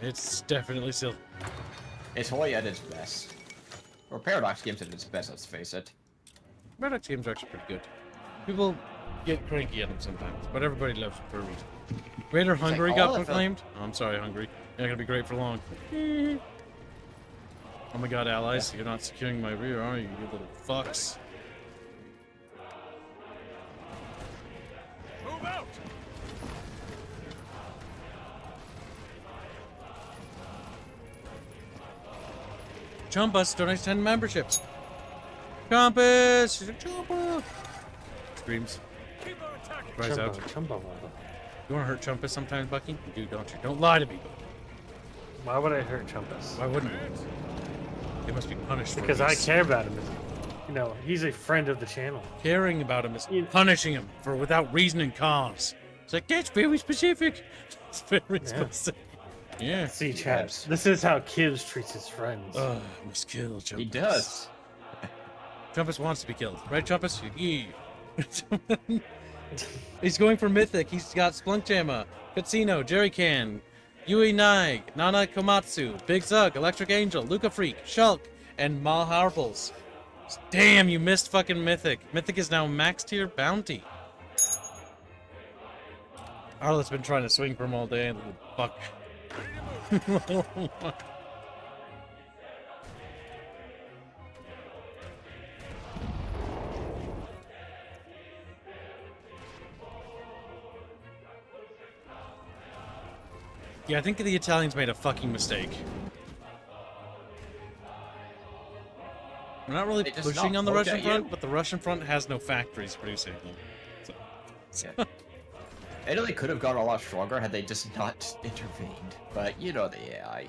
It's definitely silly. It's Hoy at its best. Or Paradox Games at its best, let's face it. Paradox games are actually pretty good. People get cranky at them sometimes, but everybody loves them for a reason. Greater Hungary all got of them. proclaimed. Oh, I'm sorry, Hungary. You're not gonna be great for long. Oh my god, allies, you're not securing my rear, are you, you little fucks? Move out. Chumpus donates 10 memberships. Chumpus! She's a Chumpa! Screams. Keep on attacking. Cries out. Chumbo. You wanna hurt Chumpus sometimes, Bucky? You do, don't you? Don't lie to me. Why would I hurt Chumpus? Why wouldn't you? They must be punished Because for I this. care about him. You know, he's a friend of the channel. Caring about him is You- punishing him for without reason and cause. It's like, that's very specific. It's very specific. Yeah. See, Chad, Yes. this is how Kibbs treats his friends. I must kill Chumpus. He does. Chumpus wants to be killed. Right, Chumpus? Yeah. He's going for Mythic. He's got Splunk Jamma, Katsino, Jerry Can, Yui Nai, Nana Komatsu, Big Zug, Electric Angel, Luca Freak, Shulk, and Mal Harples. Damn, you missed fucking Mythic. Mythic is now max tier bounty. Arlet's been trying to swing for him all day, little fuck. Yeah, I think the Italians made a fucking mistake. We're not really They just pushing not on the look Russian at front, you. but the Russian front has no factories producing them. So, Yeah. Italy could have gotten a lot stronger had they just not intervened. But you know the AI.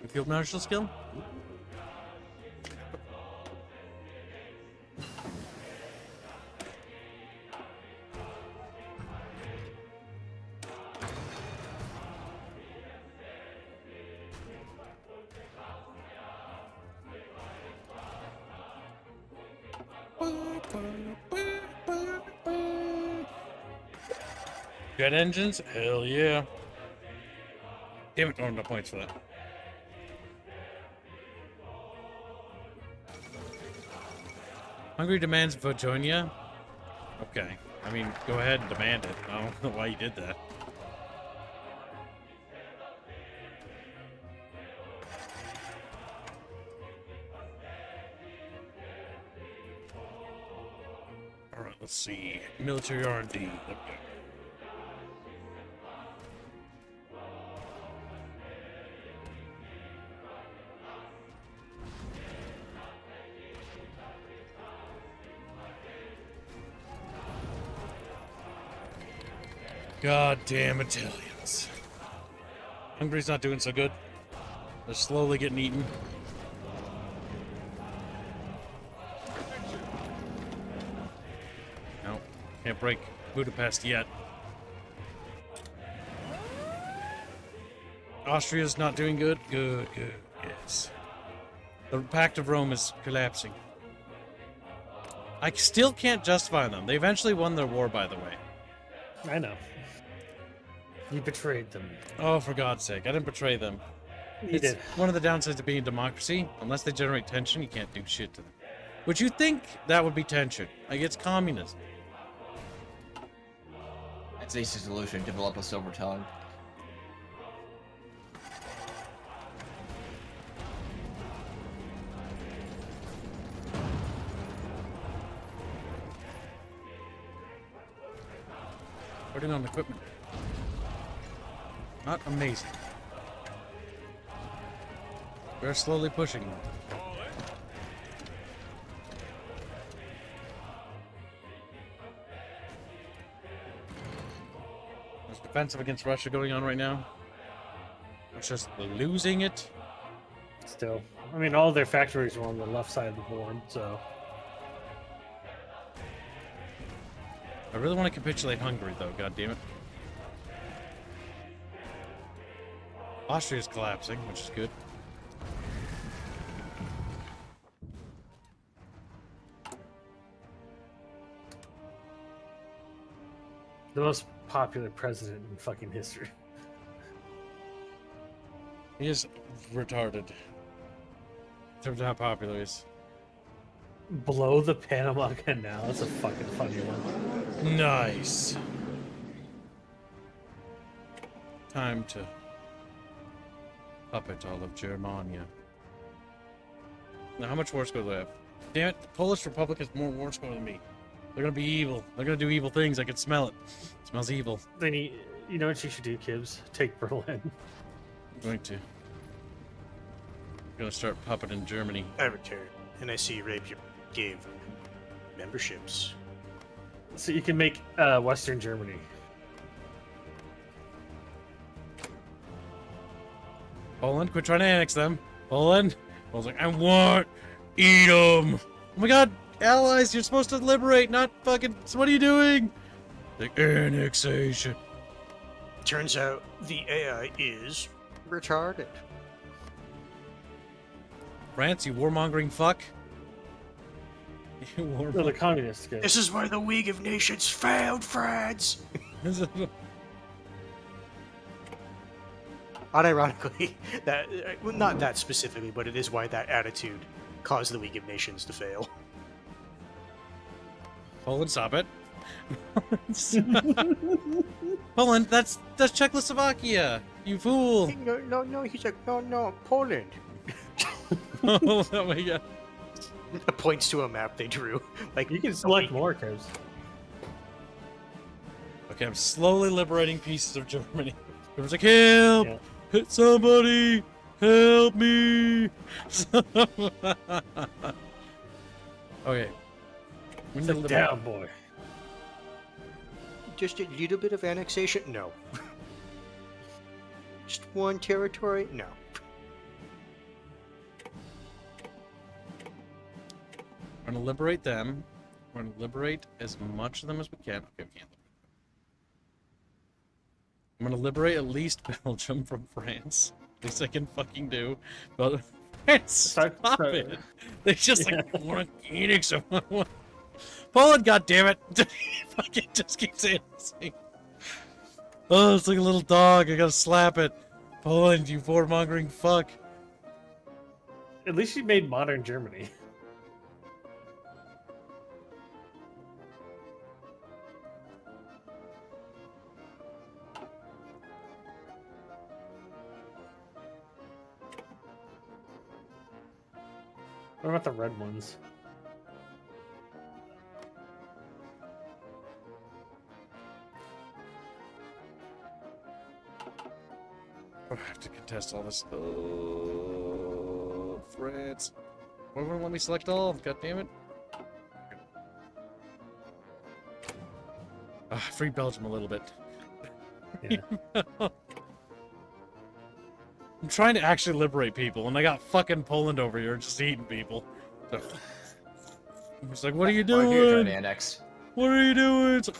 field marshal skill? Jet engines? Hell yeah. Damn it, don't have points for that. Hungary demands Vojonia? Okay. I mean, go ahead and demand it. I don't know why you did that. Alright, let's see. Military R&D. Okay. God damn Italians. Hungary's not doing so good. They're slowly getting eaten. No, can't break Budapest yet. Austria's not doing good. Good, good, yes. The Pact of Rome is collapsing. I still can't justify them. They eventually won their war, by the way. I know. You betrayed them. Oh, for God's sake. I didn't betray them. You did. One of the downsides of being a democracy. Unless they generate tension, you can't do shit to them. Would you think that would be tension? Like, it's communism. That's a solution. Develop a silver tongue. Putting on equipment. Not amazing. We're slowly pushing them. There's defensive against Russia going on right now. It's just losing it. Still. I mean, all their factories were on the left side of the board, so... I really want to capitulate Hungary, though, god damn it. Austria's collapsing, which is good. The most popular president in fucking history. He is retarded. In terms of how popular he is. Below the Panama Canal. That's a fucking funny one. Nice. Time to puppet all of Germania. Now, how much war score do I have? Damn it, the Polish Republic has more war score than me. They're gonna be evil. They're gonna do evil things. I can smell it. It smells evil. Then you know what you should do, Kibbs? Take Berlin. I'm going to. I'm gonna start puppeting Germany. I return, and I see Rapier gave memberships. So you can make Western Germany. Poland, quit trying to annex them. Poland. Poland's like, I want, eat them. Oh my god, allies, you're supposed to liberate, not fucking. So what are you doing? Like annexation. Turns out the AI is retarded. France, you warmongering fuck. You No, the warmongering. communists get. This is why the League of Nations failed, France. Unironically, that well, not that specifically, but it is why that attitude caused the League of Nations to fail. Poland, stop it. Poland, that's Czechoslovakia. You fool. No, he's like, no, Poland. Oh my god. Points to a map they drew. Like You can select more, Kibbs. Okay, I'm slowly liberating pieces of Germany. Everyone's like, help! Yeah. Hit somebody! Help me! Okay. We need to Sit liberate- down, boy. Just a little bit of annexation? No. Just one territory? No. We're gonna liberate them. We're gonna liberate as much of them as we can. Okay, we can't. I'm gonna liberate at least Belgium from France. At least I can fucking do. But France, stop it! They just like want to annex someone. Poland, goddammit! Fucking just keeps annexing. Oh, it's like a little dog. I gotta slap it. Poland, you warmongering fuck. At least you made modern Germany. What about the red ones? I have to contest all this. Oh, France. Why won't let me select all? God damn it. Free Belgium a little bit. Yeah. I'm trying to actually liberate people, and I got fucking Poland over here just eating people. So, it's like, what are you Or if you're trying to doing? annex. What are you doing? It's like,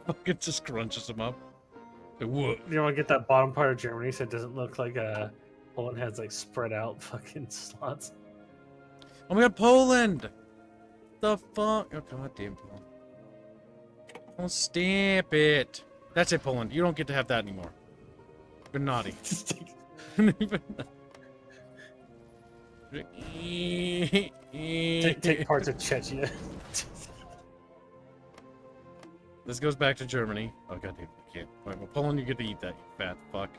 fucking just crunches them up. Like, what? You want to get that bottom part of Germany so it doesn't look like Poland has like spread out fucking slots. Oh my god, Poland! The fuck? Oh god damn Poland. Don't stamp it. That's it, Poland. You don't get to have that anymore. You're naughty. take parts of Chechnya. This goes back to Germany. Oh god damn, I can't. Wait, well, Poland, you get to eat that, you fat fuck.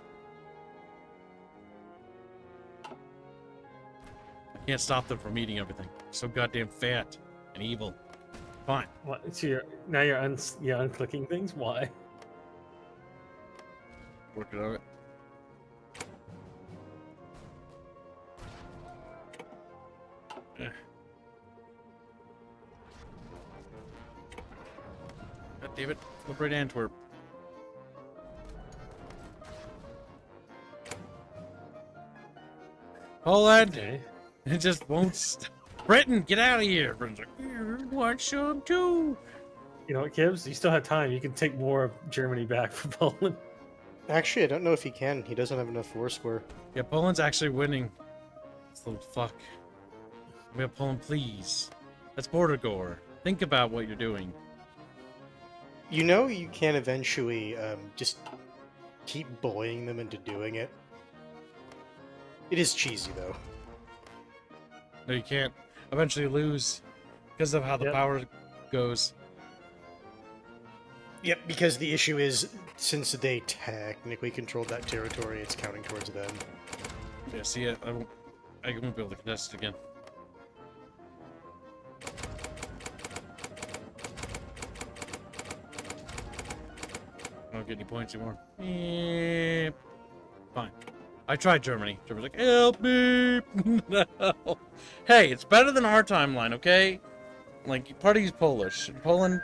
I can't stop them from eating everything. So goddamn fat and evil. Fine. What? So you're unclicking things? Why? Working on it. Eh. God damn it. Liberate Antwerp. Poland! Okay. It just won't stop. Britain, get out of here! Britain's like, "You want some too?" You know what, Kibbs? You still have time. You can take more of Germany back from Poland. Actually, I don't know if he can. He doesn't have enough foursquare. Yeah, Poland's actually winning. This little fuck. We have Poland, please. That's border gore. Think about what you're doing. You know you can eventually just keep bullying them into doing it. It is cheesy, though. No, you can't. Eventually lose because of how the Yep. power goes. Yep, because the issue is, since they technically controlled that territory, it's counting towards them. Yeah, see, I won't be able to contest it again. I don't get any points anymore. Fine. I tried Germany. Germany's like, help me! No. Hey, it's better than our timeline, okay? Like, party's Polish. Poland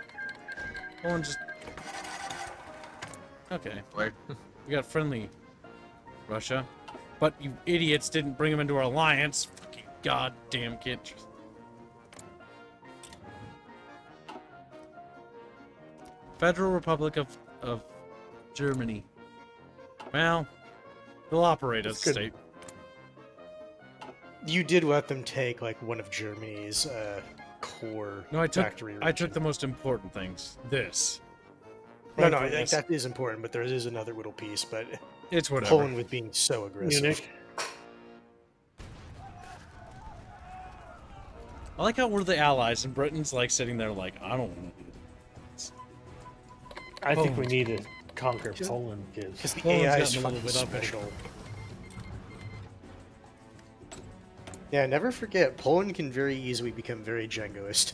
just... Okay. Wait. We got friendly Russia. But you idiots didn't bring them into our alliance. Fucking goddamn kid. Federal Republic of Germany. Well, they'll operate as a good. state. You did let them take, like, one of Germany's core No, factory I took region. the most important things. This. No, no, Frankly, that is important, but there is another little piece, but It's whatever. Poland was being so aggressive. Munich. I like how we're the allies and Britain's like sitting there like, I don't want to do this. I think we Poland. need to conquer Poland, Kibbs. Because the Poland's AI is gotten a little fucking bit up special. Yeah, never forget, Poland can very easily become very Djangoist.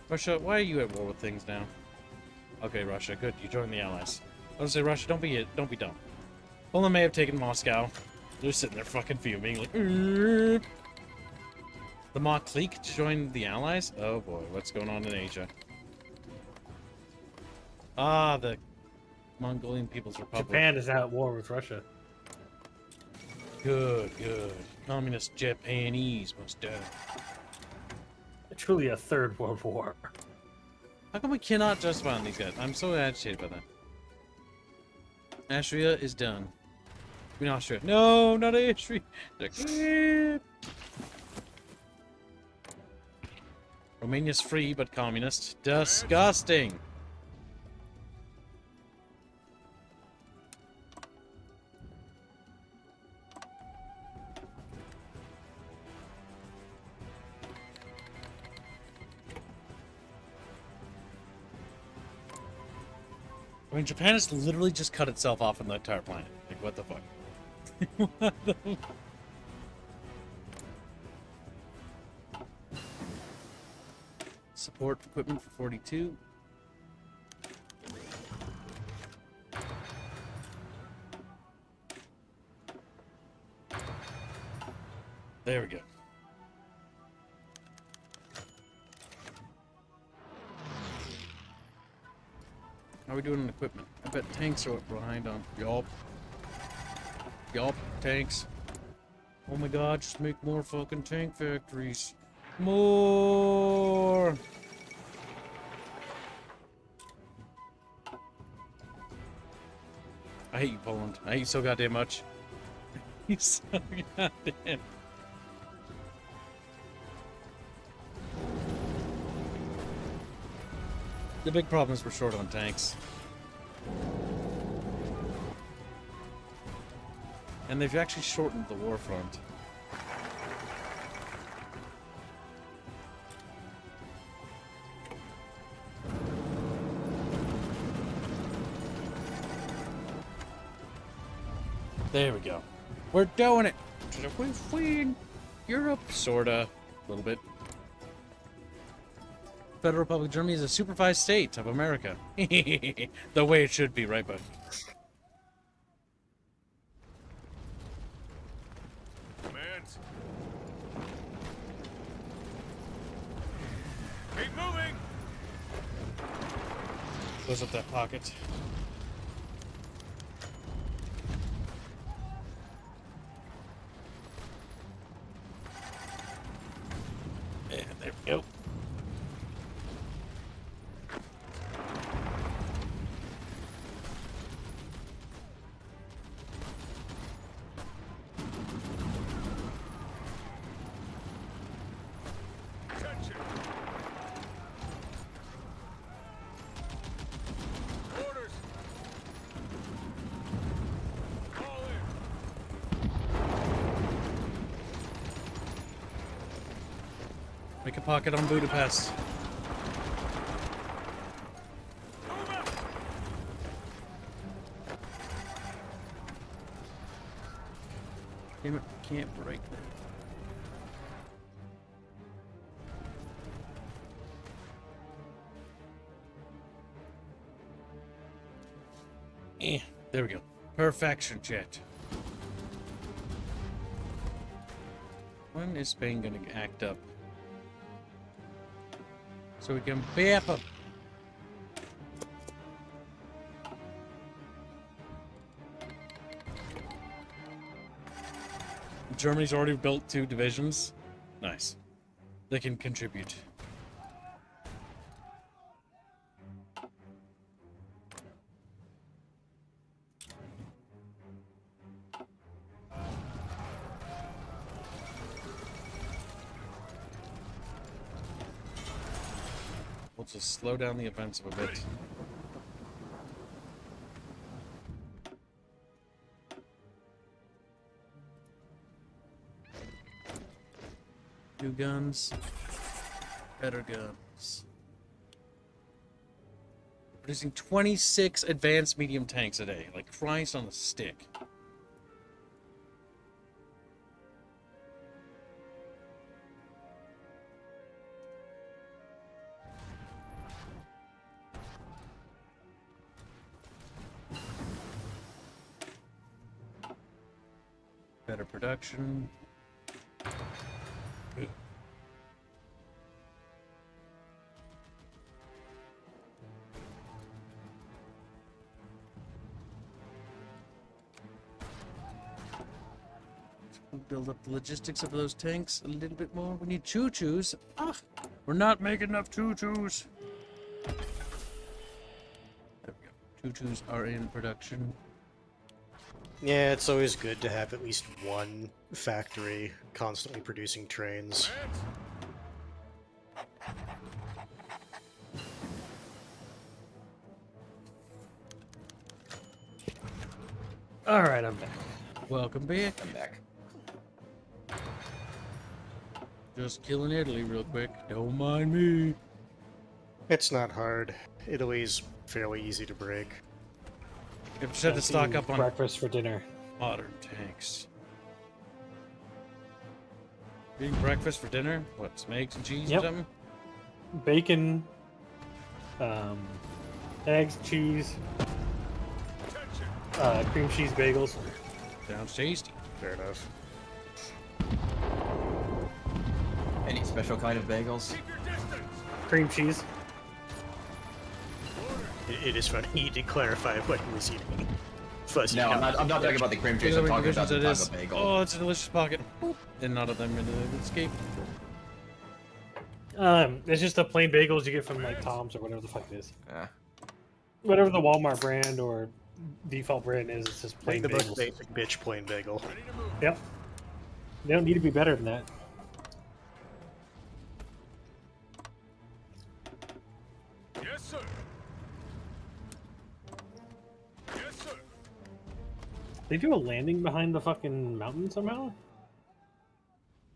Russia, why are you at war with things now? Okay, Russia, good. You joined the allies. I was gonna say, Russia, don't be dumb. Poland may have taken Moscow. They're sitting there fucking fuming, like. The Mont clique joined the allies? Oh boy, what's going on in Asia? Ah, the Mongolian People's Republic. Japan is now at war with Russia. Good, good. Communist Japanese must die. Truly a third world war. How come we cannot justify on these guys? I'm so agitated by that. Austria is done. I mean Austria. No, not Austria. Romania's free but communist. Disgusting. I mean, Japan has literally just cut itself off from the entire planet. Like, what the fuck? What the... Support equipment for 42. There we go. How are we doing on equipment? I bet tanks are behind on. Yup. Yup, tanks. Oh my god, just make more fucking tank factories. More! I hate you, Poland. I hate you so goddamn much. You so goddamn. The big problem is we're short on tanks. And they've actually shortened the war front. There we go. We're doing it. We've freed Europe, sorta, a little bit. Federal Republic of Germany is a supervised state of America. The way it should be, right, bud? Commands. Keep moving. Close up that pocket. And there we go. Attention. Orders. All in. Make a pocket on Budapest. Move out. Damn it, can't break that. There we go. Perfection, chat. When is Spain gonna act up? So we can bap them. Germany's already built 2 divisions. Nice. They can contribute. We'll just slow down the offensive a bit. New guns, better guns. Producing 26 advanced medium tanks a day. Like Christ on a stick. Better production. Build up the logistics of those tanks a little bit more. We need choo-choos. Ah, we're not making enough choo-choos. There we go. Choo-choos are in production. Yeah, it's always good to have at least one factory constantly producing trains. Commands. All right, I'm back. Welcome back. I'm back. Just killing Italy real quick. Don't mind me. It's not hard. Italy's fairly easy to break. You just had to stock up on breakfast for dinner. modern tanks. Eating breakfast for dinner? What, some eggs and cheese Yep. or something? Bacon, eggs, cheese, Attention. cream cheese bagels. Sounds tasty. Fair enough. special kind of bagels. Keep your distance. Cream cheese. It is funny you did clarify what he was eating. Fuzzy. No, I'm not talking about the cream cheese. I'm talking about the type of bagel. Oh, it's a delicious pocket. Boop. And none of them escape. It's just the plain bagels you get from like Tom's or whatever the fuck it is. Yeah. Whatever the Walmart brand or default brand is, it's just plain The most bagels. basic bitch plain bagel. Ready to move. Yep. They don't need to be better than that. Yes, sir. Yes, sir. They do a landing behind the fucking mountain somehow?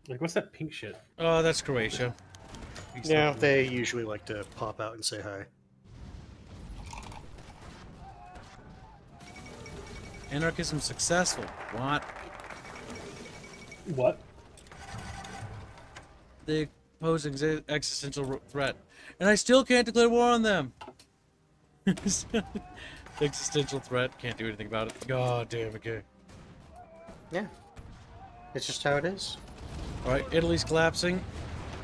Like, what's that pink shit? Oh, that's Croatia. Yeah, they usually like to pop out and say hi. Anarchism successful. What? What? They pose existential threat. And I still can't declare war on them. Existential threat. Can't do anything about it. God damn it, okay. Yeah. It's just how it is. Alright, Italy's collapsing.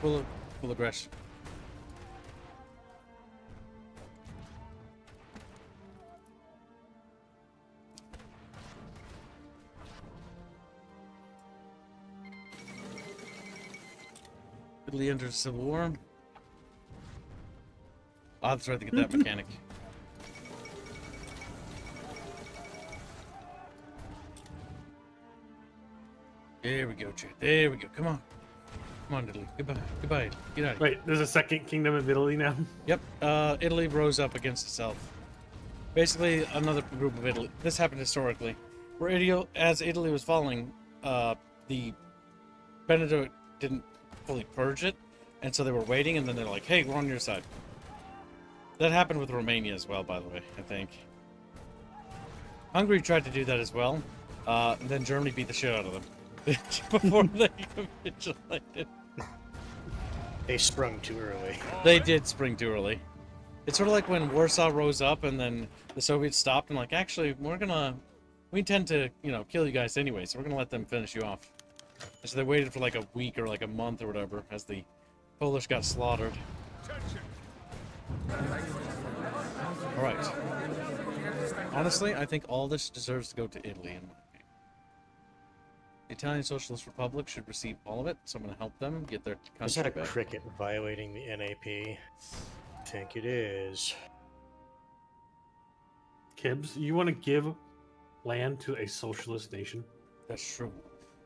Full aggression. Italy enters civil war. Oh, that's right to get that mechanic. There we go, Chad. There we go. Come on. Come on, Italy. Goodbye. Goodbye. Get out of here. Wait, there's a second kingdom of Italy now? Yep. Italy rose up against itself. Basically, another group of Italy. This happened historically, where as Italy was falling, the Benedict didn't fully purge it, and so they were waiting, and then they're like, "Hey, we're on your side." That happened with Romania as well, by the way. I think Hungary tried to do that as well. Then Germany beat the shit out of them before they capitulated. They sprung too early. They did spring too early. It's sort of like when Warsaw rose up and then the Soviets stopped and like, actually, we intend to, kill you guys anyway, so we're gonna let them finish you off. And so they waited for like a week or like a month or whatever as the Polish got slaughtered. Attention. All right. Honestly, I think all this deserves to go to Italy. In my opinion. The Italian Socialist Republic should receive all of it, so I'm gonna help them get their Is country that a back. cricket violating the NAP? I think it is. Kibbs, you want to give land to a socialist nation? That's true.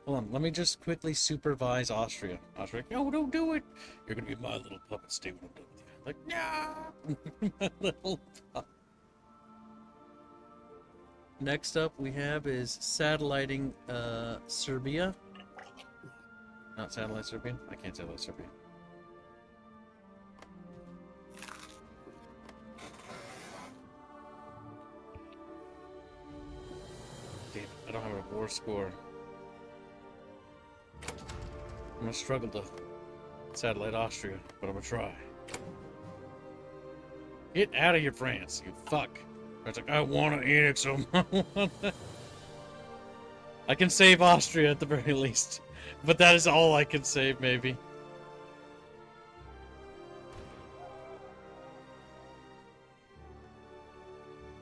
Hold on, let me just quickly supervise Austria. Austria, no, don't do it. You're gonna be my little puppet. Stay when I'm done with you. Like, no, my little puppet. Next up, we have is satelliting Serbia. Not satellite Serbia. I can't satellite Serbia. Damn it, I don't have a war score. I'm gonna struggle to satellite Austria, but I'm gonna try. Get out of here, France, you fuck. It's like, I want to annex them. I can save Austria at the very least. But that is all I can save, maybe.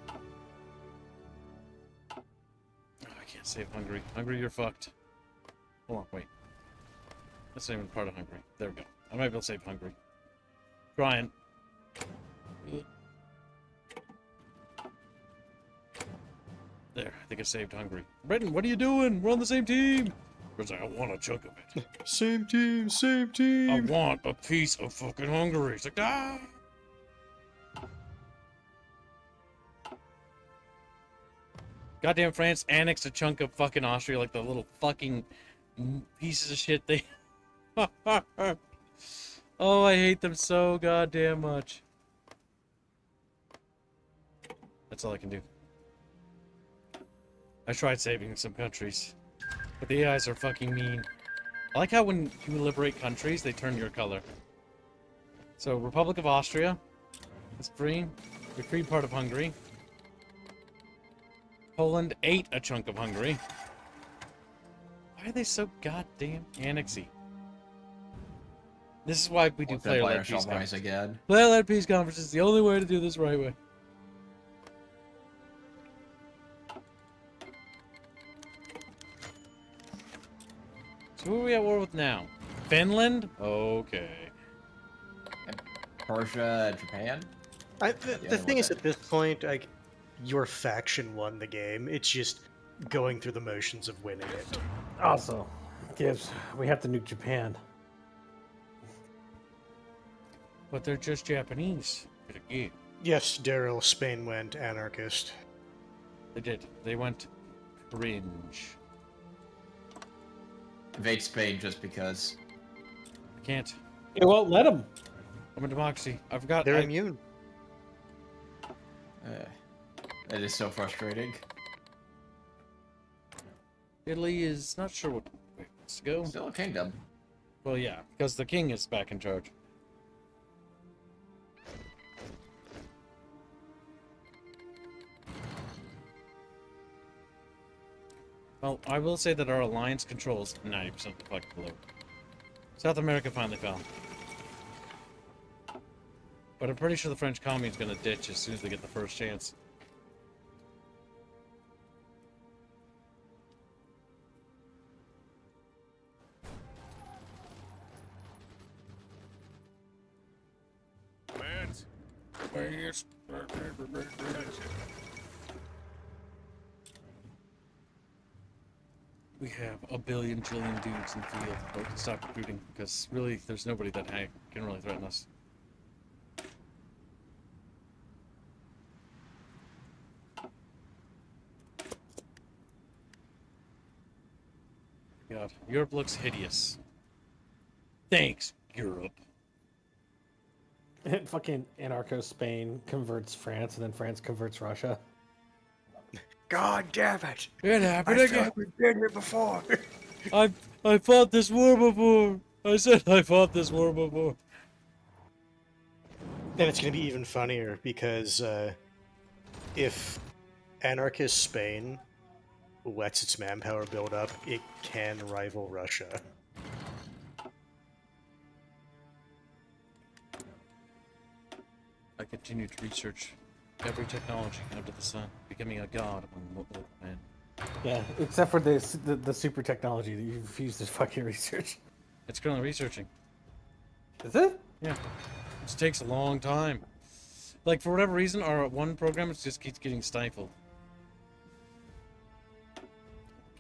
Oh, I can't save Hungary. Hungary, you're fucked. Hold on, wait. That's not even part of Hungary. There we go. I might be able to save Hungary. Trying. There, I think I saved Hungary. Britain, what are you doing? We're on the same team. Britain's like, I want a chunk of it. Same team, same team. I want a piece of fucking Hungary. It's like, ah! Goddamn France annexed a chunk of fucking Austria like the little fucking pieces of shit they... Oh, I hate them so goddamn much. That's all I can do. I tried saving some countries, but the AIs are fucking mean. I like how when you liberate countries, they turn your color. So, Republic of Austria is free. We freed part of Hungary. Poland ate a chunk of Hungary. Why are they so goddamn annexy? This is why we do Once Empire player-led shall peace rise conferences. again. Player-led peace conferences is the only way to do this right way. So who are we at war with now? Finland? Okay. Persia, Japan? The thing is, at this point, like, your faction won the game. It's just going through the motions of winning it. Also, Gibbs, we have to nuke Japan. But they're just Japanese. Yeah, Yes, Daryl, Spain went anarchist. they did. They went cringe. Invade Spain just because. I can't. It won't let them. I'm a democracy. I forgot. They're I- immune. It is so frustrating. Italy is not sure what way it wants to go. Still a kingdom. Well, yeah, because the king is back in charge. Well, I will say that our alliance controls 90% of the fucking globe. South America finally fell. But I'm pretty sure the French commune's gonna ditch as soon as they get the first chance. Commands. Yes. Attention. We have a billion trillion dudes in the field. But we can stop recruiting because really, there's nobody that can really threaten us. God, Europe looks hideous. Thanks, Europe. Fucking anarcho Spain converts France, and then France converts Russia. God damn it! It happened again. we've been here before. I fought this war before. I said I fought this war before. And it's going to be even funnier because if anarchist Spain lets its manpower build up, it can rival Russia. I continue to research every technology under the sun, becoming a god among local men. Yeah, except for the super technology that you refuse to fucking research. It's currently researching. Is it? Yeah. It just takes a long time. Like, for whatever reason, our one program just keeps getting stifled.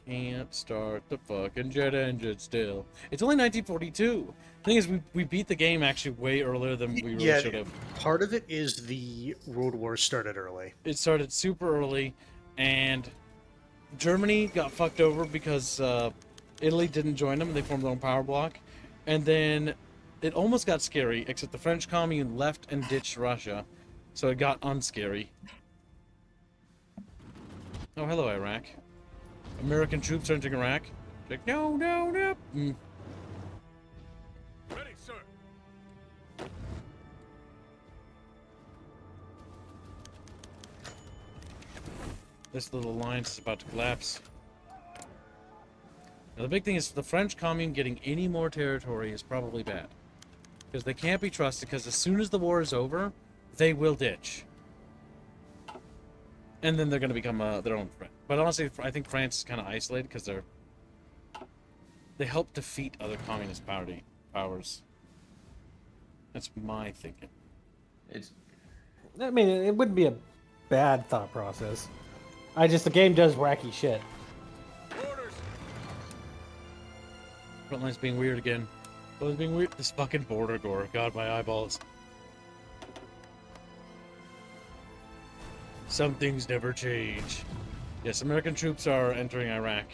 Can't start the fucking jet engine still. It's only 1942. Thing is, we beat the game actually way earlier than we really Yeah, should have. part of it is the World War started early. It started super early, and Germany got fucked over because Italy didn't join them. They formed their own power block. And then it almost got scary, except the French commune left and ditched Russia. So it got unscary. Oh, hello, Iraq. American troops are entering Iraq. Like, no, no, no. Ready, sir. This little alliance is about to collapse. Now, the big thing is the French commune getting any more territory is probably bad. Because they can't be trusted, because as soon as the war is over, they will ditch. And then they're going to become their own friend. But honestly, I think France is kind of isolated, because they help defeat other communist powers. That's my thinking. It's I mean, it wouldn't be a bad thought process. The game does wacky shit. Orders. Frontline's being weird again. Frontline's being weird. This fucking border gore. God, my eyeballs. Some things never change. Yes, American troops are entering Iraq.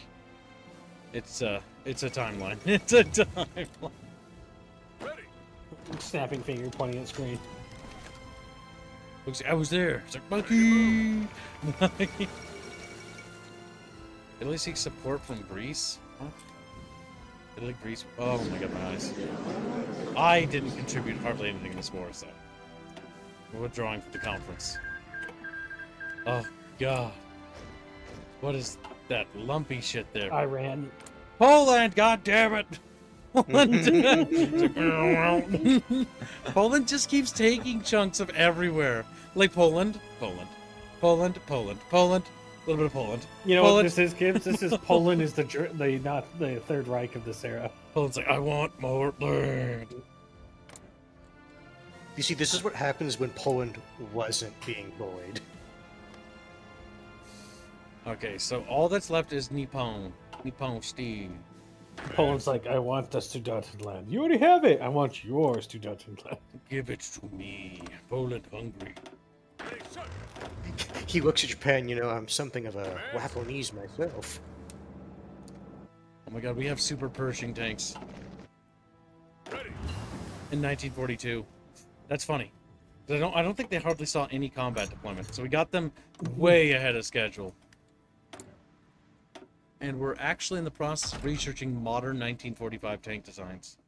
It's a timeline. It's a timeline. Ready. Snapping finger pointing at screen. Looks, I was there. It's like monkey. Italy seeks support from Greece. What? Italy, Greece. Oh my god, my eyes. I didn't contribute hardly anything in this war, so we're withdrawing from the conference. Oh god, what is that lumpy shit there? Iran. Poland, god damn it! Poland. Poland just keeps taking chunks of everywhere. Like Poland, Poland, Poland, Poland, Poland, a little bit of Poland. You know Poland. what this is, kids? This is Poland is not the Third Reich of this era. Poland's like, I want more land. You see, this is what happens when Poland wasn't being bullied. Okay, so all that's left is Nippon. Nippon Steve. Poland's like, I want the Sudetenland. You already have it. I want your Sudetenland. Give it to me. Poland hungry. Ready, sir. He looks at Japan, you know, I'm something of a Japanese myself. Oh my god, we have super Pershing tanks Ready. in 1942. That's funny. I don't think they hardly saw any combat deployment, so we got them way ahead of schedule. And we're actually in the process of researching modern 1945 tank designs.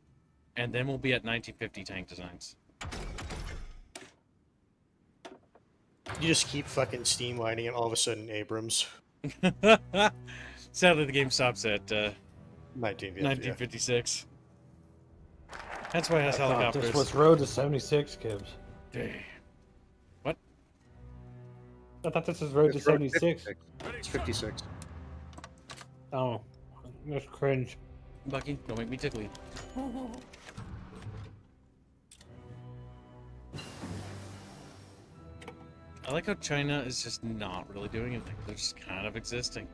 And then we'll be at 1950 tank designs. You just keep fucking steamlining and all of a sudden Abrams. Sadly, the game stops at 1950. 1956. That's why it has I thought helicopters. this was Road to 76, Gibbs. Dang. I thought this was Road to 76. It's 56. Oh, that's cringe. Bucky, don't make me tickly. I like how China is just not really doing anything. They're just kind of existing.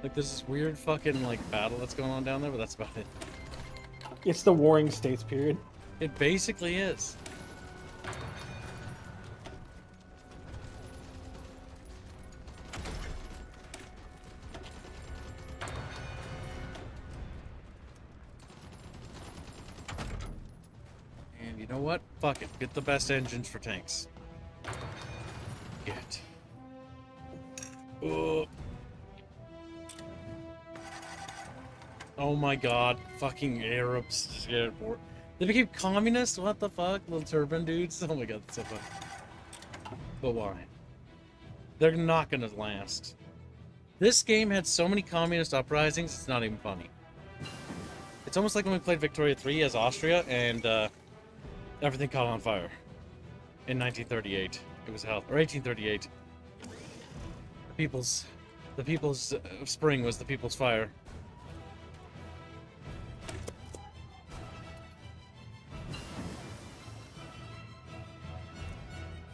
Like, there's this weird fucking, like, battle that's going on down there, but that's about it. It's the Warring States period. It basically is. And you know what? Fuck it. Get the best engines for tanks. Get. Oh my god. Fucking Arabs. They became communist? What the fuck? Little turban dudes? Oh my god, that's so funny. But why? They're not gonna last. This game had so many communist uprisings, it's not even funny. It's almost like when we played Victoria 3 as Austria, and everything caught on fire. In 1938. It was hell. Or 1838. The people's spring was the people's fire.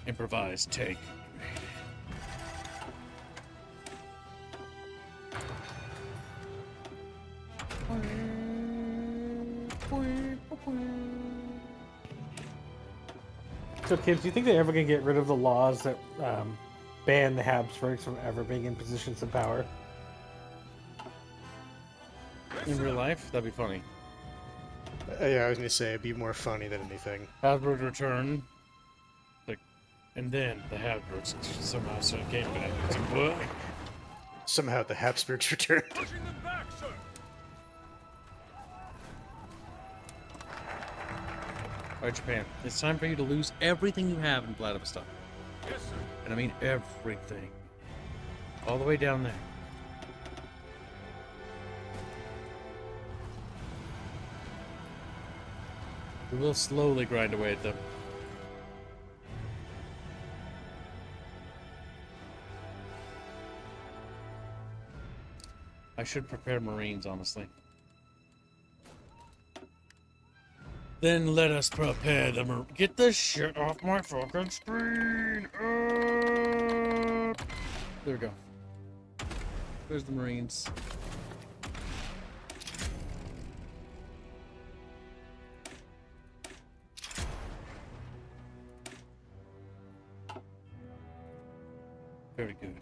Improvised tank. So, kids, do you think they're ever gonna get rid of the laws that ban the Habsburgs from ever being in positions of power? In real life, that'd be funny. Yeah, I was gonna say it'd be more funny than anything. Habsburg return. Like, and then the Habsburgs somehow sort of came back. It's like, what? Somehow the Habsburgs returned. Pushing them back, sir. Alright, Japan. It's time for you to lose everything you have in Vladivostok. Yes, sir. And I mean everything. All the way down there. We will slowly grind away at them. I should prepare Marines, honestly. Then let us prepare the Get this shit off my fucking screen! There we go. There's the Marines. Very good.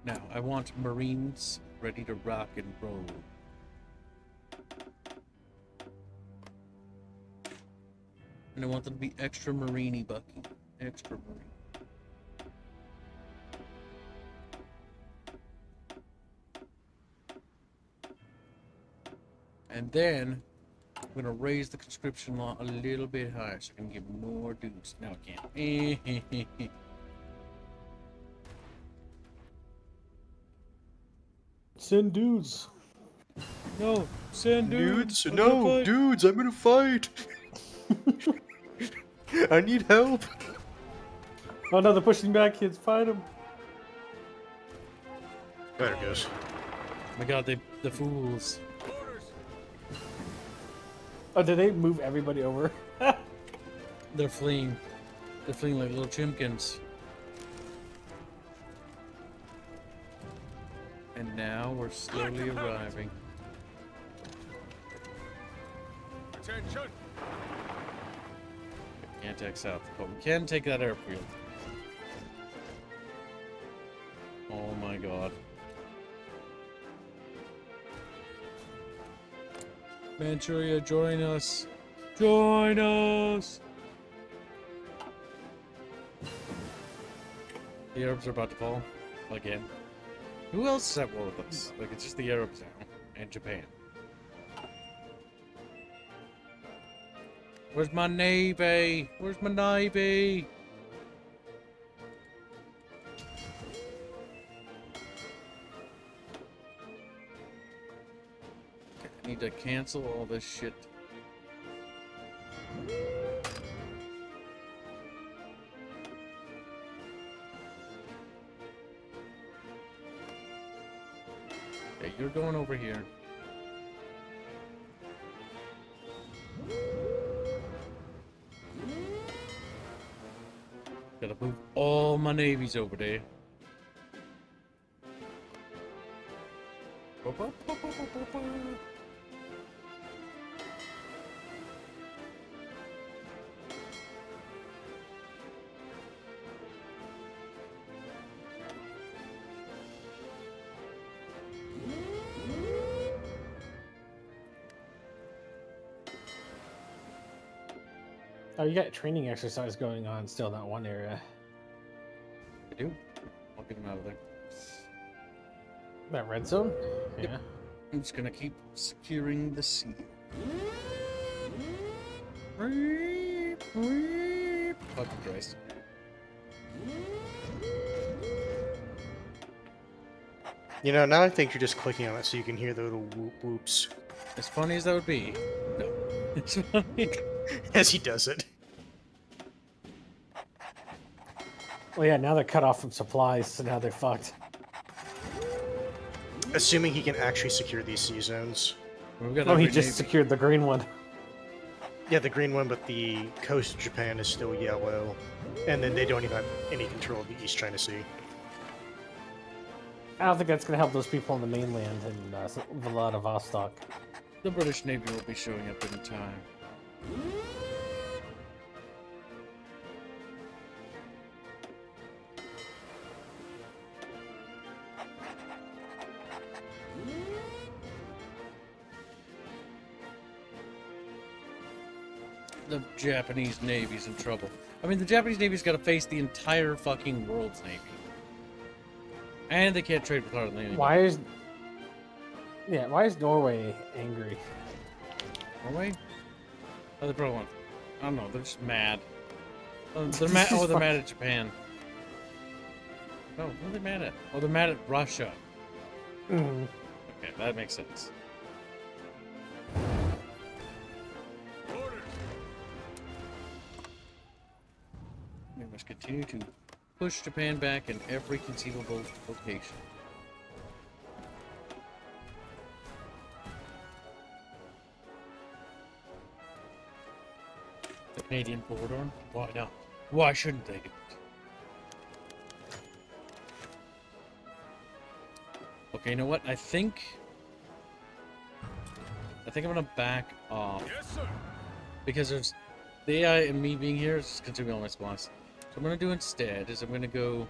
Now, I want Marines ready to rock and roll. And I want them to be extra marine-y, Bucky. Extra marine. And then, I'm gonna raise the conscription law a little bit higher so I can get more dudes. No, I can't. Send dudes. No, send dudes. Dudes, I'm gonna no, fight. dudes, I'm gonna fight. I need help. Oh no, they're pushing back, kids. Fight them. There it goes. Oh my god, the fools. Orders. Oh, did they move everybody over? They're fleeing. They're fleeing like little chimkins. And now we're slowly arriving. Attention. Can't take south, but we can take that airfield. Oh my god. Manchuria, join us. Join us! The Arabs are about to fall. Again. Who else is at war with us? Like, it's just the Arabs now. And Japan. Where's my navy? Where's my navy? Okay, I need to cancel all this shit. Okay, you're going over here. Gotta move all my navies over there. Oh, you got training exercise going on still in that one area. I do. I'll get them out of there. That red zone? Yep. Yeah. I'm just gonna keep securing the sea. Fucking Christ. You know, now I think you're just clicking on it so you can hear the little whoop whoops As funny as that would be, no. It's funny. as he does it. Well, yeah, now they're cut off from supplies, so now they're fucked. Assuming he can actually secure these sea zones. We've got Oh, he every just navy. secured the green one. Yeah, the green one, but the coast of Japan is still yellow. And then they don't even have any control of the East China Sea. I don't think that's going to help those people on the mainland in Vladivostok. The British Navy will be showing up in time. The Japanese Navy's in trouble. I mean, the Japanese Navy's got to face the entire fucking world's Navy. And they can't trade with hardly anyone. Why is... Yeah, why is Norway angry? Norway? Oh, they probably want... I don't know, they're just mad. Oh, they're mad. Oh, they're mad at Japan. No, what are they mad at? Oh, they're mad at Russia. Mm. Okay, that makes sense. Orders. We must continue to push Japan back in every conceivable location. The Canadian corridor? Why not? Why shouldn't they do it? Okay, you know what? I think I'm gonna back off Yes, sir. because there's the AI and me being here is consuming all my supplies. So what I'm gonna do instead is I'm gonna go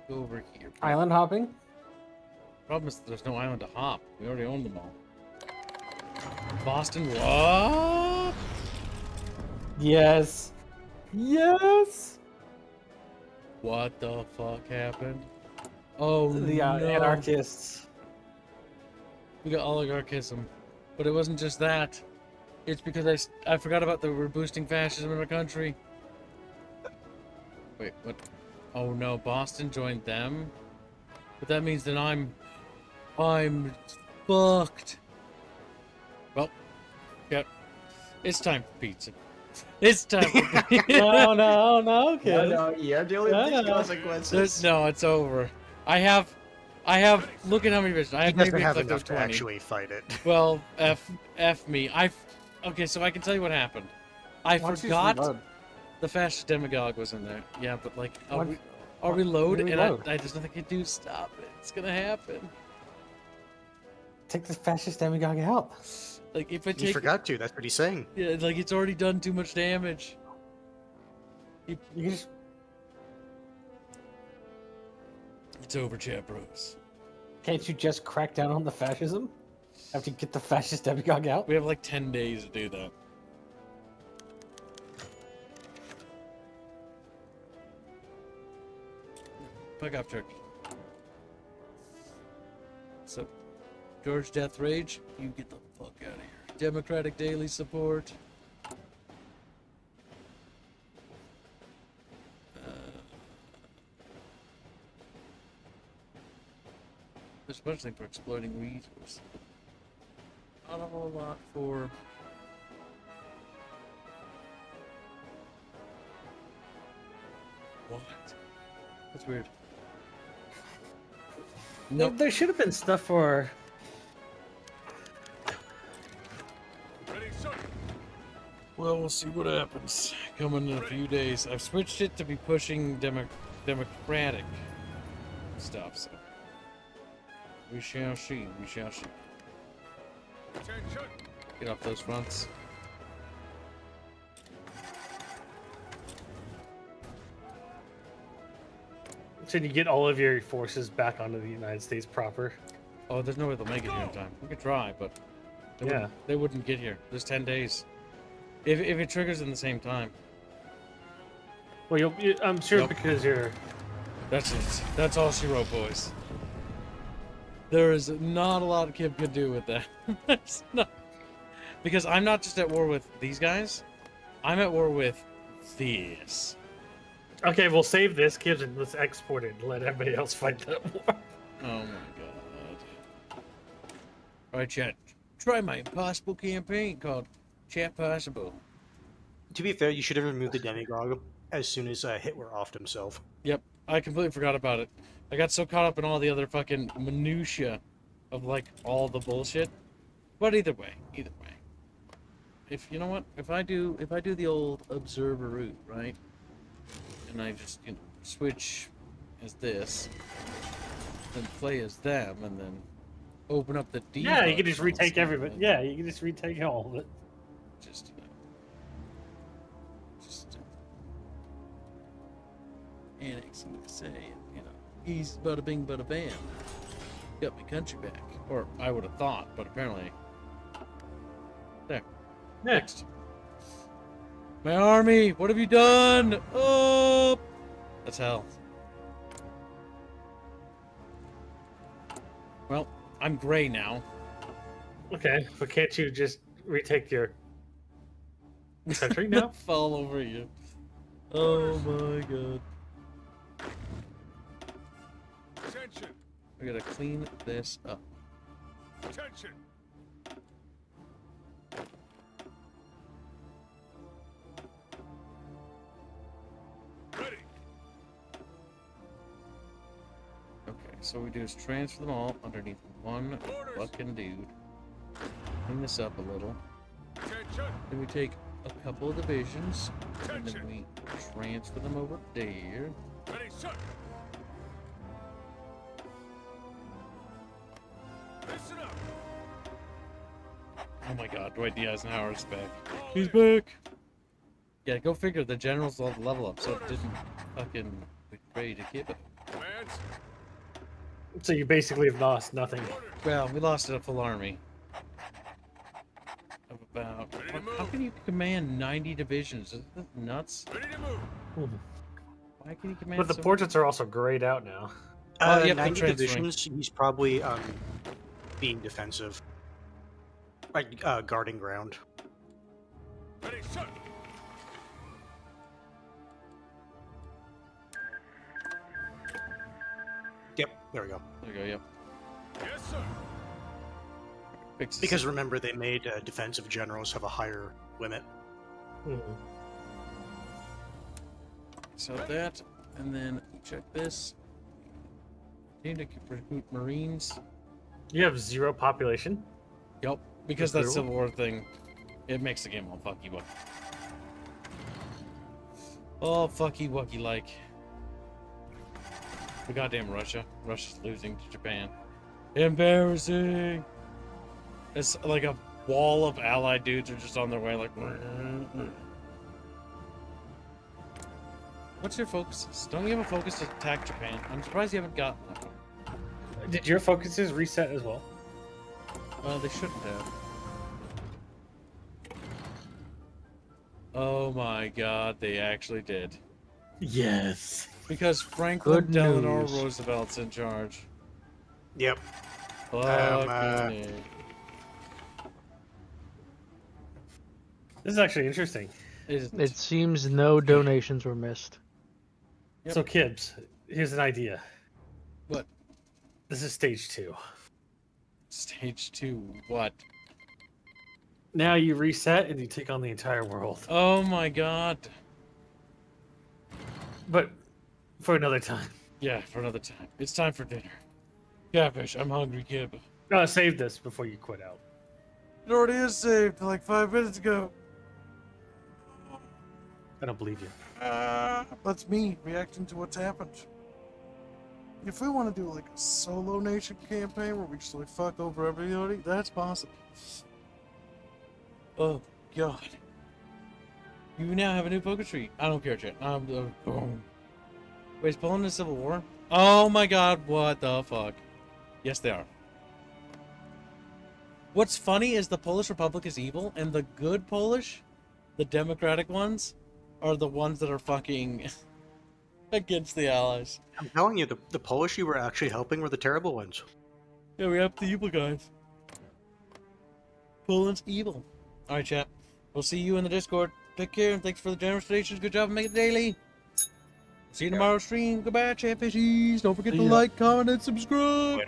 over here. Island hopping? Problem is there's no island to hop. We already own them all. Boston, what? Yes. Yes! What the fuck happened? Oh The no. anarchists. We got oligarchism. But it wasn't just that. It's because I forgot about we're boosting fascism in our country. Wait, what? Oh no, Boston joined them? But that means that I'm I'm fucked. Well, yeah, it's time for pizza. It's time for pizza. No, no, no, No, kid. no, you're dealing with No, these no. consequences. No, it's over. I have. Look at how many visions. I He have doesn't maybe have like enough to 20. actually fight it. Well, F me. Okay, so I can tell you what happened. I Why don't you just forgot reload? the fascist demagogue was in there. Yeah, but like, What- I'll reload, and reload? there's nothing I can do. Stop it. It's gonna happen. Take the fascist demagogue out. Like, if I He take, forgot to. That's what he's saying. yeah, like it's already done too much damage. You can just It's over, chat bros. can't you just crack down on the fascism? Have to get the fascist demagogue out. We have like 10 days to do that. Fuck off, turkey. So, George Death Rage, you get the fuck out of here. Democratic Daily Support. There's a bunch of things for exploiting resources. Not a whole lot for... What? That's weird. Nope. There should have been stuff for. Ready, shut. Well, we'll see what happens. Coming in a few days. I've switched it to be pushing democratic stuff, so... We shall see, we shall see. Attention. Get off those fronts. Should you get all of your forces back onto the United States proper? Oh, there's no way they'll make it here in time. We could try, but Yeah. they wouldn't get here. There's 10 days. If it triggers in the same time. Well, I'm sure Nope. because you're. That's it. That's all she wrote, boys. There is not a lot Kip could do with that. There's not. Because I'm not just at war with these guys. I'm at war with this. Okay, we'll save this, kids, and let's export it and let everybody else fight that war. Oh my god. Alright, chat. Try my impossible campaign called Chat Possible. To be fair, you should have removed the demagogue as soon as Hitler offed himself. Yep, I completely forgot about it. I got so caught up in all the other fucking minutia of like all the bullshit. But either way. If you know what, if I do the old observer route, right? And I just switch as this, then play as them, and then open up the debug. Yeah, you can just and all retake stuff, everybody. and Yeah, you can just retake all of it. Just annex USA, easy bada bing bada bam. Got my country back, or I would have thought, but apparently there. Next. My army, what have you done? Oh, that's hell. Well, I'm gray now. Okay, but can't you just retake your country now? Fall over you. Oh my god. Attention. I gotta clean this up. Attention. Ready. Okay, so what we do is transfer them all underneath one Orders. fucking dude. Clean this up a little. Attention. Then we take a couple of divisions, and then Attention. we transfer them over there. Ready, shut. Listen up. Oh my god, Dwight D. Eisenhower's back. All He's in. back! Yeah, go figure, the generals all level up, so it didn't fucking betray to Kibbo. Commands. So you basically have lost nothing. Orders. Well, we lost a full army. Of about... Ready to How move. can you command 90 divisions? Isn't that nuts? Ready to move. Why can you command But the so portraits are also grayed out now. Oh, yep, the 90 transferring. divisions, he's probably being defensive. Like, guarding ground. Ready, shut. Yep, there we go. There you go, yep. Yes, sir. Fix this. Because remember, they made defensive generals have a higher limit. So that, and then check this. Need to recruit Marines. You have 0 population. Yep, because That's that cool. Civil War thing, it makes the game all fucky wucky. All fucky wucky like. The goddamn Russia. Russia's losing to Japan. Embarrassing! It's like a wall of allied dudes are just on their way, like. What's your focuses? Don't you have a focus to attack Japan? I'm surprised you haven't gotten that one. Did your focuses reset as well? They shouldn't have. Oh my god, they actually did. Yes. Because Franklin Good Delano news. Roosevelt's in charge. Yep. Fucking A. This is actually interesting. It seems no donations were missed. Yep. So, Kibbs, here's an idea. What? This is stage 2. Stage 2, what? Now you reset and you take on the entire world. Oh my god. But for another time. Yeah, for another time. It's time for dinner. Catfish, I'm hungry, Kib. Save this before you quit out. It already is saved like 5 minutes ago. I don't believe you. That's me reacting to what's happened. If we want to do like a solo nation campaign where we just like fuck over everybody, that's possible. Oh god. You now have a new focus tree. I don't care, chat. Wait, is Poland in a civil war? Oh my god, what the fuck? Yes, they are. What's funny is the Polish Republic is evil, and the good Polish, the democratic ones, are the ones that are fucking against the Allies. I'm telling you, the Polish you were actually helping were the terrible ones. Yeah, we have the evil guys. Poland's evil. Alright, chat. We'll see you in the Discord. Take care, and thanks for the generous donations. Good job and make it daily. See you tomorrow's stream. Goodbye, chat fishies. Don't forget to See ya. like, comment, and subscribe.